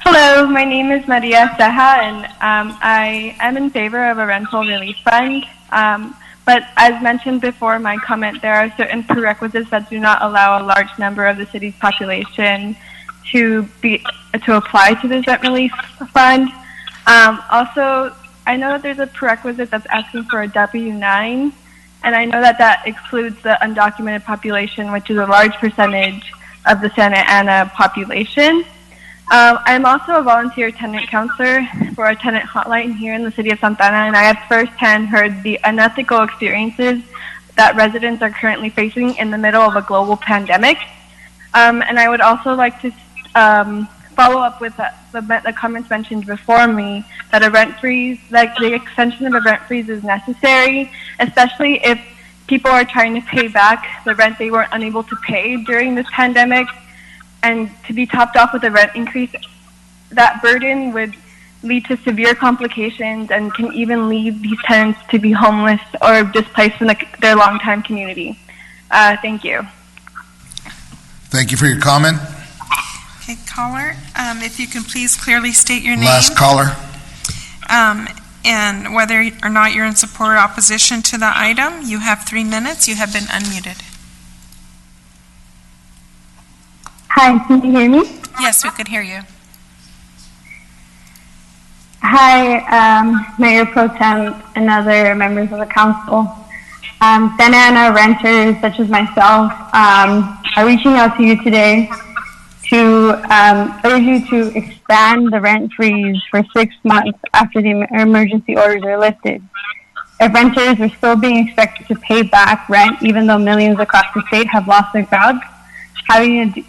Hello, my name is Maria Ceja, and I am in favor of a rental relief fund. But as mentioned before my comment, there are certain prerequisites that do not allow a large number of the city's population to apply to this rent relief fund. Also, I know that there's a prerequisite that's asking for a W-9, and I know that that excludes the undocumented population, which is a large percentage of the Santa Ana population. I'm also a volunteer tenant counselor for a tenant hotline here in the city of Santa Ana, and I have firsthand heard the unethical experiences that residents are currently facing in the middle of a global pandemic. And I would also like to follow up with the comments mentioned before me that a rent freeze, like the extension of a rent freeze is necessary, especially if people are trying to pay back the rent they weren't unable to pay during this pandemic. And to be topped off with a rent increase, that burden would lead to severe complications and can even lead these tenants to be homeless or displaced from their longtime community. Thank you. Thank you for your comment. Okay, caller, if you can please clearly state your name. Last caller. And whether or not you're in support or opposition to the item. You have 3 minutes. You have been unmuted. Hi, can you hear me? Yes, we could hear you. Hi, Mayor Pro Tem and other members of the council. Santa Ana renters such as myself are reaching out to you today to urge you to expand the rent freeze for 6 months after the emergency orders are lifted. If renters are still being expected to pay back rent, even though millions across the state have lost their jobs, having to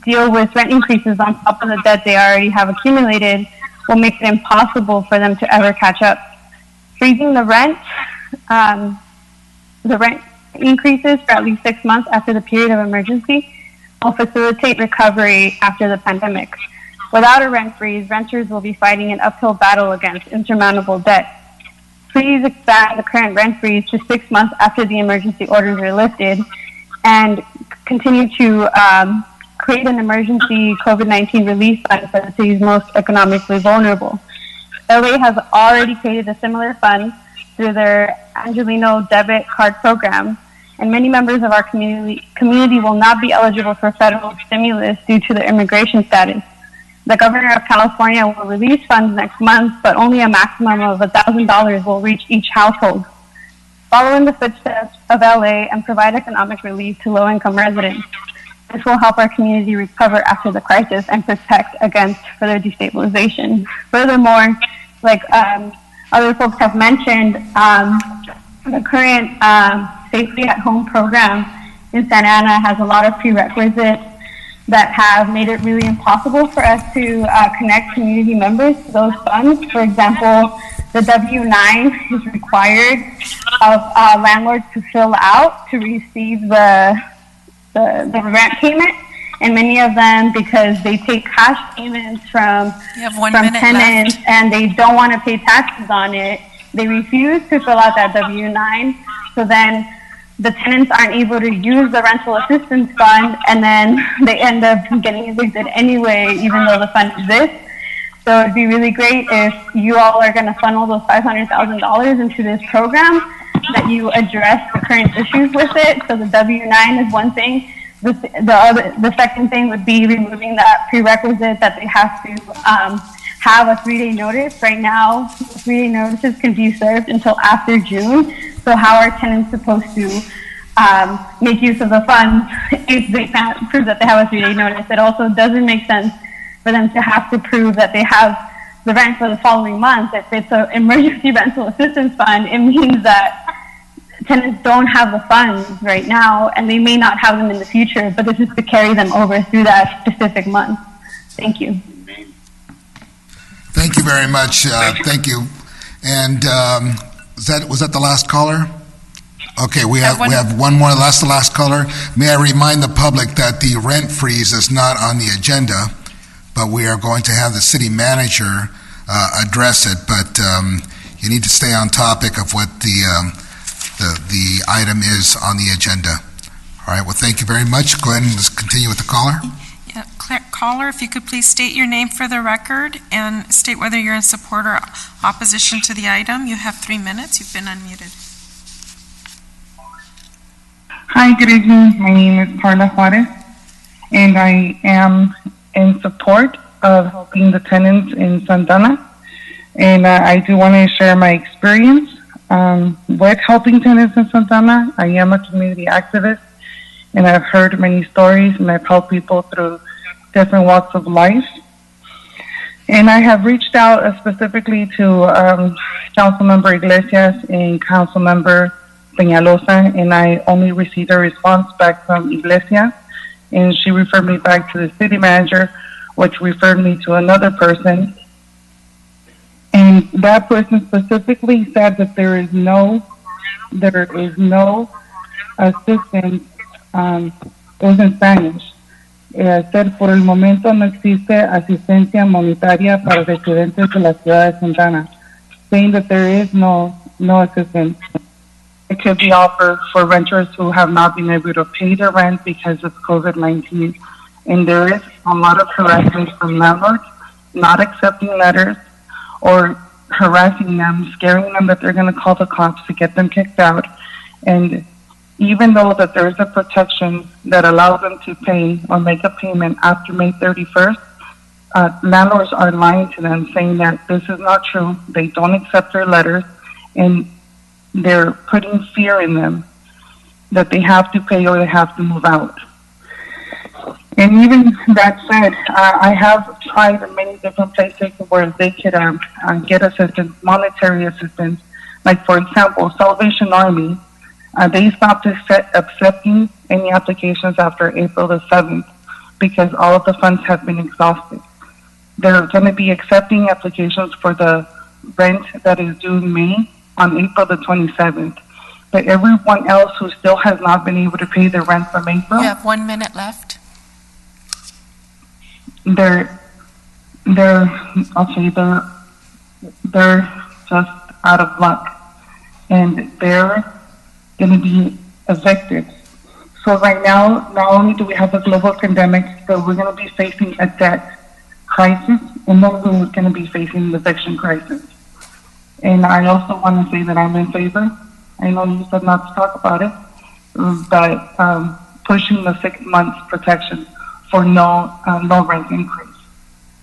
deal with rent increases on top of the debt they already have accumulated will make it impossible for them to ever catch up. Freezing the rent increases for at least 6 months after the period of emergency will facilitate recovery after the pandemic. Without a rent freeze, renters will be fighting an uphill battle against insurmountable debt. Please expand the current rent freeze to 6 months after the emergency orders are lifted and continue to create an emergency COVID-19 relief fund for the city's most economically vulnerable. LA has already created a similar fund through their Angelino debit card program, and many members of our community will not be eligible for federal stimulus due to their immigration status. The governor of California will release funds next month, but only a maximum of $1,000 will reach each household. Follow in the footsteps of LA and provide economic relief to low-income residents. This will help our community recover after the crisis and protect against further destabilization. Furthermore, like other folks have mentioned, the current Safely at Home program in Santa Ana has a lot of prerequisites that have made it really impossible for us to connect community members to those funds. For example, the W-9 is required of landlords to fill out to receive the rent payment, and many of them, because they take cash payments from tenants left, and they don't want to pay taxes on it, they refuse to fill out that W-9. So then the tenants aren't able to use the rental assistance fund, and then they end up getting evicted anyway, even though the fund exists. So it'd be really great if you all are going to funnel those $500,000 into this program, that you address the current issues with it. So the W-9 is one thing. The second thing would be removing that prerequisite that they have to have a 3-day notice. Right now, 3-day notices can be served until after June. So how are tenants supposed to make use of the funds if they can't prove that they have a 3-day notice? It also doesn't make sense for them to have to prove that they have the rent for the following month. If it's an emergency rental assistance fund, it means that tenants don't have the funds right now, and they may not have them in the future, but this is to carry them over through that specific month. Thank you. Thank you very much. Thank you. And was that the last caller? Okay, we have one more. That's the last caller. May I remind the public that the rent freeze is not on the agenda, but we are going to have the city manager address it. But you need to stay on topic of what the item is on the agenda. All right. Well, thank you very much. Go ahead and let's continue with the caller. Yeah, caller, if you could please state your name for the record and state whether you're in support or opposition to the item. You have 3 minutes. You've been unmuted. Hi, good evening. My name is Carla Juarez, and I am in support of helping the tenants in Santana. And I do want to share my experience with helping tenants in Santana. I am a community activist, and I've heard many stories, and I've helped people through different walks of life. And I have reached out specifically to Councilmember Iglesias and Councilmember Peñalosa, and I only received a response back from Iglesias, and she referred me back to the city manager, which referred me to another person. And that person specifically said that there is no assistance. It was in Spanish. Said, por el momento no existe asistencia monetaria para residentes de la ciudad de Santana, saying that there is no assistance. It could be offered for renters who have not been able to pay their rent because of COVID-19. And there is a lot of harassment from landlords, not accepting letters or harassing them, scaring them that they're going to call the cops to get them kicked out. And even though that there is a protection that allows them to pay or make a payment after May 31st, landlords are lying to them, saying that this is not true. They don't accept their letters, and they're putting fear in them that they have to pay or they have to move out. And even that said, I have tried in many different places where they could get assistance, monetary assistance. Like, for example, Salvation Army, they stopped accepting any applications after April the 7th because all of the funds have been exhausted. They're going to be accepting applications for the rent that is due in May on April the 27th. But everyone else who still has not been able to pay their rent from April, You have 1 minute left. they're just out of luck, and they're going to be evicted. So right now, not only do we have a global pandemic, but we're going to be facing a debt crisis, and then we're going to be facing the eviction crisis. And I also want to say that I'm in favor. I know you said not to talk about it, but pushing the 6 months protection for no rent increase.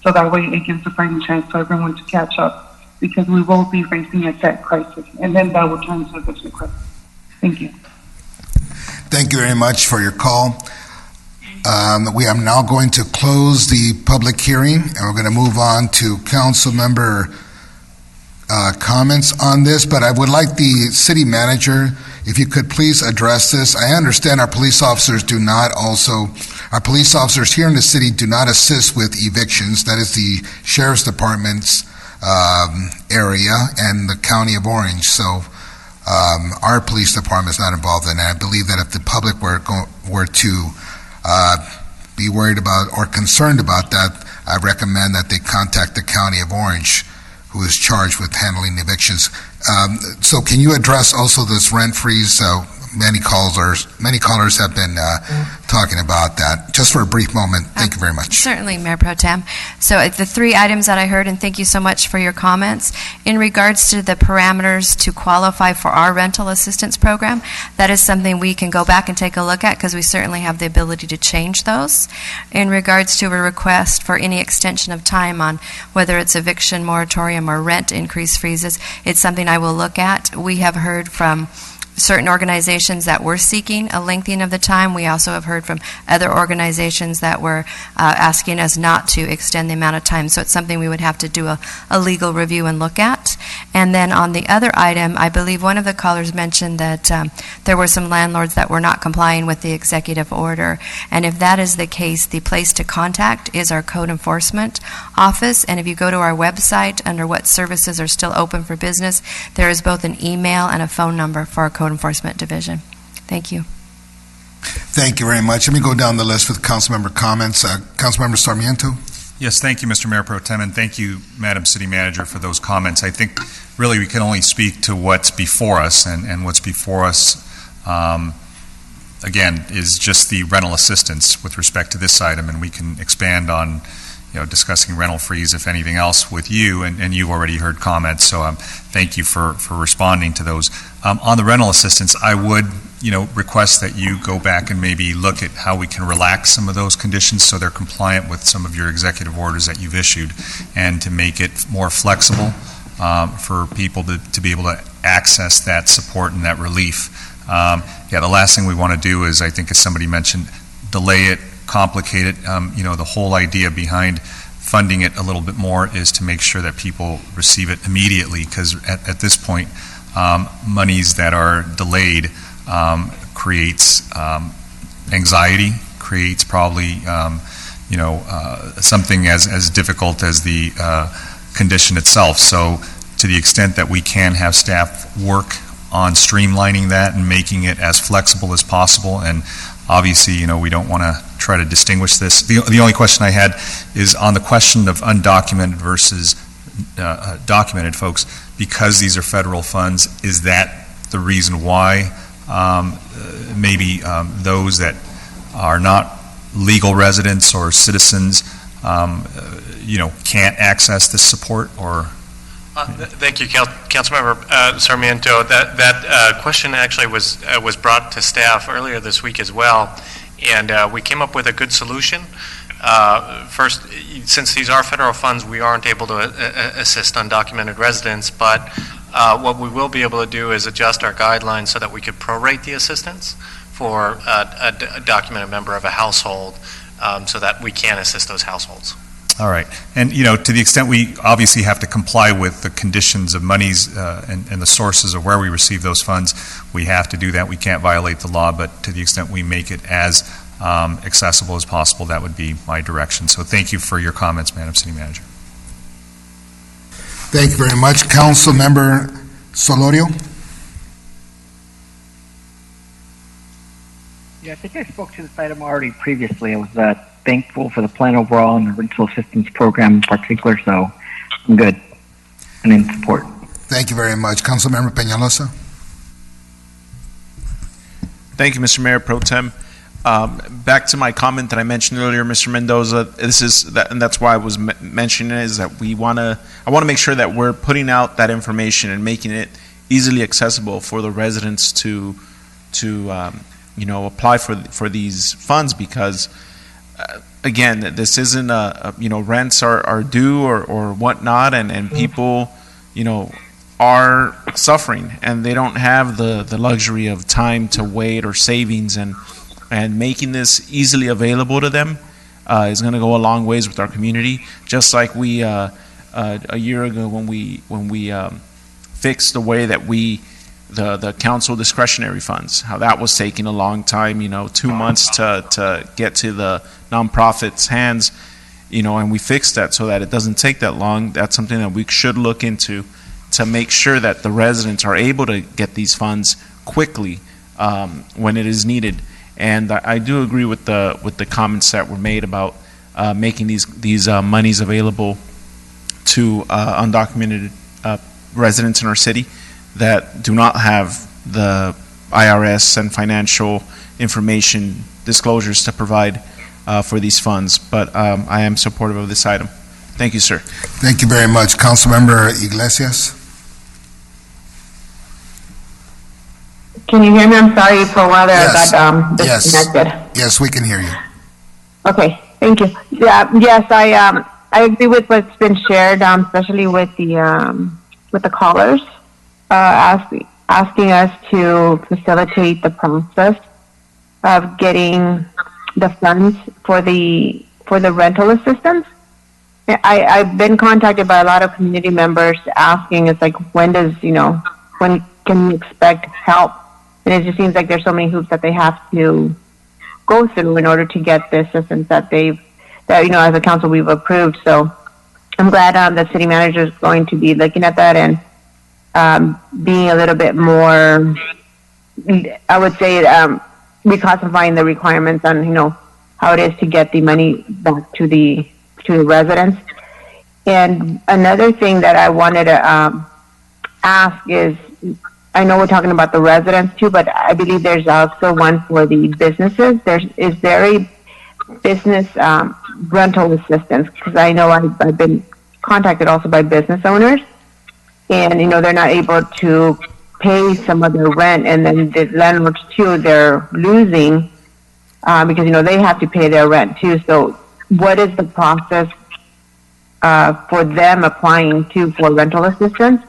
So that way it gives a fighting chance for everyone to catch up, because we will be facing a debt crisis, and then that will turn to a eviction crisis. Thank you. Thank you very much for your call. We are now going to close the public hearing, and we're going to move on to council member comments on this, but I would like the city manager, if you could please address this. I understand our police officers here in the city do not assist with evictions. That is the sheriff's department's area and the county of Orange. So our police department is not involved in that. I believe that if the public were to be worried about or concerned about that, I recommend that they contact the county of Orange, who is charged with handling evictions. So can you address also this rent freeze? Many callers have been talking about that. Just for a brief moment, thank you very much. Certainly, Mayor Pro Tem. So the 3 items that I heard, and thank you so much for your comments, in regards to the parameters to qualify for our rental assistance program, that is something we can go back and take a look at, because we certainly have the ability to change those. In regards to a request for any extension of time on whether it's eviction moratorium or rent increase freezes, it's something I will look at. We have heard from certain organizations that were seeking a lengthening of the time. We also have heard from other organizations that were asking us not to extend the amount of time. So it's something we would have to do a legal review and look at. And then on the other item, I believe one of the callers mentioned that there were some landlords that were not complying with the executive order. And if that is the case, the place to contact is our code enforcement office. And if you go to our website under what services are still open for business, there is both an email and a phone number for our code enforcement division. Thank you. Thank you very much. Let me go down the list with council member comments. Councilmember Sarmiento. Yes, thank you, Mr. Mayor Pro Tem, and thank you, Madam City Manager, for those comments. I think really we can only speak to what's before us, and what's before us, again, is just the rental assistance with respect to this item, and we can expand on discussing rental freeze, if anything else, with you, and you've already heard comments, so thank you for responding to those. On the rental assistance, I would request that you go back and maybe look at how we can relax some of those conditions so they're compliant with some of your executive orders that you've issued, and to make it more flexible for people to be able to access that support and that relief. The last thing we want to do is, I think as somebody mentioned, delay it, complicate it. The whole idea behind funding it a little bit more is to make sure that people receive it immediately, because at this point, monies that are delayed creates anxiety, creates probably something as difficult as the condition itself. So to the extent that we can have staff work on streamlining that and making it as flexible as possible, and obviously, we don't want to try to distinguish this. The only question I had is on the question of undocumented versus documented folks, because these are federal funds, is that the reason why maybe those that are not legal residents or citizens, can't access this support? Or Thank you, Councilmember Sarmiento. That question actually was brought to staff earlier this week as well, and we came up with a good solution. First, since these are federal funds, we aren't able to assist undocumented residents, but what we will be able to do is adjust our guidelines so that we could prorate the assistance for a documented member of a household, so that we can assist those households. All right. And, to the extent we obviously have to comply with the conditions of monies and the sources of where we receive those funds, we have to do that. We can't violate the law, but to the extent we make it as accessible as possible, that would be my direction. So thank you for your comments, Madam City Manager. Thank you very much. Council Member Solorio. Yeah, I think I spoke to this item already previously. I was thankful for the plan overall and the rental assistance program in particular, so I'm good and in support. Thank you very much. Councilmember Peñalosa. Thank you, Mr. Mayor Pro Tem. Back to my comment that I mentioned earlier, Mr. Mendoza, and that's why I was mentioning it, is that I want to make sure that we're putting out that information and making it easily accessible for the residents to apply for these funds, because again, this isn't rents are due or whatnot, and people are suffering, and they don't have the luxury of time to wait or savings, and making this easily available to them is going to go a long ways with our community. Just like we a year ago when we fixed the way that the council discretionary funds, how that was taking a long time, 2 months to get to the nonprofits' hands, and we fixed that so that it doesn't take that long. That's something that we should look into to make sure that the residents are able to get these funds quickly when it is needed. And I do agree with the comments that were made about making these monies available to undocumented residents in our city that do not have the IRS and financial information disclosures to provide for these funds. But I am supportive of this item. Thank you, sir. Thank you very much. Councilmember Iglesias. Can you hear me? I'm sorry for whether I got disconnected. Yes, we can hear you. Okay, thank you. Yeah, yes, I agree with what's been shared, especially with the callers. asking us to facilitate the process of getting the funds for the rental assistance. I've been contacted by a lot of community members asking, it's like, when can we expect help? And it just seems like there's so many hoops that they have to go through in order to get the assistance that as a council we've approved. So I'm glad the city manager is going to be looking at that and being a little bit more, I would say, reclassifying the requirements on, how it is to get the money back to the residents. And another thing that I wanted to ask is, I know we're talking about the residents too, but I believe there's also one for the businesses. Is there a business rental assistance? Because I know I've been contacted also by business owners, and they're not able to pay some of their rent, and then the landlords too, they're losing because they have to pay their rent too. So what is the process for them applying for rental assistance,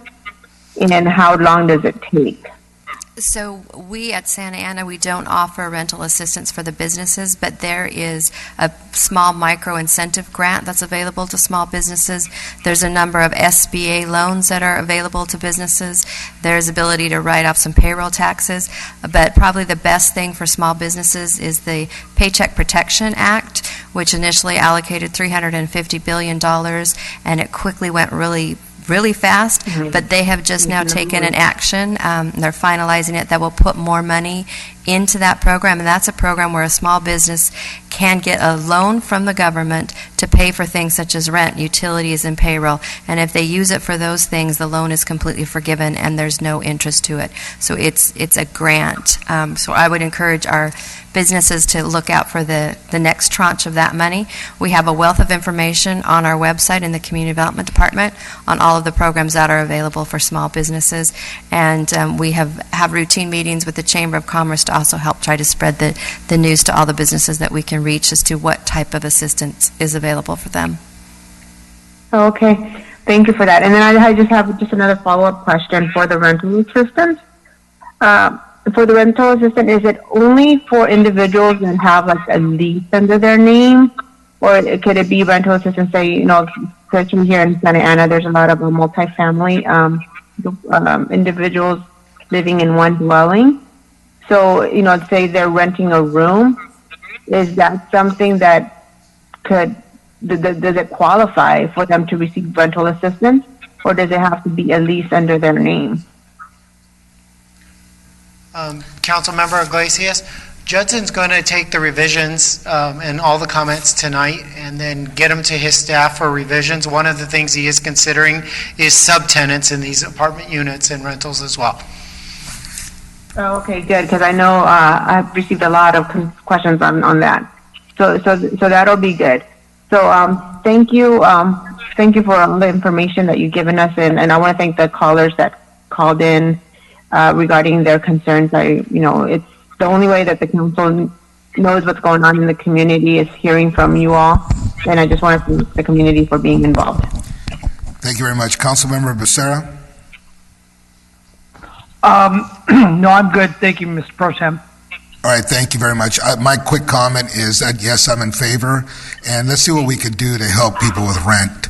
and how long does it take? So we at Santa Ana, we don't offer rental assistance for the businesses, but there is a small micro incentive grant that's available to small businesses. There's a number of SBA loans that are available to businesses. There's ability to write off some payroll taxes, but probably the best thing for small businesses is the Paycheck Protection Act, which initially allocated $350 billion, and it quickly went really fast, but they have just now taken an action. They're finalizing it that will put more money into that program, and that's a program where a small business can get a loan from the government to pay for things such as rent, utilities, and payroll. And if they use it for those things, the loan is completely forgiven and there's no interest to it. So it's a grant. So I would encourage our businesses to look out for the next tranche of that money. We have a wealth of information on our website in the Community Development Department on all of the programs that are available for small businesses. And we have routine meetings with the Chamber of Commerce to also help try to spread the news to all the businesses that we can reach as to what type of assistance is available for them. Okay, thank you for that. And then I just have another follow-up question for the rental assistance. For the rental assistance, is it only for individuals that have like a lease under their name, or could it be rental assistance? Say, especially here in Santa Ana, there's a lot of multifamily individuals living in one dwelling. So, say they're renting a room. Is that something that does it qualify for them to receive rental assistance, or does it have to be a lease under their name? Councilmember Iglesias, Judson's going to take the revisions and all the comments tonight and then get them to his staff for revisions. One of the things he is considering is subtenants in these apartment units and rentals as well. Oh, okay, good, because I know I've received a lot of questions on that. So that'll be good. So thank you for all the information that you've given us, and I want to thank the callers that called in regarding their concerns. It's the only way that the council knows what's going on in the community is hearing from you all, and I just want to thank the community for being involved. Thank you very much. Councilmember Becerra? No, I'm good. Thank you, Mr. Pro Tem. All right, thank you very much. My quick comment is that, yes, I'm in favor, and let's see what we could do to help people with rent.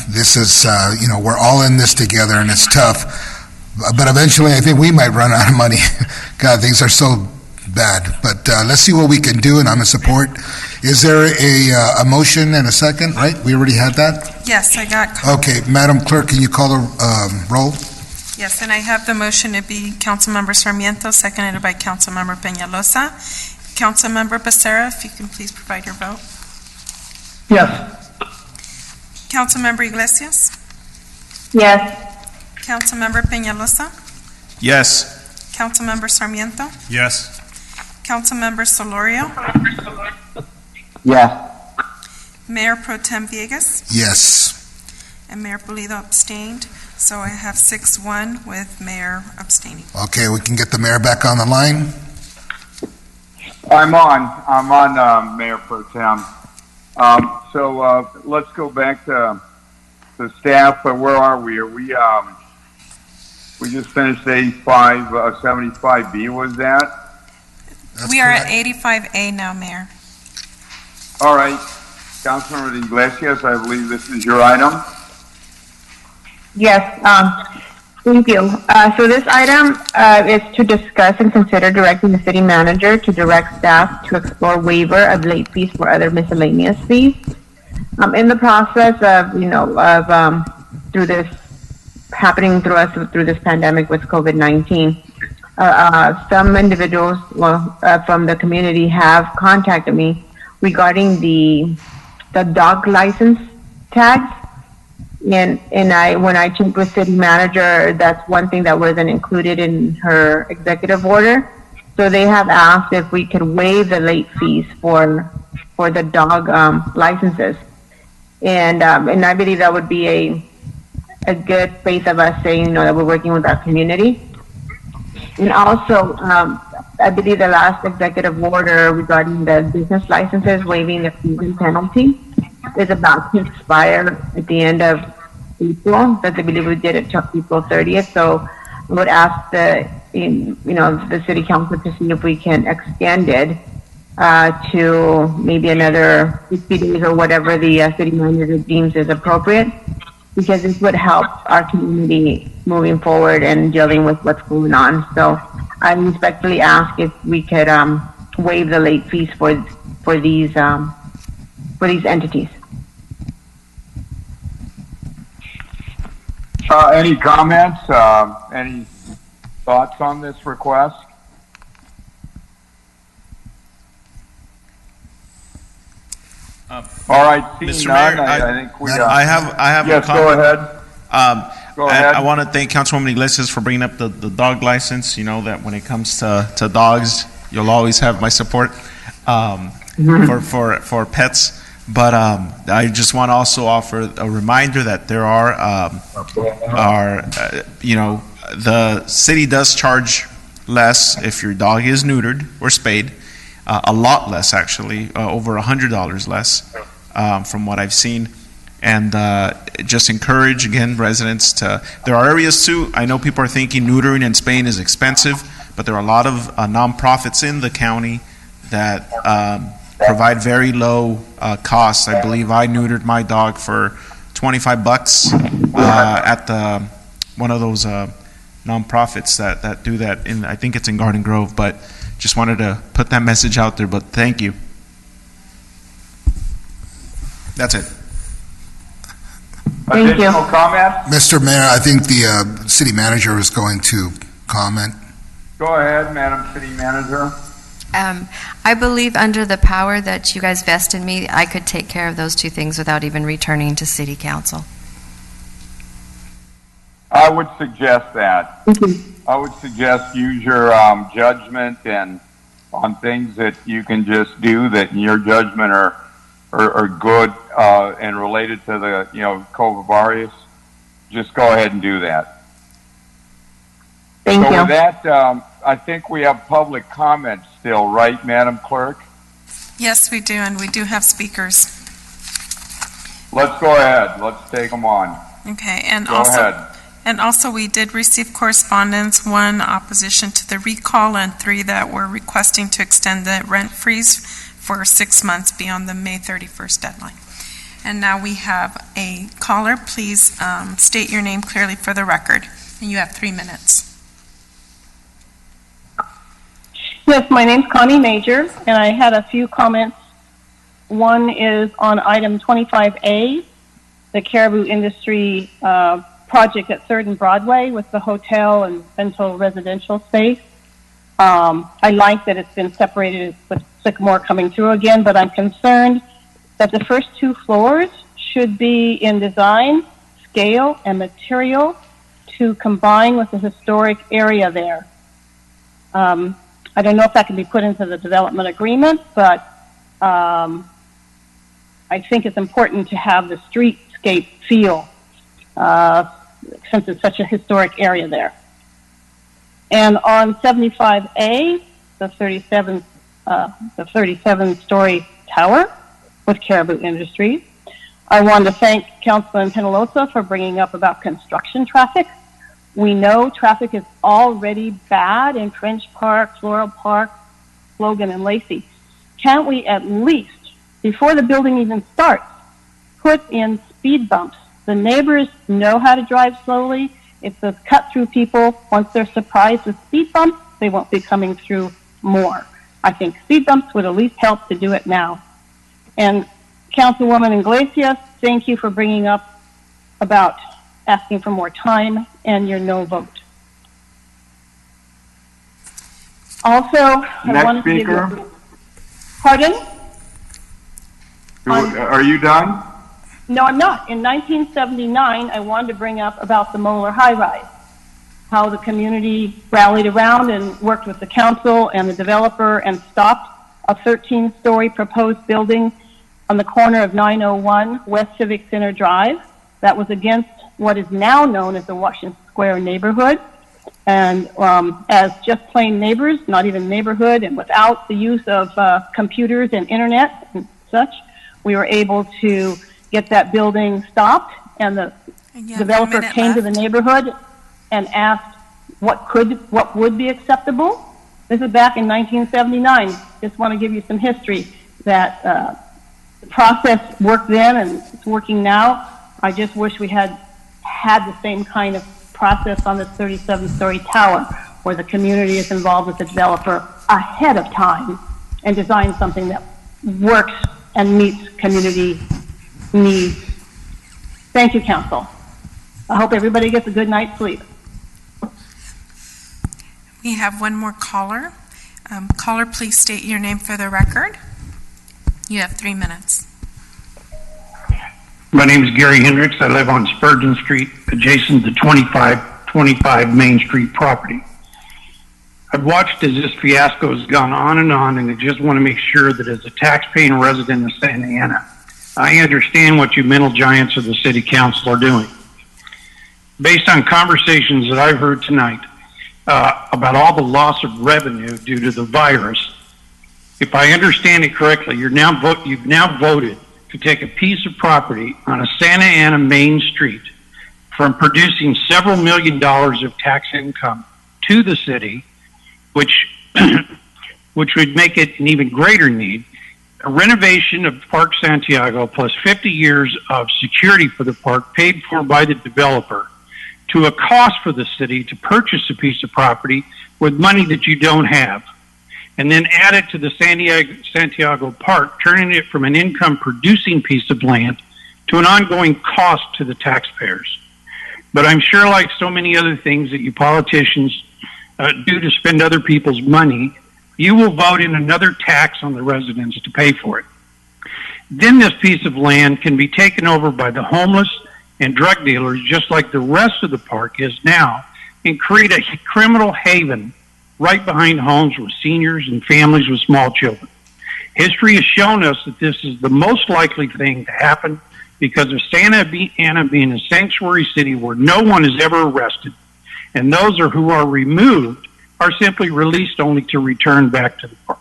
This is, we're all in this together, and it's tough, but eventually I think we might run out of money. God, things are so bad, but let's see what we can do, and I'm in support. Is there a motion and a second, right? We already had that? Yes, I got. Okay, Madam Clerk, can you call the roll? Yes, and I have the motion to be Councilmember Sarmiento, seconded by Councilmember Peñalosa. Councilmember Becerra, if you can please provide your vote. Yes. Councilmember Iglesias? Yes. Councilmember Peñalosa? Yes. Councilmember Sarmiento? Yes. Councilmember Solorio? Yes. Mayor Pro Tem Villegas? Yes. And Mayor Pulido abstained. So I have 6-1 with Mayor abstaining. Okay, we can get the mayor back on the line. I'm on, Mayor Pro Tem. So let's go back to the staff. Where are we? Are we We just finished 75B, was that? We are at 85A now, Mayor. All right. Councilmember Iglesias, I believe this is your item. Yes, thank you. So this item is to discuss and consider directing the city manager to direct staff to explore waiver of late fees for other miscellaneous fees. In the process of, through this happening through this pandemic with COVID-19, some individuals from the community have contacted me regarding the dog license tags. And when I checked with city manager, that's one thing that wasn't included in her executive order. So they have asked if we could waive the late fees for the dog licenses. And I believe that would be a good face of us saying, that we're working with our community. And also, I believe the last executive order regarding the business licenses waiving the fees and penalty is about to expire at the end of April. But I believe we did it till April 30th. So I would ask the city council to see if we can extend it to maybe another 60 days or whatever the city manager deems is appropriate, because this would help our community moving forward and dealing with what's going on. So I respectfully ask if we could waive the late fees for these entities. Any comments? Any thoughts on this request? All right, seeing Mr. none, Mayor, I think we. I have Yes, a comment. go ahead. Go ahead. I want to thank Councilwoman Iglesias for bringing up the dog license. You know that when it comes to dogs, you'll always have my support for pets. But I just want to also offer a reminder that there the city does charge less if your dog is neutered or spayed. A lot less, actually, over $100 less from what I've seen. And just encourage, again, residents to, there are areas too, I know people are thinking neutering in Spain is expensive, but there are a lot of nonprofits in the county that provide very low costs. I believe I neutered my dog for $25 at one of those nonprofits that do that, I think it's in Garden Grove, but just wanted to put that message out there, but thank you. That's it. Thank you. Additional comment? Mr. Mayor, I think the city manager is going to comment. Go ahead, Madam City Manager. I believe under the power that you guys vest in me, I could take care of those two things without even returning to City Council. I would suggest that. I would suggest use your judgment and on things that you can just do that in your judgment are good and related to the COVID. Just go ahead and do that. Thank you. With that, I think we have public comments still, right, Madam Clerk? Yes, we do, and we do have speakers. Let's go ahead. Let's take them on. Okay, and Go ahead. And also, we did receive correspondence, 1 opposition to the recall and 3 that were requesting to extend the rent freeze for 6 months beyond the May 31st deadline. And now we have a caller. Please state your name clearly for the record. And you have 3 minutes. Yes, my name's Connie Major, and I had a few comments. One is on item 25A, the Caribou Industry project at 3rd and Broadway with the hotel and rental residential space. I like that it's been separated with Sycamore coming through again, but I'm concerned that the first 2 floors should be in design, scale, and material to combine with the historic area there. I don't know if that can be put into the development agreement, but I think it's important to have the streetscape feel since it's such a historic area there. And on 75A, the 37-story tower with Caribou Industries, I want to thank Councilman Penalosa for bringing up about construction traffic. We know traffic is already bad in French Park, Floral Park, Logan, and Lacey. Can't we at least, before the building even starts, put in speed bumps? The neighbors know how to drive slowly. It's those cut-through people. Once they're surprised with speed bumps, they won't be coming through more. I think speed bumps would at least help to do it now. And Councilwoman Iglesias, thank you for bringing up about asking for more time and your no vote. Also, I wanted to give you... Pardon? Are you done? No, I'm not. In 1979, I wanted to bring up about the Moeller high-rise, how the community rallied around and worked with the council and the developer and stopped a 13-story proposed building on the corner of 901 West Civic Center Drive. That was against what is now known as the Washington Square neighborhood. And as just plain neighbors, not even neighborhood, and without the use of computers and internet and such, we were able to get that building stopped, and the developer came to the neighborhood and asked what would be acceptable. This is back in 1979. Just want to give you some history that the process worked then and it's working now. I just wish we had the same kind of process on this 37-story tower where the community is involved with the developer ahead of time and design something that works and meets community needs. Thank you, Council. I hope everybody gets a good night's sleep. We have one more caller. Caller, please state your name for the record. You have 3 minutes. My name is Gary Hendricks. I live on Spurgeon Street, adjacent to 2525 Main Street property. I've watched as this fiasco has gone on, and I just want to make sure that as a taxpaying resident of Santa Ana, I understand what you mental giants of the city council are doing. Based on conversations that I've heard tonight about all the loss of revenue due to the virus, if I understand it correctly, you've now voted to take a piece of property on a Santa Ana Main Street from producing several $1 million of tax income to the city, which would make it an even greater need, a renovation of Park Santiago plus 50 years of security for the park paid for by the developer, to a cost for the city to purchase a piece of property with money that you don't have, and then add it to the Santiago Park, turning it from an income-producing piece of land to an ongoing cost to the taxpayers. But I'm sure, like so many other things that you politicians do to spend other people's money, you will vote in another tax on the residents to pay for it. Then this piece of land can be taken over by the homeless and drug dealers, just like the rest of the park is now, and create a criminal haven right behind homes with seniors and families with small children. History has shown us that this is the most likely thing to happen because of Santa Ana being a sanctuary city where no one is ever arrested, and those who are removed are simply released only to return back to the park.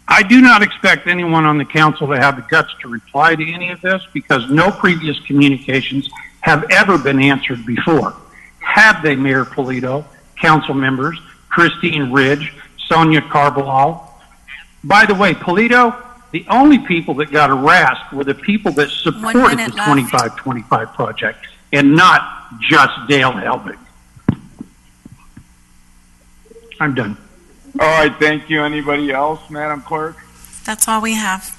I do not expect anyone on the council to have the guts to reply to any of this because no previous communications have ever been answered before. Have they, Mayor Polito, council members, Christine Ridge, Sonia Carvalho? By the way, Polito, the only people that got harassed were the people that supported the 2525 project and not just Dale Helbig. I'm done. All right, thank you. Anybody else, Madam Clerk? That's all we have.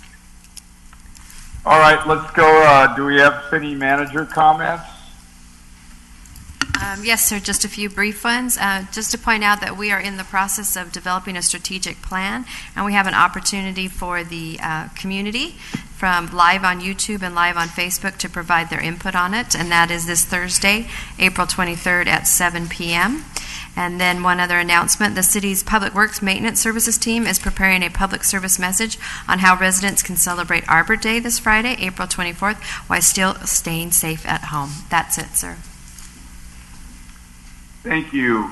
All right, let's go. Do we have city manager comments? Yes, sir, just a few brief ones. Just to point out that we are in the process of developing a strategic plan, and we have an opportunity for the community from live on YouTube and live on Facebook to provide their input on it, and that is this Thursday, April 23rd at 7 p.m. And then one other announcement, the city's Public Works Maintenance Services team is preparing a public service message on how residents can celebrate Arbor Day this Friday, April 24th, while still staying safe at home. That's it, sir. Thank you.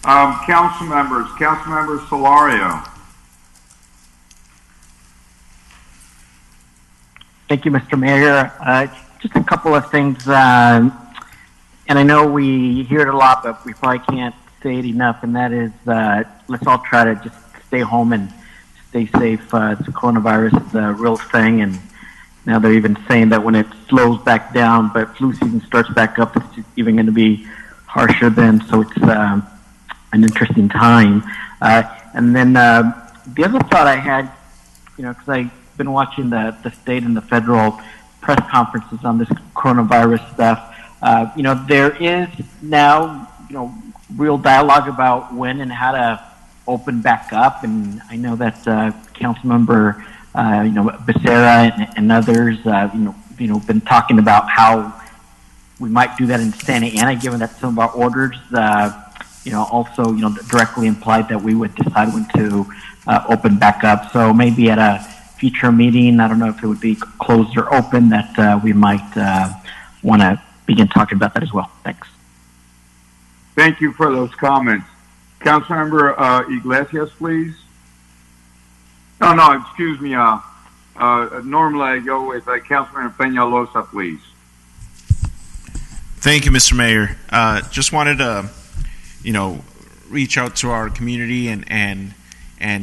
Council members, Councilmember Solario. Thank you, Mr. Mayor. Just a couple of things. and I know we hear it a lot, but we probably can't say it enough, and that is let's all try to just stay home and stay safe. Coronavirus is a real thing, and now they're even saying that when it slows back down, but flu season starts back up, it's even going to be harsher then. So it's an interesting time. And then the other thought I had, because I've been watching the state and the federal press conferences on this coronavirus stuff. There is now, real dialogue about when and how to open back up, and I know that Councilmember Becerra and others, been talking about how we might do that in Santa Ana, given that some of our orders, also, directly implied that we would decide when to open back up. So maybe at a future meeting, I don't know if it would be closed or open, that we might want to begin talking about that as well. Thanks. Thank you for those comments. Councilmember Iglesias, please. No, excuse me. Normally I go with Councilmember Peñalosa, please. Thank you, Mr. Mayor. Just wanted to, reach out to our community and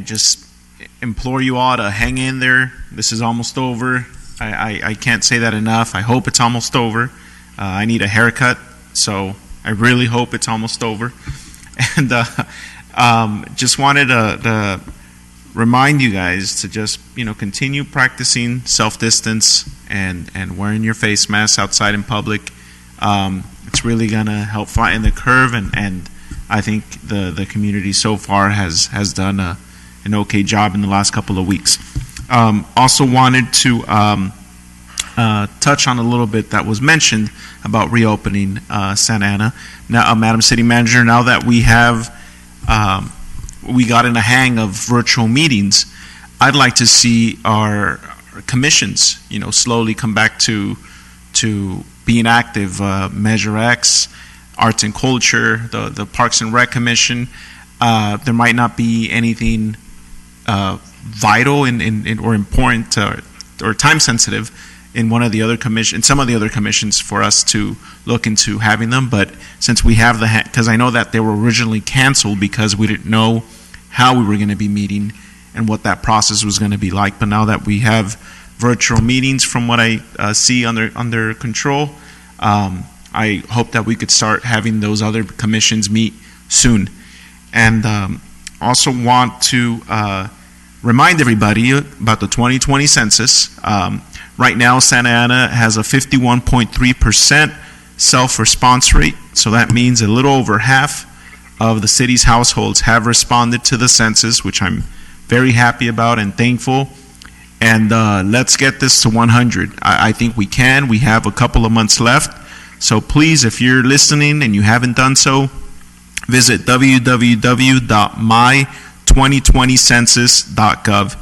just implore you all to hang in there. This is almost over. I can't say that enough. I hope it's almost over. I need a haircut, so I really hope it's almost over. And just wanted to remind you guys to just, continue practicing self-distance and wearing your face mask outside in public. It's really going to help flatten the curve, and I think the community so far has done an okay job in the last couple of weeks. Also wanted to touch on a little bit that was mentioned about reopening Santa Ana. Now, Madam City Manager, now that we got in the hang of virtual meetings, I'd like to see our commissions, slowly come back to being active. Measure X, Arts and Culture, the Parks and Rec Commission. There might not be anything vital or important or time sensitive in one of the other some of the other commissions for us to look into having them. But since we have because I know that they were originally canceled because we didn't know how we were going to be meeting and what that process was going to be like. But now that we have virtual meetings, from what I see under control, I hope that we could start having those other commissions meet soon. And also want to remind everybody about the 2020 census. Right now, Santa Ana has a 51.3% self-response rate. So that means a little over half of the city's households have responded to the census, which I'm very happy about and thankful. And let's get this to 100. I think we can. We have a couple of months left. So please, if you're listening and you haven't done so, visit www.my2020census.gov.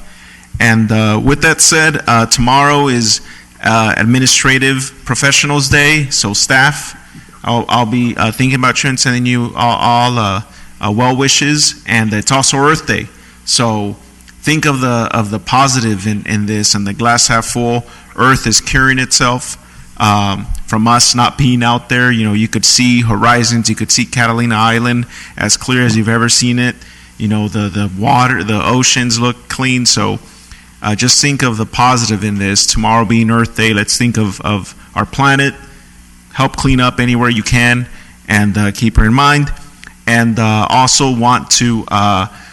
And with that said, tomorrow is Administrative Professionals Day. So staff, I'll be thinking about you and sending you all well wishes. And it's also Earth Day. So think of the positive in this, and the glass half full. Earth is curing itself from us not being out there. You could see horizons. You could see Catalina Island as clear as you've ever seen it. The water, the oceans look clean. So just think of the positive in this. Tomorrow being Earth Day, let's think of our planet. Help clean up anywhere you can, and keep her in mind. And also want to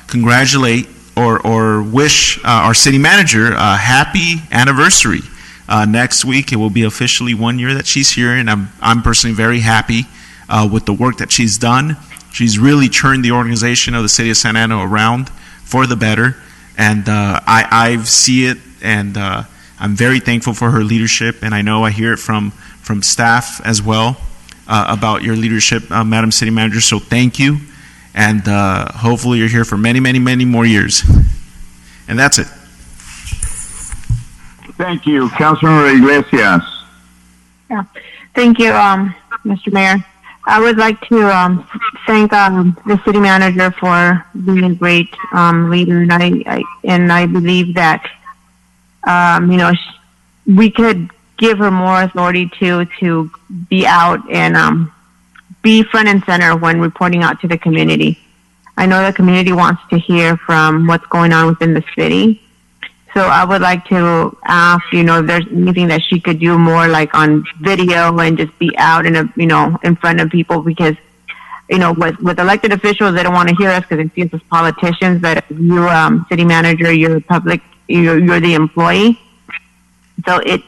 congratulate or wish our city manager a happy anniversary. Next week it will be officially 1 year that she's here, and I'm personally very happy with the work that she's done. She's really turned the organization of the city of Santa Ana around for the better, and I see it, and I'm very thankful for her leadership, and I know I hear it from staff as well about your leadership, Madam City Manager, so thank you, and hopefully you're here for many, many, many more years. And that's it. Thank you. Councilmember Iglesias. Yeah. Thank you, Mr. Mayor. I would like to thank the city manager for being a great leader, and I believe that we could give her more authority to be out and be front and center when reporting out to the community. I know the community wants to hear from what's going on within the city. So I would like to ask, if there's anything that she could do more like on video and just be out in in front of people, because, with elected officials, they don't want to hear us because they see us as politicians, but you, city manager, you're public, you're the employee. So it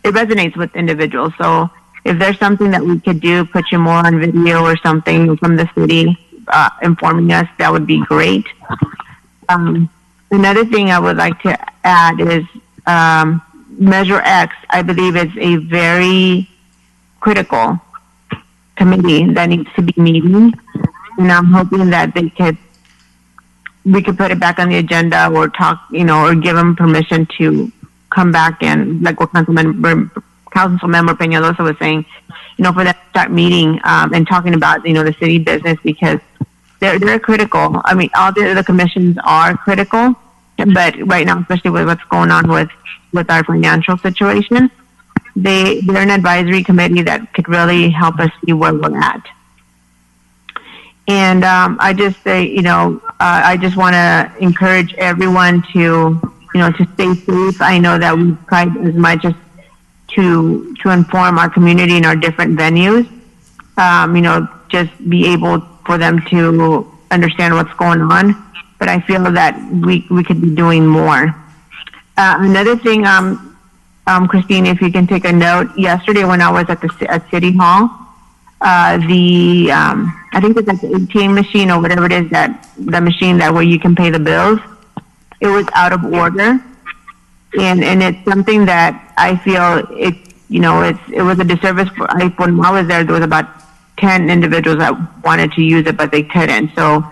resonates with individuals. So if there's something that we could do, put you more on video or something from the city, informing us, that would be great. Another thing I would like to add is Measure X, I believe, is a very critical committee that needs to be meeting, and I'm hoping that we could put it back on the agenda or talk, or give them permission to come back and, like what Councilmember Peñalosa was saying, for them to start meeting and talking about, the city business, because they're critical. I mean, all the other commissions are critical, but right now, especially with what's going on with our financial situation, they're an advisory committee that could really help us see where we're at. And I just say, I just want to encourage everyone to, to stay safe. I know that we've tried as much as to inform our community in our different venues, just be able for them to understand what's going on. But I feel that we could be doing more. Another thing, Christine, if you can take a note, yesterday when I was at City Hall, I think it's like the ATM machine or whatever it is, the machine where you can pay the bills, it was out of order. And it's something that I feel it was a disservice when I was there was about 10 individuals that wanted to use it, but they couldn't. So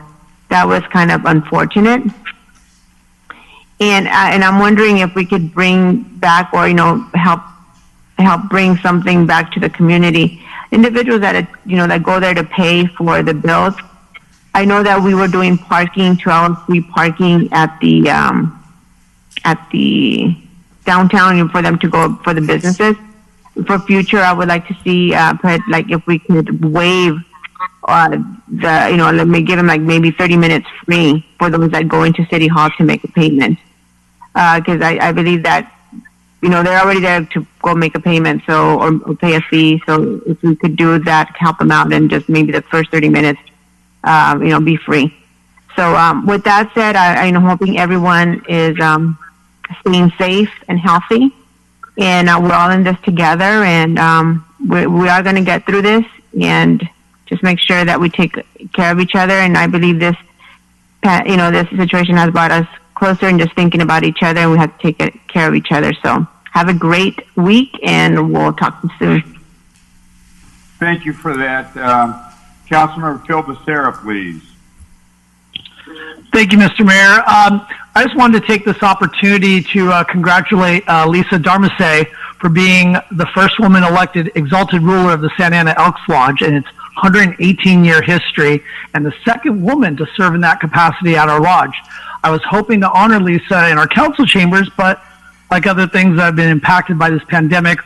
that was kind of unfortunate. And I'm wondering if we could bring back or, help bring something back to the community. Individuals that go there to pay for the bills. I know that we were doing parking, 2-hour free parking at the downtown for them to go for the businesses. For future, I would like to see, if we could waive let me give them maybe 30 minutes free for those that go into City Hall to make a payment. Because I believe that, they're already there to go make a payment, or pay a fee. So if we could do that, help them out, and just maybe the first 30 minutes, be free. So with that said, I'm hoping everyone is staying safe and healthy, and we're all in this together, and we are going to get through this, and just make sure that we take care of each other. And I believe this situation has brought us closer and just thinking about each other, and we have to take care of each other. So have a great week, and we'll talk to you soon. Thank you for that. Councilmember Phil Becerra, please. Thank you, Mr. Mayor. I just wanted to take this opportunity to congratulate Lisa Darmasay for being the first woman elected exalted ruler of the Santa Ana Elks Lodge in its 118-year history, and the second woman to serve in that capacity at our lodge. I was hoping to honor Lisa in our council chambers, but like other things that have been impacted by this pandemic,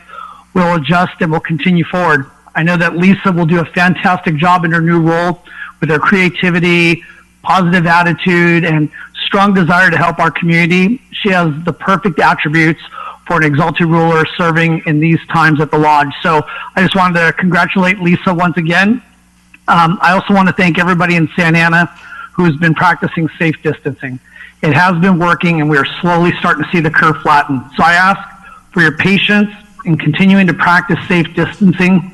we'll adjust and we'll continue forward. I know that Lisa will do a fantastic job in her new role with her creativity, positive attitude, and strong desire to help our community. She has the perfect attributes for an exalted ruler serving in these times at the lodge. So I just wanted to congratulate Lisa once again. I also want to thank everybody in Santa Ana who has been practicing safe distancing. It has been working, and we are slowly starting to see the curve flatten. So I ask for your patience in continuing to practice safe distancing.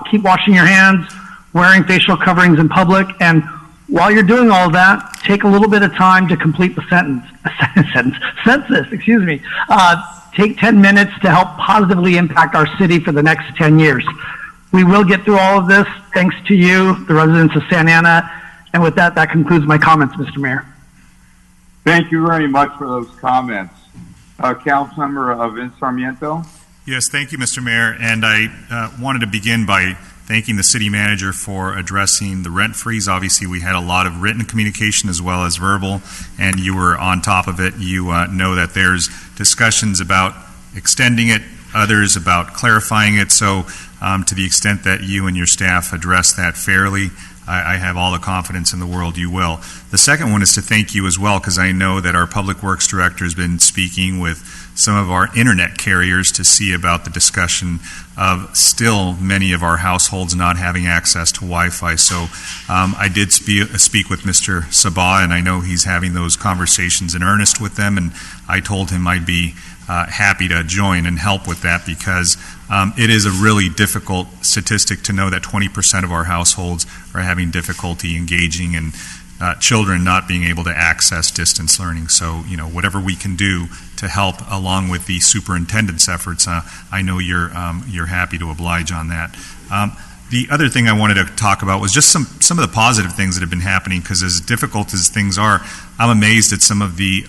Keep washing your hands, wearing facial coverings in public, and while you're doing all of that, take a little bit of time to complete the census. Excuse me. Take 10 minutes to help positively impact our city for the next 10 years. We will get through all of this thanks to you, the residents of Santa Ana. And with that, that concludes my comments, Mr. Mayor. Thank you very much for those comments. Councilmember of Sarmiento. Yes, thank you, Mr. Mayor. And I wanted to begin by thanking the city manager for addressing the rent freeze. Obviously, we had a lot of written communication as well as verbal, and you were on top of it. You know that there's discussions about extending it others about clarifying it. So to the extent that you and your staff address that fairly, I have all the confidence in the world you will. The second one is to thank you as well, because I know that our Public Works Director has been speaking with some of our internet carriers to see about the discussion of still many of our households not having access to Wi-Fi. So I did speak with Mr. Sabah, and I know he's having those conversations in earnest with them, and I told him I'd be happy to join and help with that, because it is a really difficult statistic to know that 20% of our households are having difficulty engaging and children not being able to access distance learning. So, whatever we can do to help along with the superintendent's efforts, I know you're happy to oblige on that. The other thing I wanted to talk about was just some of the positive things that have been happening, because as difficult as things are, I'm amazed at some of the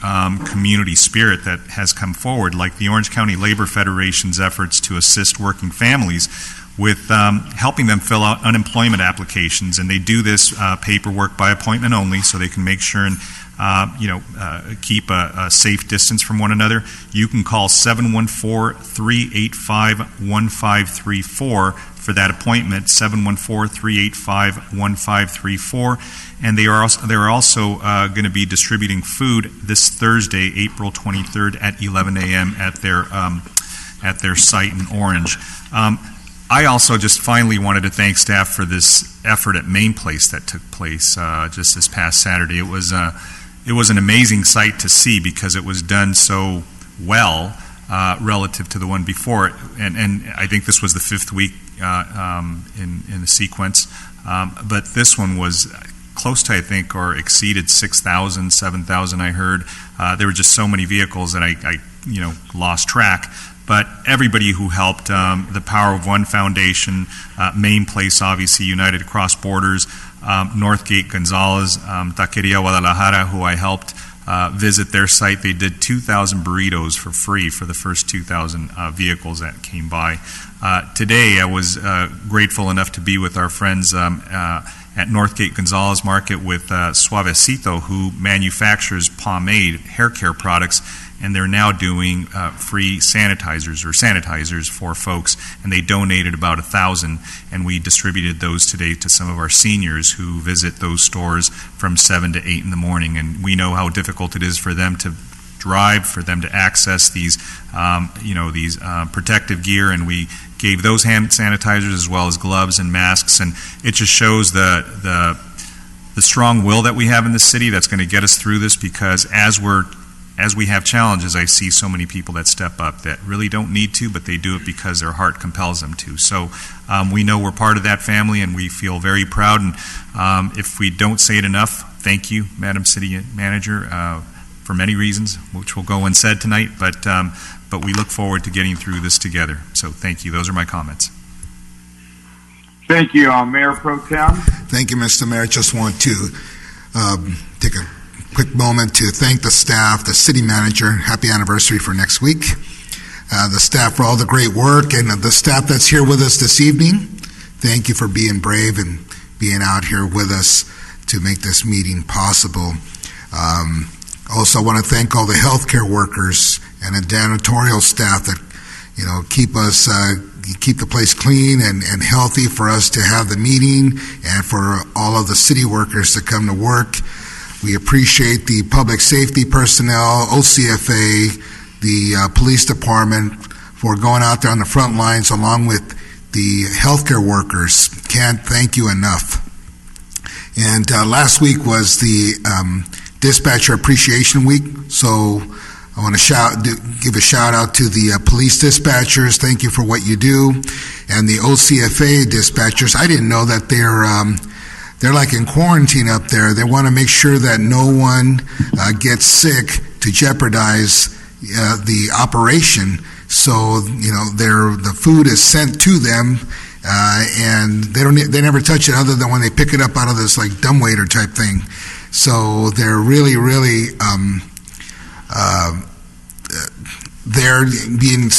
community spirit that has come forward, like the Orange County Labor Federation's efforts to assist working families with helping them fill out unemployment applications. And they do this paperwork by appointment only, so they can make sure and keep a safe distance from one another. You can call 714-385-1534 for that appointment, 714-385-1534. And they are also going to be distributing food this Thursday, April 23rd at 11 a.m. at their site in Orange. I also just finally wanted to thank staff for this effort at Main Place that took place just this past Saturday. It was an amazing sight to see, because it was done so well relative to the one before. And I think this was the fifth week in the sequence. But this one was close to, I think, or exceeded 6,000, 7,000, I heard. There were just so many vehicles that I lost track. But everybody who helped, the Power of One Foundation, Main Place, obviously, United Cross Borders, Northgate Gonzalez, Taqueria Guadalajara, who I helped visit their site. They did 2,000 burritos for free for the first 2,000 vehicles that came by. Today, I was grateful enough to be with our friends at Northgate Gonzalez Market with Suavecito, who manufactures pomade hair care products, and they're now doing free sanitizers for folks, and they donated about 1,000, and we distributed those today to some of our seniors who visit those stores from 7 to 8 in the morning. And we know how difficult it is for them to drive, for them to access these protective gear, and we gave those hand sanitizers as well as gloves and masks. And it just shows the strong will that we have in the city that's going to get us through this, because as we have challenges, I see so many people that step up that really don't need to, but they do it because their heart compels them to. So we know we're part of that family, and we feel very proud. And if we don't say it enough, thank you, Madam City Manager, for many reasons, which will go unsaid tonight, but we look forward to getting through this together. So thank you. Those are my comments. Thank you, Mayor Pro Tem. Thank you, Mr. Mayor. Just want to take a quick moment to thank the staff, the city manager. Happy anniversary for next week. The staff for all the great work, and the staff that's here with us this evening. Thank you for being brave and being out here with us to make this meeting possible. Also, I want to thank all the healthcare workers and the janitorial staff that keep the place clean and healthy for us to have the meeting, and for all of the city workers to come to work. We appreciate the public safety personnel, OCFA, the police department for going out there on the front lines, along with the healthcare workers. Can't thank you enough. And last week was the Dispatcher Appreciation Week, so I want to give a shout out to the police dispatchers. Thank you for what you do. And the OCFA dispatchers, I didn't know that they're like in quarantine up there. They want to make sure that no one gets sick to jeopardize the operation. So, the food is sent to them, and they never touch it other than when they pick it up out of this like dumbwaiter type thing. So they're really, really they're being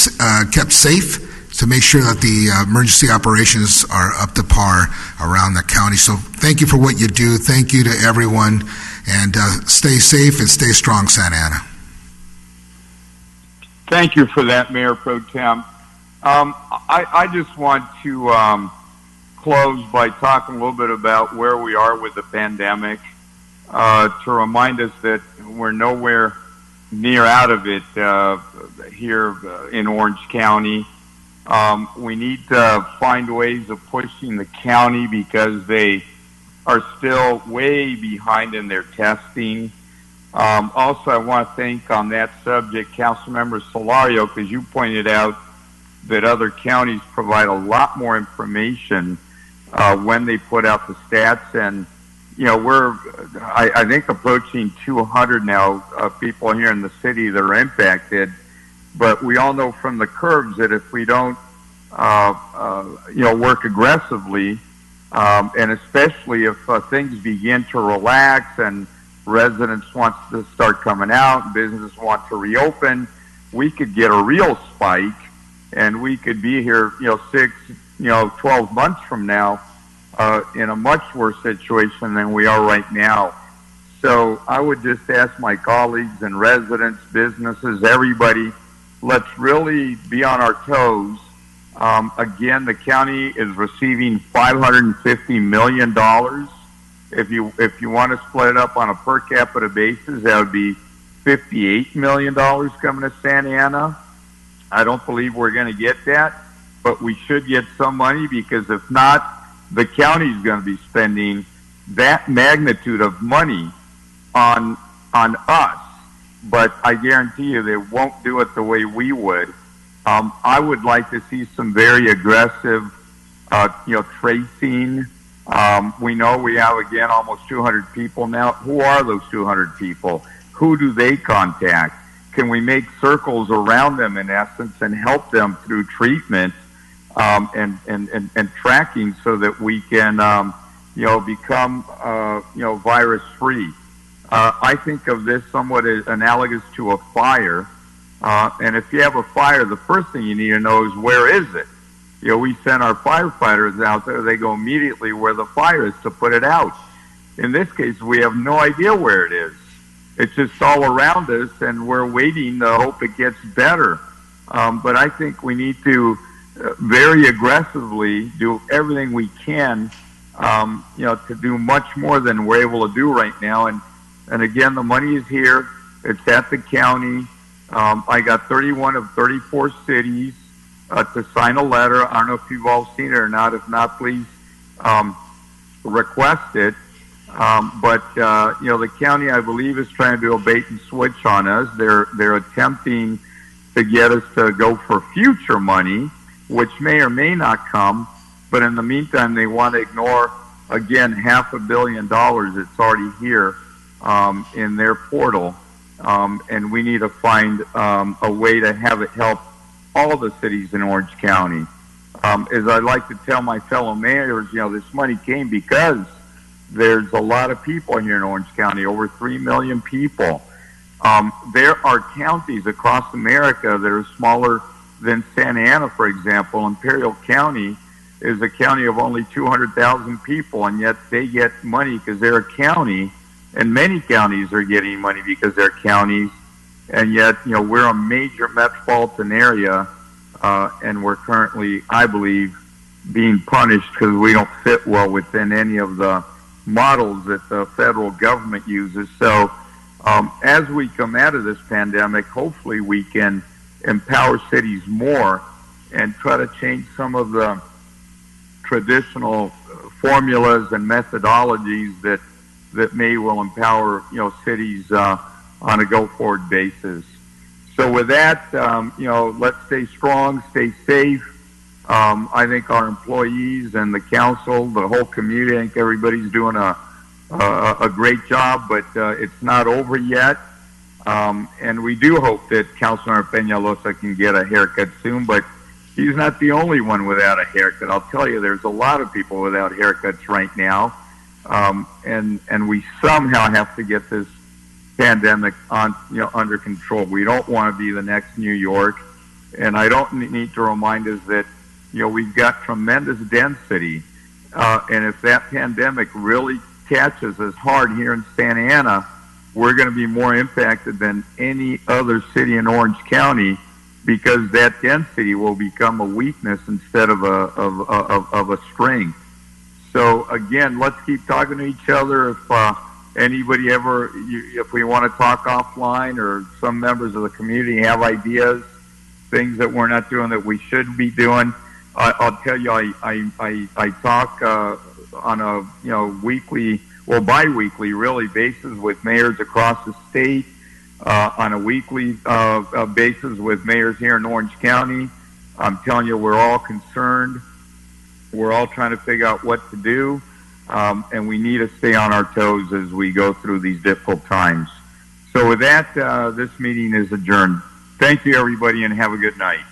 kept safe to make sure that the emergency operations are up to par around the county. So thank you for what you do. Thank you to everyone, and stay safe and stay strong, Santa Ana. Thank you for that, Mayor Pro Tem. I just want to close by talking a little bit about where we are with the pandemic, to remind us that we're nowhere near out of it here in Orange County. We need to find ways of pushing the county because they are still way behind in their testing. Also, I want to thank on that subject Councilmember Solario, because you pointed out that other counties provide a lot more information when they put out the stats. And, you know, we're, I think, approaching 200 now people here in the city that are impacted. But we all know from the curves that if we don't, you know, work aggressively, and especially if things begin to relax and residents want to start coming out, businesses want to reopen, we could get a real spike, and we could be here, you know, 6, 12 months from now in a much worse situation than we are right now. So I would just ask my colleagues and residents, businesses, everybody, let's really be on our toes. Again, the county is receiving $550 million. If you want to split it up on a per capita basis, that would be $58 million coming to Santa Ana. I don't believe we're going to get that, but we should get some money, because if not, the county is going to be spending that magnitude of money on us. But I guarantee you they won't do it the way we would. I would like to see some very aggressive, tracing. We know we have, again, almost 200 people now. Who are those 200 people? Who do they contact? Can we make circles around them, in essence, and help them through treatment and tracking, so that we can, become, virus-free? I think of this somewhat as analogous to a fire. And if you have a fire, the first thing you need to know is, where is it? You know, we send our firefighters out there, they go immediately where the fire is to put it out. In this case, we have no idea where it is. It's just all around us, and we're waiting to hope it gets better. But I think we need to very aggressively do everything we can, to do much more than we're able to do right now. And again, the money is here. It's at the county. I got 31 of 34 cities to sign a letter. I don't know if you've all seen it or not. If not, please request it. But the county, I believe, is trying to do a bait and switch on us. They're attempting to get us to go for future money, which may or may not come. But in the meantime, they want to ignore, again, $500 million that's already here in their portal. And we need to find a way to have it help all the cities in Orange County. As I like to tell my fellow mayors, this money came because there's a lot of people here in Orange County, over 3 million people. There are counties across America that are smaller than Santa Ana, for example. Imperial County is a county of only 200,000 people, and yet they get money because they're a county. And many counties are getting money because they're counties, and yet, we're a major metropolitan area, and we're currently, I believe, being punished because we don't fit well within any of the models that the federal government uses. So, as we come out of this pandemic, hopefully we can empower cities more and try to change some of the traditional formulas and methodologies that may well empower, cities on a go-forward basis. So with that, let's stay strong, stay safe. I think our employees and the council, the whole community, I think everybody's doing a great job, but it's not over yet. And we do hope that Councilor Peñalosa can get a haircut soon, but he's not the only one without a haircut. I'll tell you, there's a lot of people without haircuts right now. And we somehow have to get this pandemic under control. We don't want to be the next New York, and I don't need to remind us that we've got tremendous density, and if that pandemic really catches us hard here in Santa Ana, we're going to be more impacted than any other city in Orange County because that density will become a weakness instead of a strength. So again, let's keep talking to each other. If anybody ever, if we want to talk offline, or some members of the community have ideas, things that we're not doing that we should be doing, I'll tell you, I talk on a weekly, well, bi-weekly really basis with mayors across the state, on a weekly basis with mayors here in Orange County. I'm telling you, we're all concerned. We're all trying to figure out what to do, and we need to stay on our toes as we go through these difficult times. So with that, this meeting is adjourned. Thank you, everybody, and have a good night.